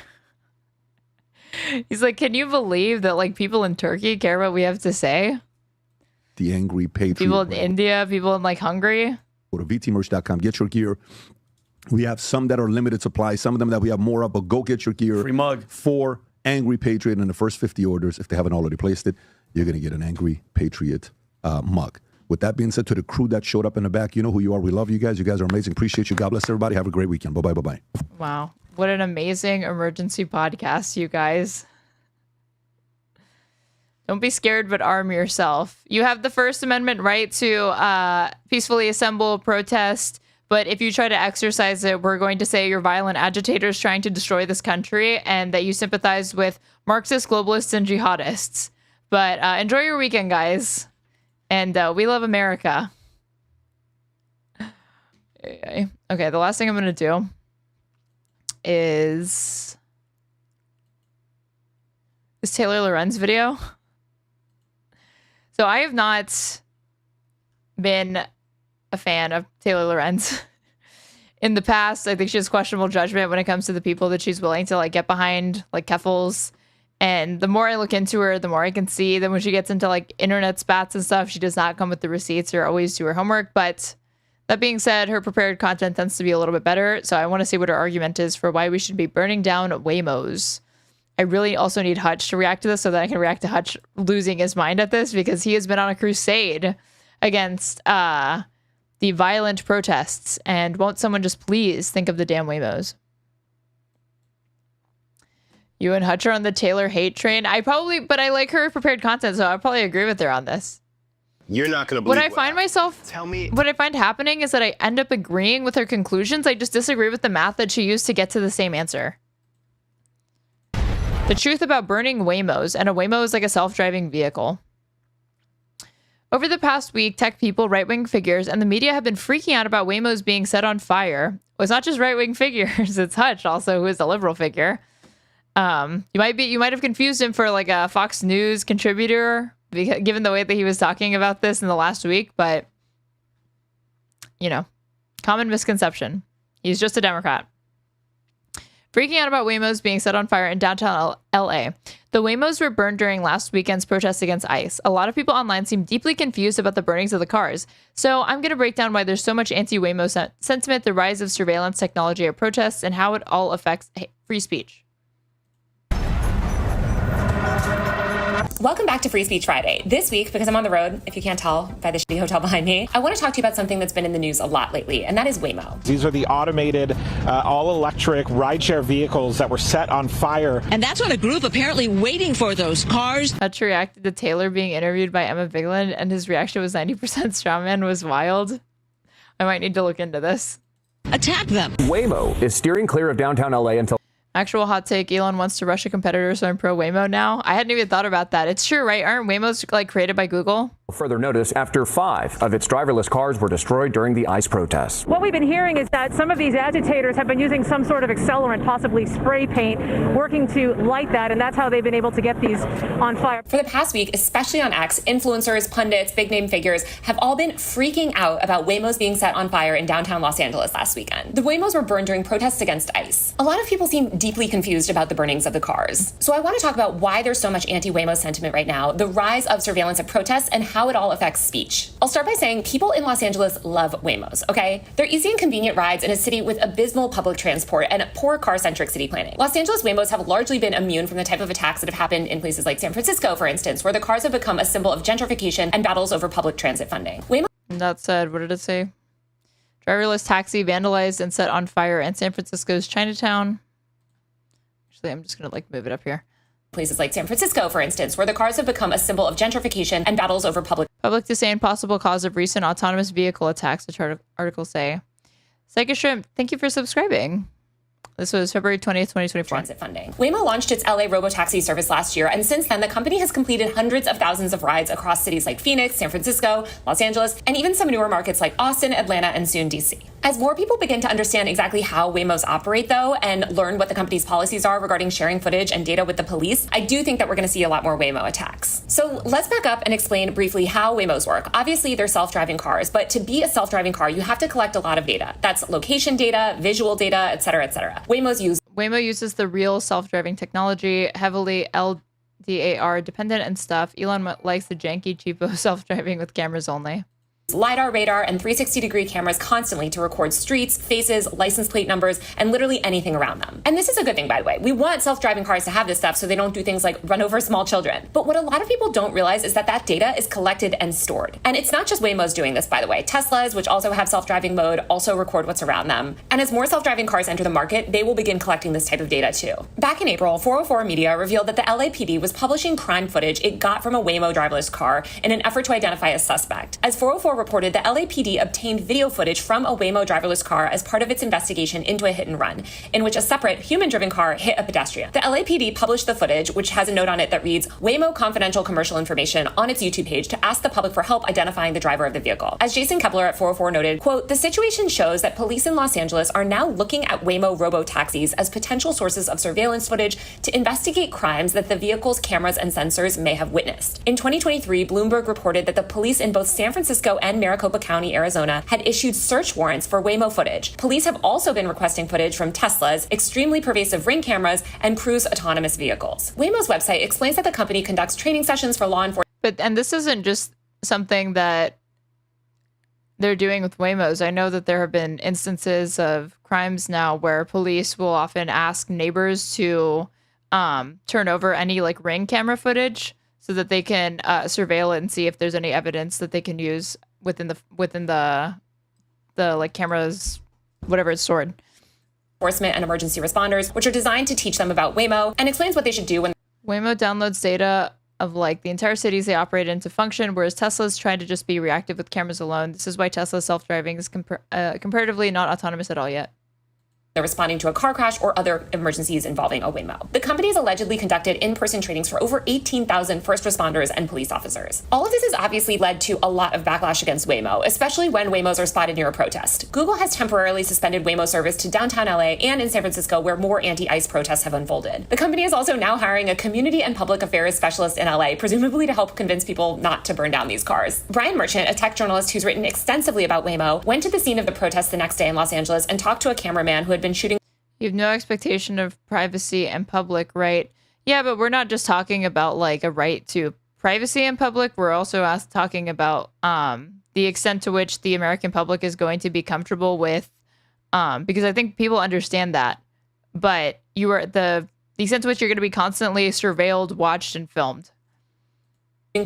He's like, can you believe that like people in Turkey care what we have to say? The Angry Patriot. People in India, people in like Hungary. Go to vtmerch.com, get your gear. We have some that are limited supply, some of them that we have more of, but go get your gear. Free mug. For Angry Patriot in the first 50 orders. If they haven't already placed it, you're going to get an Angry Patriot mug. With that being said, to the crew that showed up in the back, you know who you are. We love you guys. You guys are amazing. Appreciate you. God bless everybody. Have a great weekend. Bye-bye. Bye-bye. Wow. What an amazing emergency podcast, you guys. Don't be scared, but arm yourself. You have the First Amendment right to peacefully assemble, protest. But if you try to exercise it, we're going to say you're violent agitators trying to destroy this country and that you sympathize with Marxist, globalists, and jihadists. But enjoy your weekend, guys. And we love America. Okay, the last thing I'm going to do is this Taylor Lorenz video. So I have not been a fan of Taylor Lorenz in the past. I think she has questionable judgment when it comes to the people that she's willing to like get behind, like Keffels. And the more I look into her, the more I can see that when she gets into like internet spats and stuff, she does not come with the receipts or always do her homework. But that being said, her prepared content tends to be a little bit better. So I want to see what her argument is for why we should be burning down Waymos. I really also need Hutch to react to this so that I can react to Hutch losing his mind at this, because he has been on a crusade against the violent protests. And won't someone just please think of the damn Waymos? You and Hutch are on the Taylor hate train. But I like her prepared content, so I'll probably agree with her on this. You're not going to believe what I find happening is that I end up agreeing with her conclusions. I just disagree with the math that she used to get to the same answer. The truth about burning Waymos, and a Waymo is like a self-driving vehicle. Over the past week, tech people, right-wing figures, and the media have been freaking out about Waymos being set on fire. Well, it's not just right-wing figures, it's Hutch also, who is a liberal figure. You might have confused him for like a Fox News contributor, given the way that he was talking about this in the last week, but common misconception. He's just a Democrat. Freaking out about Waymos being set on fire in downtown LA. The Waymos were burned during last weekend's protests against ICE. A lot of people online seem deeply confused about the burnings of the cars. So I'm going to break down why there's so much anti-Waymo sentiment, the rise of surveillance technology at protests, and how it all affects free speech. Welcome back to Free Speech Friday. This week, because I'm on the road, if you can't tell by the shitty hotel behind me, I want to talk to you about something that's been in the news a lot lately, and that is Waymo. These are the automated, all-electric rideshare vehicles that were set on fire. And that's when a group apparently waiting for those cars. Hutch reacted to Taylor being interviewed by Emma Bigland, and his reaction was 90% strawman was wild. I might need to look into this. Attack them. Waymo is steering clear of downtown LA until... Actual hot take, Elon wants to rush a competitor, so I'm pro Waymo now. I hadn't even thought about that. It's true, right? Aren't Waymos like created by Google? Further notice after 5 of its driverless cars were destroyed during the ICE protests. What we've been hearing is that some of these agitators have been using some sort of accelerant, possibly spray paint, working to light that, and that's how they've been able to get these on fire. For the past week, especially on X, influencers, pundits, big name figures have all been freaking out about Waymos being set on fire in downtown Los Angeles last weekend. The Waymos were burned during protests against ICE. A lot of people seem deeply confused about the burnings of the cars. So I want to talk about why there's so much anti-Waymo sentiment right now, the rise of surveillance at protests, and how it all affects speech. I'll start by saying people in Los Angeles love Waymos, okay? They're easy and convenient rides in a city with abysmal public transport and poor car-centric city planning. Los Angeles Waymos have largely been immune from the type of attacks that have happened in places like San Francisco, for instance, where the cars have become a symbol of gentrification and battles over public transit funding. That said, what did it say? Driverless taxi vandalized and set on fire in San Francisco's Chinatown. Actually, I'm just going to move it up here. Places like San Francisco, for instance, where the cars have become a symbol of gentrification and battles over public disdain, possible cause of recent autonomous vehicle attacks, the articles say. Psycho Shrimp, thank you for subscribing. This was February 20th, 2024. Transit funding. Waymo launched its LA robotaxi service last year, and since then, the company has completed hundreds of thousands of rides across cities like Phoenix, San Francisco, Los Angeles, and even some newer markets like Austin, Atlanta, and soon DC. As more people begin to understand exactly how Waymos operate, though, and learn what the company's policies are regarding sharing footage and data with the police, I do think that we're going to see a lot more Waymo attacks. So let's back up and explain briefly how Waymos work. Obviously, they're self-driving cars, but to be a self-driving car, you have to collect a lot of data. That's location data, visual data, et cetera, et cetera. Waymo uses the real self-driving technology, heavily LDAR dependent and stuff. Elon likes the janky, cheapo self-driving with cameras only. LiDAR, radar, and 360-degree cameras constantly to record streets, faces, license plate numbers, and literally anything around them. And this is a good thing, by the way. We want self-driving cars to have this stuff so they don't do things like run over small children. But what a lot of people don't realize is that that data is collected and stored. And it's not just Waymo's doing this, by the way. Teslas, which also have self-driving mode, also record what's around them. And as more self-driving cars enter the market, they will begin collecting this type of data too. Back in April, 404 Media revealed that the LAPD was publishing crime footage it got from a Waymo driverless car in an effort to identify a suspect. As 404 reported, the LAPD obtained video footage from a Waymo driverless car as part of its investigation into a hit and run, in which a separate human-driven car hit a pedestrian. The LAPD published the footage, which has a note on it that reads, Waymo confidential commercial information, on its YouTube page to ask the public for help identifying the driver of the vehicle. As Jason Kepler at 404 noted, quote, the situation shows that police in Los Angeles are now looking at Waymo robo-taxis as potential sources of surveillance footage to investigate crimes that the vehicle's cameras and sensors may have witnessed. In 2023, Bloomberg reported that the police in both San Francisco and Maricopa County, Arizona, had issued search warrants for Waymo footage. Police have also been requesting footage from Teslas, extremely pervasive Ring cameras, and Cruise autonomous vehicles. Waymo's website explains that the company conducts training sessions for law enforcement. And this isn't just something that they're doing with Waymos. I know that there have been instances of crimes now where police will often ask neighbors to turn over any like Ring camera footage so that they can surveil it and see if there's any evidence that they can use within the like cameras, whatever it's stored. Enforcement and emergency responders, which are designed to teach them about Waymo and explains what they should do when Waymo downloads data of like the entire cities they operate in to function, whereas Tesla's trying to just be reactive with cameras alone. This is why Tesla's self-driving is comparatively not autonomous at all yet. They're responding to a car crash or other emergencies involving a Waymo. The company has allegedly conducted in-person trainings for over 18,000 first responders and police officers. All of this has obviously led to a lot of backlash against Waymo, especially when Waymos are spotted near a protest. Google has temporarily suspended Waymo service to downtown LA and in San Francisco, where more anti-ICE protests have unfolded. The company is also now hiring a community and public affairs specialist in LA, presumably to help convince people not to burn down these cars. Brian Merchant, a tech journalist who's written extensively about Waymo, went to the scene of the protest the next day in Los Angeles and talked to a cameraman who had been shooting. You have no expectation of privacy and public right. Yeah, but we're not just talking about like a right to privacy in public. We're also talking about the extent to which the American public is going to be comfortable with, because I think people understand that. But you are the extent to which you're going to be constantly surveilled, watched, and filmed.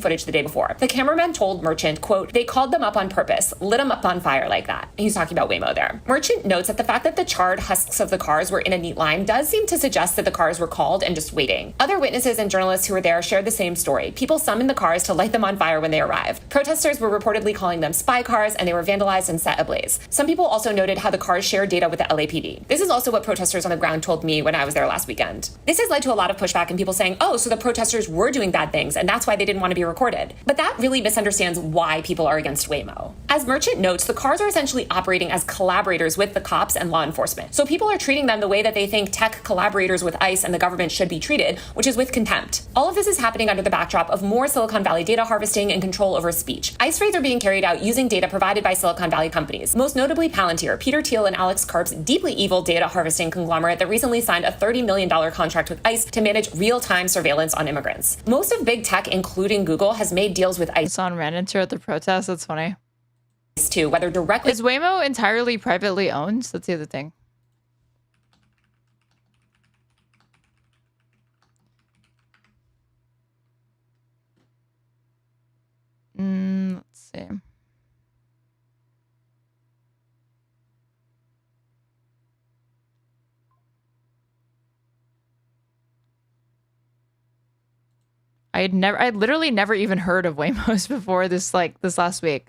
Footage the day before. The cameraman told Merchant, quote, they called them up on purpose, lit them up on fire like that. He's talking about Waymo there. Merchant notes that the fact that the charred husks of the cars were in a neat line does seem to suggest that the cars were called and just waiting. Other witnesses and journalists who were there shared the same story. People summoned the cars to light them on fire when they arrived. Protesters were reportedly calling them spy cars, and they were vandalized and set ablaze. Some people also noted how the cars shared data with the LAPD. This is also what protesters on the ground told me when I was there last weekend. This has led to a lot of pushback and people saying, oh, so the protesters were doing bad things, and that's why they didn't want to be recorded. But that really misunderstands why people are against Waymo. As Merchant notes, the cars are essentially operating as collaborators with the cops and law enforcement. So people are treating them the way that they think tech collaborators with ICE and the government should be treated, which is with contempt. All of this is happening under the backdrop of more Silicon Valley data harvesting and control over speech. ICE raids are being carried out using data provided by Silicon Valley companies, most notably Palantir, Peter Thiel and Alex Karp's deeply evil data harvesting conglomerate that recently signed a $30 million contract with ICE to manage real-time surveillance on immigrants. Most of big tech, including Google, has made deals with ICE on Reddit at the protest. That's funny. Too, whether directly is Waymo entirely privately owned? That's the other thing. Let's see. I'd literally never even heard of Waymos before this last week.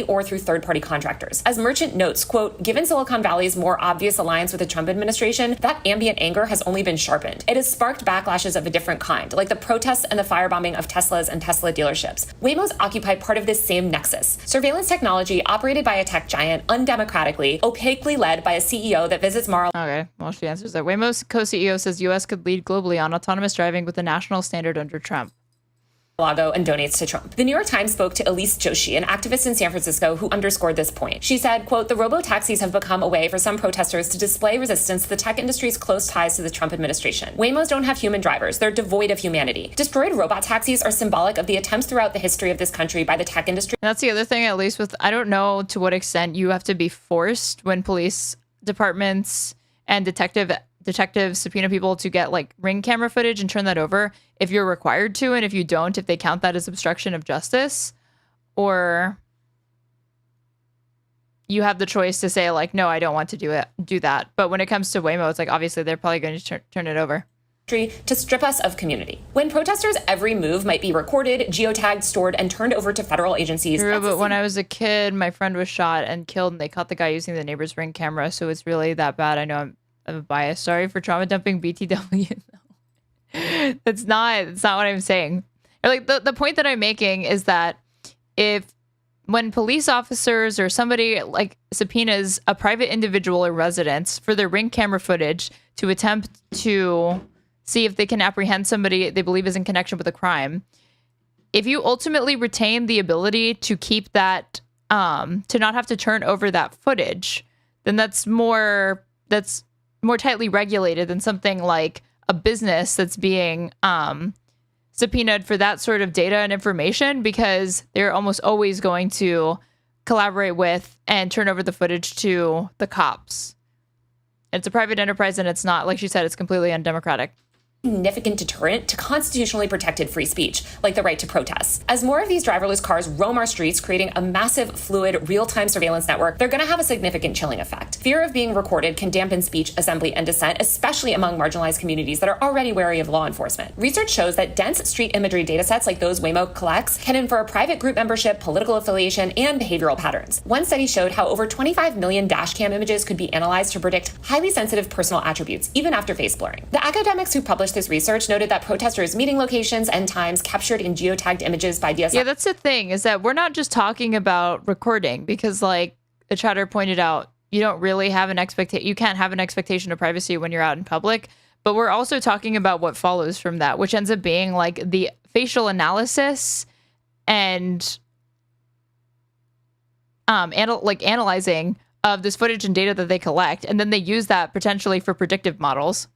or through third-party contractors. As Merchant notes, quote, given Silicon Valley's more obvious alliance with the Trump administration, that ambient anger has only been sharpened. It has sparked backlashes of a different kind, like the protests and the firebombing of Teslas and Tesla dealerships. Waymos occupy part of this same nexus. Surveillance technology operated by a tech giant undemocratically, opaquely led by a CEO that visits Mar-a-Lago. Okay, well, she answers that. Waymo's co-CEO says U.S. could lead globally on autonomous driving with the national standard under Trump. And donates to Trump. The New York Times spoke to Elise Joshi, an activist in San Francisco, who underscored this point. She said, quote, the robo-taxis have become a way for some protesters to display resistance to the tech industry's close ties to the Trump administration. Waymos don't have human drivers. They're devoid of humanity. Destroyed robot taxis are symbolic of the attempts throughout the history of this country by the tech industry. And that's the other thing, at least with, I don't know to what extent you have to be forced when police departments and detectives subpoena people to get like ring camera footage and turn that over if you're required to, and if you don't, if they count that as obstruction of justice, or you have the choice to say like, no, I don't want to do that. But when it comes to Waymo, it's like, obviously they're probably going to turn it over. To strip us of community. When protesters' every move might be recorded, geotagged, stored, and turned over to federal agencies. True, but when I was a kid, my friend was shot and killed, and they caught the guy using the neighbor's ring camera, so it's really that bad. I know I'm biased. Sorry for trauma dumping BTW. That's not what I'm saying. Or like the point that I'm making is that when police officers or somebody like subpoenas a private individual or residence for their ring camera footage to attempt to see if they can apprehend somebody they believe is in connection with a crime, if you ultimately retain the ability to keep that, to not have to turn over that footage, then that's more tightly regulated than something like a business that's being subpoenaed for that sort of data and information, because they're almost always going to collaborate with and turn over the footage to the cops. It's a private enterprise, and it's not, like she said, it's completely undemocratic. Significant deterrent to constitutionally protected free speech, like the right to protest. As more of these driverless cars roam our streets, creating a massive, fluid, real-time surveillance network, they're going to have a significant chilling effect. Fear of being recorded can dampen speech, assembly, and dissent, especially among marginalized communities that are already wary of law enforcement. Research shows that dense street imagery datasets like those Waymo collects can infer private group membership, political affiliation, and behavioral patterns. One study showed how over 25 million dashcam images could be analyzed to predict highly sensitive personal attributes, even after face blurring. The academics who published this research noted that protesters' meeting locations and times captured in geotagged images by DSI. Yeah, that's the thing, is that we're not just talking about recording, because like the chatter pointed out, you don't really have an expectation. You can't have an expectation of privacy when you're out in public. But we're also talking about what follows from that, which ends up being like the facial analysis and analyzing of this footage and data that they collect, and then they use that potentially for predictive models.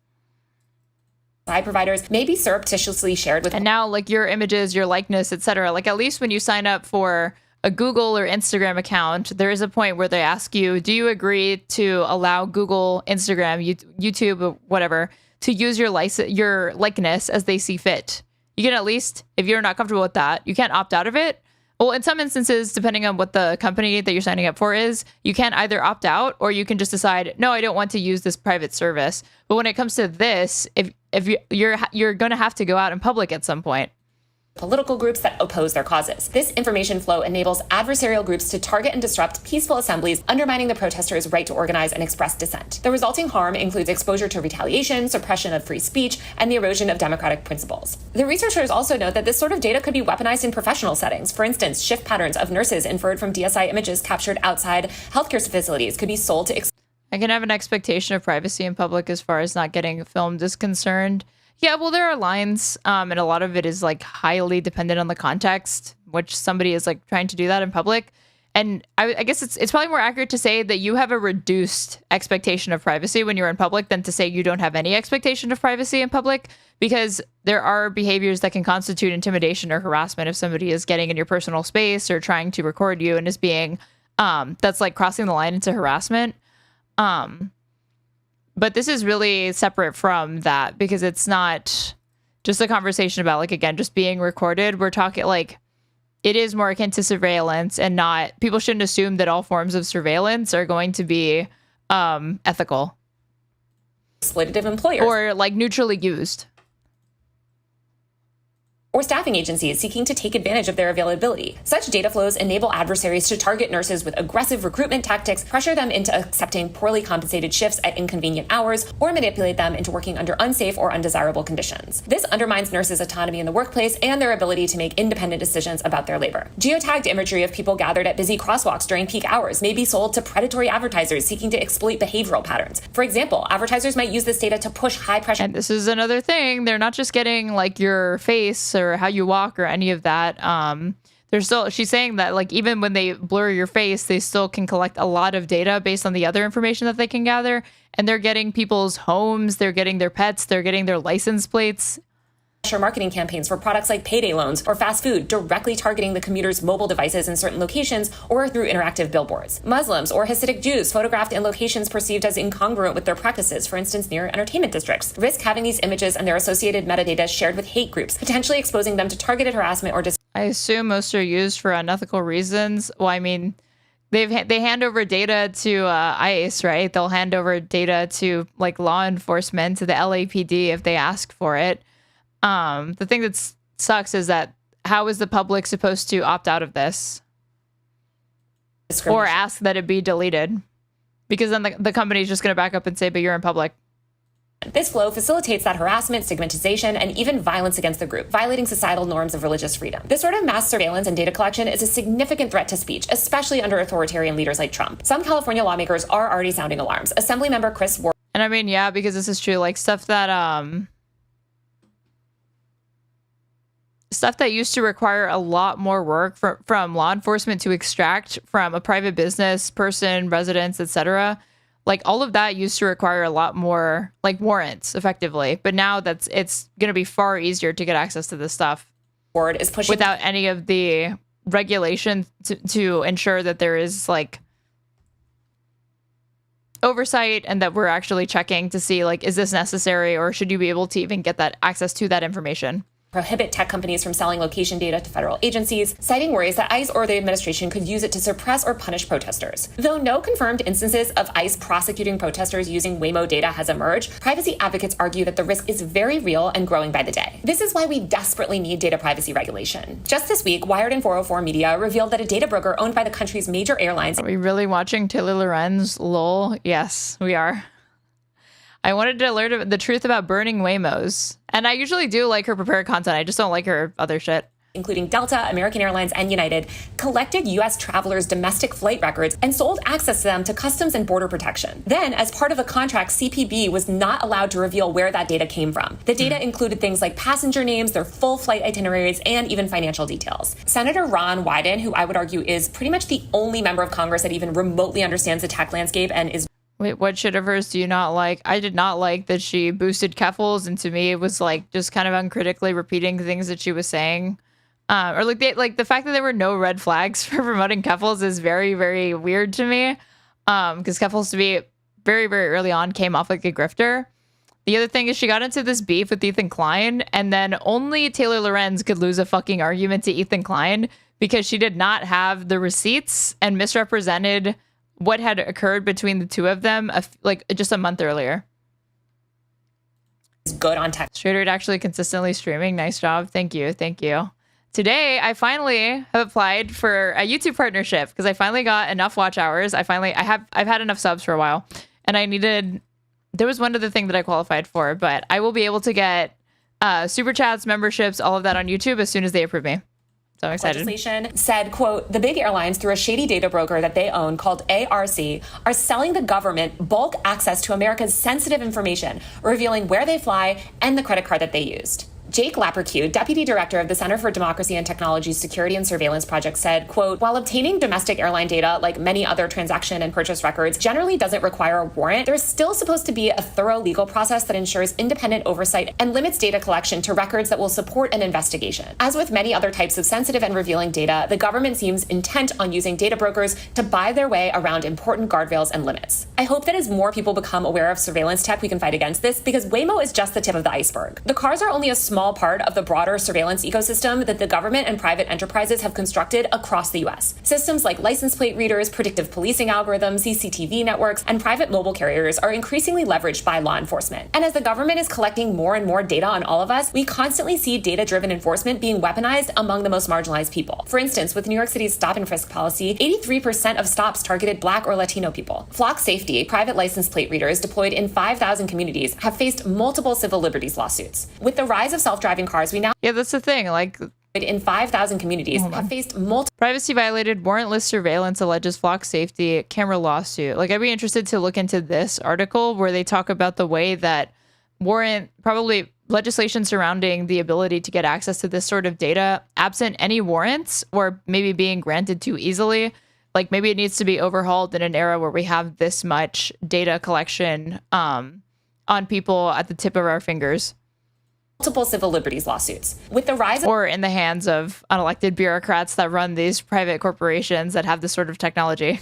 Providers may be surreptitiously shared with. And now, like your images, your likeness, etc. Like at least when you sign up for a Google or Instagram account, there is a point where they ask you, do you agree to allow Google, Instagram, YouTube, whatever, to use your likeness as they see fit? You can, at least, if you're not comfortable with that, you can't opt out of it. Well, in some instances, depending on what the company that you're signing up for is, you can either opt out or you can just decide, no, I don't want to use this private service. But when it comes to this, if you're going to have to go out in public at some point. Political groups that oppose their causes. This information flow enables adversarial groups to target and disrupt peaceful assemblies, undermining the protesters' right to organize and express dissent. The resulting harm includes exposure to retaliation, suppression of free speech, and the erosion of democratic principles. The researchers also note that this sort of data could be weaponized in professional settings. For instance, shift patterns of nurses inferred from DSI images captured outside healthcare facilities could be sold to. I can have an expectation of privacy in public as far as not getting filmed is concerned. Yeah, well, there are lines, and a lot of it is like highly dependent on the context, which somebody is like trying to do that in public. And I guess it's probably more accurate to say that you have a reduced expectation of privacy when you're in public than to say you don't have any expectation of privacy in public, because there are behaviors that can constitute intimidation or harassment if somebody is getting in your personal space or trying to record you and is being, that's like crossing the line into harassment. But this is really separate from that, because it's not just a conversation about, like, again, just being recorded. We're talking like it is more akin to surveillance, and not, people shouldn't assume that all forms of surveillance are going to be ethical. Exploitative employers. Or like neutrally used. or staffing agencies seeking to take advantage of their availability. Such data flows enable adversaries to target nurses with aggressive recruitment tactics, pressure them into accepting poorly compensated shifts at inconvenient hours, or manipulate them into working under unsafe or undesirable conditions. This undermines nurses' autonomy in the workplace and their ability to make independent decisions about their labor. Geotagged imagery of people gathered at busy crosswalks during peak hours may be sold to predatory advertisers seeking to exploit behavioral patterns. For example, advertisers might use this data to push high pressure. And this is another thing. They're not just getting like your face or how you walk or any of that. She's saying that like even when they blur your face, they still can collect a lot of data based on the other information that they can gather. And they're getting people's homes, they're getting their pets, they're getting their license plates. Marketing campaigns for products like payday loans or fast food, directly targeting the commuter's mobile devices in certain locations or through interactive billboards. Muslims or Hasidic Jews photographed in locations perceived as incongruent with their practices, for instance, near entertainment districts, risk having these images and their associated metadata shared with hate groups, potentially exposing them to targeted harassment or I assume most are used for unethical reasons. Well, I mean, they hand over data to ICE, right? They'll hand over data to like law enforcement, to the LAPD if they ask for it. The thing that sucks is that how is the public supposed to opt out of this or ask that it be deleted? Because then the company is just going to back up and say, but you're in public. This flow facilitates that harassment, stigmatization, and even violence against the group, violating societal norms of religious freedom. This sort of mass surveillance and data collection is a significant threat to speech, especially under authoritarian leaders like Trump. Some California lawmakers are already sounding alarms. Assemblymember Chris Ward. And I mean, yeah, because this is true. Like stuff that used to require a lot more work from law enforcement to extract from a private business person, residents, etc. Like all of that used to require a lot more like warrants effectively. But now it's going to be far easier to get access to this stuff Ward is pushing without any of the regulation to ensure that there is like oversight and that we're actually checking to see like, is this necessary or should you be able to even get that access to that information? Prohibit tech companies from selling location data to federal agencies, citing worries that ICE or the administration could use it to suppress or punish protesters. Though no confirmed instances of ICE prosecuting protesters using Waymo data has emerged, privacy advocates argue that the risk is very real and growing by the day. This is why we desperately need data privacy regulation. Just this week, Wired and 404 Media revealed that a data broker owned by the country's major airlines... Are we really watching Taylor Lorenz? Lol. Yes, we are. I wanted to learn the truth about burning Waymos. And I usually do like her prepared content. I just don't like her other shit. Including Delta, American Airlines, and United, collected U.S. travelers' domestic flight records and sold access to them to Customs and Border Protection. Then, as part of the contract, CPB was not allowed to reveal where that data came from. The data included things like passenger names, their full flight itineraries, and even financial details. Senator Ron Wyden, who I would argue is pretty much the only member of Congress that even remotely understands the tech landscape and is... Wait, what shit of hers do you not like? I did not like that she boosted Keffels, and to me it was like just kind of uncritically repeating things that she was saying. Or like the fact that there were no red flags for promoting Keffels is very, very weird to me. Because Keffels, to be very, very early on, came off like a grifter. The other thing is she got into this beef with Ethan Klein, and then only Taylor Lorenz could lose a fucking argument to Ethan Klein because she did not have the receipts and misrepresented what had occurred between the two of them like just a month earlier. Good on tech. Straight actually consistently streaming. Nice job. Thank you. Thank you. Today, I finally have applied for a YouTube partnership because I finally got enough watch hours. I've had enough subs for a while, and there was one other thing that I qualified for, but I will be able to get super chats, memberships, all of that on YouTube as soon as they approve me. So I'm excited. Legislation said, quote, the big airlines through a shady data broker that they own called ARC are selling the government bulk access to America's sensitive information, revealing where they fly and the credit card that they used. Jake Lappercue, deputy director of the Center for Democracy and Technology's Security and Surveillance Project, said, quote, while obtaining domestic airline data, like many other transaction and purchase records, generally doesn't require a warrant, there's still supposed to be a thorough legal process that ensures independent oversight and limits data collection to records that will support an investigation. As with many other types of sensitive and revealing data, the government seems intent on using data brokers to buy their way around important guardrails and limits. I hope that as more people become aware of surveillance tech, we can fight against this, because Waymo is just the tip of the iceberg. The cars are only a small small part of the broader surveillance ecosystem that the government and private enterprises have constructed across the U.S. Systems like license plate readers, predictive policing algorithms, CCTV networks, and private mobile carriers are increasingly leveraged by law enforcement. And as the government is collecting more and more data on all of us, we constantly see data-driven enforcement being weaponized among the most marginalized people. For instance, with New York City's stop and frisk policy, 83% of stops targeted Black or Latino people. Flock Safety, private license plate readers deployed in 5,000 communities, have faced multiple civil liberties lawsuits. With the rise of self-driving cars, we now... Yeah, that's the thing. Like, in 5,000 communities have faced multiple... Privacy violated, warrantless surveillance alleges Flock Safety, camera lawsuit. Like, I'd be interested to look into this article where they talk about the way that probably legislation surrounding the ability to get access to this sort of data, absent any warrants or maybe being granted too easily. Like, maybe it needs to be overhauled in an era where we have this much data collection on people at the tip of our fingers. Multiple civil liberties lawsuits. With the rise of... Or in the hands of unelected bureaucrats that run these private corporations that have this sort of technology.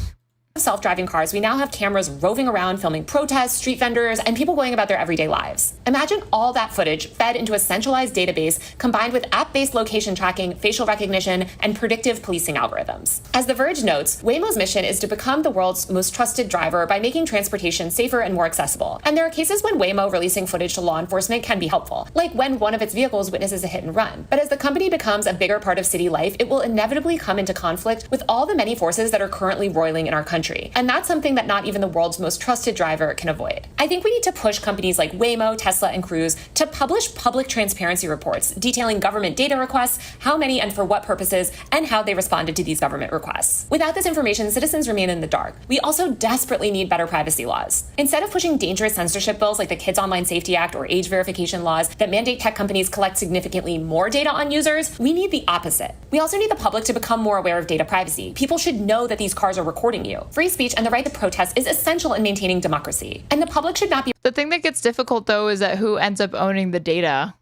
Self-driving cars, we now have cameras roving around filming protests, street vendors, and people going about their everyday lives. Imagine all that footage fed into a centralized database combined with app-based location tracking, facial recognition, and predictive policing algorithms. As The Verge notes, Waymo's mission is to become the world's most trusted driver by making transportation safer and more accessible. And there are cases when Waymo releasing footage to law enforcement can be helpful, like when one of its vehicles witnesses a hit and run. But as the company becomes a bigger part of city life, it will inevitably come into conflict with all the many forces that are currently roiling in our country. And that's something that not even the world's most trusted driver can avoid. I think we need to push companies like Waymo, Tesla, and Cruise to publish public transparency reports detailing government data requests, how many and for what purposes, and how they responded to these government requests. Without this information, citizens remain in the dark. We also desperately need better privacy laws. Instead of pushing dangerous censorship bills like the Kids Online Safety Act or age verification laws that mandate tech companies collect significantly more data on users, we need the opposite. We also need the public to become more aware of data privacy. People should know that these cars are recording you. Free speech and the right to protest is essential in maintaining democracy. And the public should not be... The thing that gets difficult, though, is that who ends up owning the data.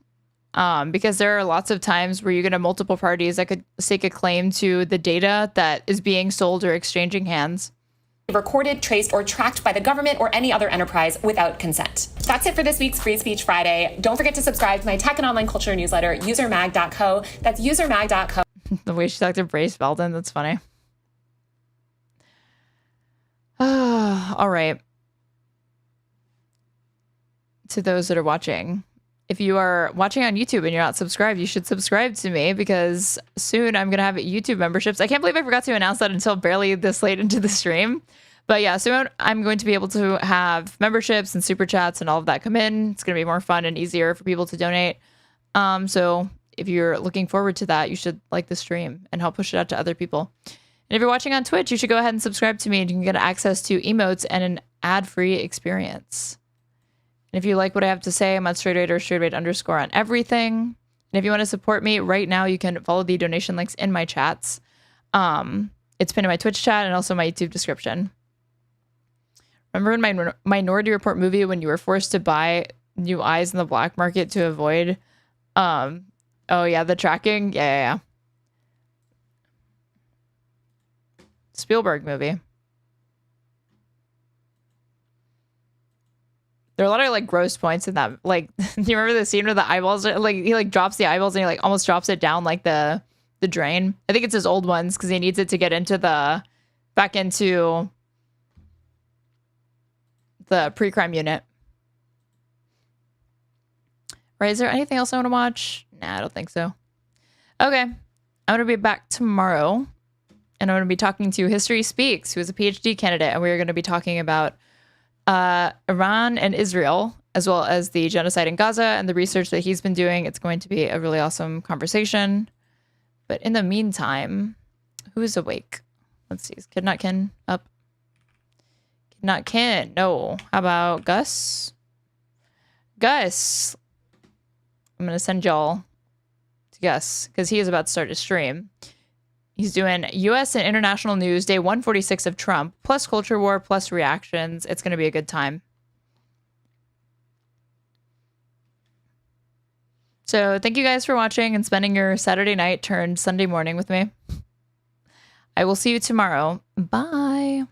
Because there are lots of times where you get multiple parties that could stake a claim to the data that is being sold or exchanging hands. Recorded, traced, or tracked by the government or any other enterprise without consent. That's it for this week's Free Speech Friday. Don't forget to subscribe to my tech and online culture newsletter, usermag.co. That's usermag.co. The way she talked to Brace Belden, that's funny. All right. To those that are watching, if you are watching on YouTube and you're not subscribed, you should subscribe to me because soon I'm going to have YouTube memberships. I can't believe I forgot to announce that until barely this late into the stream. But yeah, soon I'm going to be able to have memberships and super chats and all of that come in. It's going to be more fun and easier for people to donate. So if you're looking forward to that, you should like the stream and help push it out to other people. And if you're watching on Twitch, you should go ahead and subscribe to me and you can get access to emotes and an ad-free experience. And if you like what I have to say, I'm at straight__ on everything. And if you want to support me right now, you can follow the donation links in my chats. It's pinned in my Twitch chat and also my YouTube description. Remember in my Minority Report movie when you were forced to buy new eyes in the black market to avoid, oh yeah, the tracking? Yeah. Spielberg movie. There are a lot of like gross points in that. Like, do you remember the scene where the eyeballs are like he like drops the eyeballs and he like almost drops it down like the drain? I think it's his old ones because he needs it to get into back into the pre-crime unit. Right? Is there anything else I want to watch? Nah, I don't think so. Okay, I'm gonna be back tomorrow. And I'm going to be talking to History Speaks, who is a PhD candidate, and we're going to be talking about Iran and Israel, as well as the genocide in Gaza and the research that he's been doing. It's going to be a really awesome conversation. But in the meantime, who's awake? Let's see. Is Kidnot Kin up? Kidnot Kin. No. How about Gus? Gus. I'm going to send y'all to Gus because he is about to start a stream. He's doing U.S. and international news, day 146 of Trump, plus culture war, plus reactions. It's going to be a good time. So thank you guys for watching and spending your Saturday night turned Sunday morning with me. I will see you tomorrow. Bye.